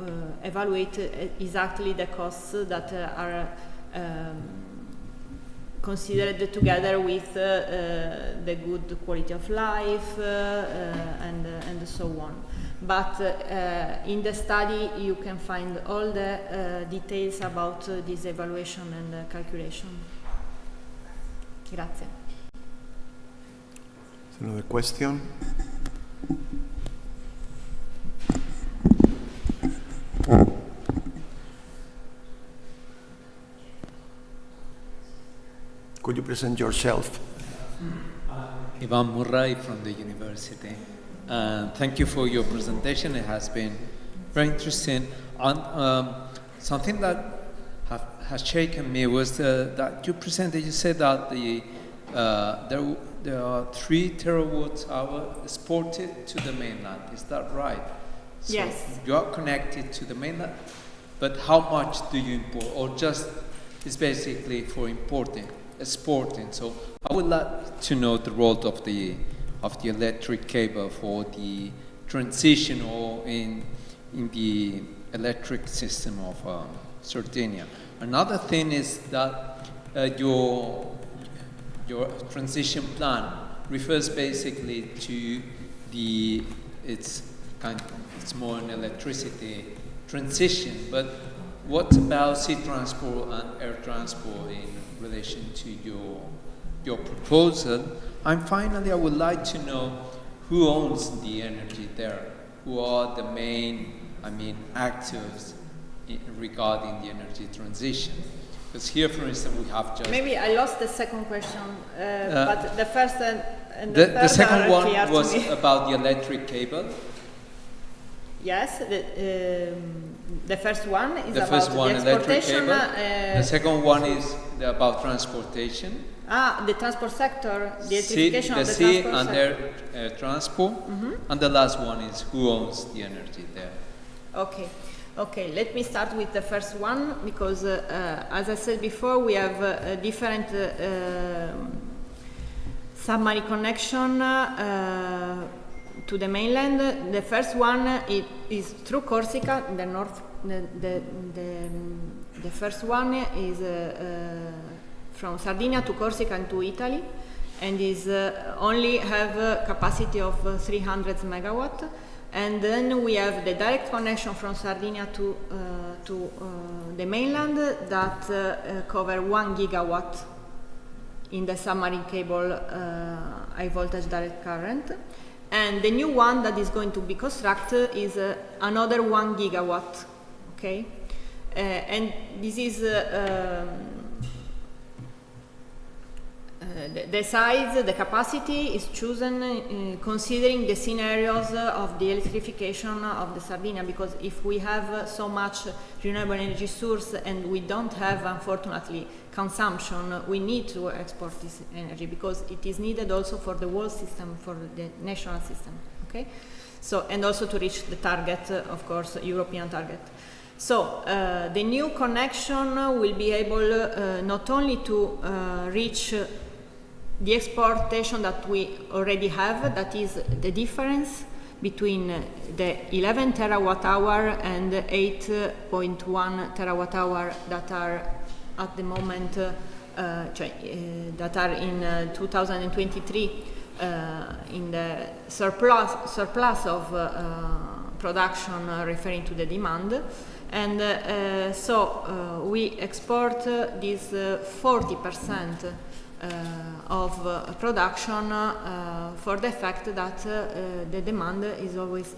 evaluate exactly the costs that are considered together with the good quality of life and so on. But in the study you can find all the details about this evaluation and calculation. Grazie. Another question? Could you present yourself? Ivan Murray from the university. Thank you for your presentation. It has been very interesting. Something that has shaken me was that you presented. You said that there are 3 terawatt-hour exported to the mainland. Is that right? So yes. You are connected to the mainland, but how much do you import, or just it's basically for exporting? So I would like to know the role of the electric cable for the transition or in the electric system of Sardinia. Another thing is that your transition plan refers basically to it's more an electricity transition, but what about sea transport and air transport in relation to your proposal? And finally, I would like to know who owns the energy there, who are the main, actors regarding the energy transition. Because here, for instance, we have just... Maybe I lost the second question, but the first and the third second are one clear to was me. about the electric cable. Yes, the first one is The about first one, the electric exportation. cable. The second one is about transportation. The transport sector, the electrification of the sea transport and sector. air transport. And the last one is who owns the energy there. Okay, let me start with the first one, because as I said before, we have a different submarine connection to the mainland. The first one is through Corsica, in the north. The first one is from Sardinia to Corsica and to Italy, and is only have a capacity of 300 megawatt. And then we have the direct connection from Sardinia to the mainland that cover 1 gigawatt in the submarine cable high voltage direct current. And the new one that is going to be constructed is another 1 gigawatt. Okay, and this is the size, the capacity is chosen considering the scenarios of the electrification of the Sardinia, because if we have so much renewable energy source and we don't have, unfortunately, consumption, we need to export this energy because it is needed also for the world system, for the national system, okay? So, and also to reach the target, of course, European target. So the new connection will be able not only to reach the exportation that we already have, that is the difference between the 11 terawatt hour and 8.1 terawatt hour that are at the moment, that are in 2023 in the surplus of production referring to the demand. And so we export this 40% of production for the fact that the demand is always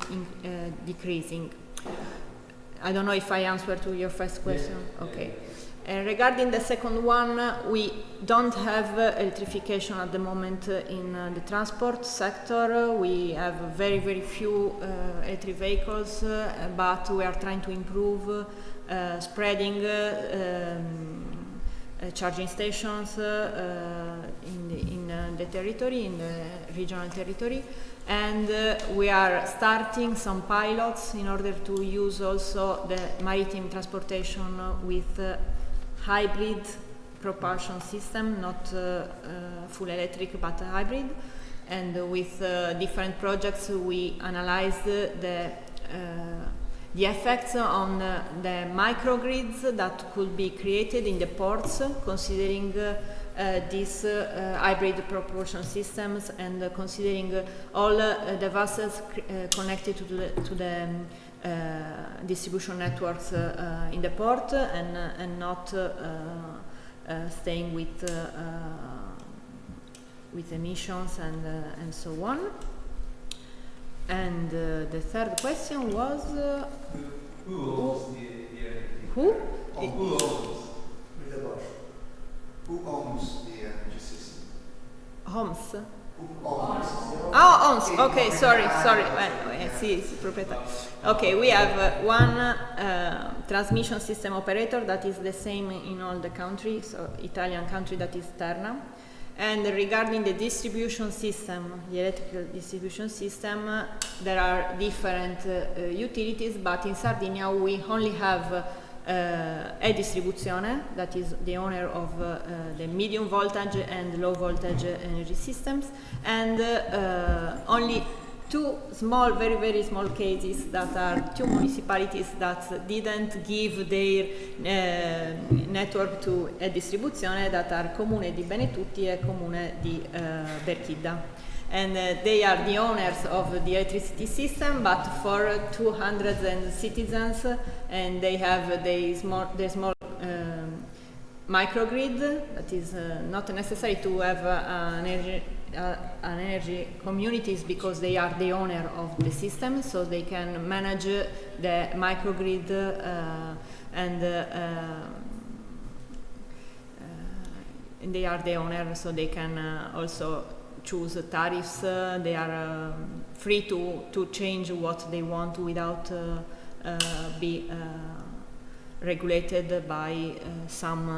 decreasing. I don't know if I answered to your first question. Yeah. Okay. Regarding the second one, we don't have electrification at the moment in the transport sector. We have very, very few electric vehicles, but we are trying to improve spreading charging stations in the territory, in the regional territory. And we are starting some pilots in order to use also the maritime transportation with hybrid propulsion system, not full electric but hybrid. And with different projects we analyzed the effects on the microgrids that could be created in the ports, considering these hybrid propulsion systems and considering all the vessels connected to the distribution networks in the port and not staying with emissions and so on. And the third question was who owns the energy? Who? Who owns the energy system? Homes. Who owns? Oh, owns. Okay, sorry. Sì, proprietà. Okay, we have one transmission system operator that is the same in all the countries. So Italian country, that is Terna. And regarding the distribution system, the electrical distribution system, there are different utilities, but in Sardinia we only have a distribuzione, that is the owner of the medium voltage and low voltage energy systems, and only two small, very, very small cases that are two municipalities that didn't give their network to a distribuzione, that are Comune di Benetutti e Comune di Berchidda. And they are the owners of the electricity system, but for 200 citizens, and they have the small microgrid that is not necessary to have an energy communities, because they are the owner of the system, so they can manage the microgrid and they are the owner, so they can also choose tariffs. They are free to change what they want without be regulated by some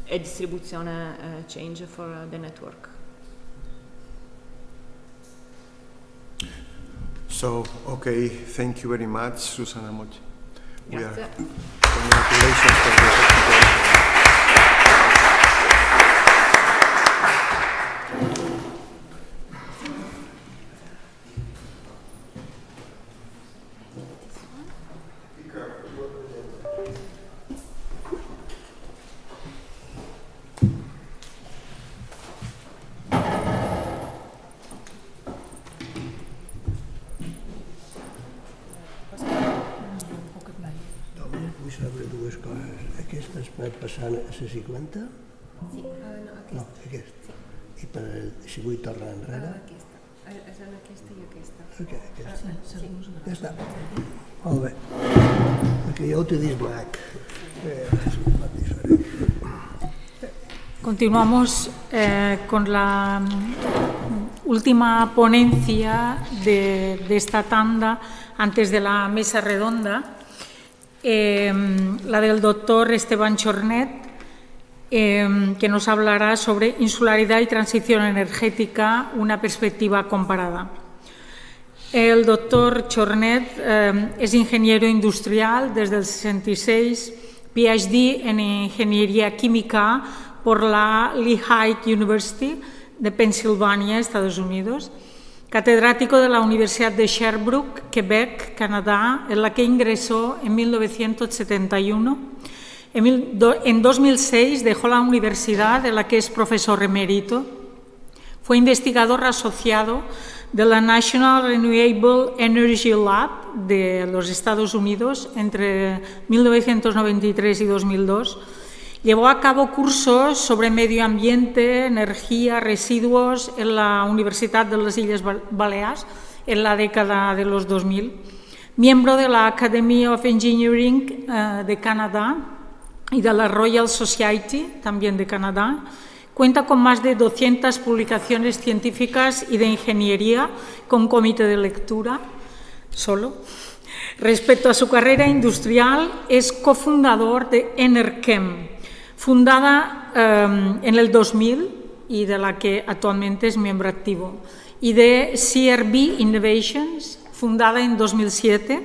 a distribuzione change for the network. So, okay, thank you very much, Susana Mochi. Grazie. Congratulations for the presentation. Passant a la 50? Sí. No, aquesta. I si vull tornar enrere? Aquesta. És en aquesta i aquesta. Ja està. Molt bé. Perquè jo utilitzo Mac. Continuamos con la última ponencia de esta tanda antes de la mesa redonda, la del doctor Esteban Chornet, que nos hablará sobre insularidad y transición energética, una perspectiva comparada. El doctor Chornet es ingeniero industrial desde el 66, PhD en ingeniería química por la Lehigh University de Pensilvania, Estados Unidos, catedrático de la Universidad de Sherbrooke, Quebec, Canadá, en la que ingresó en 1971. En 2006 dejó la universidad, en la que es profesor emérito. Fue investigador asociado de la National Renewable Energy Lab de los Estados Unidos entre 1993 y 2002. Llevó a cabo cursos sobre medio ambiente, energía, residuos en la Universidad de las Illes Balears en la década de los 2000. Miembro de la Academy of Engineering de Canadá y de la Royal Society, también de Canadá. Cuenta con más de 200 publicaciones científicas y de ingeniería, con comité de lectura, solo. Respecto a su carrera industrial, es cofundador de Enerchem, fundada en el 2000 y de la que actualmente es miembro activo, y de CRB Innovations, fundada en 2007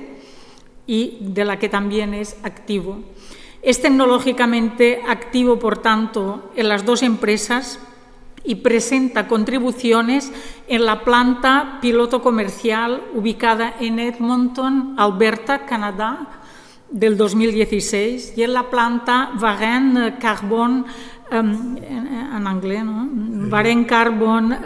y de la que también es activo. Es tecnológicamente activo, por tanto, en las dos empresas y presenta contribuciones en la planta piloto comercial ubicada en Edmonton, Alberta, Canadá, del 2016, y en la planta Varennes Carbon, en inglés, ¿no? Varennes Carbon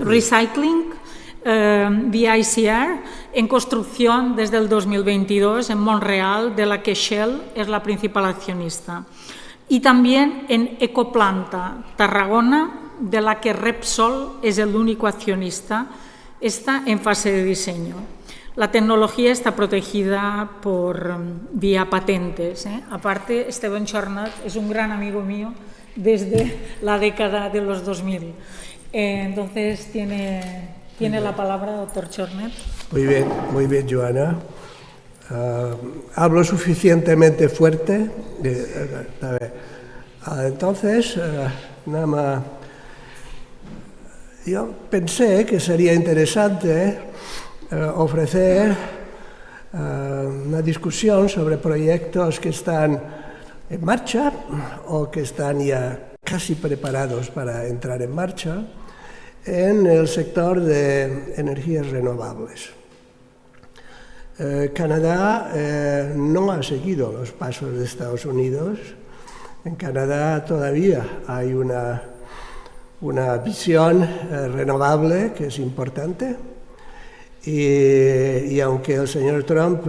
Recycling, VICR, en construcción desde el 2022 en Montreal, de la que Shell es la principal accionista. Y también en Ecoplanta, Tarragona, de la que Repsol es el único accionista, está en fase de diseño. La tecnología está protegida por vía patentes. Aparte, Esteban Chornet es un gran amigo mío desde la década de los 2000. Entonces, tiene la palabra, doctor Chornet. Muy bien, Joana. ¿Hablo suficientemente fuerte? Entonces, nada más. Yo pensé que sería interesante ofrecer una discusión sobre proyectos que están en marcha o que están ya casi preparados para entrar en marcha en el sector de energías renovables. Canadá no ha seguido los pasos de Estados Unidos. En Canadá todavía hay una visión renovable que es importante. Y aunque el señor Trump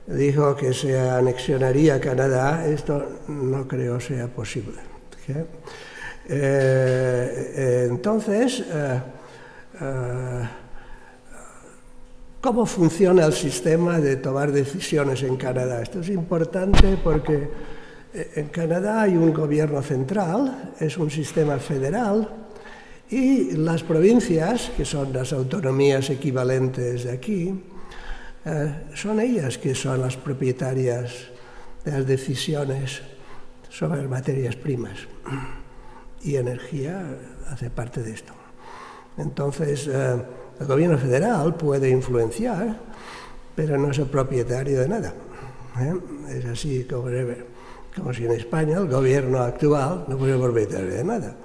dijo que se anexionaría Canadá, esto no creo sea posible. Entonces, ¿cómo funciona el sistema de tomar decisiones en Canadá? Esto es importante porque en Canadá hay un gobierno central, es un sistema federal, y las provincias, que son las autonomías equivalentes de aquí, son ellas que son las propietarias de las decisiones sobre las materias primas. Y energía hace parte de esto. Entonces, el gobierno federal puede influenciar, pero no es el propietario de nada. Es así como si en España el gobierno actual no fuera propietario de nada.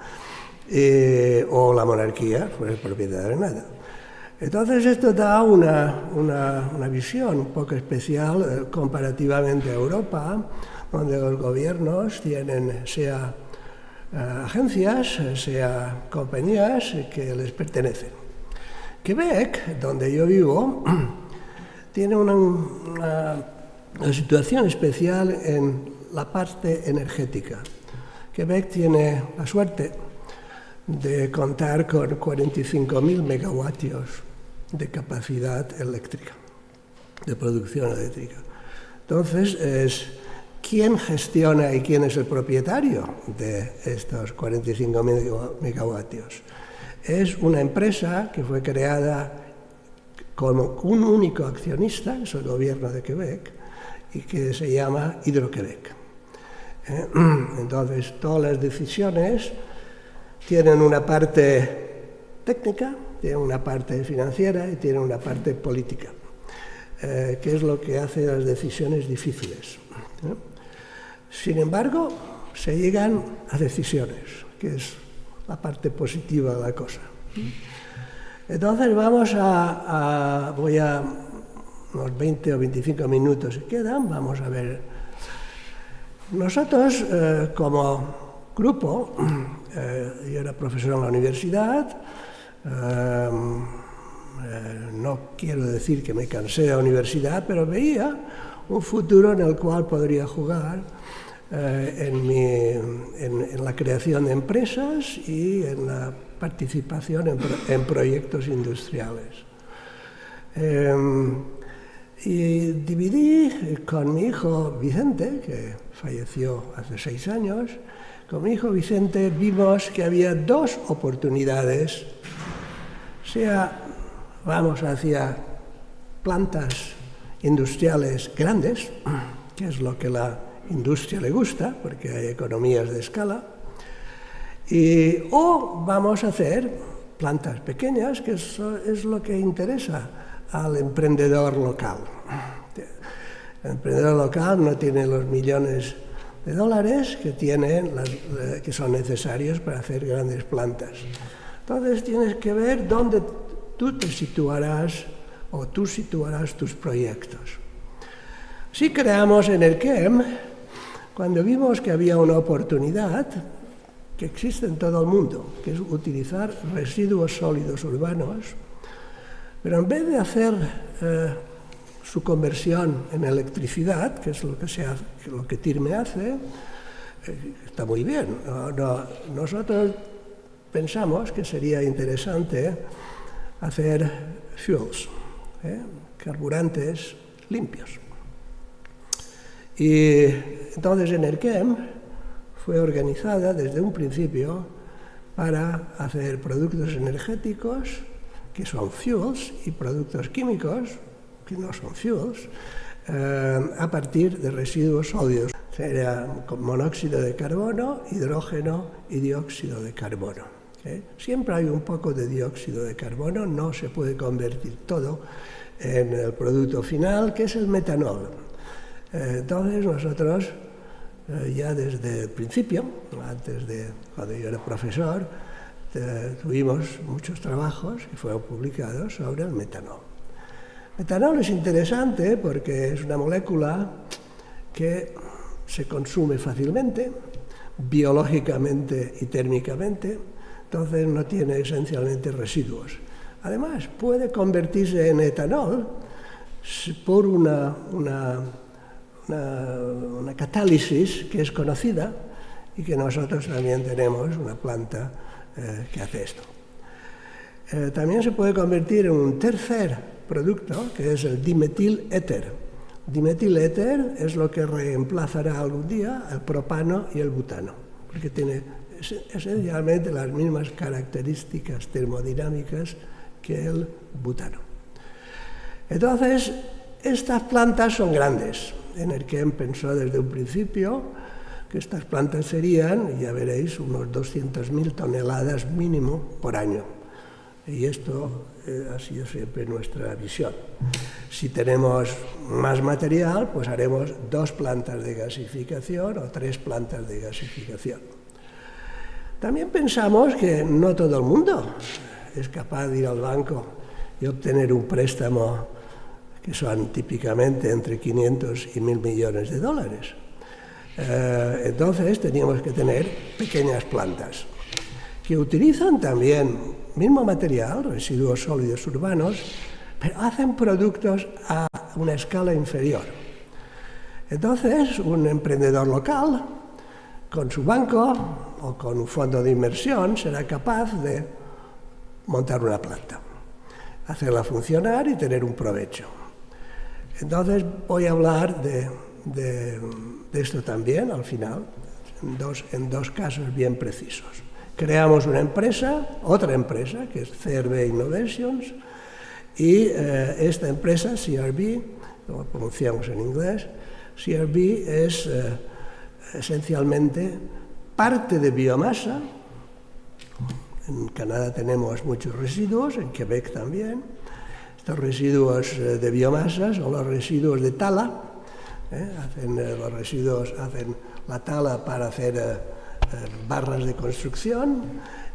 O la monarquía fuera propietaria de nada. Entonces esto da una visión un poco especial comparativamente a Europa, donde los gobiernos tienen sea agencias, sea compañías que les pertenecen. Quebec, donde yo vivo, tiene una situación especial en la parte energética. Quebec tiene la suerte de contar con 45.000 megavatios de capacidad eléctrica, de producción eléctrica. Entonces, ¿quién gestiona y quién es el propietario de estos 45.000 megavatios? Es una empresa que fue creada como un único accionista, que es el gobierno de Quebec, y que se llama Hidro-Quebec. Entonces, todas las decisiones tienen una parte técnica, tienen una parte financiera y tienen una parte política, que es lo que hace las decisiones difíciles. Sin embargo, se llegan a decisiones, que es la parte positiva de la cosa. Entonces voy a unos 20 o 25 minutos que quedan, vamos a ver. Nosotros, como grupo, yo era profesor en la universidad, no quiero decir que me cansé de la universidad, pero veía un futuro en el cual podría jugar en la creación de empresas y en la participación en proyectos industriales. Y dividí con mi hijo Vicente, que falleció hace 6 años, con mi hijo Vicente vimos que había 2 oportunidades, vamos hacia plantas industriales grandes, que es lo que la industria le gusta, porque hay economías de escala, o vamos a hacer plantas pequeñas, que eso es lo que interesa al emprendedor local. El emprendedor local no tiene los millones de dólares que son necesarios para hacer grandes plantas. Entonces tienes que ver dónde tú te situarás o tú situarás tus proyectos. Si creamos Enerkem, cuando vimos que había una oportunidad que existe en todo el mundo, que es utilizar residuos sólidos urbanos, pero en vez de hacer su conversión en electricidad, que es lo que TIRME hace, está muy bien. Nosotros pensamos que sería interesante hacer fuels, carburantes limpios. Y entonces Enerkem fue organizada desde un principio para hacer productos energéticos, que son fuels, y productos químicos, que no son fuels, a partir de residuos sólidos. Sería monóxido de carbono, hidrógeno y dióxido de carbono. Siempre hay un poco de dióxido de carbono, no se puede convertir todo en el producto final, que es el metanol. Entonces nosotros, ya desde el principio, antes de cuando yo era profesor, tuvimos muchos trabajos que fueron publicados sobre el metanol. Metanol es interesante porque es una molécula que se consume fácilmente, biológicamente y térmicamente, entonces no tiene esencialmente residuos. Además, puede convertirse en etanol por una catálisis que es conocida y que nosotros también tenemos una planta que hace esto. También se puede convertir en un tercer producto, que es el dimetiléter. Dimetiléter es lo que reemplazará algún día el propano y el butano, porque tiene esencialmente las mismas características termodinámicas que el butano. Entonces, estas plantas son grandes. Enerkem pensó desde un principio que estas plantas serían, ya veréis, unos 200.000 toneladas mínimo por año. Y esto ha sido siempre nuestra visión. Si tenemos más material, pues haremos 2 plantas de gasificación o 3 plantas de gasificación. También pensamos que no todo el mundo es capaz de ir al banco y obtener un préstamo que son típicamente entre 500 y 1.000 millones de dólares. Entonces teníamos que tener pequeñas plantas que utilizan también mismo material, residuos sólidos urbanos, pero hacen productos a una escala inferior. Entonces un emprendedor local con su banco o con un fondo de inversión será capaz de montar una planta, hacerla funcionar y tener un provecho. Entonces voy a hablar de esto también al final, en dos casos bien precisos. Creamos una empresa, otra empresa, que es CRB Innovations, y esta empresa, CRB, como pronunciamos en inglés, CRB es esencialmente parte de biomasa. En Canadá tenemos muchos residuos, en Quebec también. Estos residuos de biomasa son los residuos de tala. Los residuos hacen la tala para hacer barras de construcción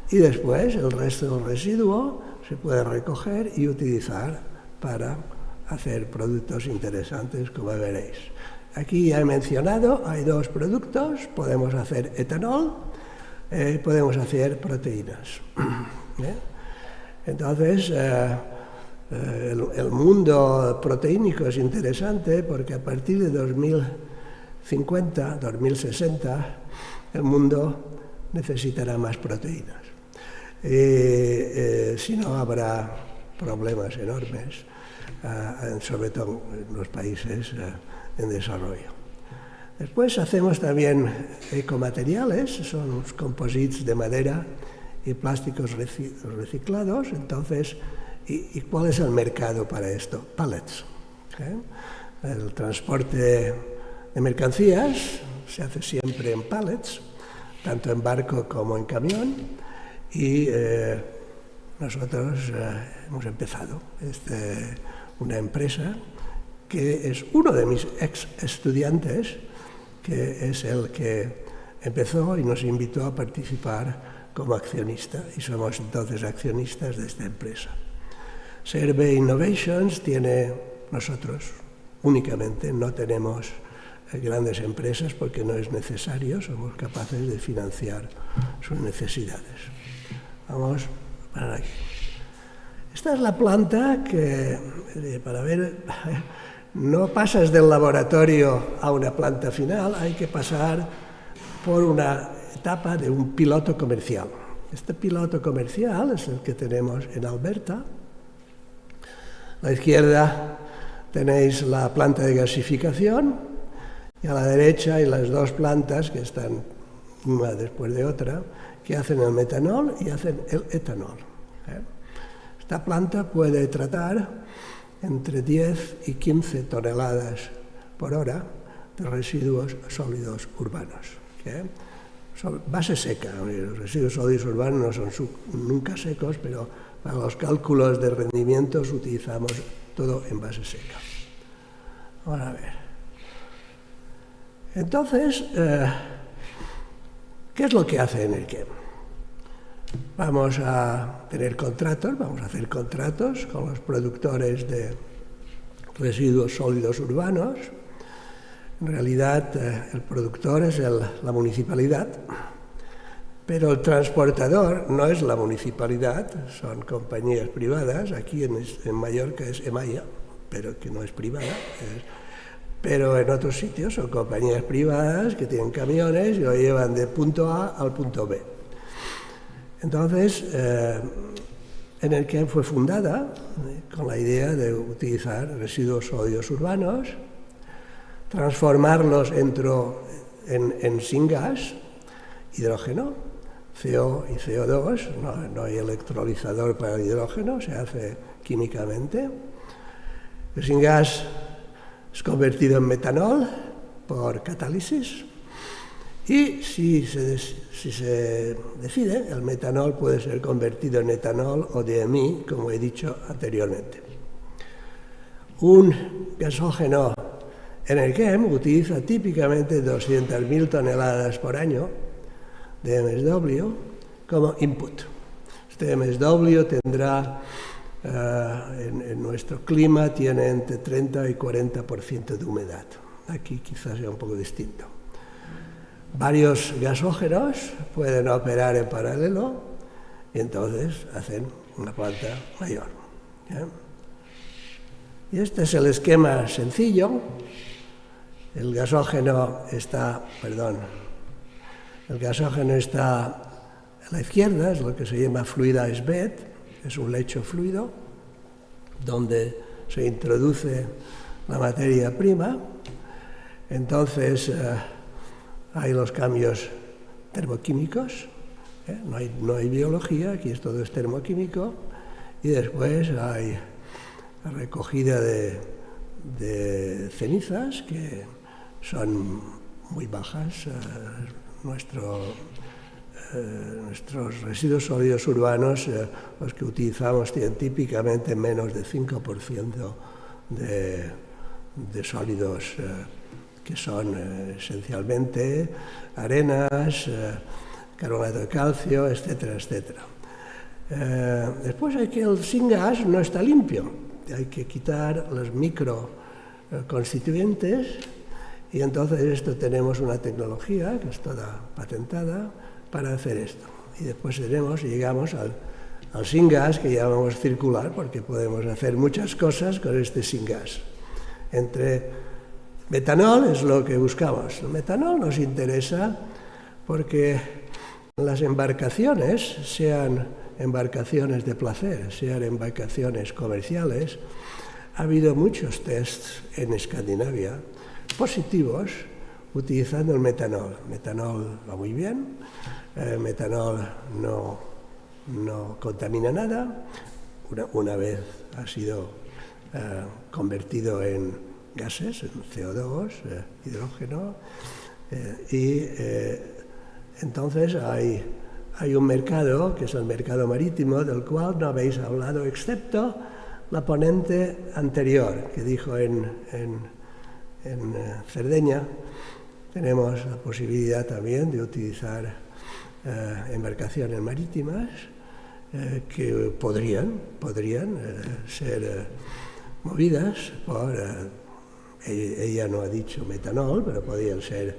y después el resto del residuo se puede recoger y utilizar para hacer productos interesantes, como veréis. Aquí ya he mencionado, hay dos productos, podemos hacer etanol, podemos hacer proteínas. Entonces, el mundo proteínico es interesante porque a partir de 2050, 2060, el mundo necesitará más proteínas. Si no, habrá problemas enormes, sobre todo en los países en desarrollo. Después hacemos también ecomateriales, son los composites de madera y plásticos reciclados. Entonces, ¿y cuál es el mercado para esto? Pallets. El transporte de mercancías se hace siempre en pallets, tanto en barco como en camión, y nosotros hemos empezado una empresa que es uno de mis ex estudiantes, que es el que empezó y nos invitó a participar como accionista, y somos entonces accionistas de esta empresa. CRB Innovations nosotros únicamente no tenemos grandes empresas porque no es necesario, somos capaces de financiar sus necesidades. Vamos para aquí. Esta es la planta que, para ver, no pasas del laboratorio a una planta final, hay que pasar por una etapa de un piloto comercial. Este piloto comercial es el que tenemos en Alberta. A la izquierda tenéis la planta de gasificación y a la derecha hay las dos plantas que están una después de otra, que hacen el metanol y hacen el etanol. Esta planta puede tratar entre 10 y 15 toneladas por hora de residuos sólidos urbanos. Base seca, los residuos sólidos urbanos no son nunca secos, pero para los cálculos de rendimientos utilizamos todo en base seca. Ahora a ver. Entonces, ¿qué es lo que hace Enerkem? Vamos a tener contratos, vamos a hacer contratos con los productores de residuos sólidos urbanos. En realidad, el productor es la municipalidad, pero el transportador no es la municipalidad, son compañías privadas. Aquí en Mallorca es Emaya, pero que no es privada. Pero en otros sitios son compañías privadas que tienen camiones y lo llevan de punto A al punto B. Entonces, Enerkem fue fundada con la idea de utilizar residuos sólidos urbanos, transformarlos en syngas, hidrógeno, CO y CO2, no hay electrolizador para el hidrógeno, se hace químicamente. El syngas es convertido en metanol por catálisis y si se decide, el metanol puede ser convertido en etanol o DMI, como he dicho anteriormente. Un gasógeno Enerkem utiliza típicamente 200.000 toneladas por año de MSW como input. Este MSW tendrá, en nuestro clima, tiene entre 30 y 40% de humedad. Aquí quizás sea un poco distinto. Varios gasógenos pueden operar en paralelo y entonces hacen una planta mayor. Y este es el esquema sencillo. El gasógeno está, El gasógeno está a la izquierda, es lo que se llama fluid ice bed, es un lecho fluido donde se introduce la materia prima. Entonces hay los cambios termoquímicos, no hay biología, aquí todo es termoquímico, y después hay recogida de cenizas que son muy bajas. Nuestros residuos sólidos urbanos, los que utilizamos, tienen típicamente menos de 5% de sólidos que son esencialmente arenas, carbonato de calcio, etcétera, etcétera. Después hay que el syngas no está limpio, hay que quitar los microconstituyentes, y entonces tenemos una tecnología que es toda patentada para hacer esto. Y después llegamos al syngas, que llamamos circular, porque podemos hacer muchas cosas con este syngas. Metanol es lo que buscamos. El metanol nos interesa porque las embarcaciones, sean embarcaciones de placer, sean embarcaciones comerciales, ha habido muchos tests en Escandinavia positivos utilizando el metanol. El metanol va muy bien, el metanol no contamina nada, una vez ha sido convertido en gases, en CO2, hidrógeno, y entonces hay un mercado, que es el mercado marítimo, del cual no habéis hablado, excepto la ponente anterior, que dijo en Cerdeña. Tenemos la posibilidad también de utilizar embarcaciones marítimas que podrían ser movidas por, ella no ha dicho metanol, pero podrían ser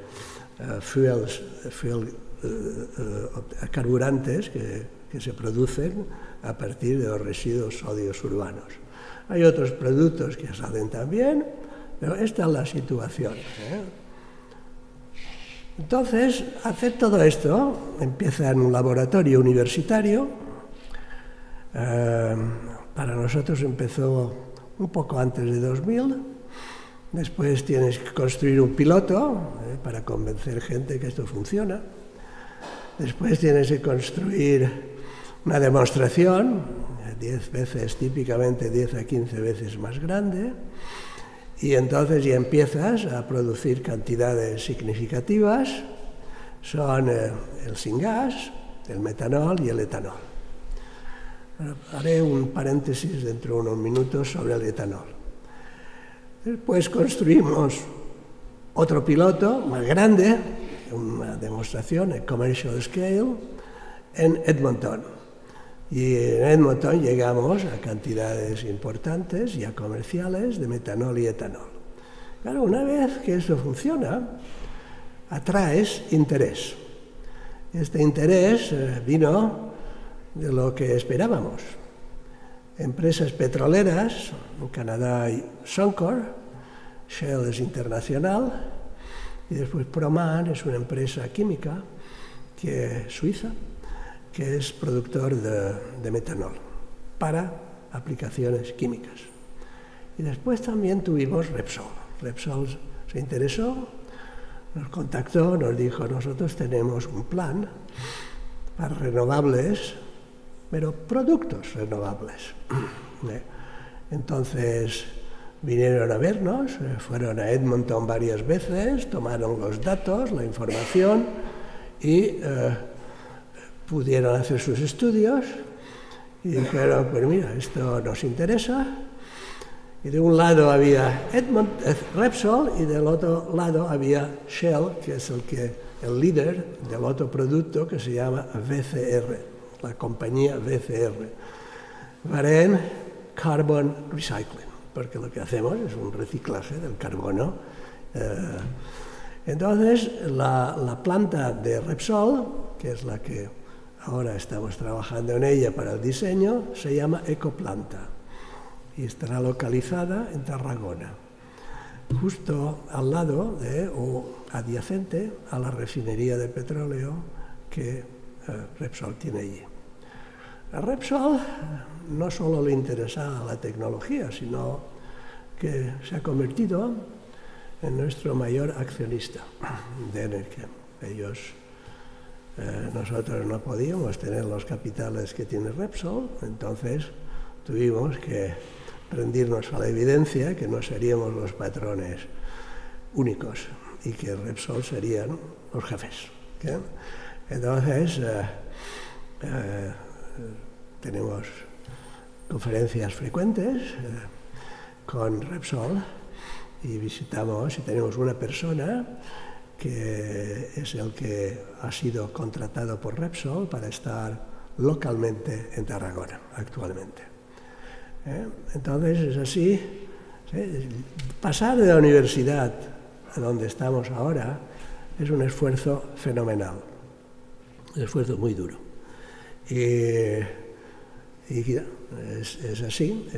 carburantes que se producen a partir de los residuos sólidos urbanos. Hay otros productos que salen también, pero esta es la situación. Entonces, hacer todo esto empieza en un laboratorio universitario. Para nosotros empezó un poco antes de 2000. Después tienes que construir un piloto para convencer gente que esto funciona. Después tienes que construir una demostración, 10 veces, típicamente 10 a 15 veces más grande. Y entonces ya empiezas a producir cantidades significativas. Son el syngas, el metanol y el etanol. Haré un paréntesis dentro de unos minutos sobre el etanol. Después construimos otro piloto más grande, una demostración en commercial scale, en Edmonton. Y en Edmonton llegamos a cantidades importantes, ya comerciales, de metanol y etanol. Claro, una vez que eso funciona, atraes interés. Este interés vino de lo que esperábamos. Empresas petroleras, en Canadá hay Suncor, Shell es internacional, y después Proman es una empresa química suiza, que es productor de metanol para aplicaciones químicas. Y después también tuvimos Repsol. Repsol se interesó, nos contactó, nos dijo: nosotros tenemos un plan para renovables, pero productos renovables. Entonces vinieron a vernos, fueron a Edmonton varias veces, tomaron los datos, la información y pudieron hacer sus estudios y dijeron: pues mira, esto nos interesa. Y de un lado había Repsol y del otro lado había Shell, que es el líder del otro producto que se llama VCR, la compañía VCR, Varenne Carbon Recycling, porque lo que hacemos es un reciclaje del carbono. Entonces, la planta de Repsol, que es la que ahora estamos trabajando en ella para el diseño, se llama Ecoplanta y estará localizada en Tarragona. justo al lado o adyacente a la refinería de petróleo que Repsol tiene allí. A Repsol no solo le interesa la tecnología, sino que se ha convertido en nuestro mayor accionista de Energem. Nosotros no podíamos tener los capitales que tiene Repsol, entonces tuvimos que rendirnos a la evidencia que no seríamos los patrones únicos y que Repsol serían los jefes. ¿Okay? Entonces, tenemos conferencias frecuentes con Repsol y visitamos y tenemos una persona que es el que ha sido contratado por Repsol para estar localmente en Tarragona actualmente. Entonces es así, ¿sí? Pasar de la universidad a donde estamos ahora es un esfuerzo fenomenal, un esfuerzo muy duro. Y es así,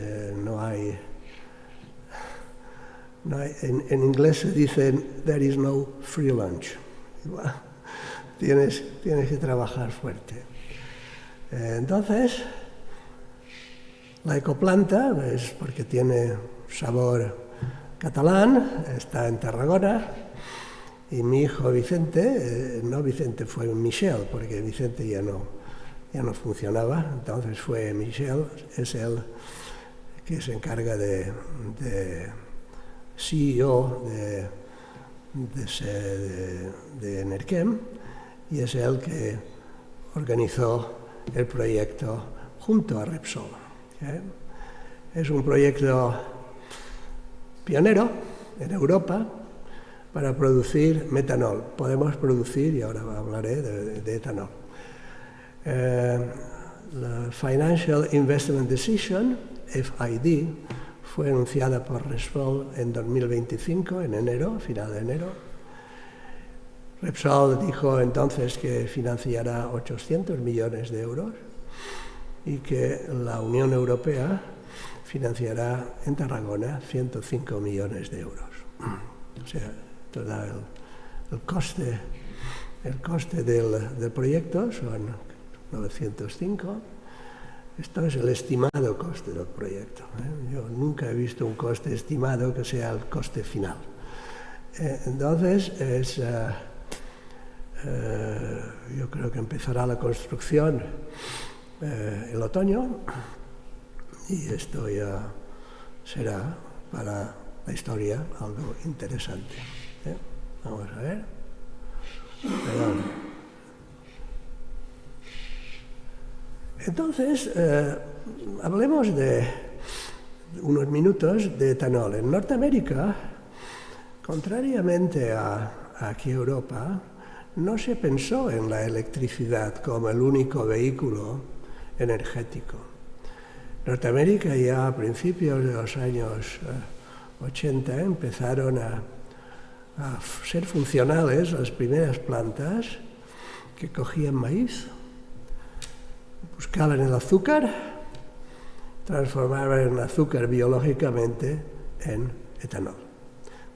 en inglés se dice there is no free lunch. Bueno, tienes que trabajar fuerte. Entonces, la ecoplanta, es porque tiene sabor catalán, está en Tarragona, y mi hijo Vicente, no Vicente, fue Michel, porque Vicente ya no funcionaba, entonces fue Michel, es el que se encarga de CEO de Energem, y es el que organizó el proyecto junto a Repsol. Es un proyecto pionero en Europa para producir metanol. Podemos producir, y ahora hablaré de etanol. La Financial Investment Decision, FID, fue anunciada por Repsol en 2025, en enero, final de enero. Repsol dijo entonces que financiará 800 millones de euros y que la Unión Europea financiará en Tarragona 105 millones de euros. O sea, todo el coste del proyecto son 905. Esto es el estimado coste del proyecto. Yo nunca he visto un coste estimado que sea el coste final. Entonces, yo creo que empezará la construcción el otoño y esto ya será para la historia algo interesante. Vamos a ver. Perdón. Entonces, hablemos de unos minutos de etanol. En Norteamérica, contrariamente a aquí Europa, no se pensó en la electricidad como el único vehículo energético. En Norteamérica ya a principios de los años 80 empezaron a ser funcionales las primeras plantas que cogían maíz, buscaban el azúcar, transformaban el azúcar biológicamente en etanol.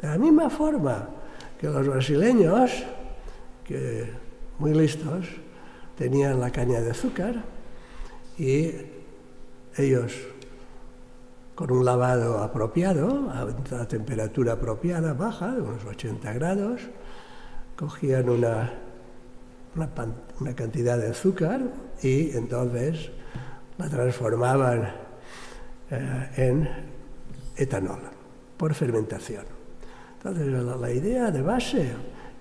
De la misma forma que los brasileños, que muy listos, tenían la caña de azúcar y ellos, con un lavado apropiado, a la temperatura apropiada, baja, de unos 80 grados, cogían una cantidad de azúcar y entonces la transformaban en etanol por fermentación. Entonces la idea de base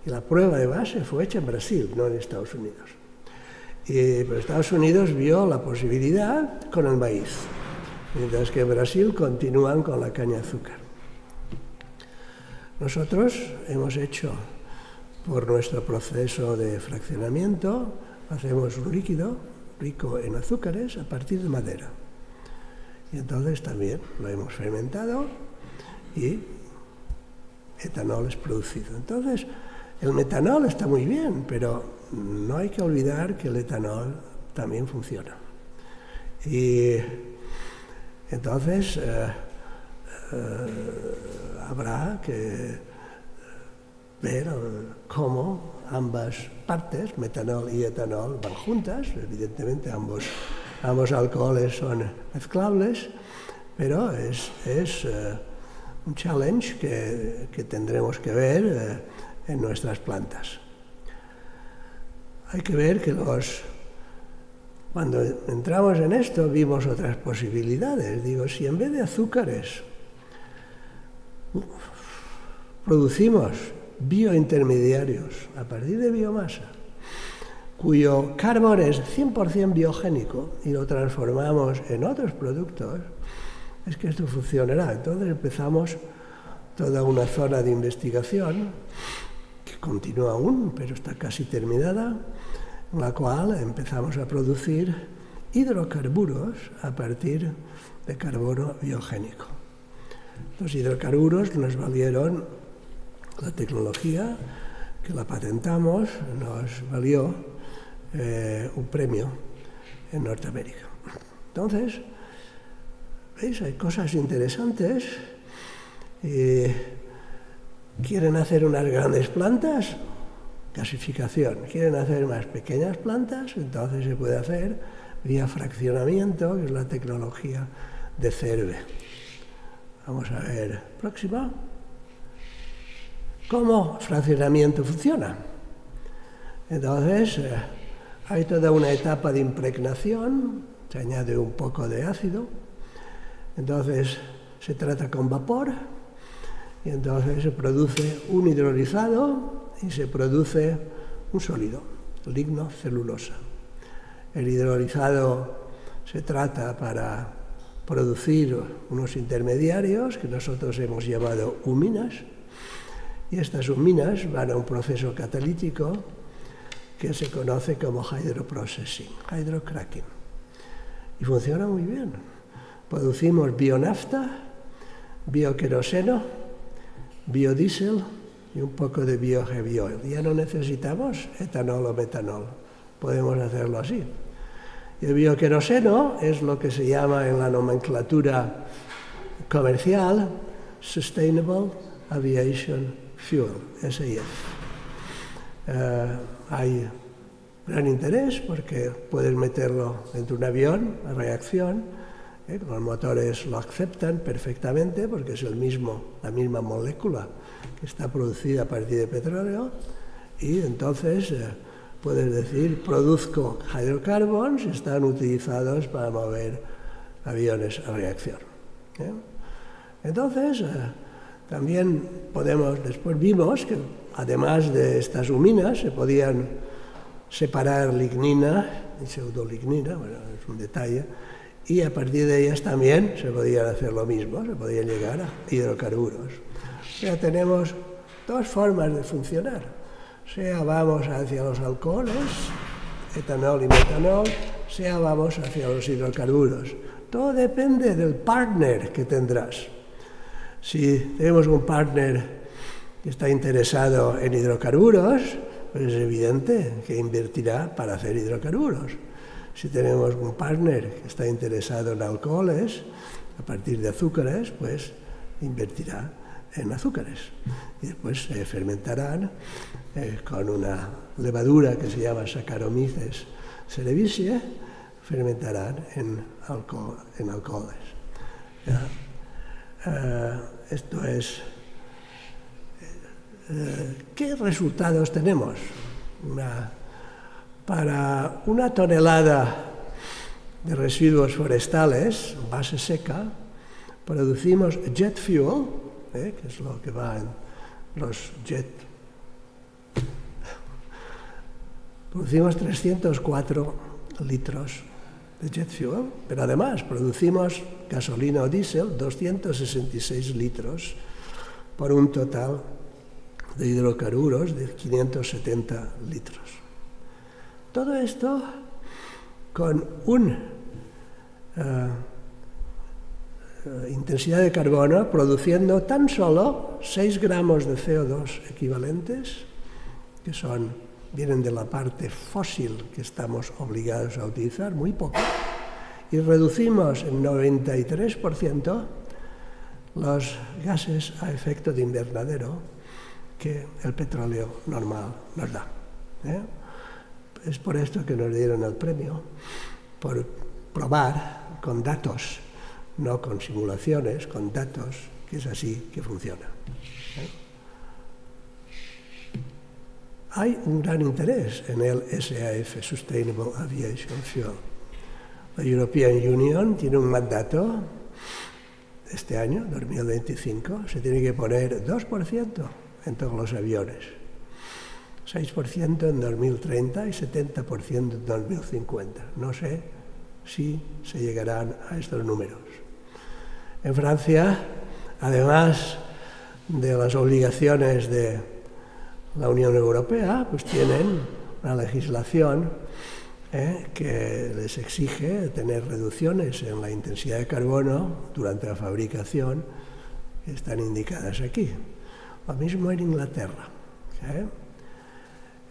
y la prueba de base fue hecha en Brasil, no en Estados Unidos. Pero Estados Unidos vio la posibilidad con el maíz, mientras que en Brasil continúan con la caña de azúcar. Nosotros hemos hecho, por nuestro proceso de fraccionamiento, hacemos un líquido rico en azúcares a partir de madera. Y entonces también lo hemos fermentado y etanol es producido. Entonces, el metanol está muy bien, pero no hay que olvidar que el etanol también funciona. Y entonces, habrá que ver cómo ambas partes, metanol y etanol, van juntas. Evidentemente ambos alcoholes son mezclables, pero es un challenge que tendremos que ver en nuestras plantas. Hay que ver que cuando entramos en esto vimos otras posibilidades. Digo, si en vez de azúcares producimos biointermediarios a partir de biomasa, cuyo carbón es 100% biogénico y lo transformamos en otros productos, es que esto funcionará. Entonces empezamos toda una zona de investigación que continúa aún, pero está casi terminada, en la cual empezamos a producir hidrocarburos a partir de carbono biogénico. Los hidrocarburos nos valieron la tecnología, que la patentamos, nos valió un premio en Norteamérica. Entonces, ¿veis? Hay cosas interesantes. ¿Quieren hacer unas grandes plantas? Gasificación. ¿Quieren hacer más pequeñas plantas? Entonces se puede hacer vía fraccionamiento, que es la tecnología de CERVE. Vamos a ver, próxima. ¿Cómo fraccionamiento funciona? Entonces, hay toda una etapa de impregnación, se añade un poco de ácido, entonces se trata con vapor, y entonces se produce un hidrolizado y se produce un sólido, lignocelulosa. El hidrolizado se trata para producir unos intermediarios que nosotros hemos llamado huminas, y estas huminas van a un proceso catalítico que se conoce como hydroprocessing, hydrocracking, y funciona muy bien. Producimos bionafta, bioqueroseno, biodiesel y un poco de bioheavy oil. Ya no necesitamos etanol o metanol, podemos hacerlo así. Y el bioqueroseno es lo que se llama en la nomenclatura comercial Sustainable Aviation Fuel, SAF. Hay gran interés porque puedes meterlo dentro de un avión a reacción, los motores lo aceptan perfectamente porque es la misma molécula que está producida a partir de petróleo, y entonces puedes decir, produzco hydrocarbons y están utilizados para mover aviones a reacción. Entonces, también después vimos que además de estas huminas se podían separar lignina y pseudolignina, bueno, es un detalle, y a partir de ellas también se podían hacer lo mismo, se podían llegar a hidrocarburos. O sea, tenemos dos formas de funcionar. Sea vamos hacia los alcoholes, etanol y metanol, sea vamos hacia los hidrocarburos. Todo depende del partner que tendrás. Si tenemos un partner que está interesado en hidrocarburos, pues es evidente que invertirá para hacer hidrocarburos. Si tenemos un partner que está interesado en alcoholes, a partir de azúcares, pues invertirá en azúcares. Y después se fermentarán con una levadura que se llama Saccharomyces cerevisiae, fermentarán en alcoholes. Esto es... ¿Qué resultados tenemos? Para una tonelada de residuos forestales, base seca, producimos jet fuel, que es lo que va en los jet. Producimos 304 litros de jet fuel, pero además producimos gasolina o diésel, 266 litros, por un total de hidrocarburos de 570 litros. Todo esto con una intensidad de carbono produciendo tan solo 6 gramos de CO2 equivalentes, que vienen de la parte fósil que estamos obligados a utilizar, muy poco, y reducimos en 93% los gases a efecto de invernadero que el petróleo normal nos da. Es por esto que nos dieron el premio, por probar con datos, no con simulaciones, con datos, que es así que funciona. Hay un gran interés en el SAF, Sustainable Aviation Fuel. La European Union tiene un mandato este año, 2025, se tiene que poner 2% en todos los aviones, 6% en 2030 y 70% en 2050. No sé si se llegarán a estos números. En Francia, además de las obligaciones de la Unión Europea, pues tienen una legislación que les exige tener reducciones en la intensidad de carbono durante la fabricación que están indicadas aquí. Lo mismo en Inglaterra.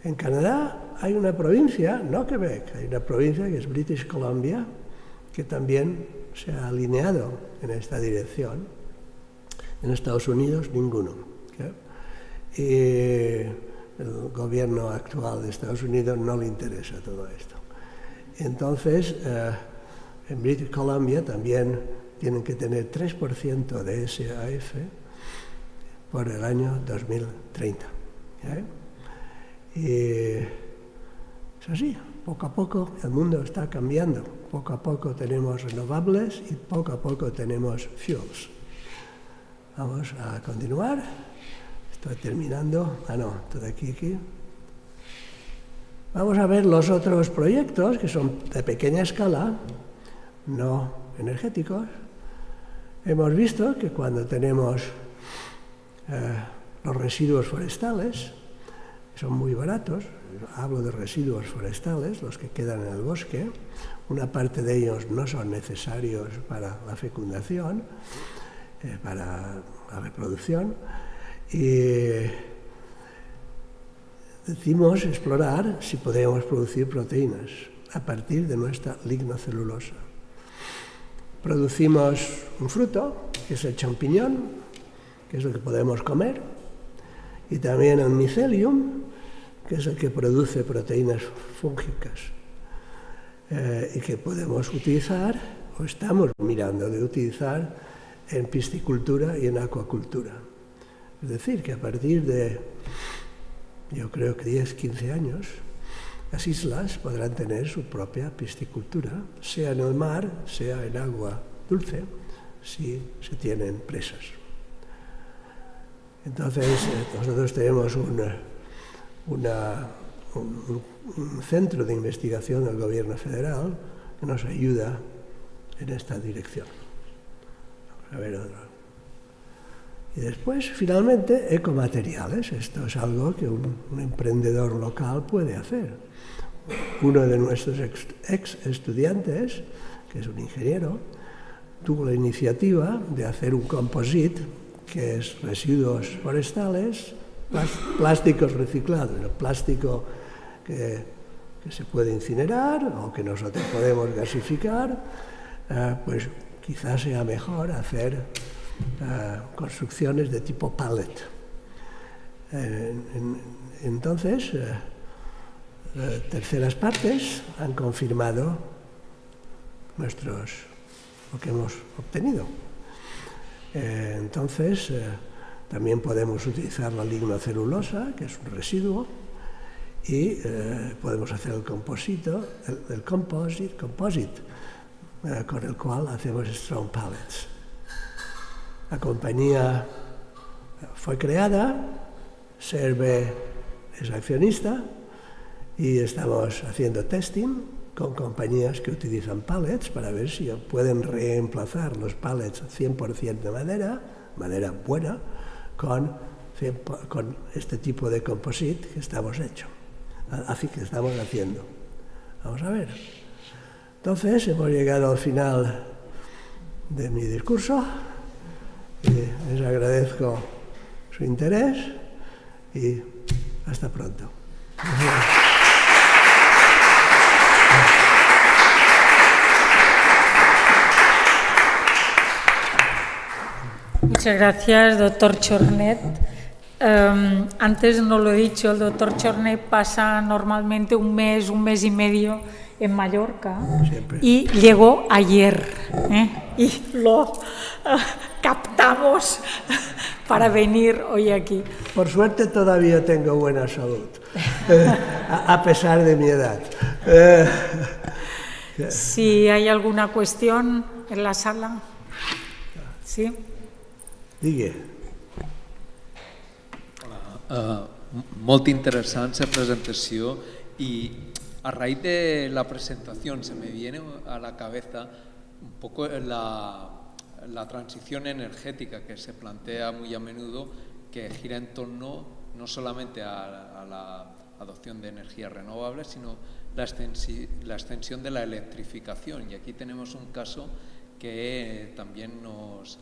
En Canadá hay una provincia, no Quebec, hay una provincia que es British Columbia, que también se ha alineado en esta dirección. En Estados Unidos, ninguno. Y el gobierno actual de Estados Unidos no le interesa todo esto. Entonces, en British Columbia también tienen que tener 3% de SAF por el año 2030. Y es así, poco a poco el mundo está cambiando. Poco a poco tenemos renovables y poco a poco tenemos fuels. Vamos a continuar. Estoy terminando. Todo aquí. Vamos a ver los otros proyectos que son de pequeña escala, no energéticos. Hemos visto que cuando tenemos los residuos forestales, son muy baratos, hablo de residuos forestales, los que quedan en el bosque, una parte de ellos no son necesarios para la fecundación, para la reproducción, y decimos explorar si podemos producir proteínas a partir de nuestra lignocelulosa. Producimos un fruto, que es el champiñón, que es lo que podemos comer, y también el micelium, que es el que produce proteínas fúngicas, y que podemos utilizar, o estamos mirando de utilizar, en piscicultura y en acuacultura. Es decir, que a partir de, yo creo que 10, 15 años, las islas podrán tener su propia piscicultura, sea en el mar, sea en agua dulce, si se tienen presas. Entonces, nosotros tenemos un centro de investigación del gobierno federal que nos ayuda en esta dirección. Vamos a ver otro. Y después, finalmente, ecomateriales. Esto es algo que un emprendedor local puede hacer. Uno de nuestros ex estudiantes, que es un ingeniero, tuvo la iniciativa de hacer un composite, que es residuos forestales, plásticos reciclados, el plástico que se puede incinerar o que nosotros podemos gasificar, pues quizás sea mejor hacer construcciones de tipo pallet. Entonces, terceras partes han confirmado lo que hemos obtenido. Entonces, también podemos utilizar la lignocelulosa, que es un residuo, y podemos hacer el composite, con el cual hacemos strong pallets. La compañía fue creada, Serve es accionista y estamos haciendo testing con compañías que utilizan pallets para ver si pueden reemplazar los pallets 100% de madera buena, con este tipo de composite que estamos haciendo. Vamos a ver. Entonces, hemos llegado al final de mi discurso. Les agradezco su interés y hasta pronto. Muchas gracias, doctor Chornet. Antes no lo he dicho, el doctor Chornet pasa normalmente un mes y medio en Mallorca. Siempre. Y llegó ayer y lo captamos para venir hoy aquí. Por suerte todavía tengo buena salud, a pesar de mi edad. Si hay alguna cuestión en la sala. Sí. Digui. Molt interessant la presentació y a raíz de la presentación se me viene a la cabeza un poco la transición energética que se plantea muy a menudo, que gira en torno no solamente a la adopción de energías renovables, sino la extensión de la electrificación. Y aquí tenemos un caso que también nos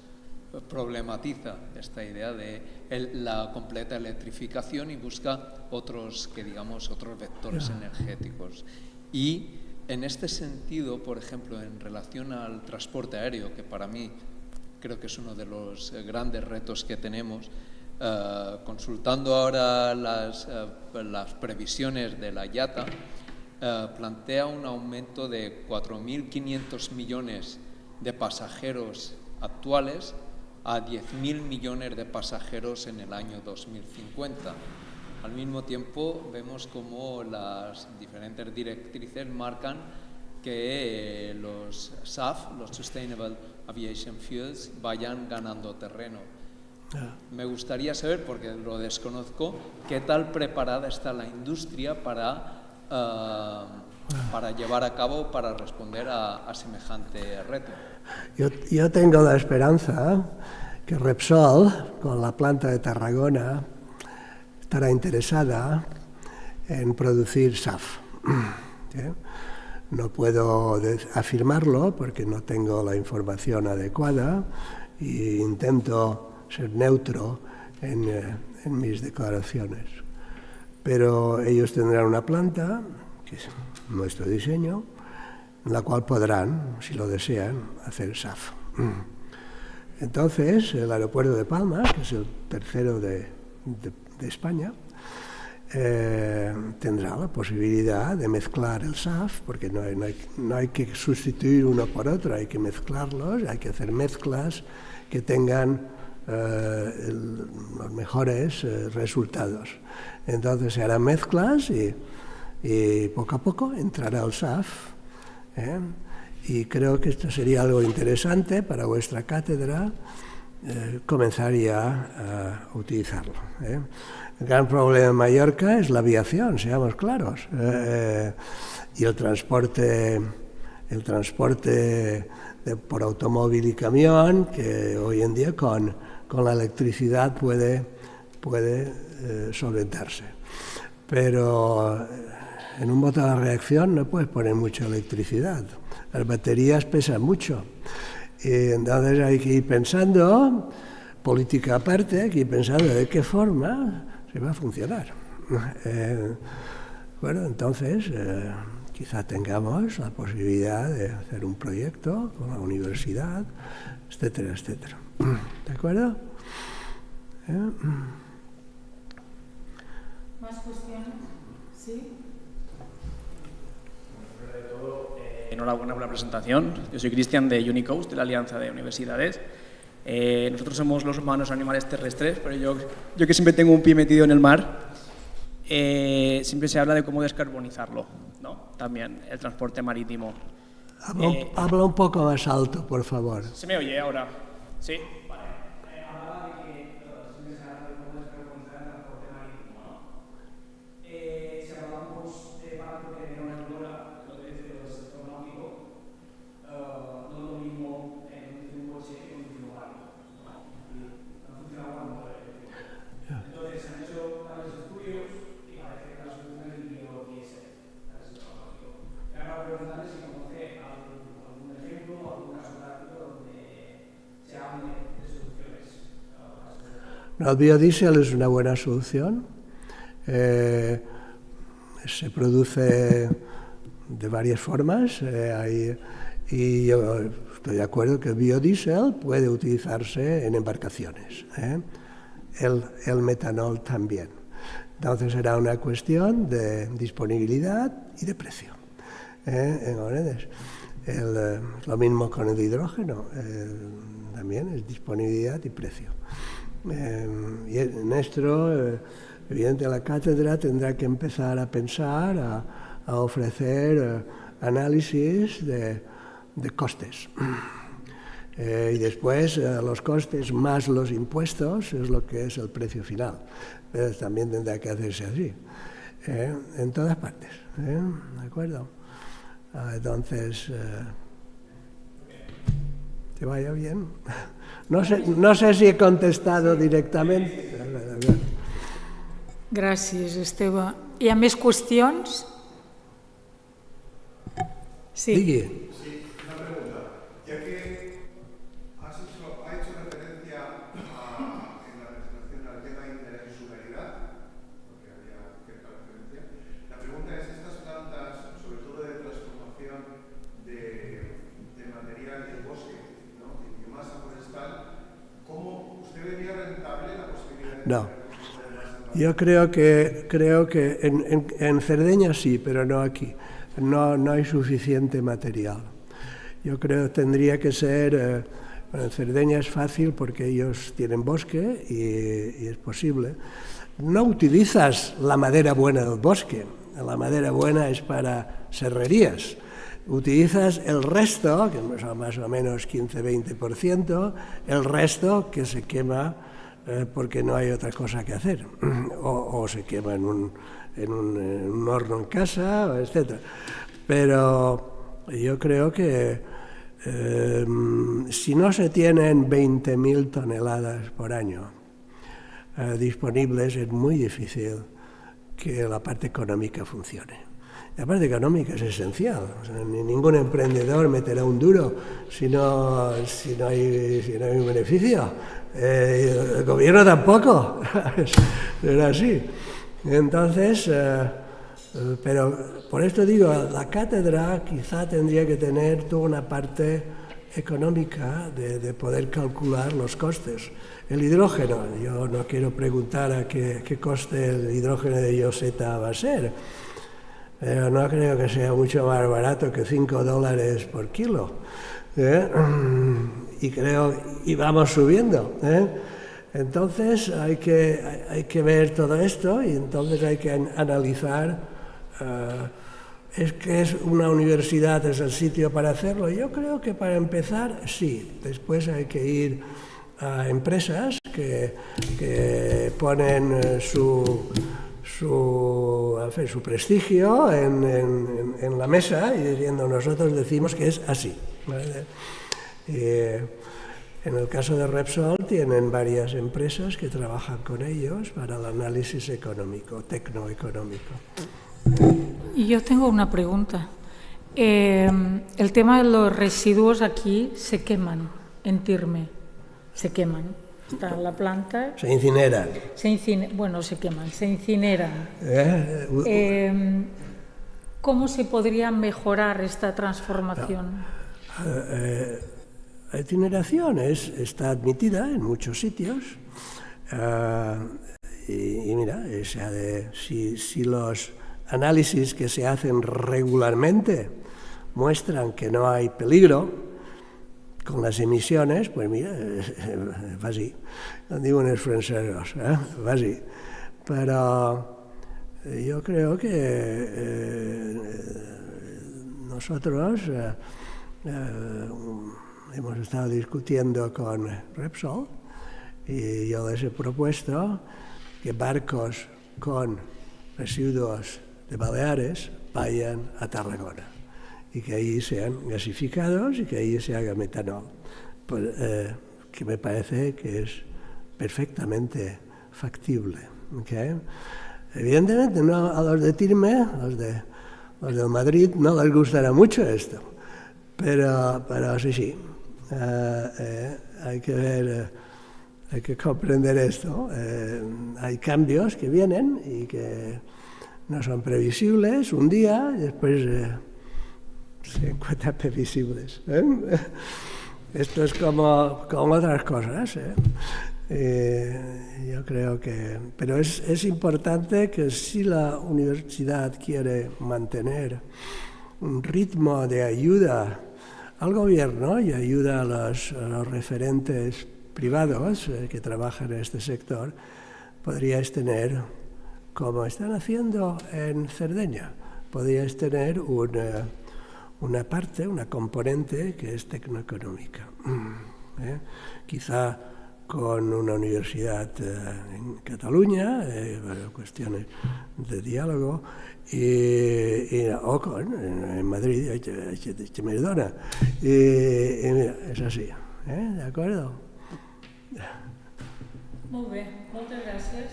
problematiza esta idea de la completa electrificación y busca otros vectores energéticos. Y en este sentido, por ejemplo, en relación al transporte aéreo, que para mí creo que es uno de los grandes retos que tenemos, consultando ahora las previsiones de la IATA, plantea un aumento de 4.500 millones de pasajeros actuales a 10.000 millones de pasajeros en el año 2050. Al mismo tiempo, vemos cómo las diferentes directrices marcan que los SAF, los Sustainable Aviation Fuels, vayan ganando terreno. Me gustaría saber, porque lo desconozco, qué tal preparada está la industria para llevar a cabo, para responder a semejante reto. Yo tengo la esperanza que Repsol, con la planta de Tarragona, estará interesada en producir SAF. No puedo afirmarlo porque no tengo la información adecuada e intento ser neutro en mis declaraciones. Pero ellos tendrán una planta, que es nuestro diseño, en la cual podrán, si lo desean, hacer SAF. Entonces, el aeropuerto de Palma, que es el tercero de España, tendrá la posibilidad de mezclar el SAF, porque no hay que sustituir uno por otro, hay que mezclarlos, hay que hacer mezclas que tengan los mejores resultados. Entonces se harán mezclas y poco a poco entrará el SAF. Y creo que esto sería algo interesante para vuestra cátedra, comenzar ya a utilizarlo. El gran problema en Mallorca es la aviación, seamos claros, y el transporte por automóvil y camión, que hoy en día con la electricidad puede solventarse. Pero en un motor de reacción no puedes poner mucha electricidad. Las baterías pesan mucho. Y entonces hay que ir pensando, política aparte, hay que ir pensando de qué forma se va a funcionar. Bueno, entonces quizá tengamos la posibilidad de hacer un proyecto con la universidad, etcétera, etcétera. ¿De acuerdo? ¿Más cuestiones? Sí. Enhorabuena por la presentación. Yo soy Cristian de Unicoast, de la Alianza de Universidades. Nosotros somos los humanos animales terrestres, pero yo que siempre tengo un pie metido en el mar, siempre se habla de cómo descarbonizarlo, ¿no? También el transporte marítimo. Habla un poco más alto, por favor. ¿Se me oye ahora? ¿Sí? El biodiesel es una buena solución. Se produce de varias formas. Y yo estoy de acuerdo que el biodiesel puede utilizarse en embarcaciones, el metanol también. Entonces será una cuestión de disponibilidad y de precio. Lo mismo con el hidrógeno, también es disponibilidad y precio. Y en esto, evidentemente, la cátedra tendrá que empezar a pensar, a ofrecer análisis de costes. Y después los costes más los impuestos es lo que es el precio final. Pero también tendrá que hacerse así, en todas partes. ¿De acuerdo? Entonces, que vaya bien. No sé si he contestado directamente. Gràcies, Esteve. Hi ha més qüestions? Sí. Digui. Sí, una pregunta. Ya que ha hecho referencia en la presentación al tema de intersularidad, porque había cierta referencia, la pregunta es, estas plantas, sobre todo de transformación de material del bosque, ¿no?, de biomasa forestal, ¿cómo usted vería rentable la posibilidad de... No. Yo creo que en Cerdeña sí, pero no aquí. No hay suficiente material. Yo creo que tendría que ser... en Cerdeña es fácil porque ellos tienen bosque y es posible. No utilizas la madera buena del bosque. La madera buena es para serrerías. Utilizas el resto, que son más o menos 15-20%, el resto que se quema porque no hay otra cosa que hacer, o se quema en un horno en casa, etc. Pero yo creo que si no se tienen 20.000 toneladas por año disponibles, es muy difícil que la parte económica funcione. La parte económica es esencial. O sea, ningún emprendedor meterá un duro si no hay un beneficio. El gobierno tampoco. Era así. Entonces, pero por esto digo, la cátedra quizá tendría que tener toda una parte económica de poder calcular los costes. El hidrógeno, yo no quiero preguntar a qué coste el hidrógeno de Ioseta va a ser, pero no creo que sea mucho más barato que $5 por kilo. Y vamos subiendo. Entonces hay que ver todo esto y entonces hay que analizar. ¿Es que es una universidad es el sitio para hacerlo? Yo creo que para empezar sí. Después hay que ir a empresas que ponen su prestigio en la mesa y diciendo nosotros decimos que es así. ¿Vale? En el caso de Repsol tienen varias empresas que trabajan con ellos para el análisis económico, tecnoeconómico. Y yo tengo una pregunta. El tema de los residuos aquí se queman en Tirme, se queman. Está la planta. Se incineran. Se queman, se incineran. ¿Cómo se podría mejorar esta transformación? La incineración está admitida en muchos sitios y mira, si los análisis que se hacen regularmente muestran que no hay peligro con las emisiones, pues mira, va así. No digo unos franceses, va así. Pero yo creo que nosotros hemos estado discutiendo con Repsol y yo les he propuesto que barcos con residuos de Baleares vayan a Tarragona y que ahí sean gasificados y que ahí se haga metanol, pues, que me parece que es perfectamente factible. ¿Okay? Evidentemente no, a los de Tirme, los del Madrid, no les gustará mucho esto, pero sí. Hay que ver, hay que comprender esto. Hay cambios que vienen y que no son previsibles un día y después 50 previsibles. Esto es como otras cosas. Yo creo que... Pero es importante que si la universidad quiere mantener un ritmo de ayuda al gobierno y ayuda a los referentes privados que trabajan en este sector, podríais tener, como están haciendo en Cerdeña, podríais tener una parte, una componente que es tecnoeconómica. Quizá con una universidad en Cataluña, cuestiones de diálogo, o en Madrid, Merdona. Es así, ¿de acuerdo? Molt bé, moltes gràcies.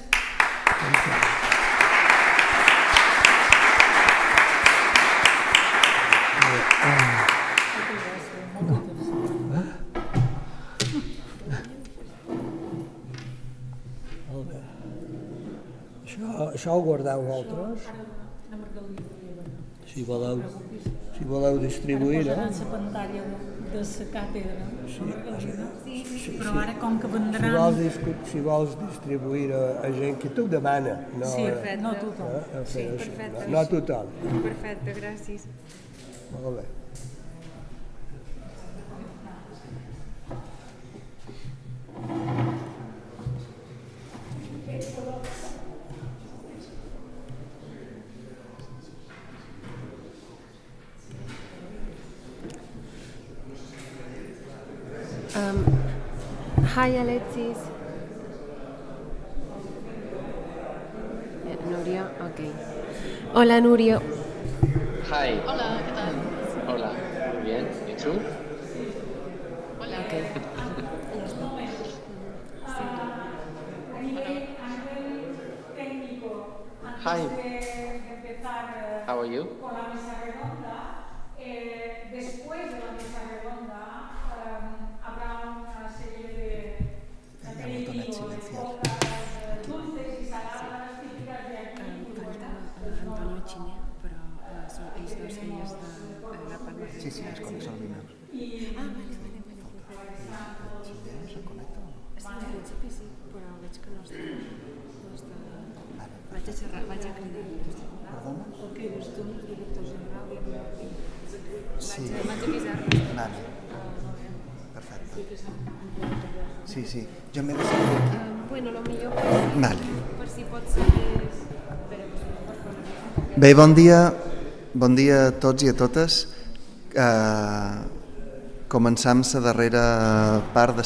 Això ho guardeu vosaltres? Si voleu distribuir-ho. Posaran la pantalla de la càtedra. Sí, però ara com que vendran... Si vols distribuir a gent que t'ho demana. Sí, no tothom. No tothom. Perfecte, gràcies. Molt bé. Hi, Alexis. Nuria, ok. Hola, Nuria. Hi. Hola, ¿qué tal? Hola. Muy bien. ¿Y tú? Hola. Ok. Hi. How are you? Con la mesa redonda, después de la mesa redonda habrá una serie de aperitivos, de cosas dulces y saladas típicas de aquí. Antonio Chiné, però són ells dos filles de la Palma. Sí, és com són miners. Vale. ¿Se conecta o no? Sí, en principi sí, però veig que no està... Vaig a xerrar, vaig a cridar. Perdona? El que dius tu, el director general, Sí. vaig avisar-los. Vale. Perfecte. Sí. Jo m'he de sentir aquí. Bueno, lo millor Vale. per si pot ser... Bé, bon dia a tots i a totes. Començam la darrera part de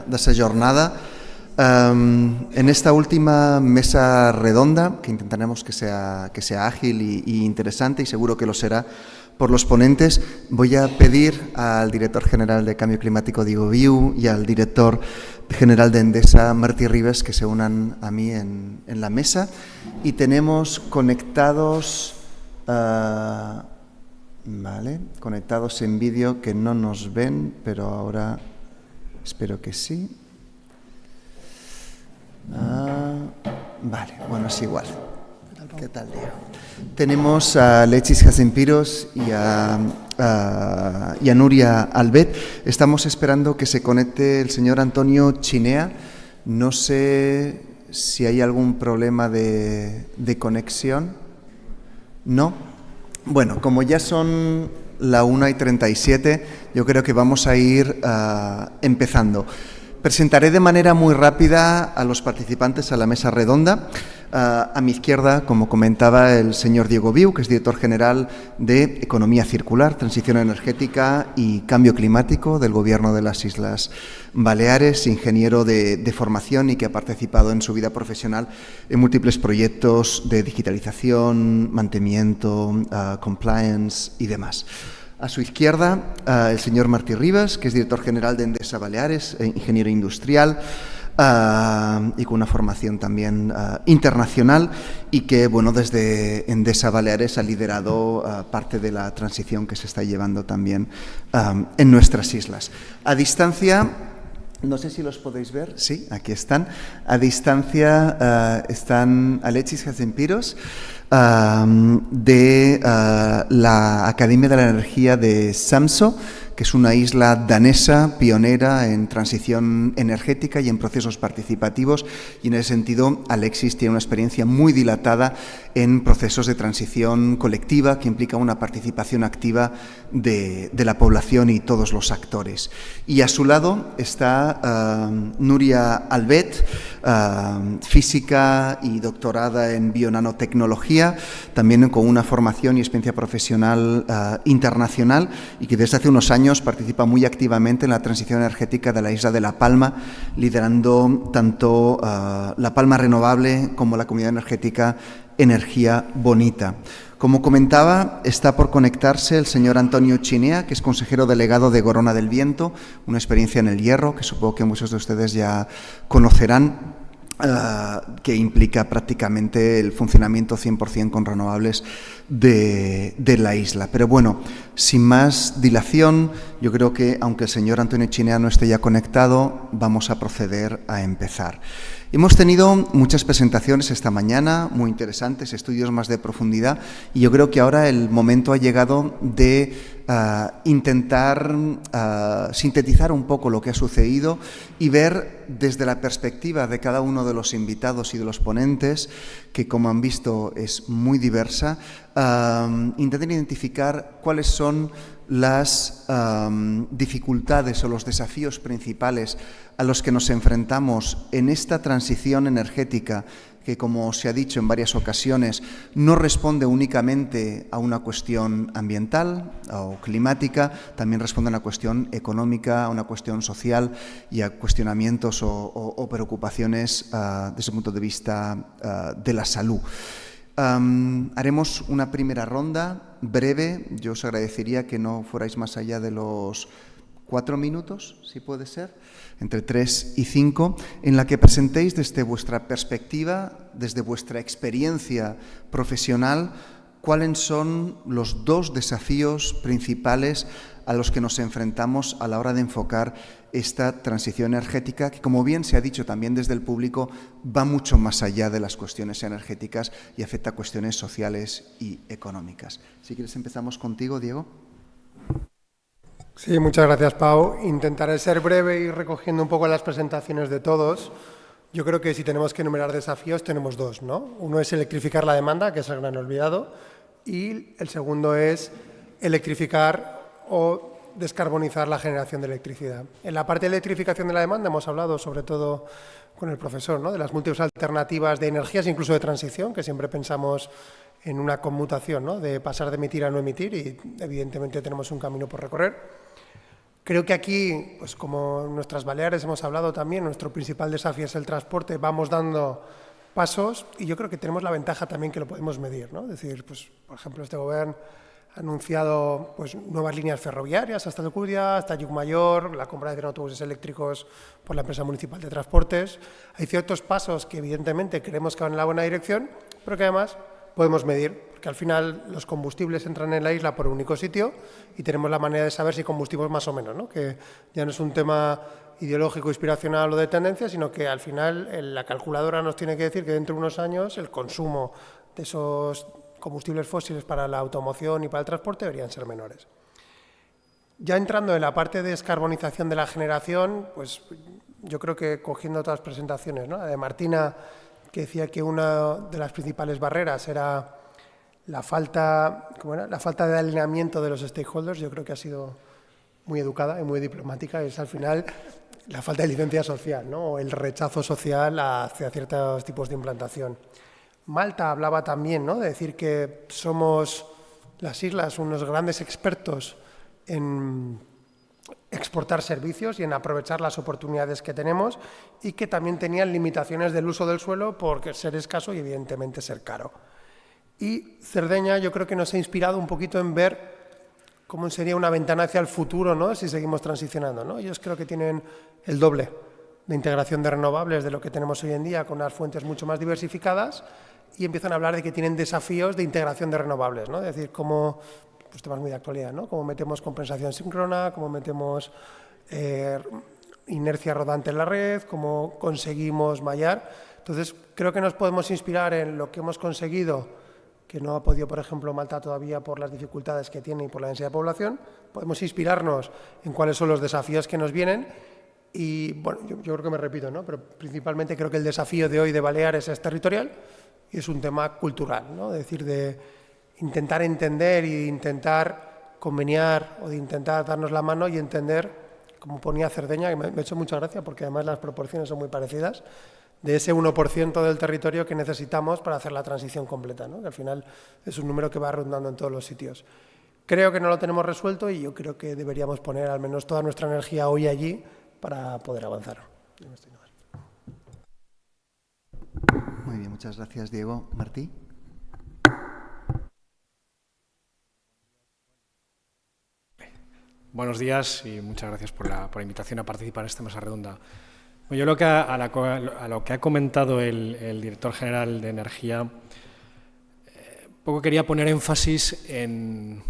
la jornada. En esta última mesa redonda, que intentaremos que sea ágil y interesante, y seguro que lo será por los ponentes, voy a pedir al director general de Cambio Climático, Diego Viu, y al director general de Endesa, Martí Ribes, que se unan a mí en la mesa. Y tenemos conectados, conectados en vídeo, que no nos ven, pero ahora espero que sí. Vale, bueno, es igual. ¿Qué tal, Diego? Tenemos a Lechis Jasimpiros y a Nuria Albet. Estamos esperando que se conecte el señor Antonio Chinea. No sé si hay algún problema de conexión. ¿No? Bueno, como ya son la 1:37, yo creo que vamos a ir empezando. Presentaré de manera muy rápida a los participantes a la mesa redonda. A mi izquierda, como comentaba, el señor Diego Viu, que es director general de Economía Circular, Transición Energética y Cambio Climático del Gobierno de las Islas Baleares, ingeniero de formación y que ha participado en su vida profesional en múltiples proyectos de digitalización, mantenimiento, compliance y demás. A su izquierda, el señor Martí Ribes, que es director general de Endesa Baleares, ingeniero industrial, y con una formación también internacional, y que, bueno, desde Endesa Baleares ha liderado parte de la transición que se está llevando también en nuestras islas. A distancia No sé si los podéis ver. Sí, aquí están. A distancia están Alexis Hatzimpíros de la Academia de la Energía de Samso, que es una isla danesa pionera en transición energética y en procesos participativos, y en ese sentido Alexis tiene una experiencia muy dilatada en procesos de transición colectiva que implica una participación activa de la población y todos los actores. Y a su lado está Nuria Albet, física y doctorada en bionanotecnología, también con una formación y experiencia profesional internacional, y que desde hace unos años participa muy activamente en la transición energética de la isla de La Palma, liderando tanto La Palma Renovable como la comunidad energética Energía Bonita. Como comentaba, está por conectarse el señor Antonio Chinea, que es consejero delegado de Gorona del Viento, una experiencia en el hierro que supongo que muchos de ustedes ya conocerán, que implica prácticamente el funcionamiento 100% con renovables de la isla. Pero bueno, sin más dilación, yo creo que aunque el señor Antonio Chinea no esté ya conectado, vamos a proceder a empezar. Hemos tenido muchas presentaciones esta mañana, muy interesantes, estudios más de profundidad, y yo creo que ahora el momento ha llegado de intentar sintetizar un poco lo que ha sucedido y ver desde la perspectiva de cada uno de los invitados y de los ponentes, que como han visto es muy diversa, intentar identificar cuáles son las dificultades o los desafíos principales a los que nos enfrentamos en esta transición energética que, como se ha dicho en varias ocasiones, no responde únicamente a una cuestión ambiental o climática, también responde a una cuestión económica, a una cuestión social y a cuestionamientos o preocupaciones desde el punto de vista de la salud. Haremos una primera ronda breve. Yo os agradecería que no fuerais más allá de los 4 minutos, si puede ser, entre 3 y 5, en la que presentéis desde vuestra perspectiva, desde vuestra experiencia profesional, cuáles son los 2 desafíos principales a los que nos enfrentamos a la hora de enfocar esta transición energética, que, como bien se ha dicho también desde el público, va mucho más allá de las cuestiones energéticas y afecta a cuestiones sociales y económicas. Si quieres, empezamos contigo, Diego. Sí, muchas gracias, Pau. Intentaré ser breve y recogiendo un poco las presentaciones de todos. Yo creo que si tenemos que enumerar desafíos, tenemos 2, ¿no? Uno es electrificar la demanda, que es el gran olvidado, y el segundo es electrificar o descarbonizar la generación de electricidad. En la parte de electrificación de la demanda hemos hablado, sobre todo con el profesor, ¿no?, de las múltiples alternativas de energías, incluso de transición, que siempre pensamos en una conmutación, ¿no?, de pasar de emitir a no emitir, y evidentemente tenemos un camino por recorrer. Creo que aquí, pues como en nuestras Baleares hemos hablado también, nuestro principal desafío es el transporte, vamos dando pasos y yo creo que tenemos la ventaja también que lo podemos medir, ¿no? Es decir, pues, por ejemplo, este gobierno ha anunciado pues, nuevas líneas ferroviarias hasta Alcudia, hasta Llucmayor, la compra de autobuses eléctricos por la empresa municipal de transportes. Hay ciertos pasos que evidentemente creemos que van en la buena dirección, pero que además podemos medir, porque al final los combustibles entran en la isla por un único sitio y tenemos la manera de saber si combustibles más o menos, ¿no? Que ya no es un tema ideológico, inspiracional o de tendencia, sino que al final la calculadora nos tiene que decir que dentro de unos años el consumo de esos combustibles fósiles para la automoción y para el transporte deberían ser menores. Ya entrando en la parte de descarbonización de la generación, pues yo creo que cogiendo todas las presentaciones, ¿no?, de Martina, que decía que una de las principales barreras era la falta de alineamiento de los stakeholders, yo creo que ha sido muy educada y muy diplomática, es al final la falta de licencia social, ¿no?, o el rechazo social hacia ciertos tipos de implantación. Malta hablaba también, ¿no?, de decir que somos las islas unos grandes expertos en exportar servicios y en aprovechar las oportunidades que tenemos, y que también tenían limitaciones del uso del suelo por ser escaso y evidentemente ser caro. Y Cerdeña yo creo que nos ha inspirado un poquito en ver cómo sería una ventana hacia el futuro, ¿no?, si seguimos transicionando, ¿no? Ellos creo que tienen el doble de integración de renovables de lo que tenemos hoy en día, con unas fuentes mucho más diversificadas, y empiezan a hablar de que tienen desafíos de integración de renovables, ¿no? Es decir, cómo, pues temas muy de actualidad, ¿no?, cómo metemos compensación síncrona, cómo metemos inercia rodante en la red, cómo conseguimos mallar. Entonces, creo que nos podemos inspirar en lo que hemos conseguido, que no ha podido, por ejemplo, Malta todavía por las dificultades que tiene y por la densidad de población. Podemos inspirarnos en cuáles son los desafíos que nos vienen y, bueno, yo creo que me repito, ¿no? Pero principalmente creo que el desafío de hoy de Baleares es territorial y es un tema cultural, ¿no? Es decir, de intentar entender y intentar conveniar o de intentar darnos la mano y entender, como ponía Cerdeña, que me ha hecho mucha gracia porque además las proporciones son muy parecidas, de ese 1% del territorio que necesitamos para hacer la transición completa, ¿no? Que al final es un número que va rondando en todos los sitios. Creo que no lo tenemos resuelto y yo creo que deberíamos poner al menos toda nuestra energía hoy allí para poder avanzar. Muy bien, muchas gracias, Diego. Martí. Buenos días y muchas gracias por la invitación a participar en esta mesa redonda. Yo creo que a lo que ha comentado el director general de Energía, poco quería poner énfasis en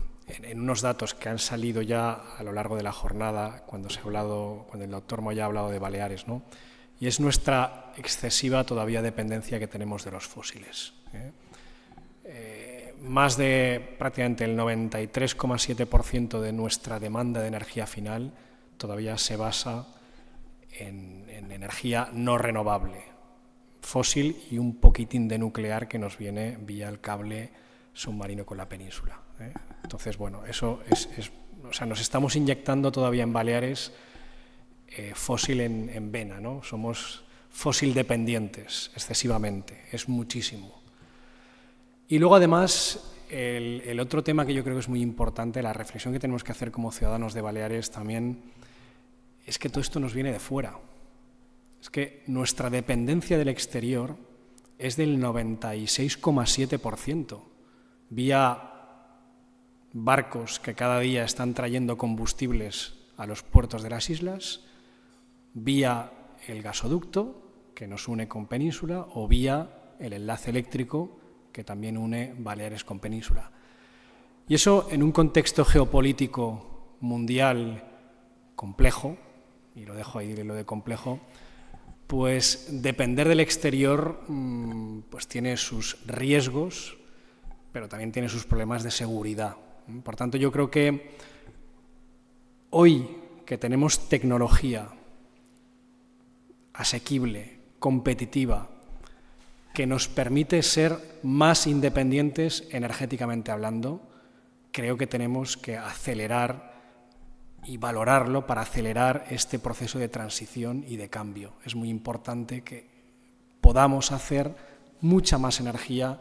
unos datos que han salido ya a lo largo de la jornada cuando el doctor Moya ha hablado de Baleares, ¿no? Y es nuestra excesiva todavía dependencia que tenemos de los fósiles. Más de prácticamente el 93,7% de nuestra demanda de energía final todavía se basa en energía no renovable, fósil y un poquitín de nuclear que nos viene vía el cable submarino con la península. Entonces, bueno, eso o sea, nos estamos inyectando todavía en Baleares fósil en vena, ¿no? Somos fósil dependientes excesivamente, es muchísimo. Y luego, además, el otro tema que yo creo que es muy importante, la reflexión que tenemos que hacer como ciudadanos de Baleares también, es que todo esto nos viene de fuera. Es que nuestra dependencia del exterior es del 96,7%, vía barcos que cada día están trayendo combustibles a los puertos de las islas, vía el gasoducto que nos une con Península o vía el enlace eléctrico que también une Baleares con Península. Y eso en un contexto geopolítico mundial complejo, y lo dejo ahí lo de complejo, pues depender del exterior pues tiene sus riesgos, pero también tiene sus problemas de seguridad. Por tanto, yo creo que hoy que tenemos tecnología asequible, competitiva, que nos permite ser más independientes energéticamente hablando, creo que tenemos que acelerar y valorarlo para acelerar este proceso de transición y de cambio. Es muy importante que podamos hacer mucha más energía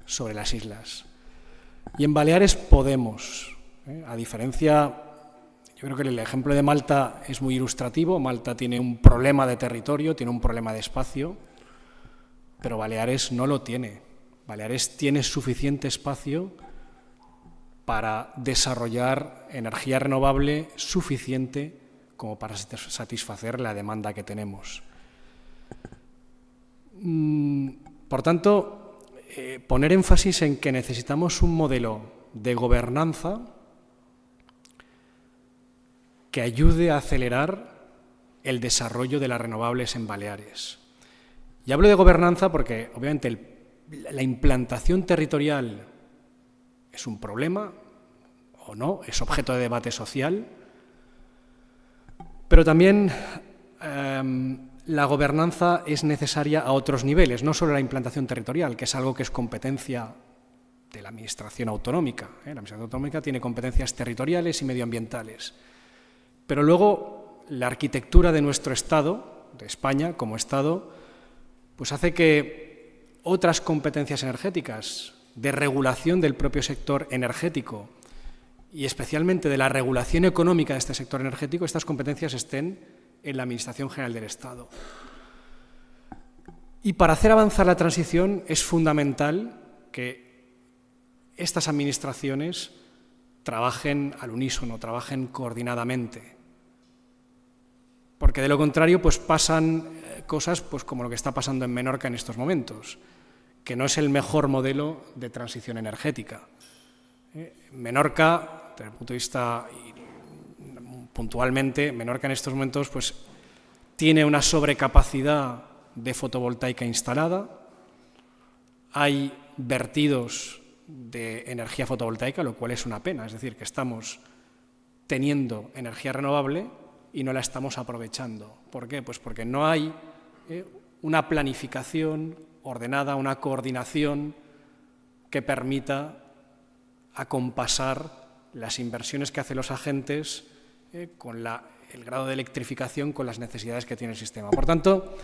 sobre las islas. Y en Baleares podemos, a diferencia, yo creo que el ejemplo de Malta es muy ilustrativo. Malta tiene un problema de territorio, tiene un problema de espacio, pero Baleares no lo tiene. Baleares tiene suficiente espacio para desarrollar energía renovable suficiente como para satisfacer la demanda que tenemos. Por tanto, poner énfasis en que necesitamos un modelo de gobernanza que ayude a acelerar el desarrollo de las renovables en Baleares. Y hablo de gobernanza porque, obviamente, la implantación territorial es un problema, o no, es objeto de debate social, pero también la gobernanza es necesaria a otros niveles, no solo la implantación territorial, que es algo que es competencia de la Administración autonómica. La Administración autonómica tiene competencias territoriales y medioambientales, pero luego la arquitectura de nuestro Estado, de España como Estado, pues hace que otras competencias energéticas, de regulación del propio sector energético y especialmente de la regulación económica de este sector energético, estas competencias estén en la Administración General del Estado. Y para hacer avanzar la transición es fundamental que estas administraciones trabajen al unísono, trabajen coordinadamente, porque de lo contrario pues pasan cosas pues como lo que está pasando en Menorca en estos momentos, que no es el mejor modelo de transición energética. Menorca, desde el punto de vista puntualmente, Menorca en estos momentos pues tiene una sobrecapacidad de fotovoltaica instalada, hay vertidos de energía fotovoltaica, lo cual es una pena, es decir, que estamos teniendo energía renovable y no la estamos aprovechando. ¿Por qué? Pues porque no hay una planificación ordenada, una coordinación que permita acompasar las inversiones que hacen los agentes con el grado de electrificación con las necesidades que tiene el sistema. Por tanto,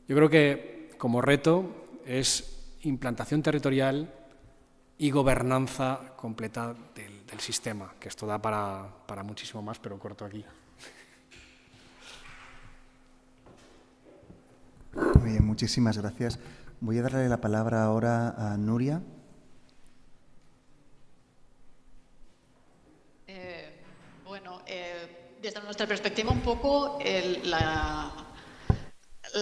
yo creo que como reto es implantación territorial y gobernanza completa del sistema, que esto da para muchísimo más, pero corto aquí. Muy bien, muchísimas gracias. Voy a darle la palabra ahora a Nuria. Desde nuestra perspectiva un poco la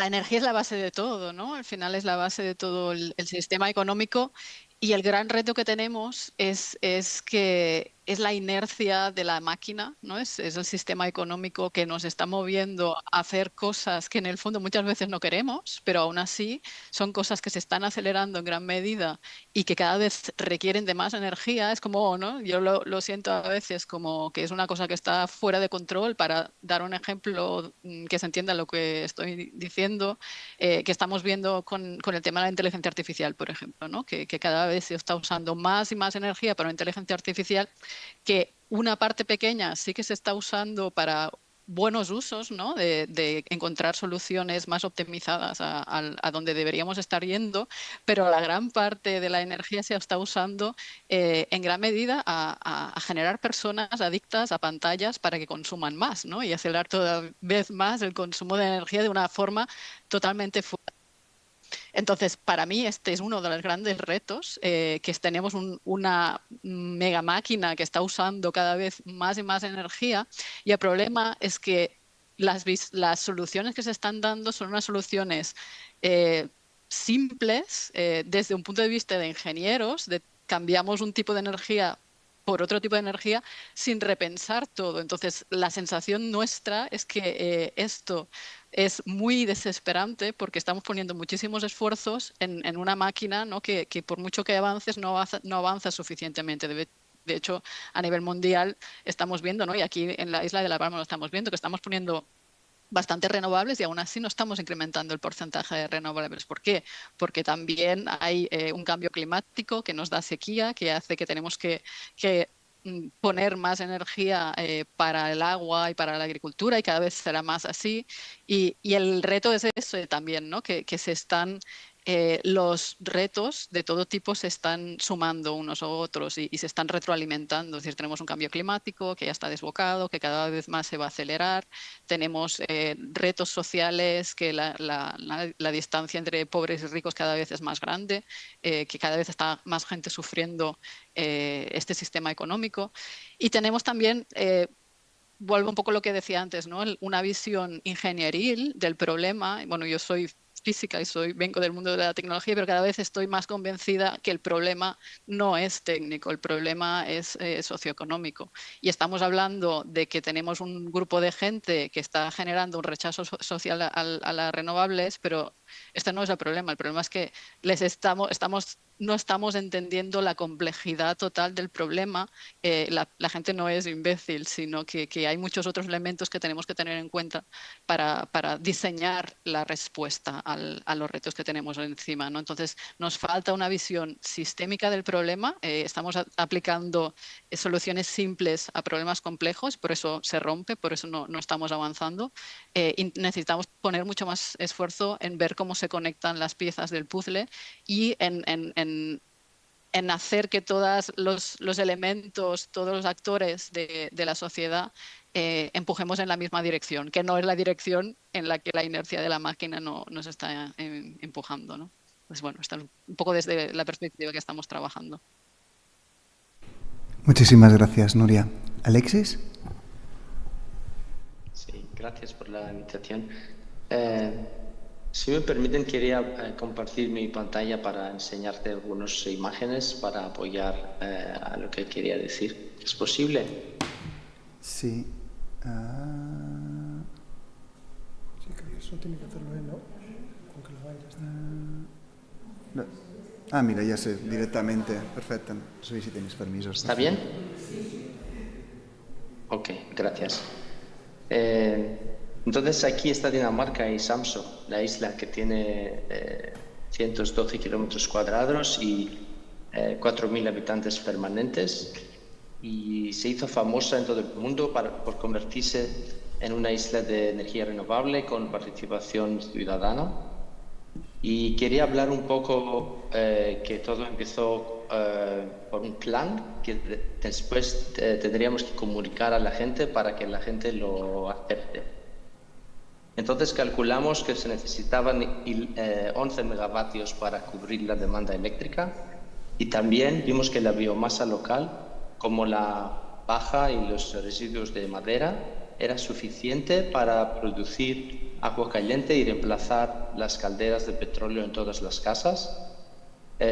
energía es la base de todo, ¿no? Al final es la base de todo el sistema económico y el gran reto que tenemos es que es la inercia de la máquina, ¿no? Es el sistema económico que nos está moviendo a hacer cosas que en el fondo muchas veces no queremos, pero aún así son cosas que se están acelerando en gran medida y que cada vez requieren de más energía. Es como, ¿no? Yo lo siento a veces como que es una cosa que está fuera de control. Para dar un ejemplo que se entienda lo que estoy diciendo, que estamos viendo con el tema de la inteligencia artificial, por ejemplo, ¿no? Que cada vez se está usando más y más energía para la inteligencia artificial, que una parte pequeña sí que se está usando para buenos usos, ¿no? de encontrar soluciones más optimizadas a donde deberíamos estar yendo, pero la gran parte de la energía se está usando en gran medida a generar personas adictas a pantallas para que consuman más, ¿no? Y acelerar cada vez más el consumo de energía de una forma totalmente fuera. Entonces, para mí este es uno de los grandes retos, que tenemos una mega máquina que está usando cada vez más y más energía, y el problema es que las soluciones que se están dando son unas soluciones simples desde un punto de vista de ingenieros, cambiamos un tipo de energía por otro tipo de energía sin repensar todo. Entonces, la sensación nuestra es que esto es muy desesperante porque estamos poniendo muchísimos esfuerzos en una máquina, ¿no? que por mucho que avances no avanza suficientemente. De hecho, a nivel mundial estamos viendo, ¿no? Y aquí en la isla de La Palma lo estamos viendo, que estamos poniendo bastante renovables y aún así no estamos incrementando el porcentaje de renovables. ¿Por qué? Porque también hay un cambio climático que nos da sequía, que hace que tenemos que poner más energía para el agua y para la agricultura, y cada vez será más así. Y el reto es eso también, ¿no? Que se están... los retos de todo tipo se están sumando unos a otros y se están retroalimentando. Es decir, tenemos un cambio climático que ya está desbocado, que cada vez más se va a acelerar. Tenemos retos sociales, que la distancia entre pobres y ricos cada vez es más grande, que cada vez está más gente sufriendo este sistema económico. Y tenemos también... vuelvo un poco a lo que decía antes, ¿no? Una visión ingenieril del problema. Bueno, yo soy física y vengo del mundo de la tecnología, pero cada vez estoy más convencida que el problema no es técnico, el problema es socioeconómico. Y estamos hablando de que tenemos un grupo de gente que está generando un rechazo social a las renovables, pero este no es el problema es que no estamos entendiendo la complejidad total del problema. La gente no es imbécil, sino que hay muchos otros elementos que tenemos que tener en cuenta para diseñar la respuesta a los retos que tenemos encima, ¿no? Entonces, nos falta una visión sistémica del problema. Estamos aplicando soluciones simples a problemas complejos, por eso se rompe, por eso no estamos avanzando. Y necesitamos poner mucho más esfuerzo en ver cómo se conectan las piezas del puzzle y en hacer que todos los elementos, todos los actores de la sociedad empujemos en la misma dirección, que no es la dirección en la que la inercia de la máquina nos está empujando, ¿no? Pues bueno, está un poco desde la perspectiva que estamos trabajando. Muchísimas gracias, Nuria. ¿Alexis? Sí, gracias por la invitación. Si me permiten, quería compartir mi pantalla para enseñarte algunas imágenes para apoyar a lo que quería decir. ¿Es posible? Sí. Eso tiene que hacerlo él, ¿no? Con que lo haga ya está. Ah, mira, ya sé, directamente. Perfecto. No sé si tenéis permisos. ¿Está bien? Ok, gracias. Entonces aquí está Dinamarca y Samso, la isla que tiene 112 kilómetros cuadrados y 4.000 habitantes permanentes, y se hizo famosa en todo el mundo por convertirse en una isla de energía renovable con participación ciudadana. Y quería hablar un poco que todo empezó por un plan que después tendríamos que comunicar a la gente para que la gente lo acepte. Entonces calculamos que se necesitaban 11 megavatios para cubrir la demanda eléctrica, y también vimos que la biomasa local, como la paja y los residuos de madera, era suficiente para producir agua caliente y reemplazar las calderas de petróleo en todas las casas.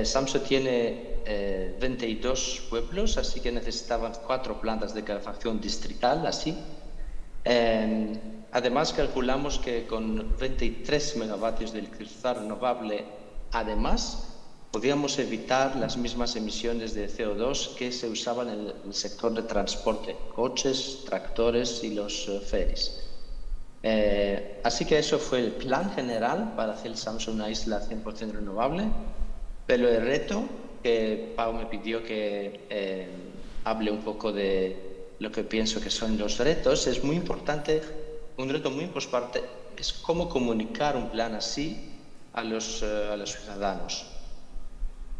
Samso tiene 22 pueblos, así que necesitaban 4 plantas de calefacción distrital, así. Además, calculamos que con 23 megavatios de electricidad renovable, además, podíamos evitar las mismas emisiones de CO2 que se usaban en el sector de transporte, coches, tractores y los ferries. Así que eso fue el plan general para hacer Samso una isla 100% renovable, pero el reto que Pau me pidió que hable un poco de lo que pienso que son los retos, es muy importante, un reto muy importante es cómo comunicar un plan así a los ciudadanos.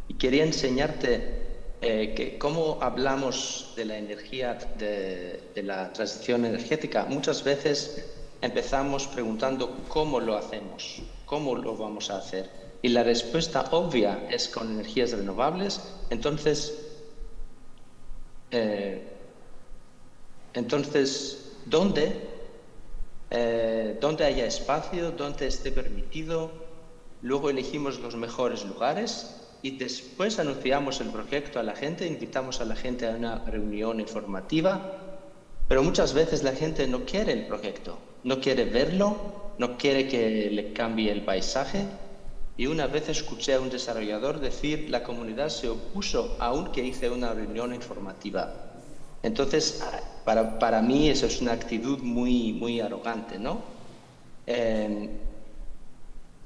Y quería enseñarte que cómo hablamos de la energía, de la transición energética. Muchas veces empezamos preguntando cómo lo hacemos, cómo lo vamos a hacer. Y la respuesta obvia es con energías renovables. Entonces, ¿dónde haya espacio, dónde esté permitido? Luego elegimos los mejores lugares y después anunciamos el proyecto a la gente, invitamos a la gente a una reunión informativa, pero muchas veces la gente no quiere el proyecto, no quiere verlo, no quiere que le cambie el paisaje. Y una vez escuché a un desarrollador decir: la comunidad se opuso aunque hice una reunión informativa. Entonces, para mí eso es una actitud muy arrogante, ¿no?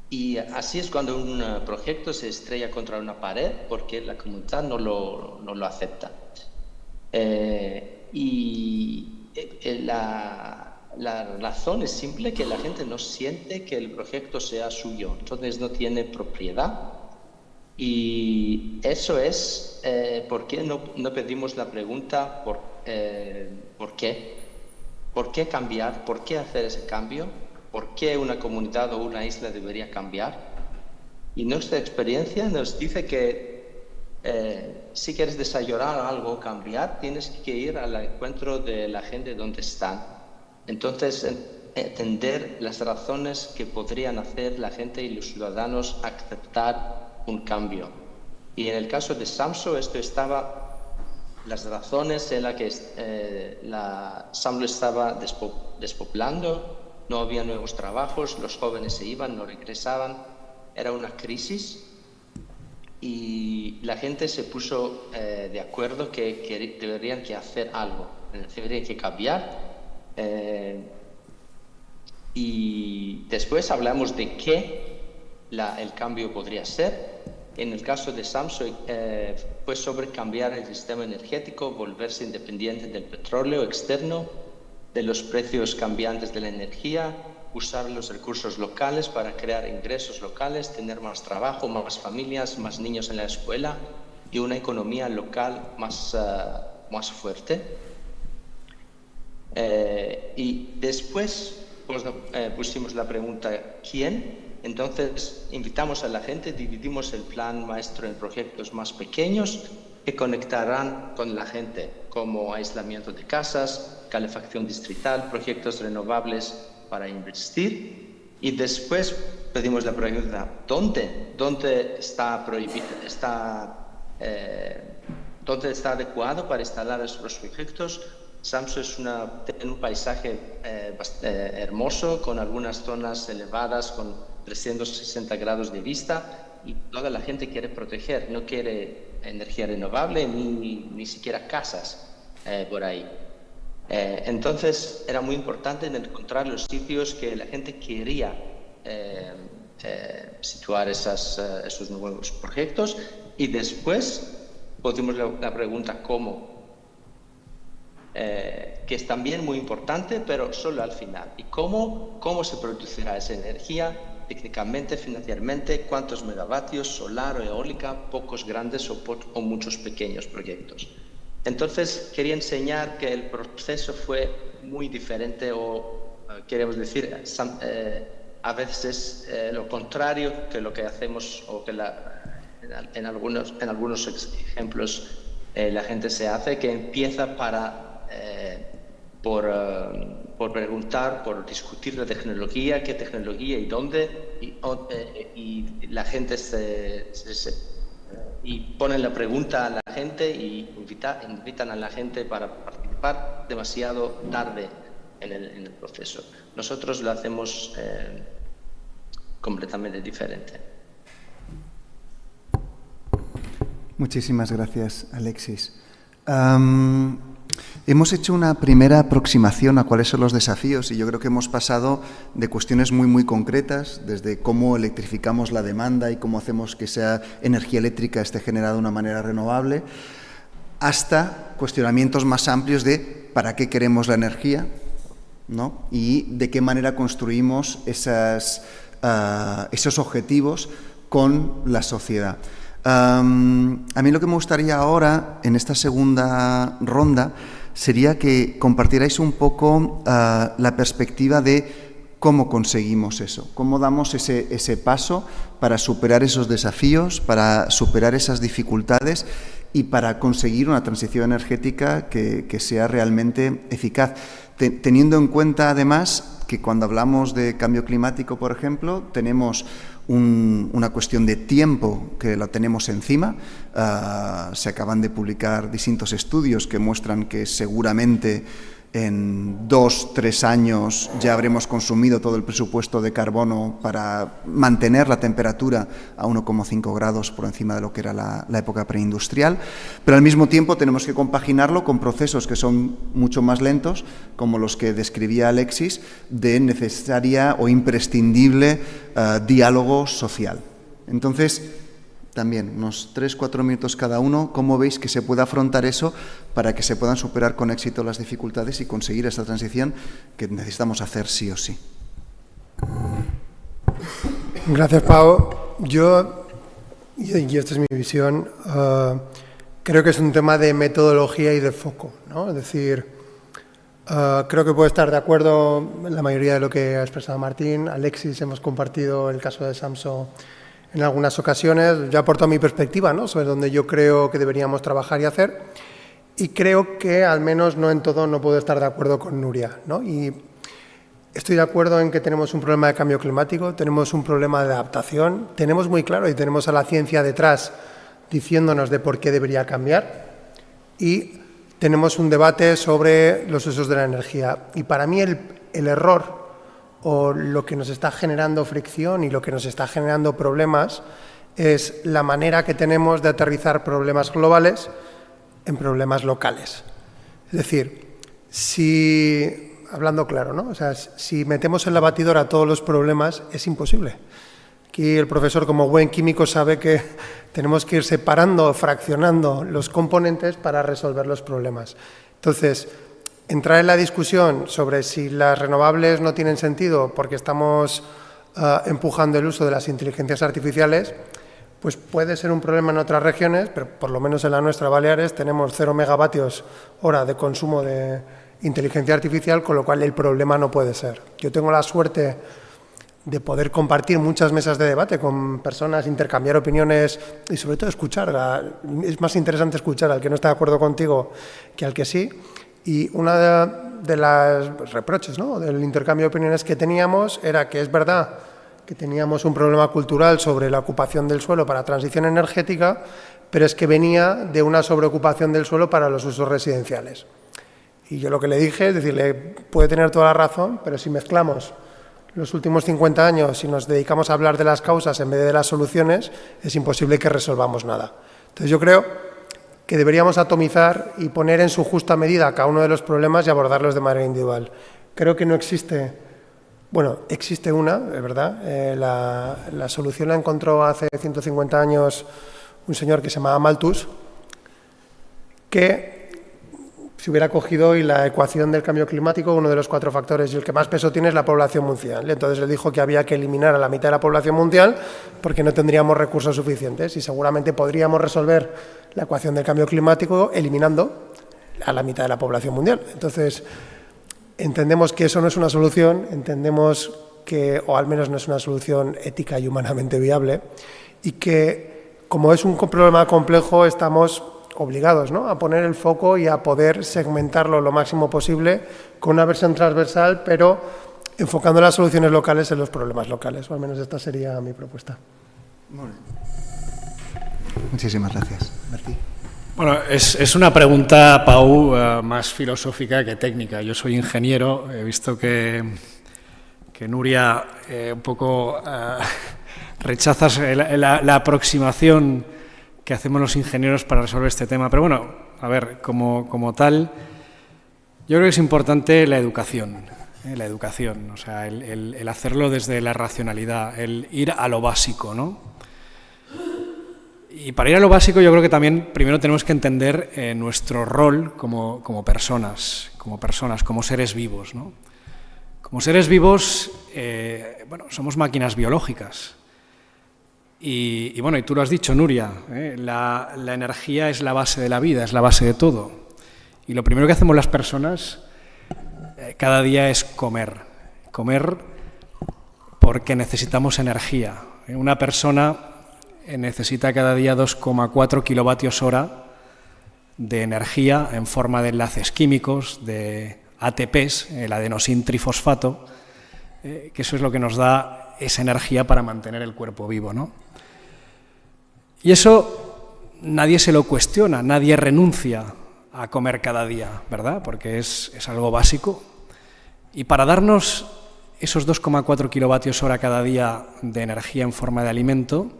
Y así es cuando un proyecto se estrella contra una pared porque la comunidad no lo acepta. La razón es simple, que la gente no siente que el proyecto sea suyo, entonces no tiene propiedad. Y eso es por qué no pedimos la pregunta ¿por qué? ¿Por qué cambiar? ¿Por qué hacer ese cambio? ¿Por qué una comunidad o una isla debería cambiar? Y nuestra experiencia nos dice que si quieres desarrollar algo o cambiar, tienes que ir al encuentro de la gente donde están. Entonces, entender las razones que podrían hacer la gente y los ciudadanos aceptar un cambio. Y en el caso de Samso, esto estaba las razones en las que Samso estaba despoblando, no había nuevos trabajos, los jóvenes se iban, no regresaban, era una crisis y la gente se puso de acuerdo que deberían que hacer algo, deberían que cambiar. Y después hablamos de qué el cambio podría ser. En el caso de Samso fue sobre cambiar el sistema energético, volverse independiente del petróleo externo, de los precios cambiantes de la energía, usar los recursos locales para crear ingresos locales, tener más trabajo, más familias, más niños en la escuela y una economía local más fuerte. Y después pusimos la pregunta ¿quién? Entonces invitamos a la gente, dividimos el plan maestro en proyectos más pequeños que conectarán con la gente, como aislamiento de casas, calefacción distrital, proyectos renovables para invertir. Y después pedimos la pregunta ¿dónde está prohibido? ¿Dónde está adecuado para instalar esos proyectos? Samso tiene un paisaje hermoso, con algunas zonas elevadas, con 360 grados de vista, y toda la gente quiere proteger, no quiere energía renovable ni siquiera casas por ahí. Entonces era muy importante encontrar los sitios que la gente quería situar esos nuevos proyectos, y después pusimos la pregunta ¿cómo? Que es también muy importante, pero solo al final. ¿Y cómo se producirá esa energía técnicamente, financieramente? ¿Cuántos megavatios? ¿Solar o eólica? ¿Pocos grandes o muchos pequeños proyectos? Entonces quería enseñar que el proceso fue muy diferente, o queremos decir, a veces lo contrario que lo que hacemos, o que en algunos ejemplos la gente se hace, que empieza por preguntar, por discutir la tecnología, qué tecnología y dónde, y la gente y ponen la pregunta a la gente y invitan a la gente para participar demasiado tarde en el proceso. Nosotros lo hacemos completamente diferente. Muchísimas gracias, Alexis. Hemos hecho una primera aproximación a cuáles son los desafíos, y yo creo que hemos pasado de cuestiones muy concretas, desde cómo electrificamos la demanda y cómo hacemos que esa energía eléctrica esté generada de una manera renovable, hasta cuestionamientos más amplios de para qué queremos la energía, ¿no? Y de qué manera construimos esos objetivos con la sociedad. A mí lo que me gustaría ahora, en esta segunda ronda, sería que compartierais un poco la perspectiva de cómo conseguimos eso, cómo damos ese paso para superar esos desafíos, para superar esas dificultades y para conseguir una transición energética que sea realmente eficaz. Teniendo en cuenta, además, que cuando hablamos de cambio climático, por ejemplo, tenemos una cuestión de tiempo que la tenemos encima. Se acaban de publicar distintos estudios que muestran que seguramente en 2-3 años ya habremos consumido todo el presupuesto de carbono para mantener la temperatura a 1,5 grados por encima de lo que era la época preindustrial, pero al mismo tiempo tenemos que compaginarlo con procesos que son mucho más lentos, como los que describía Alexis, de necesaria o imprescindible diálogo social. Entonces, también unos 3-4 minutos cada uno, ¿cómo veis que se puede afrontar eso para que se puedan superar con éxito las dificultades y conseguir esta transición que necesitamos hacer sí o sí? Gracias, Pau. Y esta es mi visión, creo que es un tema de metodología y de foco, ¿no? Es decir, creo que puedo estar de acuerdo en la mayoría de lo que ha expresado Martín. Alexis, hemos compartido el caso de Samso en algunas ocasiones. Yo aporto mi perspectiva, ¿no?, sobre donde yo creo que deberíamos trabajar y hacer, y creo que al menos no en todo no puedo estar de acuerdo con Nuria, ¿no? Y estoy de acuerdo en que tenemos un problema de cambio climático, tenemos un problema de adaptación, tenemos muy claro y tenemos a la ciencia detrás diciéndonos de por qué debería cambiar, y tenemos un debate sobre los usos de la energía. Y para mí el error, o lo que nos está generando fricción y lo que nos está generando problemas, es la manera que tenemos de aterrizar problemas globales en problemas locales. Es decir, hablando claro, ¿no? O sea, si metemos en la batidora todos los problemas, es imposible. Aquí el profesor, como buen químico, sabe que tenemos que ir separando, fraccionando los componentes para resolver los problemas. Entonces, entrar en la discusión sobre si las renovables no tienen sentido porque estamos empujando el uso de las inteligencias artificiales, pues puede ser un problema en otras regiones, pero por lo menos en la nuestra, Baleares, tenemos 0 megavatios hora de consumo de inteligencia artificial, con lo cual el problema no puede ser. Yo tengo la suerte de poder compartir muchas mesas de debate con personas, intercambiar opiniones y sobre todo escuchar. Es más interesante escuchar al que no está de acuerdo contigo que al que sí. Y una de las reproches, ¿no?, del intercambio de opiniones que teníamos era que es verdad que teníamos un problema cultural sobre la ocupación del suelo para transición energética, pero es que venía de una sobreocupación del suelo para los usos residenciales. Y yo lo que le dije es decirle, puede tener toda la razón, pero si mezclamos los últimos 50 años y nos dedicamos a hablar de las causas en vez de las soluciones, es imposible que resolvamos nada. Entonces yo creo que deberíamos atomizar y poner en su justa medida cada uno de los problemas y abordarlos de manera individual. Creo que no existe, bueno, existe una, es verdad, la solución la encontró hace 150 años un señor que se llamaba Malthus, que se hubiera cogido y la ecuación del cambio climático, uno de los 4 factores, y el que más peso tiene es la población mundial. Entonces él dijo que había que eliminar a la mitad de la población mundial porque no tendríamos recursos suficientes y seguramente podríamos resolver la ecuación del cambio climático eliminando a la mitad de la población mundial. Entonces entendemos que eso no es una solución, entendemos que, o al menos no es una solución ética y humanamente viable, y que como es un problema complejo estamos obligados, ¿no?, a poner el foco y a poder segmentarlo lo máximo posible con una versión transversal, pero enfocando las soluciones locales en los problemas locales, o al menos esta sería mi propuesta. Muy bien. Muchísimas gracias. Martí. Bueno, es una pregunta, Pau, más filosófica que técnica. Yo soy ingeniero, he visto que Nuria un poco rechazas la aproximación que hacemos los ingenieros para resolver este tema. Pero bueno, a ver, como tal, yo creo que es importante la educación, o sea, el hacerlo desde la racionalidad, el ir a lo básico, ¿no? Y para ir a lo básico yo creo que también primero tenemos que entender nuestro rol como personas, como seres vivos, ¿no? Como seres vivos, bueno, somos máquinas biológicas. Y bueno, y tú lo has dicho, Nuria, la energía es la base de la vida, es la base de todo. Y lo primero que hacemos las personas cada día es comer porque necesitamos energía. Una persona necesita cada día 2,4 kilovatios hora de energía en forma de enlaces químicos, de ATPs, el adenosin trifosfato, que eso es lo que nos da esa energía para mantener el cuerpo vivo, ¿no? Y eso nadie se lo cuestiona, nadie renuncia a comer cada día, ¿verdad? Porque es algo básico. Y para darnos esos 2,4 kilovatios hora cada día de energía en forma de alimento,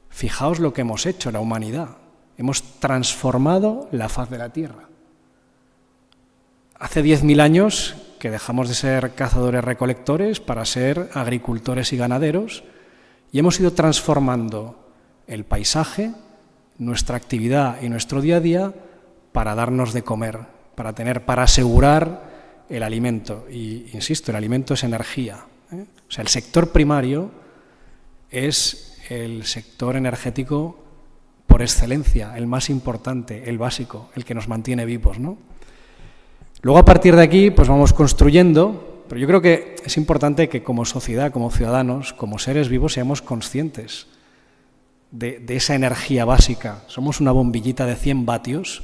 fijaos lo que hemos hecho la humanidad. Hemos transformado la faz de la Tierra. Hace 10.000 años que dejamos de ser cazadores-recolectores para ser agricultores y ganaderos y hemos ido transformando el paisaje, nuestra actividad y nuestro día a día para darnos de comer, para asegurar el alimento. Y, insisto, el alimento es energía, ¿eh? O sea, el sector primario es el sector energético por excelencia, el más importante, el básico, el que nos mantiene vivos, ¿no? Luego, a partir de aquí, pues vamos construyendo, pero yo creo que es importante que como sociedad, como ciudadanos, como seres vivos, seamos conscientes de esa energía básica. Somos una bombillita de 100 vatios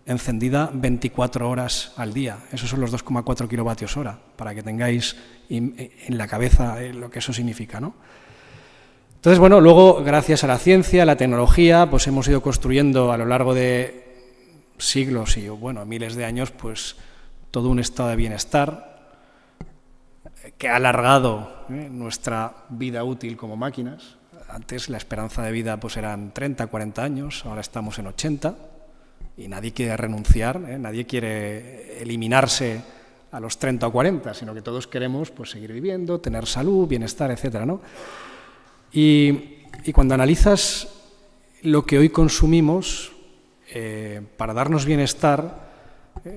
encendida 24 horas al día. Esos son los 2,4 kilovatios hora, para que tengáis en la cabeza lo que eso significa, ¿no? Entonces, bueno, luego, gracias a la ciencia, a la tecnología, pues hemos ido construyendo a lo largo de siglos y, bueno, miles de años, pues todo un estado de bienestar que ha alargado nuestra vida útil como máquinas. Antes la esperanza de vida pues eran 30, 40 años, ahora estamos en 80 y nadie quiere renunciar, nadie quiere eliminarse a los 30 o 40, sino que todos queremos pues seguir viviendo, tener salud, bienestar, etcétera, ¿no? Y cuando analizas lo que hoy consumimos para darnos bienestar,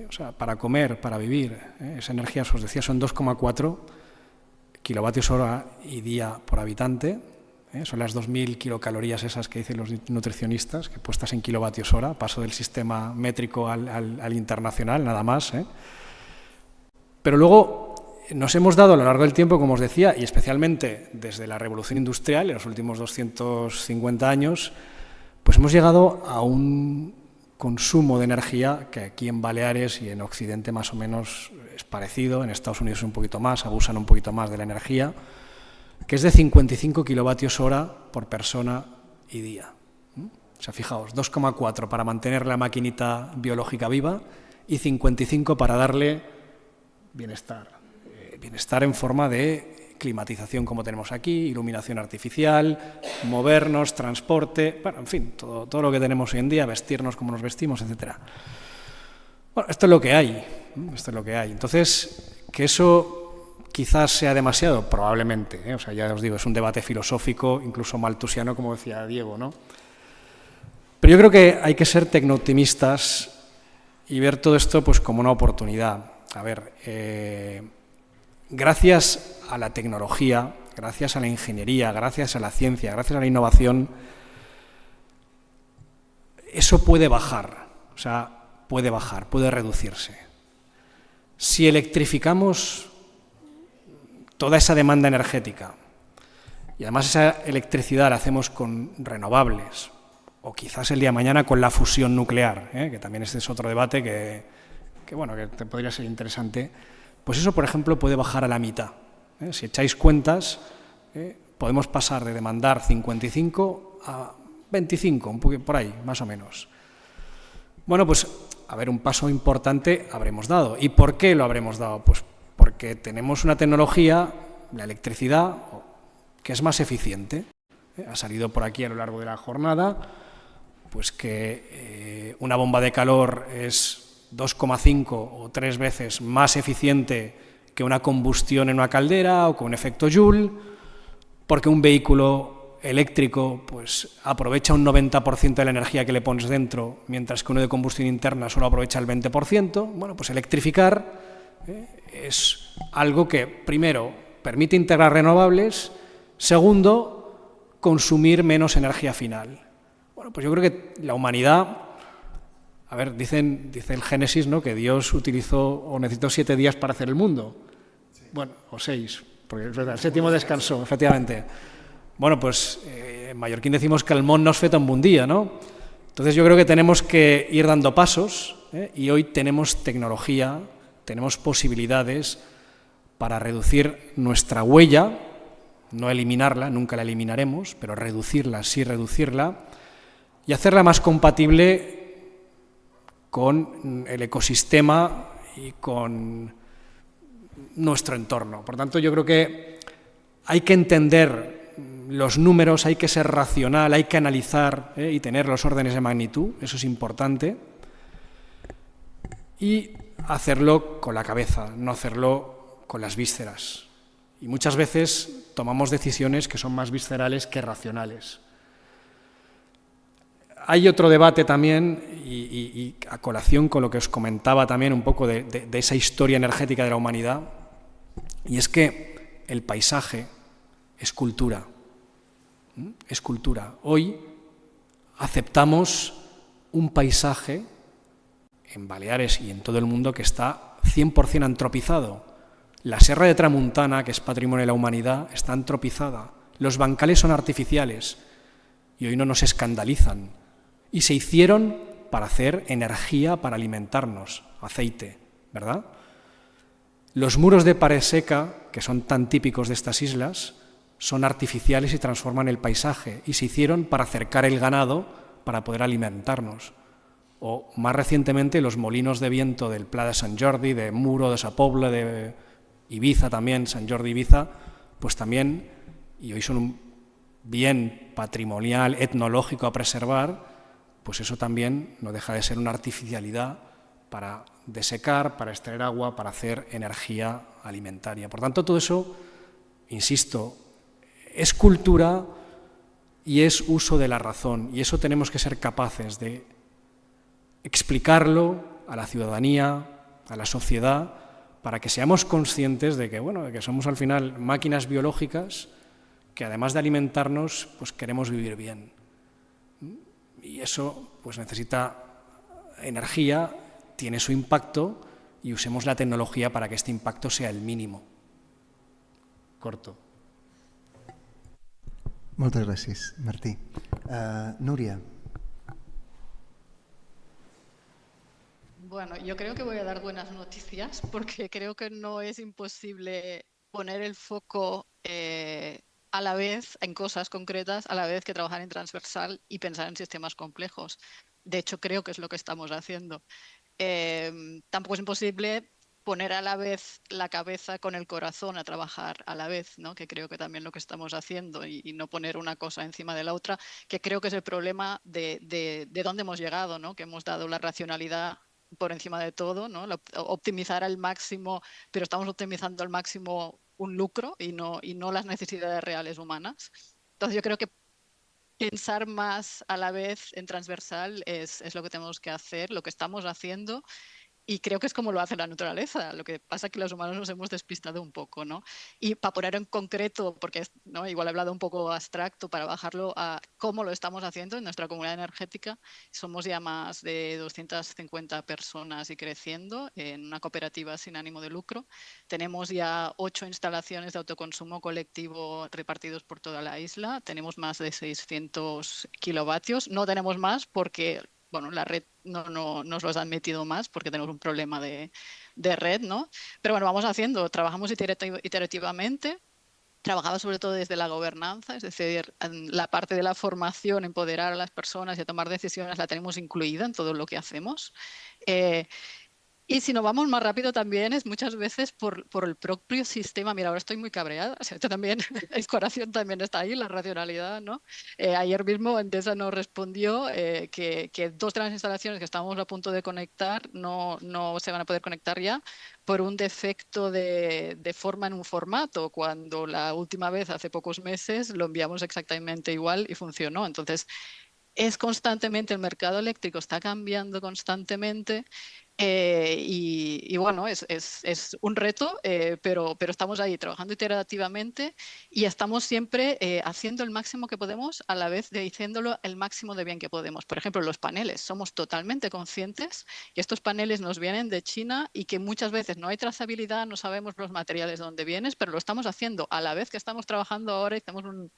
o sea, para comer, para vivir, esa energía, os decía, son 2,4 kilovatios hora y día por habitante, son las 2.000 kilocalorías esas que dicen los nutricionistas, que puestas en kilovatios hora, paso del sistema métrico al internacional, nada más. Pero luego nos hemos dado a lo largo del tiempo, como os decía, y especialmente desde la revolución industrial, en los últimos 250 años, pues hemos llegado a un consumo de energía que aquí en Baleares y en Occidente más o menos es parecido, en Estados Unidos un poquito más, abusan un poquito más de la energía, que es de 55 kilovatios hora por persona y día. O sea, fijaos, 2,4 para mantener la maquinita biológica viva y 55 para darle bienestar. Bienestar en forma de climatización como tenemos aquí, iluminación artificial, movernos, transporte, bueno, en fin, todo lo que tenemos hoy en día, vestirnos como nos vestimos, etc. Bueno, esto es lo que hay, esto es lo que hay. Entonces, que eso quizás sea demasiado, probablemente, o sea, ya os digo, es un debate filosófico, incluso maltusiano, como decía Diego, ¿no? Pero yo creo que hay que ser tecnooptimistas y ver todo esto pues como una oportunidad. A ver, gracias a la tecnología, gracias a la ingeniería, gracias a la ciencia, gracias a la innovación, eso puede bajar, o sea, puede bajar, puede reducirse. Si electrificamos toda esa demanda energética y además esa electricidad la hacemos con renovables o quizás el día de mañana con la fusión nuclear, que también este es otro debate que bueno, que podría ser interesante, pues eso, por ejemplo, puede bajar a la mitad. Si echáis cuentas, podemos pasar de demandar 55 a 25, un poquito por ahí, más o menos. Bueno, pues, a ver, un paso importante habremos dado. ¿Y por qué lo habremos dado? Pues porque tenemos una tecnología, la electricidad, que es más eficiente. Ha salido por aquí a lo largo de la jornada, pues que una bomba de calor es 2,5 o 3 veces más eficiente que una combustión en una caldera o con efecto Joule, porque un vehículo eléctrico pues aprovecha un 90% de la energía que le pones dentro, mientras que uno de combustión interna solo aprovecha el 20%. Bueno, pues electrificar es algo que, primero, permite integrar renovables, segundo, consumir menos energía final. Bueno, pues yo creo que la humanidad, a ver, dice el Génesis, ¿no?, que Dios utilizó o necesitó 7 días para hacer el mundo. Sí. Bueno, o 6, porque es verdad, el séptimo descansó, efectivamente. Bueno, pues en mallorquín decimos que el món no es fet en un día, ¿no? Entonces yo creo que tenemos que ir dando pasos, y hoy tenemos tecnología, tenemos posibilidades para reducir nuestra huella, no eliminarla, nunca la eliminaremos, pero reducirla, sí reducirla, y hacerla más compatible con el ecosistema y con nuestro entorno. Por tanto, yo creo que hay que entender los números, hay que ser racional, hay que analizar y tener los órdenes de magnitud, eso es importante, y hacerlo con la cabeza, no hacerlo con las vísceras. Y muchas veces tomamos decisiones que son más viscerales que racionales. Hay otro debate también, y a colación con lo que os comentaba también un poco de esa historia energética de la humanidad, y es que el paisaje es cultura. Es cultura. Hoy aceptamos un paisaje en Baleares y en todo el mundo que está 100% antropizado. La Serra de Tramuntana, que es patrimonio de la humanidad, está antropizada. Los bancales son artificiales y hoy no nos escandalizan. Y se hicieron para hacer energía para alimentarnos, aceite, ¿verdad? Los muros de pared seca, que son tan típicos de estas islas, son artificiales y transforman el paisaje, y se hicieron para acercar el ganado para poder alimentarnos. O más recientemente los molinos de viento del Pla de Sant Jordi, de Muro, de Sa Pobla, de Ibiza también, Sant Jordi Ibiza, pues también, y hoy son un bien patrimonial, etnológico a preservar, pues eso también no deja de ser una artificialidad para desecar, para extraer agua, para hacer energía alimentaria. Por tanto, todo eso, insisto, es cultura y es uso de la razón, y eso tenemos que ser capaces de explicarlo a la ciudadanía, a la sociedad, para que seamos conscientes de que, bueno, de que somos al final máquinas biológicas que además de alimentarnos, pues queremos vivir bien. Y eso pues necesita energía, tiene su impacto, y usemos la tecnología para que este impacto sea el mínimo. Corto. Moltes gràcies, Martí. Núria. Bueno, yo creo que voy a dar buenas noticias porque creo que no es imposible poner el foco a la vez en cosas concretas, a la vez que trabajar en transversal y pensar en sistemas complejos. De hecho, creo que es lo que estamos haciendo. tampoco es imposible poner a la vez la cabeza con el corazón a trabajar a la vez, ¿no? Que creo que también lo que estamos haciendo y no poner una cosa encima de la otra, que creo que es el problema de dónde hemos llegado, ¿no? Que hemos dado la racionalidad por encima de todo, ¿no? Optimizar al máximo, pero estamos optimizando al máximo un lucro y no las necesidades reales humanas. Entonces yo creo que pensar más a la vez en transversal es lo que tenemos que hacer, lo que estamos haciendo. Y creo que es como lo hace la naturaleza. Lo que pasa es que los humanos nos hemos despistado un poco, ¿no? Y para poner en concreto, porque ¿no? Igual he hablado un poco abstracto, para bajarlo a cómo lo estamos haciendo en nuestra comunidad energética, somos ya más de 250 personas y creciendo en una cooperativa sin ánimo de lucro. Tenemos ya 8 instalaciones de autoconsumo colectivo repartidos por toda la isla. Tenemos más de 600 kilovatios. No tenemos más porque bueno, la red no nos los han metido más porque tenemos un problema de red, ¿no? Pero bueno, vamos haciendo, trabajamos iterativamente, trabajaba sobre todo desde la gobernanza, es decir, en la parte de la formación, empoderar a las personas y a tomar decisiones la tenemos incluida en todo lo que hacemos. Y si nos vamos más rápido también es muchas veces por el propio sistema. Mira, ahora estoy muy cabreada. O sea, también, el corazón también está ahí, la racionalidad, ¿no? Ayer mismo Endesa nos respondió que 2 de las instalaciones que estábamos a punto de conectar no se van a poder conectar ya por un defecto de forma en un formato, cuando la última vez, hace pocos meses, lo enviamos exactamente igual y funcionó. Entonces, es constantemente, el mercado eléctrico está cambiando constantemente. Y bueno, es un reto, pero estamos ahí trabajando iterativamente y estamos siempre haciendo el máximo que podemos a la vez de diciéndolo el máximo de bien que podemos. Por ejemplo, los paneles. Somos totalmente conscientes que estos paneles nos vienen de China y que muchas veces no hay trazabilidad, no sabemos los materiales de dónde vienen, pero lo estamos haciendo a la vez que estamos trabajando ahora y hacemos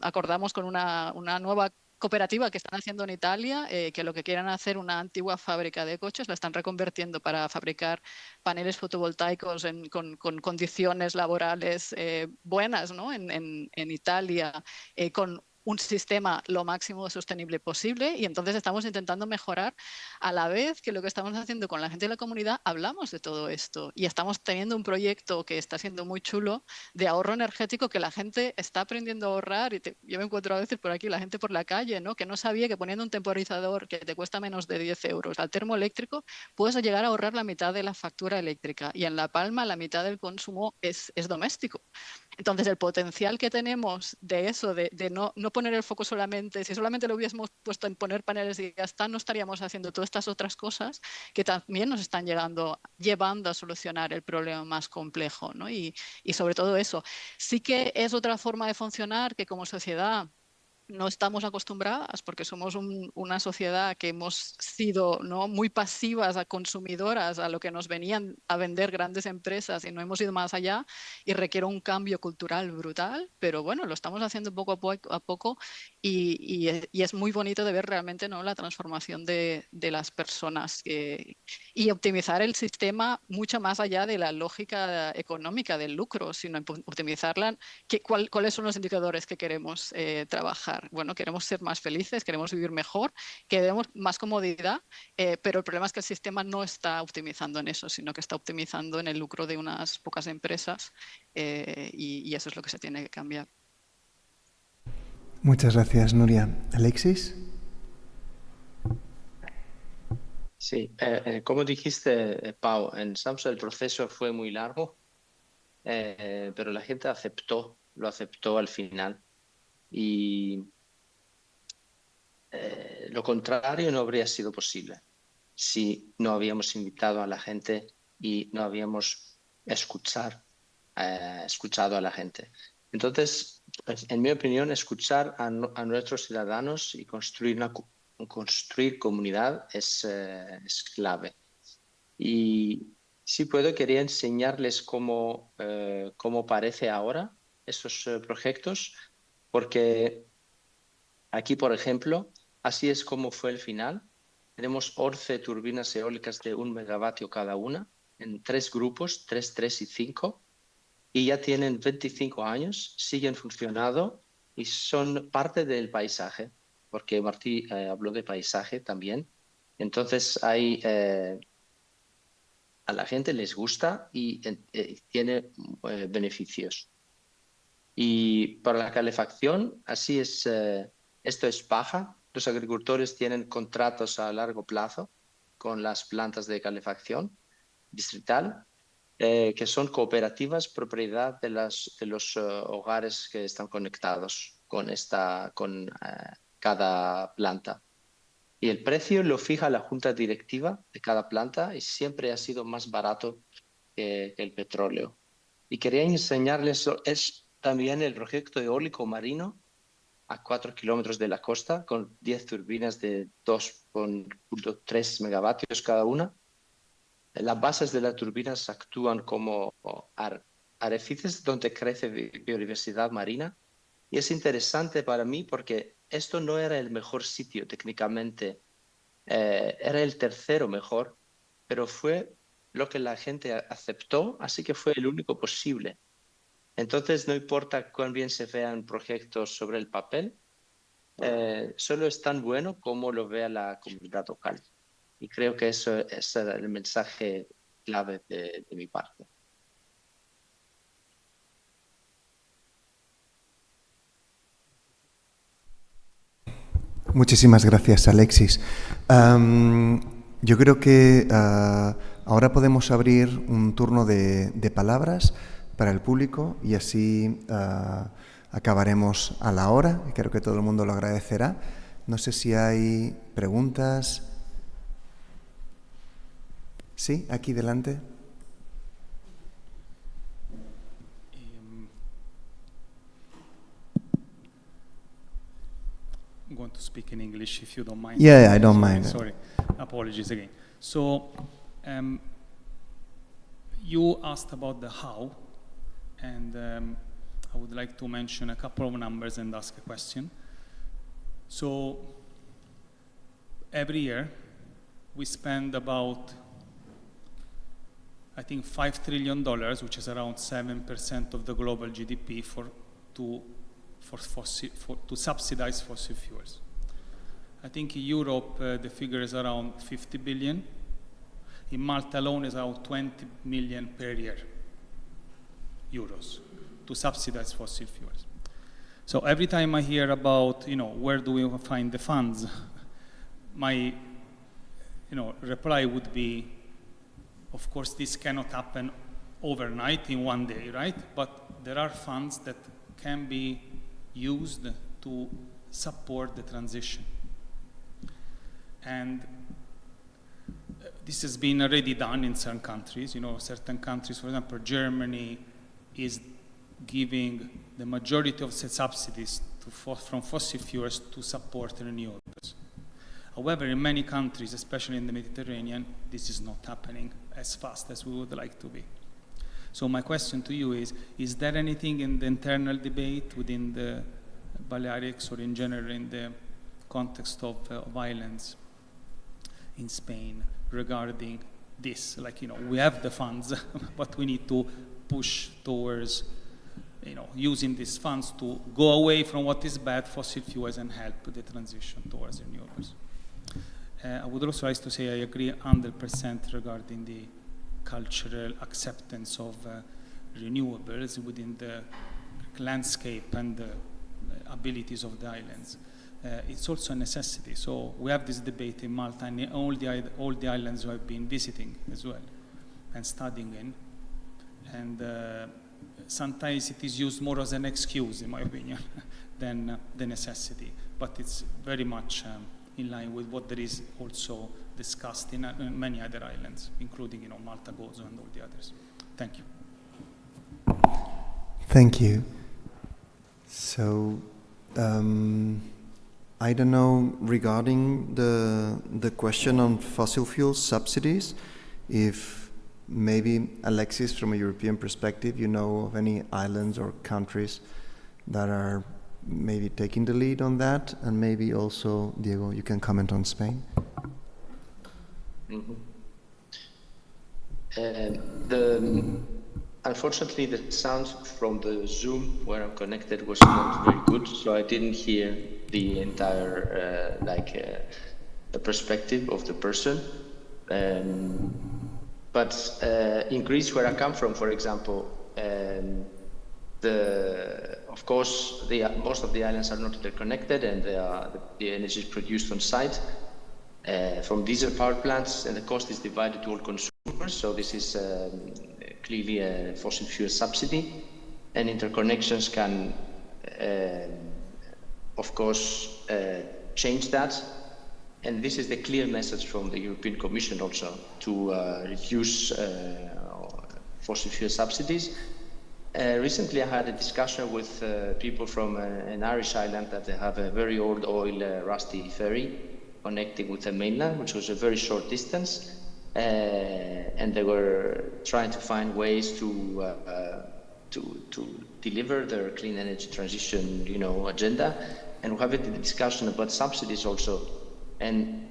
acordamos con una nueva cooperativa que están haciendo en Italia, que lo que quieren hacer una antigua fábrica de coches, la están reconvirtiendo para fabricar paneles fotovoltaicos con condiciones laborales buenas, ¿no? en Italia, con un sistema lo máximo sostenible posible, y entonces estamos intentando mejorar a la vez que lo que estamos haciendo con la gente de la comunidad. Hablamos de todo esto y estamos teniendo un proyecto que está siendo muy chulo de ahorro energético, que la gente está aprendiendo a ahorrar. Y yo me encuentro a veces por aquí la gente por la calle, ¿no? Que no sabía que poniendo un temporizador que te cuesta menos de 10 euros al termoeléctrico puedes llegar a ahorrar la mitad de la factura eléctrica, y en La Palma la mitad del consumo es doméstico. Entonces, el potencial que tenemos de eso, de no poner el foco solamente, si solamente lo hubiésemos puesto en poner paneles y ya está, no estaríamos haciendo todas estas otras cosas que también nos están llevando a solucionar el problema más complejo, ¿no? Y sobre todo eso. Sí que es otra forma de funcionar que como sociedad no estamos acostumbradas, porque somos una sociedad que hemos sido, ¿no? muy pasivas, a consumidoras, a lo que nos venían a vender grandes empresas, y no hemos ido más allá, y requiere un cambio cultural brutal, pero bueno, lo estamos haciendo poco a poco y es muy bonito de ver realmente, ¿no? la transformación de las personas y optimizar el sistema mucho más allá de la lógica económica del lucro, sino optimizarla. ¿Cuáles son los indicadores que queremos trabajar? Bueno, queremos ser más felices, queremos vivir mejor, queremos más comodidad, pero el problema es que el sistema no está optimizando en eso, sino que está optimizando en el lucro de unas pocas empresas, y eso es lo que se tiene que cambiar. Muchas gracias, Nuria. Alexis. Sí, como dijiste, Pau, en Samsung el proceso fue muy largo, pero la gente lo aceptó al final. Y lo contrario no habría sido posible si no habíamos invitado a la gente y no habíamos escuchado a la gente. Entonces, en mi opinión, escuchar a nuestros ciudadanos y construir comunidad es clave. Y si puedo, quería enseñarles cómo parece ahora estos proyectos, porque aquí, por ejemplo, así es como fue el final. Tenemos 11 turbinas eólicas de 1 megavatio cada una, en 3 grupos, 3, 3 y 5, y ya tienen 25 años, siguen funcionando y son parte del paisaje, porque Martí habló de paisaje también. Entonces a la gente les gusta y tiene beneficios. Y para la calefacción, así es, esto es paja. Los agricultores tienen contratos a largo plazo con las plantas de calefacción distrital, que son cooperativas propiedad de los hogares que están conectados con cada planta. Y el precio lo fija la junta directiva de cada planta y siempre ha sido más barato que el petróleo. Y quería enseñarles también el proyecto eólico marino a 4 kilómetros de la costa con 10 turbinas de 2,3 megavatios cada una. Las bases de las turbinas actúan como arrecifes donde crece biodiversidad marina. Y es interesante para mí porque esto no era el mejor sitio técnicamente, era el tercero mejor, pero fue lo que la gente aceptó, así que fue el único posible. Entonces no importa cuán bien se vean proyectos sobre el papel, solo es tan bueno como lo vea la comunidad local. Y creo que eso es el mensaje clave de mi parte. Muchísimas gracias, Alexis. Yo creo que ahora podemos abrir un turno de palabras para el público y así acabaremos a la hora. Creo que todo el mundo lo agradecerá. No sé si hay preguntas. Sí, aquí delante. I'm going to speak in English if you don't mind. Yeah, I don't mind. Sorry, apologies again. So, you asked about the how, and I would like to mention a couple of numbers and ask a question. So, every year, we spend about, I think, $5 trillion, which is around 7% of the global GDP, to subsidize fossil fuels. I think in Europe, the figure is around 50 billion. In Malta alone is around 20 million per year, euros, to subsidize fossil fuels. So every time I hear about, where do we find the funds, my, reply would be, of course, this cannot happen overnight in one day, right? But there are funds that can be used to support the transition. And this has been already done in certain countries. Certain countries, for example, Germany is giving the majority of the subsidies from fossil fuels to support renewables. However, in many countries, especially in the Mediterranean, this is not happening as fast as we would like to be. So my question to you is there anything in the internal debate within the Balearics or in general in the context of violence in Spain regarding this? We have the funds, but we need to push towards, using these funds to go away from what is bad, fossil fuels, and help the transition towards renewables. I would also like to say I agree 100% regarding the cultural acceptance of renewables within the landscape and the abilities of the islands. It's also a necessity. So we have this debate in Malta and all the islands who have been visiting as well and studying in. And sometimes it is used more as an excuse, in my opinion, than the necessity. But it's very much in line with what there is also discussed in many other islands, including Malta, Gozo, and all the others. Thank you. Thank you. So, I don't know, regarding the question on fossil fuel subsidies, if maybe, Alexis, from a European perspective, you know of any islands or countries that are maybe taking the lead on that, and maybe also, Diego, you can comment on Spain. Mm-hmm. Unfortunately, the sound from the Zoom where I'm connected was not very good, so I didn't hear the entire perspective of the person. But in Greece, where I come from, for example, of course, most of the islands are not interconnected, and the energy is produced on site from diesel power plants, and the cost is divided to all consumers. So this is clearly a fossil fuel subsidy, and interconnections can, of course, change that. And this is the clear message from the European Commission also, to reduce fossil fuel subsidies. Recently I had a discussion with people from an Irish island that they have a very old oil rusty ferry connecting with the mainland, which was a very short distance, and they were trying to find ways to deliver their clean energy transition, agenda. And we have a discussion about subsidies also. And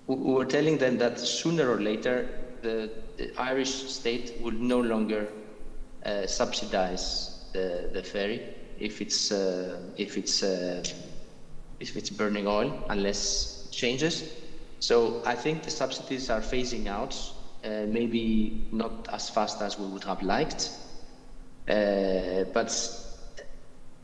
we were telling them that sooner or later the Irish state will no longer subsidize the ferry if it's burning oil, unless it changes. So I think the subsidies are phasing out, maybe not as fast as we would have liked, but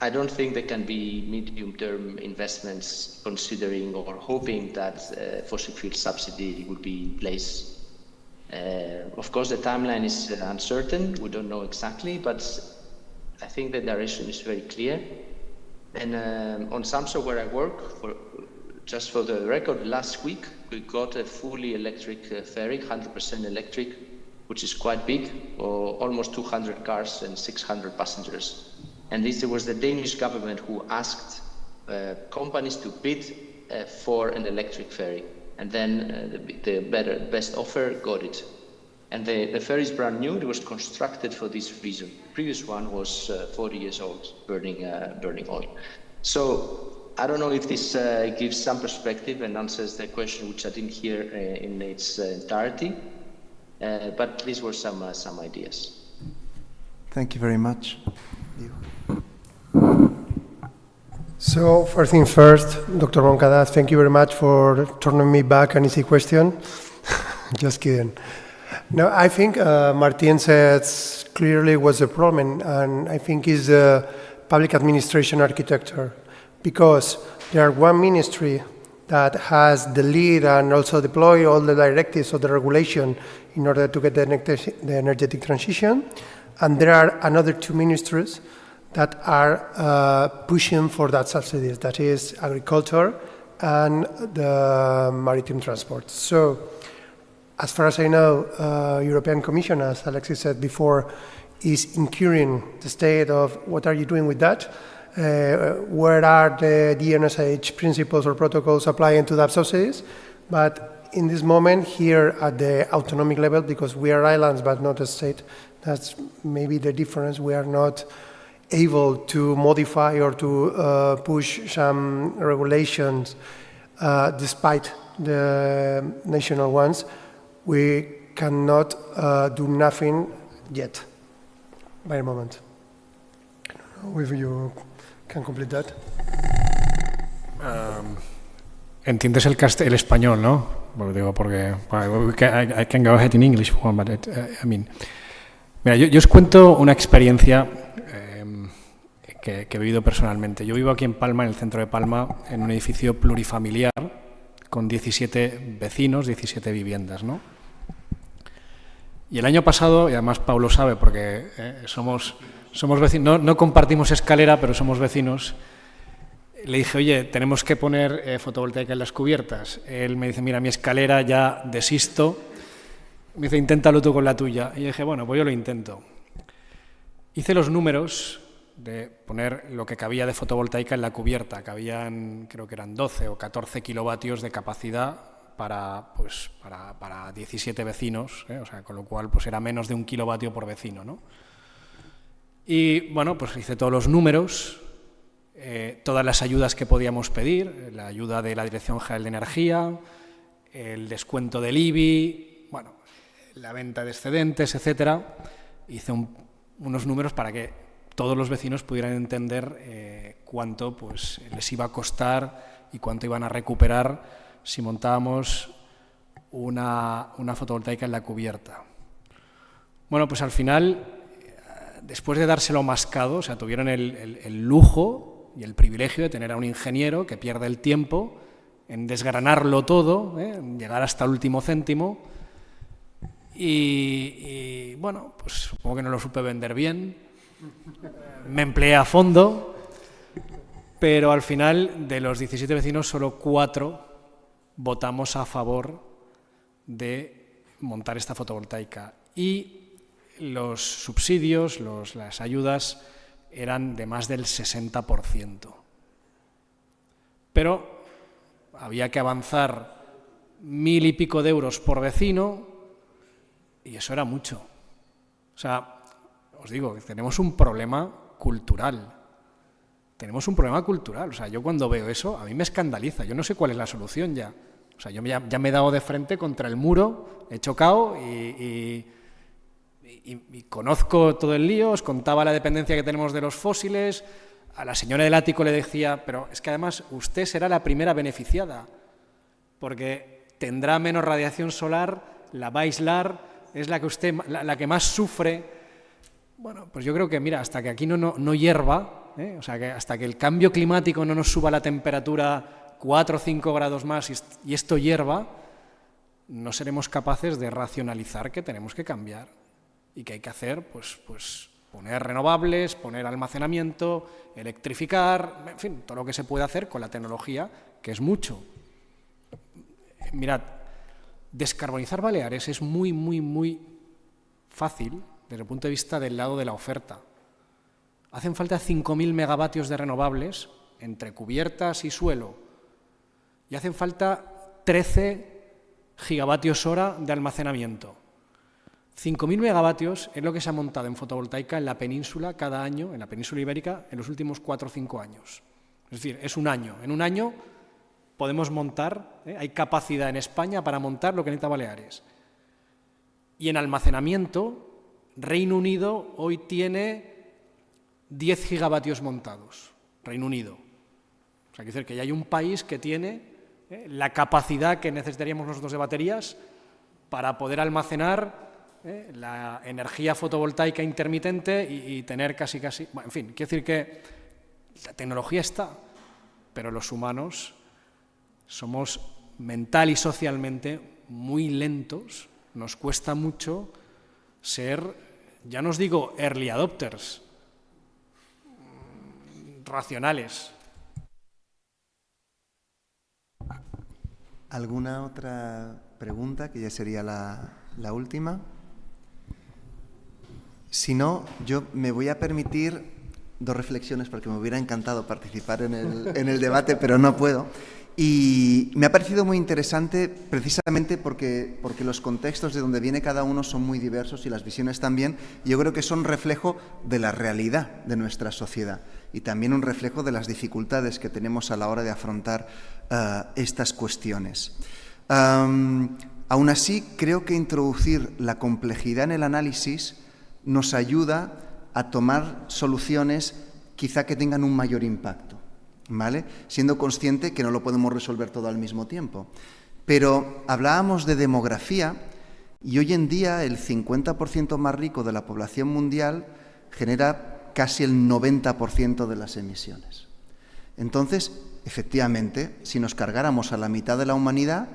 I don't think there can be medium-term investments considering or hoping that fossil fuel subsidy would be in place. Of course, the timeline is uncertain. We don't know exactly, but I think the direction is very clear. And on Samso, where I work, just for the record, last week we got a fully electric ferry, 100% electric, which is quite big, almost 200 cars and 600 passengers. And this was the Danish government who asked companies to bid for an electric ferry. And then the best offer got it. And the ferry is brand new. It was constructed for this reason. The previous one was 40 years old, burning oil. So I don't know if this gives some perspective and answers the question, which I didn't hear in its entirety. But these were some ideas. Thank you very much. So first thing first, Dr. Moncada, thank you very much for turning me back an easy question. Just kidding. No, I think Martin says clearly what's the problem, and I think is the public administration architecture, because there are one ministry that has the lead and also deploy all the directives of the regulation in order to get the energetic transition, and there are another two ministries that are pushing for that subsidies, that is agriculture and the maritime transport. So, as far as I know, European Commission, as Alexis said before, is inquiring the state of what are you doing with that? Where are the DNSH principles or protocols applying to that subsidies? But in this moment, here at the autonomic level, because we are islands but not a state, that's maybe the difference. We are not able to modify or to push some regulations despite the national ones. We cannot do nothing yet, by the moment. I don't know if you can complete that. Entiendes el español, ¿no? Bueno, digo porque I can go ahead in English, but I mean, mira, yo os cuento una experiencia que he vivido personalmente. Yo vivo aquí en Palma, en el centro de Palma, en un edificio plurifamiliar con 17 vecinos, 17 viviendas, ¿no? Y el año pasado, y además Pablo sabe porque somos vecinos, no compartimos escalera, pero somos vecinos, le dije, oye, tenemos que poner fotovoltaica en las cubiertas. Él me dice, mira, mi escalera ya desisto. Me dice, inténtalo tú con la tuya. Y yo dije, bueno, pues yo lo intento. Hice los números de poner lo que cabía de fotovoltaica en la cubierta. Cabían, creo que eran 12 o 14 kilovatios de capacidad para 17 vecinos, o sea, con lo cual pues era menos de 1 kilovatio por vecino, ¿no? Y bueno, pues hice todos los números, todas las ayudas que podíamos pedir, la ayuda de la Dirección General de Energía, el descuento del IBI, bueno, la venta de excedentes, etcétera. Hice unos números para que todos los vecinos pudieran entender cuánto pues, les iba a costar y cuánto iban a recuperar si montábamos una fotovoltaica en la cubierta. Bueno, pues al final, después de dárselo mascado, o sea, tuvieron el lujo y el privilegio de tener a un ingeniero que pierde el tiempo en desgranarlo todo, en llegar hasta el último céntimo, y bueno, pues supongo que no lo supe vender bien, me empleé a fondo, pero al final de los 17 vecinos solo 4 votamos a favor de montar esta fotovoltaica, y los subsidios, las ayudas eran de más del 60%. Pero había que avanzar 1000 y pico de euros por vecino y eso era mucho. O sea, os digo, tenemos un problema cultural. Tenemos un problema cultural. O sea, yo cuando veo eso, a mí me escandaliza. Yo no sé cuál es la solución ya. O sea, yo ya me he dado de frente contra el muro, he chocado y conozco todo el lío, os contaba la dependencia que tenemos de los fósiles, a la señora del ático le decía, pero es que además usted será la primera beneficiada, porque tendrá menos radiación solar, la va a aislar, es la que más sufre. Bueno, pues yo creo que, mira, hasta que aquí no hierva, o sea, que hasta que el cambio climático no nos suba la temperatura 4 o 5 grados más y esto hierva, no seremos capaces de racionalizar que tenemos que cambiar. Y que hay que hacer, pues poner renovables, poner almacenamiento, electrificar, en fin, todo lo que se puede hacer con la tecnología, que es mucho. Mirad, descarbonizar Baleares es muy, muy, muy fácil desde el punto de vista del lado de la oferta. Hacen falta 5.000 megavatios de renovables entre cubiertas y suelo, y hacen falta 13 gigavatios hora de almacenamiento. 5.000 megavatios es lo que se ha montado en fotovoltaica en la península cada año, en la península ibérica, en los últimos 4 o 5 años. Es decir, es un año. En un año podemos montar, hay capacidad en España para montar lo que necesita Baleares. Y en almacenamiento, Reino Unido hoy tiene 10 gigavatios montados. Reino Unido. O sea, quiere decir que ya hay un país que tiene la capacidad que necesitaríamos nosotros de baterías para poder almacenar la energía fotovoltaica intermitente y tener casi, bueno, en fin, quiero decir que la tecnología está, pero los humanos somos mental y socialmente muy lentos, nos cuesta mucho ser, ya no os digo early adopters, racionales. ¿Alguna otra pregunta, que ya sería la última? Si no, yo me voy a permitir 2 reflexiones porque me hubiera encantado participar en el debate, pero no puedo. Y me ha parecido muy interesante precisamente porque los contextos de donde viene cada uno son muy diversos y las visiones también. Y yo creo que son reflejo de la realidad de nuestra sociedad y también un reflejo de las dificultades que tenemos a la hora de afrontar estas cuestiones. Aún así, creo que introducir la complejidad en el análisis nos ayuda a tomar soluciones quizá que tengan un mayor impacto, ¿vale? Siendo consciente que no lo podemos resolver todo al mismo tiempo. Pero hablábamos de demografía y hoy en día el 50% más rico de la población mundial genera casi el 90% de las emisiones. Entonces, efectivamente, si nos cargáramos a la mitad de la humanidad,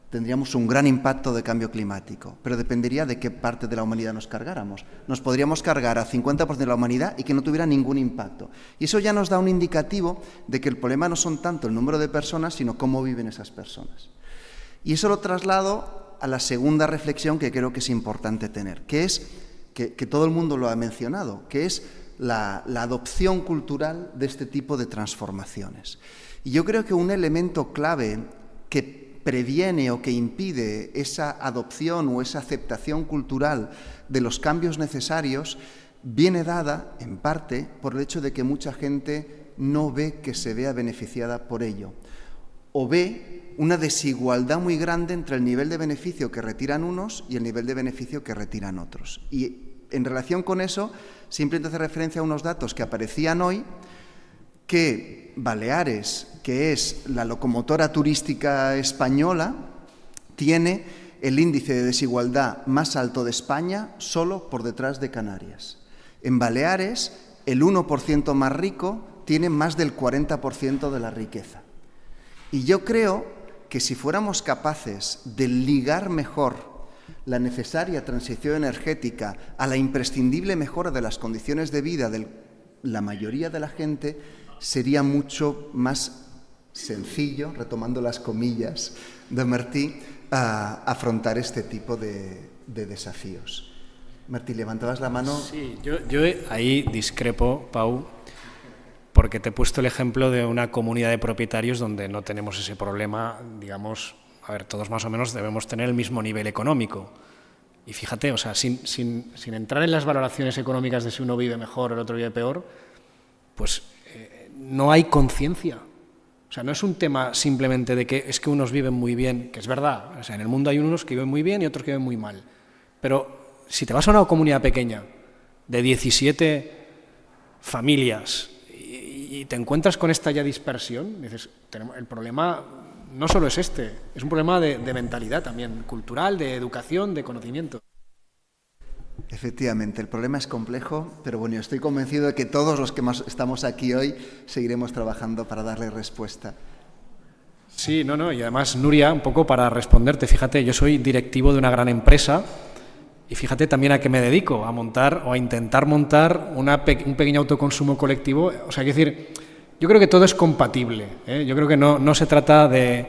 tendríamos un gran impacto de cambio climático, pero dependería de qué parte de la humanidad nos cargáramos. Nos podríamos cargar a 50% de la humanidad y que no tuviera ningún impacto. Y eso ya nos da un indicativo de que el problema no son tanto el número de personas, sino cómo viven esas personas. Y eso lo traslado a la segunda reflexión que creo que es importante tener, que es, que todo el mundo lo ha mencionado, que es la adopción cultural de este tipo de transformaciones. Y yo creo que un elemento clave que previene o que impide esa adopción o esa aceptación cultural de los cambios necesarios viene dada, en parte, por el hecho de que mucha gente no ve que se vea beneficiada por ello, o ve una desigualdad muy grande entre el nivel de beneficio que retiran unos y el nivel de beneficio que retiran otros. Y en relación con eso, simplemente hace referencia a unos datos que aparecían hoy, que Baleares, que es la locomotora turística española, tiene el índice de desigualdad más alto de España, solo por detrás de Canarias. En Baleares, el 1% más rico tiene más del 40% de la riqueza. Y yo creo que si fuéramos capaces de ligar mejor la necesaria transición energética a la imprescindible mejora de las condiciones de vida de la mayoría de la gente, sería mucho más sencillo, retomando las comillas de Martí, afrontar este tipo de desafíos. Martí, levantabas la mano. Sí, yo ahí discrepo, Pau, porque te he puesto el ejemplo de una comunidad de propietarios donde no tenemos ese problema, digamos, a ver, todos más o menos debemos tener el mismo nivel económico. Y fíjate, o sea, sin entrar en las valoraciones económicas de si uno vive mejor o el otro vive peor, pues no hay conciencia. O sea, no es un tema simplemente de que es que unos viven muy bien, que es verdad, o sea, en el mundo hay unos que viven muy bien y otros que viven muy mal. Pero si te vas a una comunidad pequeña de 17 familias y te encuentras con esta ya dispersión, dices, el problema no solo es este, es un problema de mentalidad también, cultural, de educación, de conocimiento. Efectivamente, el problema es complejo, pero bueno, yo estoy convencido de que todos los que estamos aquí hoy seguiremos trabajando para darle respuesta. Sí, y además, Nuria, un poco para responderte, fíjate, yo soy directivo de una gran empresa y fíjate también a qué me dedico, a montar o a intentar montar un pequeño autoconsumo colectivo. O sea, quiero decir, yo creo que todo es compatible, ¿eh? Yo creo que no se trata de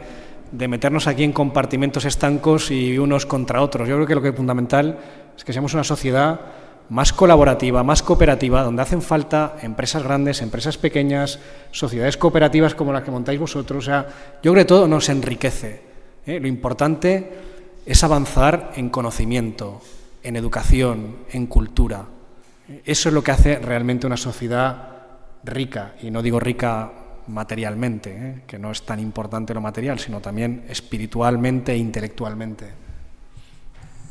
meternos aquí en compartimentos estancos y unos contra otros. Yo creo que lo que es fundamental es que seamos una sociedad más colaborativa, más cooperativa, donde hacen falta empresas grandes, empresas pequeñas, sociedades cooperativas como las que montáis vosotros. O sea, yo creo que todo nos enriquece, ¿eh? Lo importante es avanzar en conocimiento, en educación, en cultura. Eso es lo que hace realmente una sociedad rica, y no digo rica materialmente, que no es tan importante lo material, sino también espiritualmente e intelectualmente.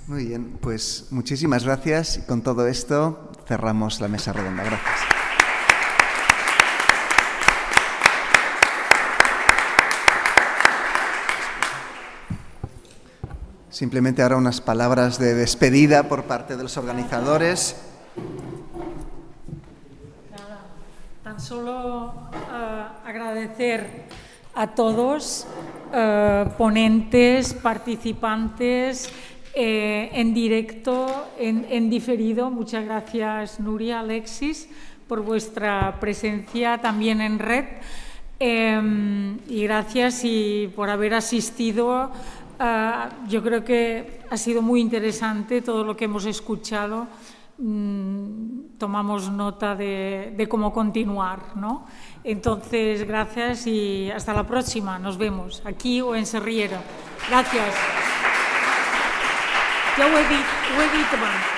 Muy bien, pues muchísimas gracias y con todo esto cerramos la mesa redonda. Gracias. Simplemente ahora unas palabras de despedida por parte de los organizadores. Tan solo agradecer a todos, ponentes, participantes, en directo, en diferido. Muchas gracias, Nuria, Alexis, por vuestra presencia también en red. Y gracias por haber asistido. Yo creo que ha sido muy interesante todo lo que hemos escuchado. Tomamos nota de cómo continuar, ¿no? Entonces, gracias y hasta la próxima. Nos vemos aquí o en Serriera. Gracias. Ja ho he dit abans.